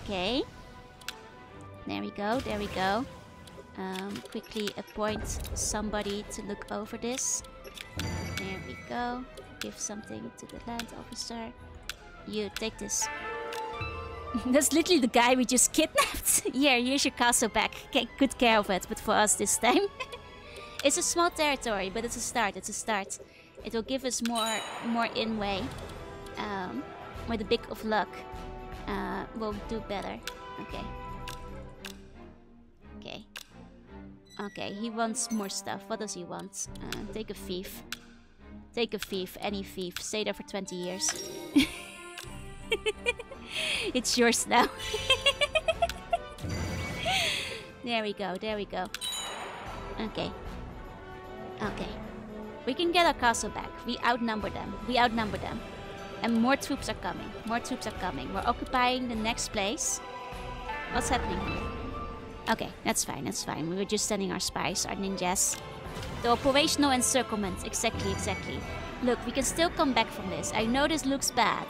Okay. There we go, there we go. Quickly appoint somebody to look over this. There we go. Give something to the land officer. You take this. That's literally the guy we just kidnapped. Yeah, here's your castle back. Take good care of it, but for us this time. It's a small territory, but it's a start, it's a start. It will give us more in-way. With a bit of luck, we'll do better. Okay. Okay. Okay, he wants more stuff. What does he want? Take a thief. Take a thief, any thief. Stay there for 20 years. It's yours now. There we go, there we go. Okay. Okay. We can get our castle back. We outnumber them. We outnumber them. And more troops are coming. More troops are coming. We're occupying the next place. What's happening here? Okay, that's fine, that's fine. We were just sending our spies, our ninjas. The operational encirclement. Exactly, exactly. Look, we can still come back from this. I know this looks bad.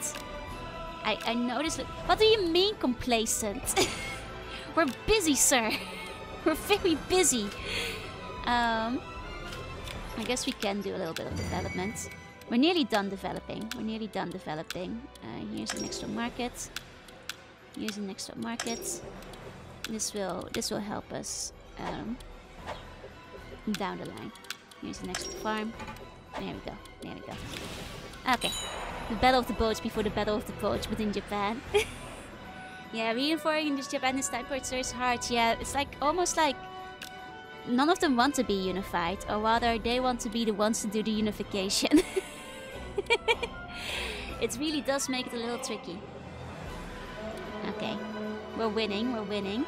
I know this looks... What do you mean complacent? We're busy, sir. We're very busy. I guess we can do a little bit of development. We're nearly done developing. We're nearly done developing. Here's an extra market. Here's an extra market. This will help us down the line. Here's an extra farm. There we go. There we go. Okay. The battle of the boats before the battle of the boats within Japan. Yeah, reinforcing Japan this time sir is hard. Yeah, it's like almost like none of them want to be unified, or rather they want to be the ones to do the unification. It really does make it a little tricky. Okay, we're winning, we're winning.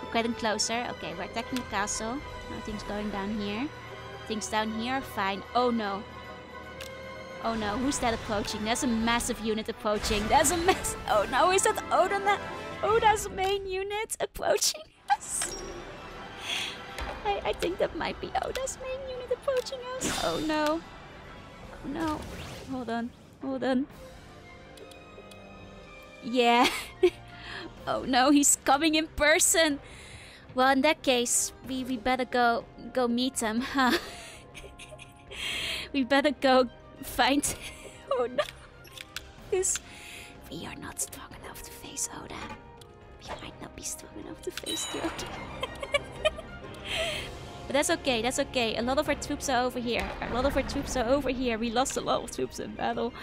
We're getting closer. Okay, we're attacking the castle. Nothing's going down here. Things down here are fine. Oh no. Oh no, who's that approaching? There's a massive unit approaching. There's a mess. Oh no, is that Oda's main unit approaching us? I think that might be Oda's main unit approaching us. Oh no. Oh no. Hold on. Hold on. Yeah. Oh no, he's coming in person. Well, in that case, we better go meet him, huh? We better go find... Oh no. We are not strong enough to face Oda. We might not be strong enough to face the Oda. But that's okay, that's okay. A lot of our troops are over here. A lot of our troops are over here. We lost a lot of troops in battle.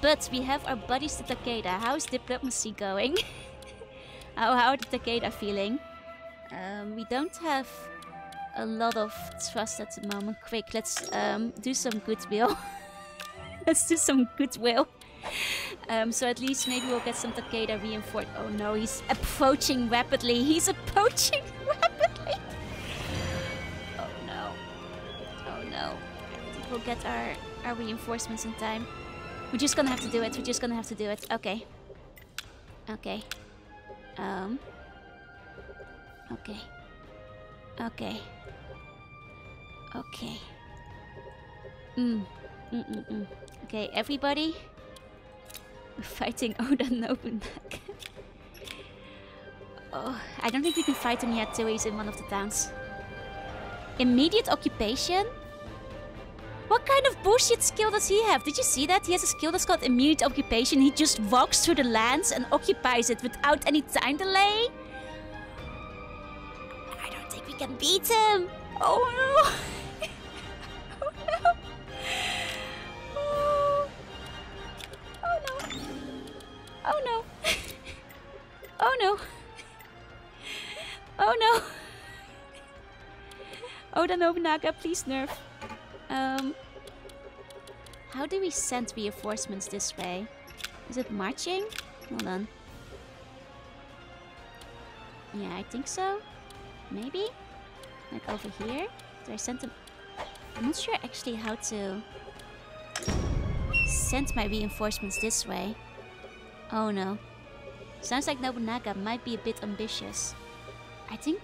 But we have our buddies the Takeda. How's diplomacy going? How are the Takeda feeling? We don't have a lot of trust at the moment. Quick, let's do some goodwill. Let's do some goodwill. So at least maybe we'll get some Takeda reinforced. Oh no, he's approaching rapidly. He's approaching rapidly. Oh no. Oh no. I don't think we'll get our reinforcements in time. We're just gonna have to do it. We're just gonna have to do it. Okay. Okay. Okay. Okay. Okay. Okay, everybody. We're fighting Oda Nobunaga. Oh, I don't think we can fight him yet till he's in one of the towns. Immediate occupation? What kind of bullshit skill does he have? Did you see that? He has a skill that's called immediate occupation. He just walks through the lands and occupies it without any time delay. I don't think we can beat him. Oh no. Oh no. Oh. Oh no. Oh no. Oh no. Oh no. Oda Nobunaga, please nerf. How do we send reinforcements this way? Is it marching? Hold on. Yeah, I think so. Maybe? Like over here? Do I send them? I'm not sure actually how to send my reinforcements this way. Oh no. Sounds like Nobunaga might be a bit ambitious. I think...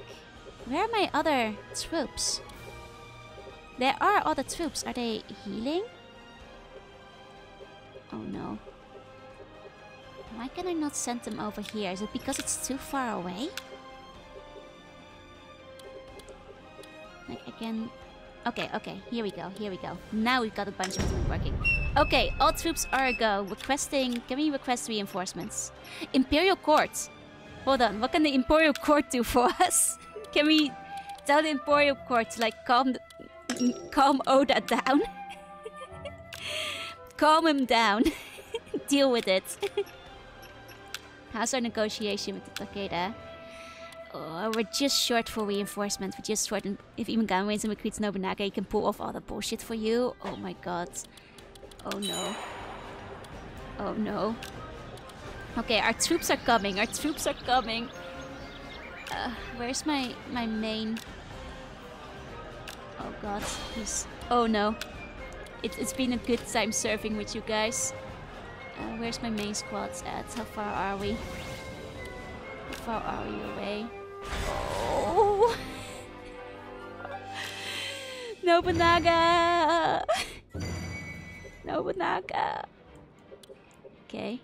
Where are my other troops? There are other troops. Are they healing? Oh no. Why can I not send them over here? Is it because it's too far away? Like I can... Okay, okay. Here we go. Here we go. Now we've got a bunch of them working. Okay, all troops are a go. Requesting... Can we request reinforcements? Imperial Court. Hold on. What can the Imperial Court do for us? Can we tell the Imperial Court to like calm Oda down? Calm him down. Deal with it. How's our negotiation with the Takeda? Oh, we're just short for reinforcement. We're just short. If Imagami wins and recruits Nobunaga, he can pull off all the bullshit for you. Oh my god. Oh no. Oh no. Okay, our troops are coming. Our troops are coming. Where's my main? Oh god, he's... Oh no. It's been a good time surfing with you guys. Where's my main squads at? How far are we? How far are we away? Oh! Nobunaga! Nobunaga! Okay.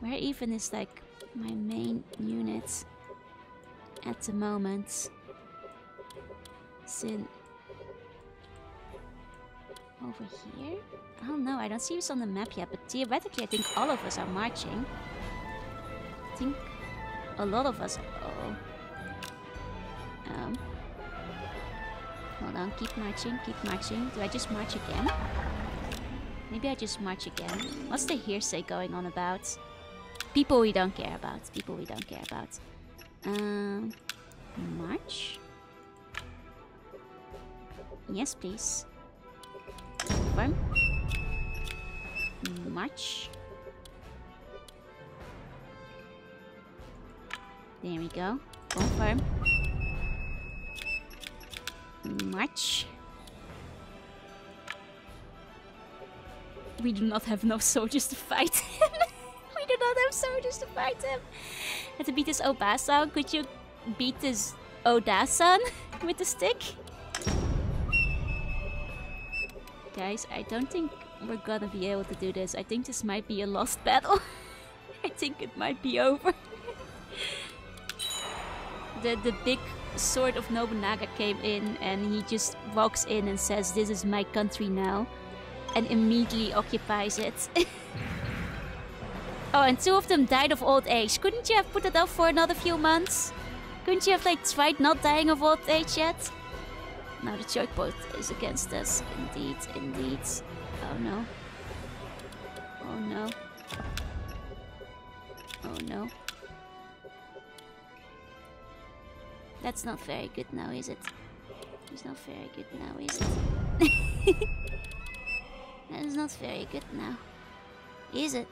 Where even is like my main unit at the moment? Sin. Over here? I don't know, I don't see us on the map yet, but theoretically I think all of us are marching. I think a lot of us... Uh-oh. Hold on, keep marching, keep marching. Do I just march again? Maybe I just march again. What's the hearsay going on about? People we don't care about. People we don't care about. March? Yes, please. Confirm. March. There we go. Confirm. March. We do not have enough soldiers to fight him. We do not have soldiers to fight him. And to beat this Obasan, could you beat this Odasan with the stick? Guys, I don't think we're gonna be able to do this. I think this might be a lost battle. I think it might be over. The big sword of Nobunaga came in and he just walks in and says, "This is my country now," and immediately occupies it. Oh, and 2 of them died of old age. Couldn't you have put it off for another few months? Couldn't you have like tried not dying of old age yet? Now the chokepoint is against us. Indeed, indeed. Oh no. Oh no. Oh no. That's not very good now, is it? It's not very good now, is it? That is not very good now. Is it?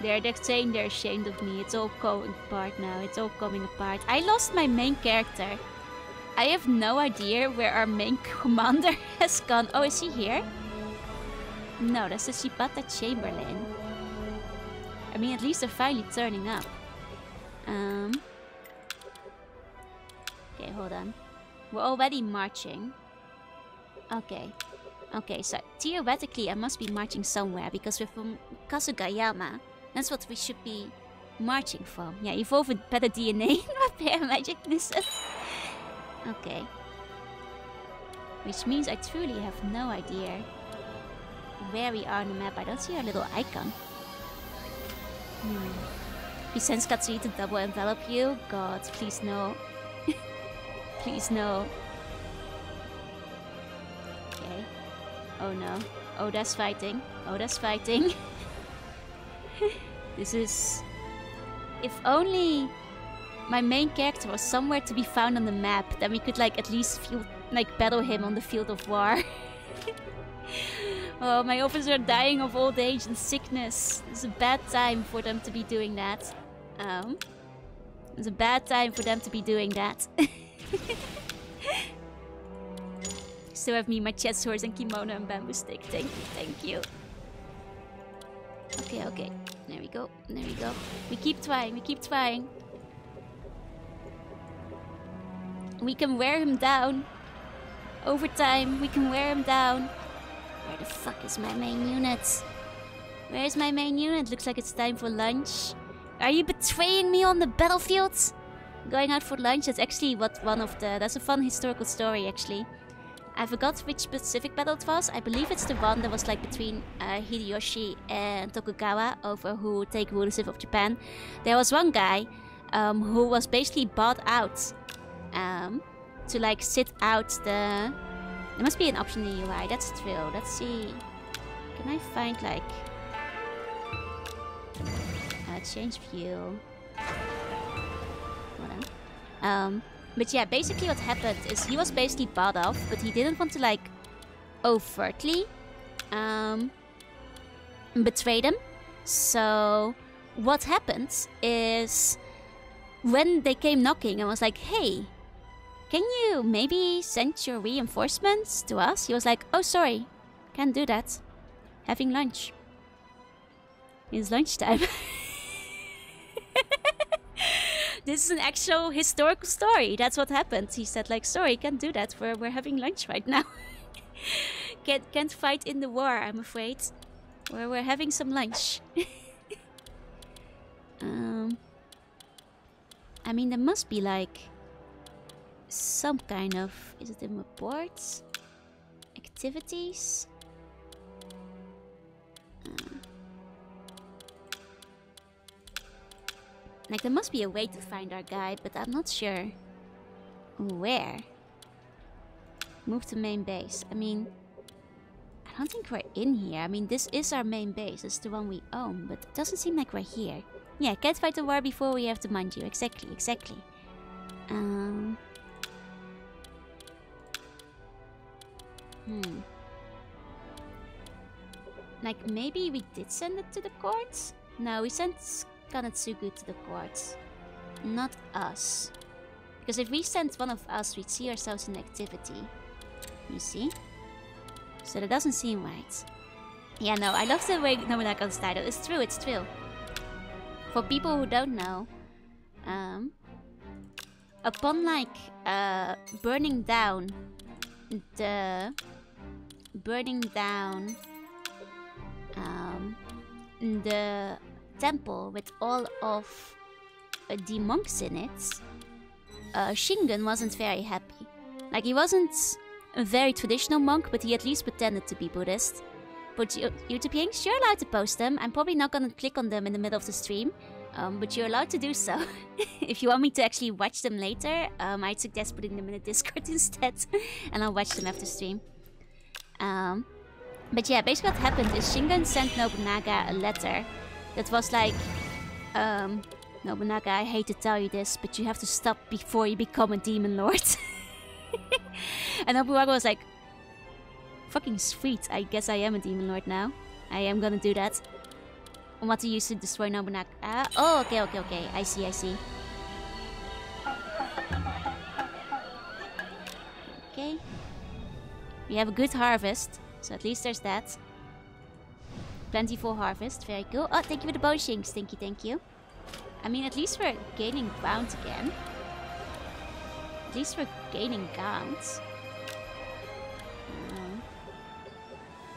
They're saying they're ashamed of me. It's all coming apart now. It's all coming apart. I lost my main character. I have no idea where our main commander has gone. Oh, is he here? No, that's the Shibata Chamberlain. I mean, at least they're finally turning up. Okay, hold on. We're already marching. Okay. Okay, so theoretically I must be marching somewhere because we're from Kazukatsu. That's what we should be marching from. Yeah, evolve with better DNA, repair magic missile. Okay. Which means I truly have no idea where we are on the map. I don't see our little icon. He sends Katsui to double envelop you? God, please no. Please no. Okay. Oh no. Oh, that's fighting. Oh, that's fighting. This is... If only my main character was somewhere to be found on the map, then we could like at least battle him on the field of war. Oh, my officers are dying of old age and sickness. It's a bad time for them to be doing that. It's a bad time for them to be doing that. Still have me, my chest horse and kimono and bamboo stick. Thank you, thank you. Okay, okay. There we go, there we go. We keep trying, we keep trying. We can wear him down. Over time, we can wear him down. Where the fuck is my main unit? Where is my main unit? Looks like it's time for lunch. Are you betraying me on the battlefield? Going out for lunch? That's actually what one of the... That's a fun historical story, actually. I forgot which specific battle it was. I believe it's the one that was like between Hideyoshi and Tokugawa over who would take rulership of Japan. There was one guy who was basically bought out to like sit out the... There must be an option in the UI, that's true. Let's see. Can I find like... change view. Hold on. But yeah, basically what happened is he was basically bought off, but he didn't want to like overtly betray them. So what happened is when they came knocking and was like, hey, can you maybe send your reinforcements to us? He was like, oh sorry, can't do that. Having lunch. It's lunchtime. This is an actual historical story. That's what happened. He said like, sorry, can't do that. We're having lunch right now. can't fight in the war, I'm afraid. We're having some lunch. I mean, there must be like some kind of... Is it in reports? Activities? Like, there must be a way to find our guy, but I'm not sure where. Move to main base. I mean, I don't think we're in here. I mean, this is our main base. It's the one we own, but it doesn't seem like we're here. Yeah, can't fight the war before we have to mind you. Exactly, exactly. Like, maybe we did send it to the courts? No, we sent Kanatsugu to the courts. Not us. Because if we sent one of us, we'd see ourselves in activity. You see? So that doesn't seem right. Yeah, no, I love the way Nobunaga's title. It's true, it's true. For people who don't know, upon like burning down the temple with all of the monks in it, Shingen wasn't very happy. Like, he wasn't a very traditional monk, but he at least pretended to be Buddhist. But YouTubeings, you're allowed to post them. I'm probably not gonna click on them in the middle of the stream, but you're allowed to do so. If you want me to actually watch them later, I'd suggest putting them in the Discord instead, and I'll watch them after stream. But yeah, basically what happened is Shingen sent Nobunaga a letter That was like, Nobunaga, I hate to tell you this, but you have to stop before you become a demon lord. And Nobunaga was like, fucking sweet, I guess I am a demon lord now. I am gonna do that. And what to use to destroy Nobunaga. Oh, okay, okay, okay. I see, I see. Okay. We have a good harvest, so at least there's that. Plentiful harvest, very cool. Oh, thank you for the boneshings. Thank you, thank you. I mean, at least we're gaining ground again. At least we're gaining ground.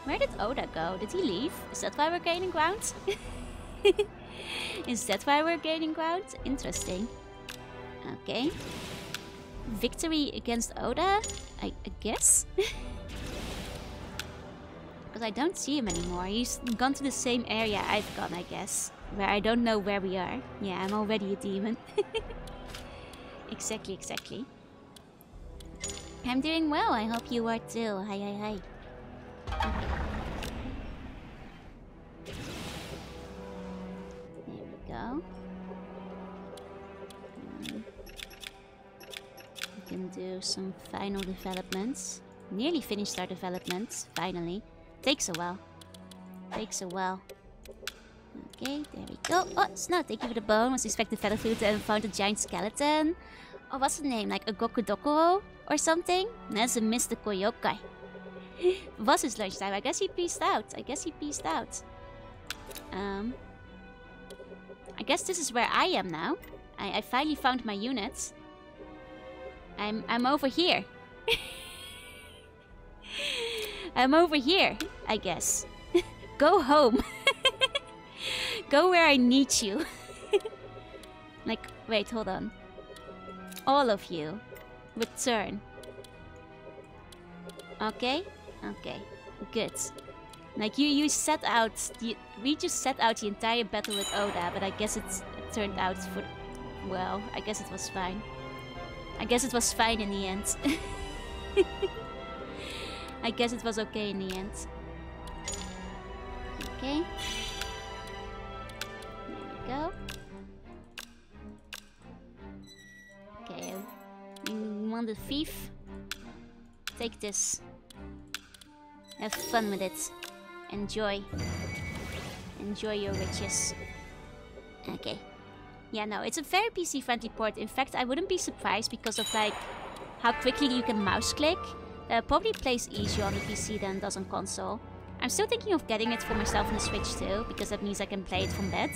Where did Oda go? Did he leave? Is that why we're gaining ground? Is that why we're gaining ground? Interesting. Okay. Victory against Oda? I guess? Because I don't see him anymore. He's gone to the same area I've gone, I guess. Where I don't know where we are. Yeah, I'm already a demon. Exactly, exactly. I'm doing well. I hope you are too. Hi, hi, hi. Okay. There we go. We can do some final developments. Nearly finished our developments, finally. Takes a while. Takes a while. Okay, there we go. Oh, Snow, thank you for the bone. Was expecting feather food and found a giant skeleton. Oh, what's the name? Like a Gokudokuro or something? That's a mystical yokai. Was his lunchtime? I guess he peaced out. I guess he peaced out. I guess this is where I am now. I finally found my units. I'm over here. I'm over here, I guess. Go home. Go where I need you. Like, wait, hold on. All of you, return. Okay? Okay, good. Like, you set out... we just set out the entire battle with Oda, but I guess it turned out for... well, I guess it was fine. I guess it was fine in the end. I guess it was okay in the end. Okay. There we go. Okay. You want the thief? Take this. Have fun with it. Enjoy. Enjoy your riches. Okay. Yeah, no, it's a very PC-friendly port. In fact, I wouldn't be surprised because of, like, how quickly you can mouse click. Probably plays easier on the PC than it does on console. I'm still thinking of getting it for myself on the Switch too, because that means I can play it from bed.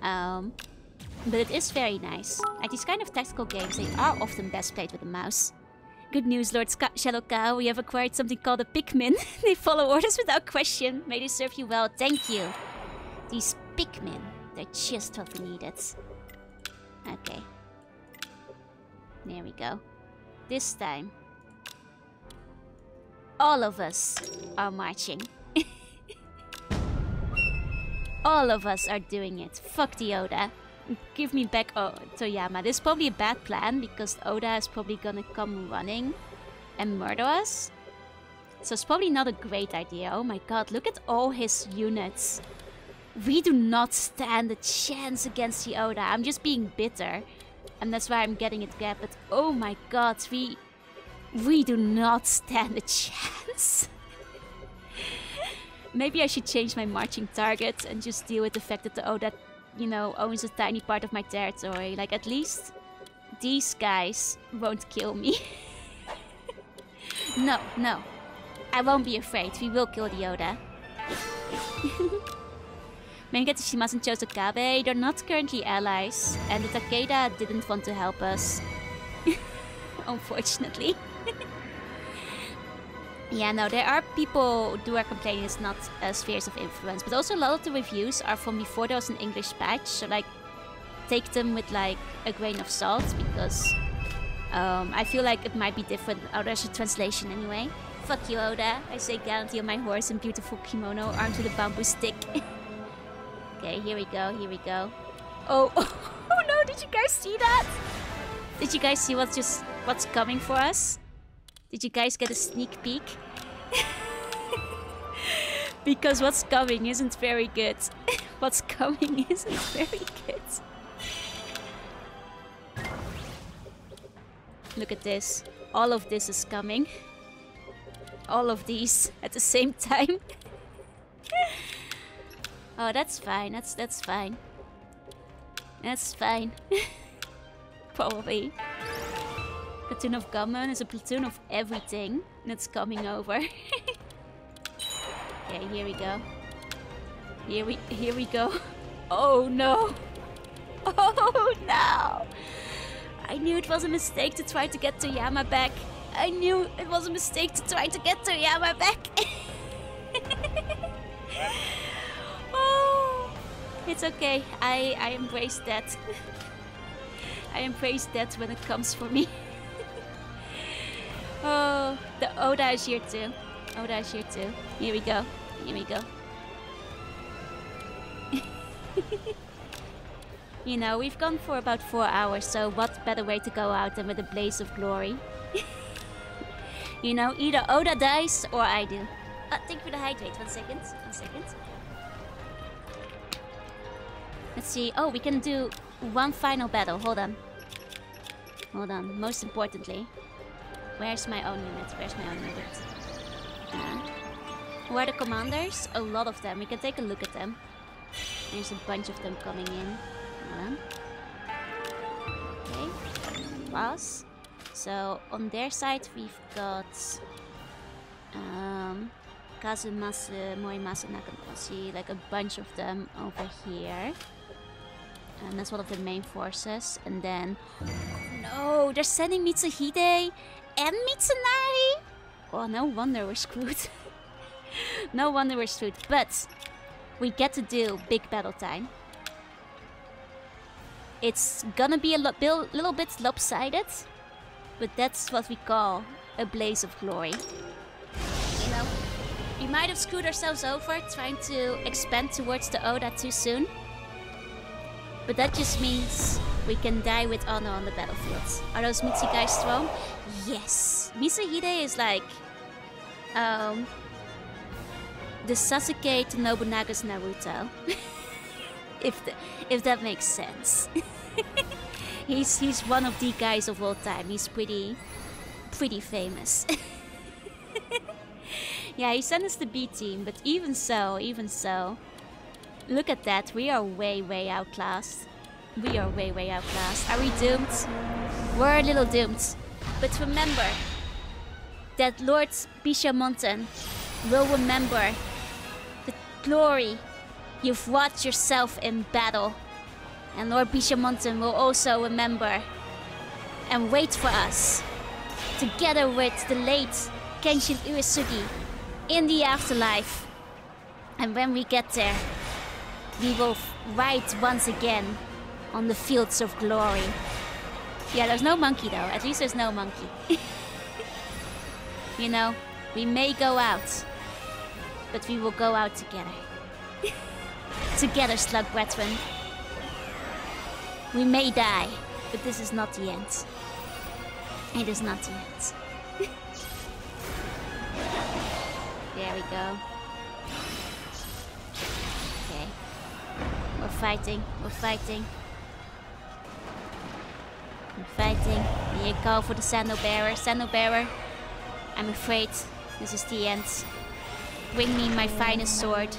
But it is very nice. Like, these kind of tactical games, they are often best played with a mouse. Good news, Lord Shadow Cow. We have acquired something called a Pikmin. They follow orders without question. May they serve you well. Thank you. These Pikmin, they're just what we needed. Okay. There we go. This time, all of us are marching. All of us are doing it. Fuck the Oda. Give me back Toyama. This is probably a bad plan because Oda is probably gonna come running and murder us. So it's probably not a great idea. Oh my god, look at all his units. We do not stand a chance against the Oda. I'm just being bitter. And that's why I'm getting it grabbed. But oh my god, we do not stand a chance. Maybe I should change my marching target and just deal with the fact that the Oda, you know, owns a tiny part of my territory. Like, at least these guys won't kill me. No, no. I won't be afraid. We will kill the Oda. Mengat Shimasu and Chosokabe, they're not currently allies. And the Takeda didn't want to help us. Unfortunately. Yeah, no, there are people who are complaining it's not spheres of influence. But also a lot of the reviews are from before there was an English patch. So, like, take them with, like, a grain of salt. Because I feel like it might be different. Oh, there's a translation anyway. Fuck you, Oda. I say gallantly on my horse in beautiful kimono, armed with a bamboo stick. Okay, here we go, here we go. Oh, oh no, did you guys see that? Did you guys see what's coming for us? Did you guys get a sneak peek? Because what's coming isn't very good. What's coming isn't very good. Look at this. All of this is coming. All of these at the same time. Oh, that's fine. That's fine. That's fine. Probably. Platoon of Gammon is a platoon of everything that's coming over. Okay, here we go. Here we go. Oh no! Oh no! I knew it was a mistake to try to get Toyama back. I knew it was a mistake to try to get Toyama back. Oh, it's okay. I embrace that. I embrace that when it comes for me. Oh, the Oda is here too. Oda is here too. Here we go. Here we go. You know, we've gone for about 4 hours, so what better way to go out than with a blaze of glory? You know, either Oda dies or I do. Thank you for the hydrate. 1 second. 1 second. Let's see. Oh, we can do one final battle. Hold on. Hold on. Most importantly. Where's my own unit? Where's my own unit? Who are the commanders? A lot of them. We can take a look at them. There's a bunch of them coming in. Hold on. Okay. Pass. So, on their side we've got... Kazumasa, Morimasa, Nakanoshi, like a bunch of them over here. And that's one of the main forces. And then... Oh no! They're sending Mitsuhide and Mitsunari! Oh, no wonder we're screwed. No wonder we're screwed. But we get to do big battle time. It's gonna be a little bit lopsided. But that's what we call a blaze of glory. You know, we might have screwed ourselves over trying to expand towards the Oda too soon. But that just means we can die with honor on the battlefield. Are those Mitsu guys strong? Yes. Mitsuhide is like... the Sasuke to Nobunaga's Naruto. if that makes sense. He's one of the guys of all time. He's pretty famous. Yeah, he sent us the B team, but even so, look at that. We are way outclassed. We are way outclassed. Are we doomed? We're a little doomed. But remember that Lord BISHAMONTEN will remember the glory you've wrought yourself in battle. And Lord BISHAMONTEN will also remember and wait for us, together with the late Kenshin Uesugi, in the afterlife. And when we get there, we will ride once again on the fields of glory. Yeah, there's no monkey though. At least there's no monkey. You know, we may go out, but we will go out together. Together, slug brethren. We may die, but this is not the end. It is not the end. There we go. Okay. We're fighting. We're fighting. We're fighting. Here you go for the sandal bearer. Sandal bearer. I'm afraid this is the end. Bring me my finest sword.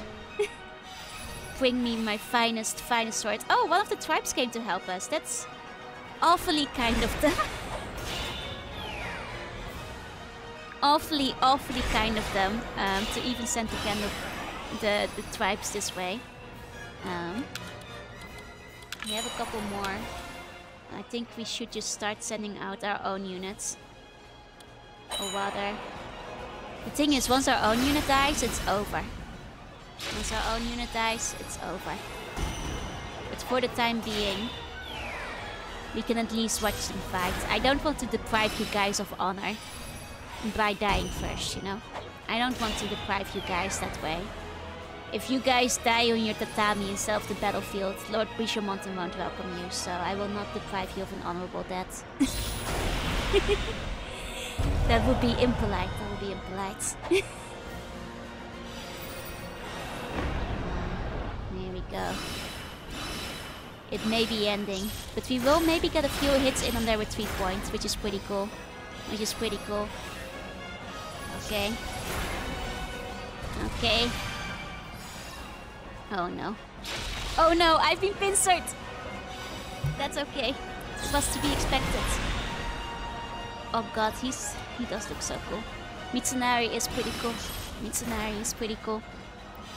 Bring me my finest sword. Oh, one of the tribes came to help us. That's awfully kind of them. awfully kind of them to even send the tribes this way. We have a couple more. I think we should just start sending out our own units. Or rather, the thing is, once our own unit dies, it's over. Once our own unit dies, it's over. But for the time being, we can at least watch them fight. I don't want to deprive you guys of honor by dying first, you know? I don't want to deprive you guys that way. If you guys die on your tatami instead of the battlefield, Lord BISHAMONTEN won't welcome you, so I will not deprive you of an honorable death. That would be impolite. That would be impolite. go. It may be ending, but we will maybe get a few hits in on their retreat points, which is pretty cool. Okay. Okay. Oh no. Oh no, I've been pincered! That's okay. It was to be expected. Oh god, he does look so cool. Mitsunari is pretty cool.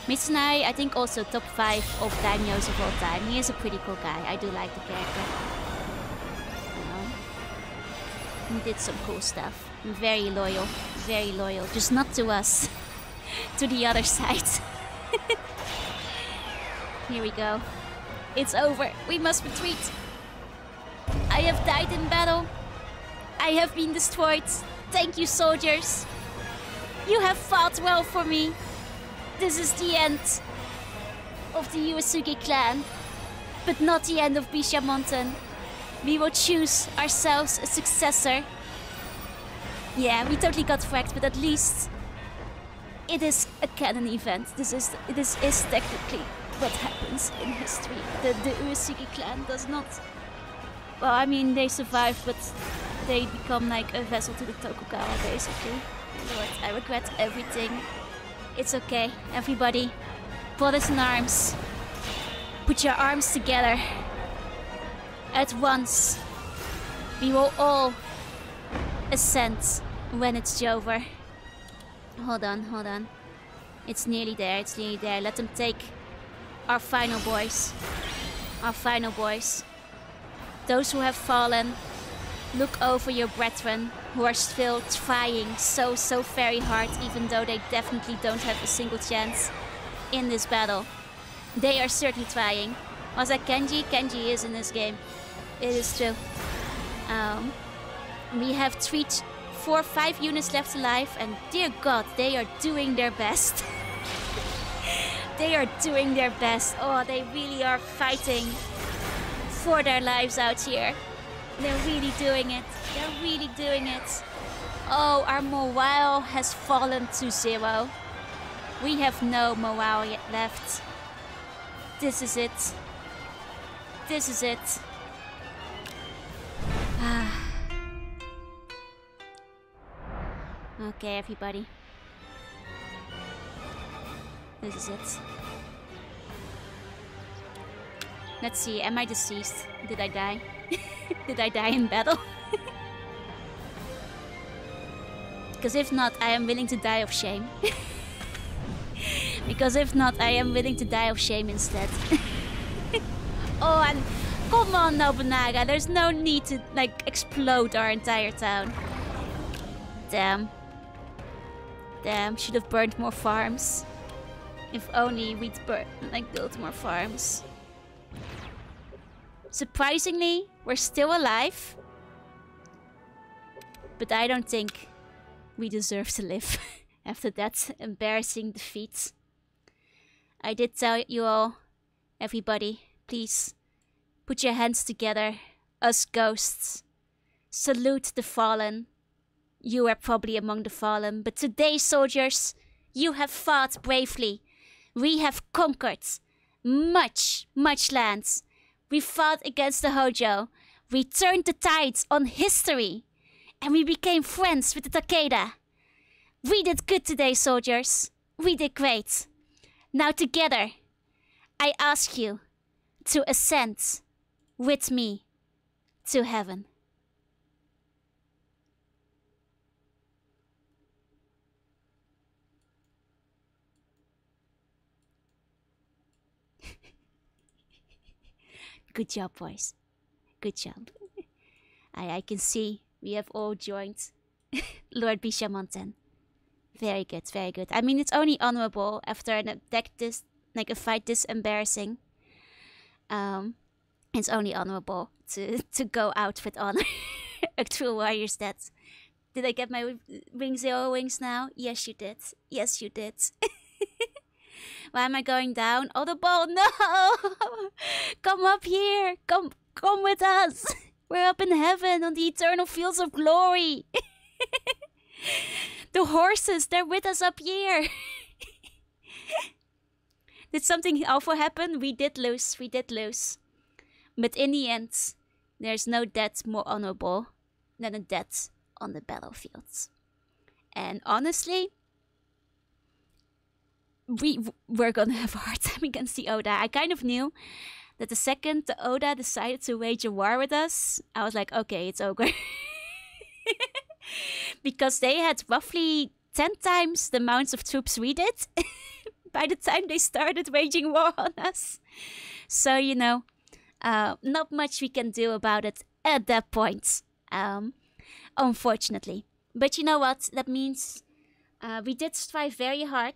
Mitsunari, I think also top 5 of daimyos of all time. He is a pretty cool guy. I do like the character. He did some cool stuff. Very loyal. Just not to us. To the other side. Here we go. It's over. We must retreat. I have died in battle. I have been destroyed. Thank you, soldiers. You have fought well for me. This is the end of the Uesugi clan, but not the end of Bishamonten. We will choose ourselves a successor. Yeah, we totally got wrecked, but at least it is a canon event. This is technically what happens in history. The Uesugi clan does not... Well, I mean, they survive, but they become like a vessel to the Tokugawa, basically. Lord, I regret everything. It's okay, everybody. Brothers in arms. Put your arms together. At once. We will all ascend when it's over. Hold on. It's nearly there. Let them take our final boys. Those who have fallen, look over your brethren who are still trying so very hard, even though they definitely don't have a single chance in this battle. They are certainly trying. Was that Kenji? Kenji is in this game. It is true. We have 4 or 5 units left alive, and dear God, they are doing their best. They are doing their best. Oh, they really are fighting for their lives out here. They're really doing it. Oh, our morale has fallen to 0. We have no morale yet left. This is it. Okay, everybody. This is it. Let's see, am I deceased? Did I die? Did I die in battle? Because if not, I am willing to die of shame. Instead. Oh, and come on, Nobunaga. There's no need to, like, explode our entire town. Damn, should have burned more farms. If only we'd built more farms. Surprisingly, we're still alive. But I don't think we deserve to live after that embarrassing defeat. I did tell you all, everybody, please put your hands together, us ghosts. Salute the fallen. You are probably among the fallen, but today, soldiers, you have fought bravely. We have conquered much lands. We fought against the Hojo. We turned the tides on history. And we became friends with the Takeda. We did good today, soldiers. We did great. Now together, I ask you to ascend with me to heaven. Good job, boys. Good job. I can see we have all joined Lord Bishamonten. Very good, very good. I mean, it's only honorable after an attack this, like a fight this embarrassing. It's only honorable to go out with honor. A true warrior's death. Did I get my ring 0 wings now? Yes, you did. Yes, you did. Why am I going down? Oh, the ball! No! Come up here! Come with us! We're up in heaven on the eternal fields of glory! The horses, they're with us up here! Did something awful happen? We did lose. We did lose. But in the end, there's no death more honorable than a death on the battlefield. And honestly, we're gonna have a hard time against the Oda. I kind of knew that the second the Oda decided to wage a war with us, I was like, okay, it's over. Because they had roughly 10 times the amounts of troops we did by the time they started waging war on us. So, you know, not much we can do about it at that point, unfortunately. But you know what? That means we did strive very hard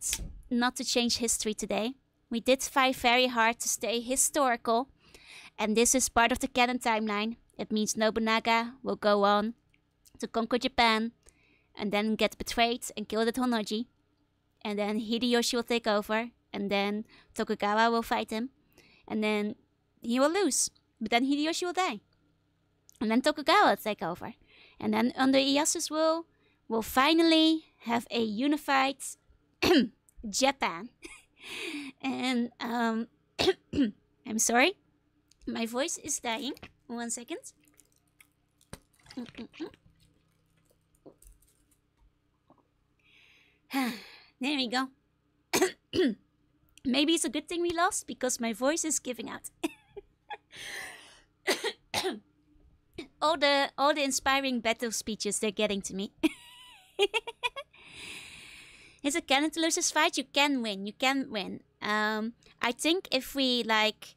not to change history today. We did strive very hard to stay historical. And this is part of the canon timeline. It means Nobunaga will go on to conquer Japan and then get betrayed and killed at Honnoji. And then Hideyoshi will take over. And then Tokugawa will fight him. And then he will lose. But then Hideyoshi will die. And then Tokugawa will take over. And then under Ieyasu will finally have a unified Japan. And I'm sorry, my voice is dying. 1 second. There we go. Maybe it's a good thing we lost because my voice is giving out. all the inspiring battle speeches, they're getting to me. Is it canon to lose this fight? You can win. You can win. I think if we like,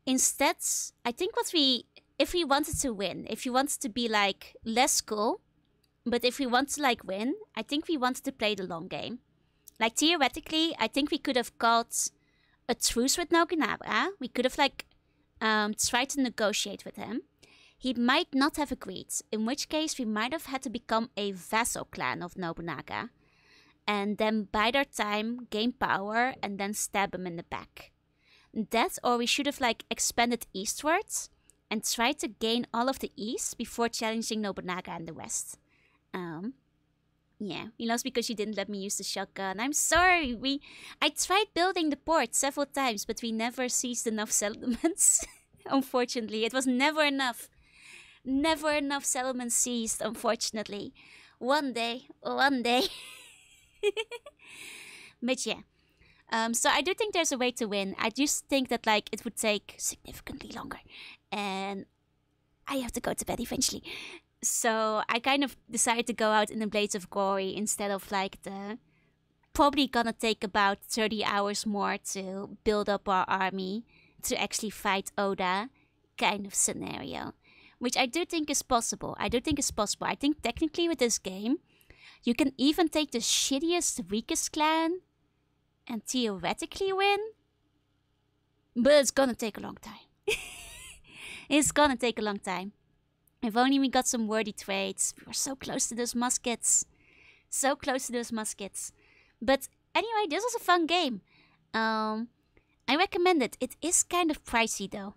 instead, I think if we wanted to win, if you wanted to be like less cool, but if we want to like win, I think we wanted to play the long game. Like theoretically, I think we could have got a truce with Nobunaga. We could have like tried to negotiate with him. He might not have agreed, in which case we might have had to become a vassal clan of Nobunaga. And then bide our time, gain power, and then stab him in the back. That, or we should have like expanded eastwards and tried to gain all of the east before challenging Nobunaga in the west. Yeah, we lost because you didn't let me use the shotgun. I'm sorry. I tried building the port several times, but we never seized enough settlements. Unfortunately, it was never enough. Never enough settlements seized, unfortunately. One day. But yeah. So I do think there's a way to win. I just think that like it would take significantly longer. And I have to go to bed eventually. So I kind of decided to go out in the Blades of Glory instead of like the probably gonna take about 30 hours more to build up our army to actually fight Oda kind of scenario. Which I do think is possible. I think technically with this game, you can even take the shittiest, weakest clan and theoretically win. But it's gonna take a long time. It's gonna take a long time. If only we got some worthy trades. We were so close to those muskets. So close to those muskets. But anyway, this was a fun game. I recommend it. It is kind of pricey though.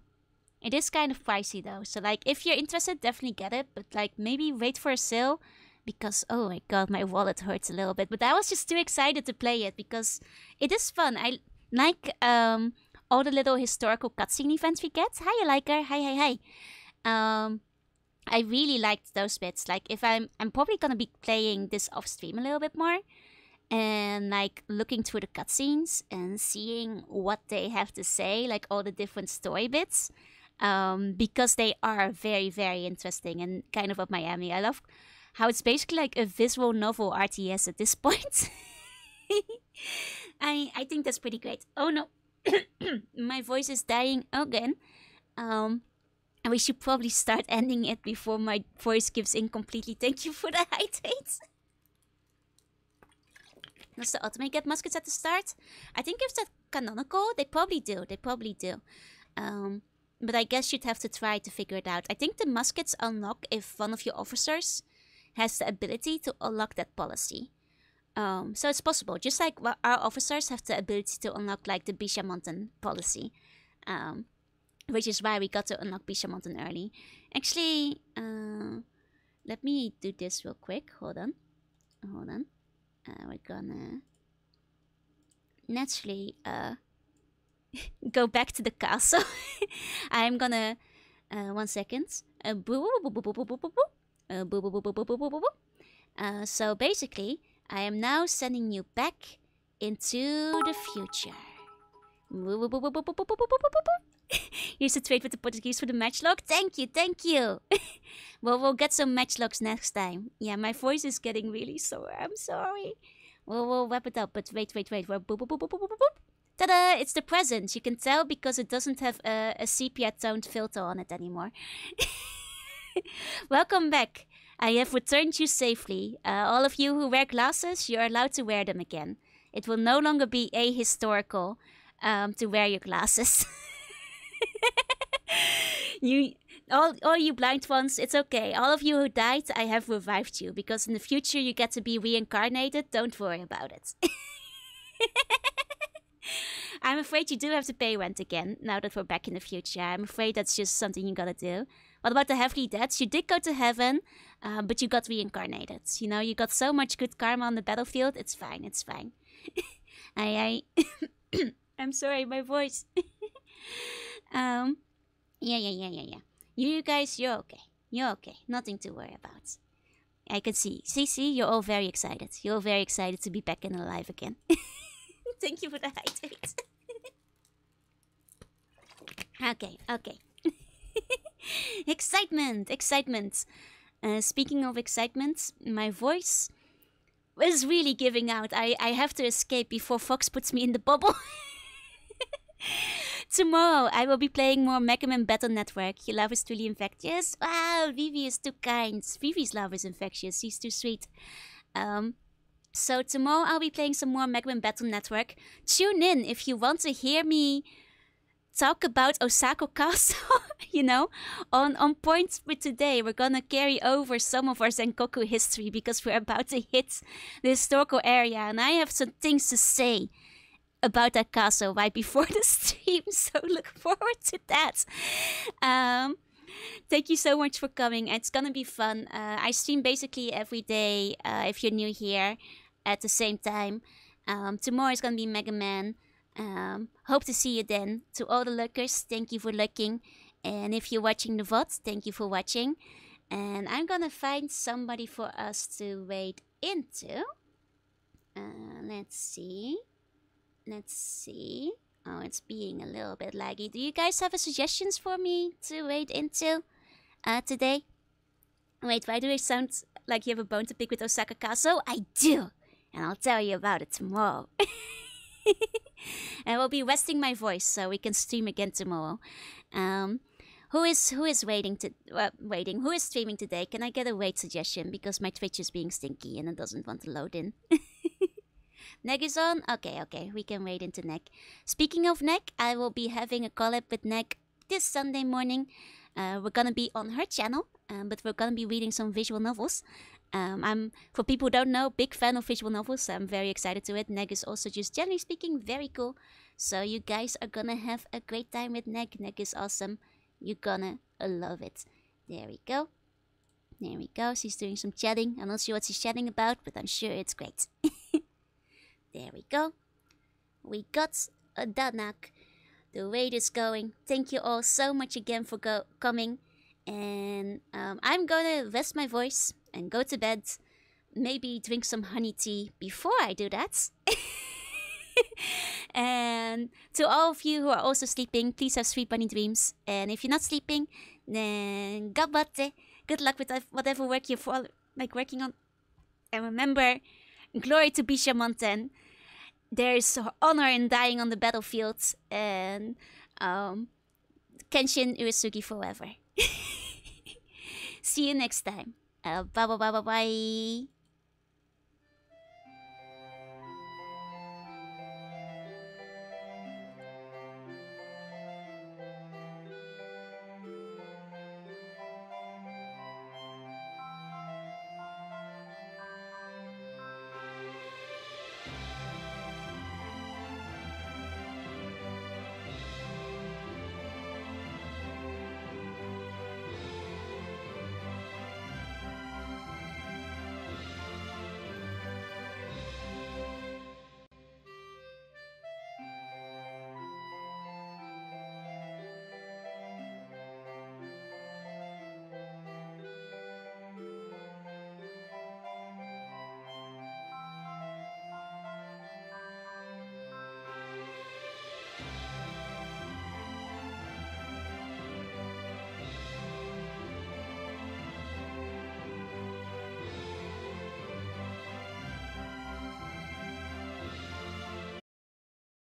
So like if you're interested, definitely get it. But like maybe wait for a sale. Because, oh my god, my wallet hurts a little bit. But I was just too excited to play it because it is fun. I like all the little historical cutscene events we get. Hi, Liker. Hi. I really liked those bits. Like, if I'm probably gonna be playing this off stream a little bit more, and like looking through the cutscenes and seeing what they have to say, like all the different story bits, because they are very, very interesting and kind of up my alley. I love how it's basically like a visual novel RTS at this point. I think that's pretty great. Oh no, my voice is dying again. And we should probably start ending it before my voice gives in completely. Thank you for the hydrates. Does the ultimate get muskets at the start? I think if that's canonical, they probably do. But I guess you'd have to try to figure it out. I think the muskets unlock if one of your officers has the ability to unlock that policy. So it's possible. Just like our officers have the ability to unlock like the BISHAMONTEN policy. Which is why we got to unlock BISHAMONTEN early. Actually, let me do this real quick. Hold on. We're gonna naturally go back to the castle. I'm gonna 1 second. So basically, I am now sending you back into the future. Here's a trade with the Portuguese for the matchlock. Thank you, thank you. Well, we'll get some matchlocks next time. Yeah, my voice is getting really sore. I'm sorry. We'll wrap it up, but wait. We're ta-da! It's the present. You can tell because it doesn't have a sepia-toned filter on it anymore. Welcome back. I have returned you safely. All of you who wear glasses, you're allowed to wear them again. It will no longer be ahistorical to wear your glasses. All you blind ones, it's okay. All of you who died, I have revived you. Because in the future you get to be reincarnated. Don't worry about it. I'm afraid you do have to pay rent again, now that we're back in the future. I'm afraid that's just something you gotta do. What about the heavenly deads? You did go to heaven, but you got reincarnated. You know, you got so much good karma on the battlefield. It's fine, it's fine. I'm sorry, my voice. Yeah. You guys, you're okay. You're okay. Nothing to worry about. I can see. See, you're all very excited. You're all very excited to be back and alive again. Thank you for the hydrate. Okay. Excitement. Speaking of excitement, my voice was really giving out. I have to escape before Fox puts me in the bubble. Tomorrow, I will be playing more Mega Man Battle Network. Your love is truly infectious. Wow, Vivi is too kind. Vivi's love is infectious. She's too sweet. So tomorrow, I'll be playing some more Mega Man Battle Network. Tune in if you want to hear me talk about Osaka Castle. You know, on point with today, we're gonna carry over some of our Sengoku history because we're about to hit the historical area, and I have some things to say about that castle right before the stream, so look forward to that. Thank you so much for coming. It's gonna be fun. I stream basically every day if you're new here at the same time. Tomorrow is gonna be Mega Man. Hope to see you then. To all the lurkers, thank you for lurking. And if you're watching the VOD, thank you for watching. And I'm gonna find somebody for us to wade into. Let's see. Oh, it's being a little bit laggy. Do you guys have suggestions for me to wade into today? Wait, why do I sound like you have a bone to pick with Osaka Castle? I do! And I'll tell you about it tomorrow. I will be resting my voice so we can stream again tomorrow. Who is waiting? Who is streaming today? Can I get a wait suggestion? Because my Twitch is being stinky and it doesn't want to load in. Neg is on? Okay, we can wait into Neg. Speaking of Neg, I will be having a collab with Neg this Sunday morning. We're gonna be on her channel, but we're gonna be reading some visual novels. I'm, for people who don't know, big fan of visual novels. So I'm very excited to it. Neg is also just generally speaking very cool. So you guys are gonna have a great time with Neg. Neg is awesome. You're gonna love it. There we go. She's doing some chatting. I'm not sure what she's chatting about, but I'm sure it's great. There we go. We got a Danak. The raid is going. Thank you all so much again for coming. And I'm gonna rest my voice and go to bed. Maybe drink some honey tea before I do that. And to all of you who are also sleeping, please have sweet bunny dreams. And if you're not sleeping, then gabatte. Good luck with whatever work you're working on. And remember, glory to BISHAMONTEN. There's honor in dying on the battlefield. And Kenshin Uesugi forever. See you next time. Bye.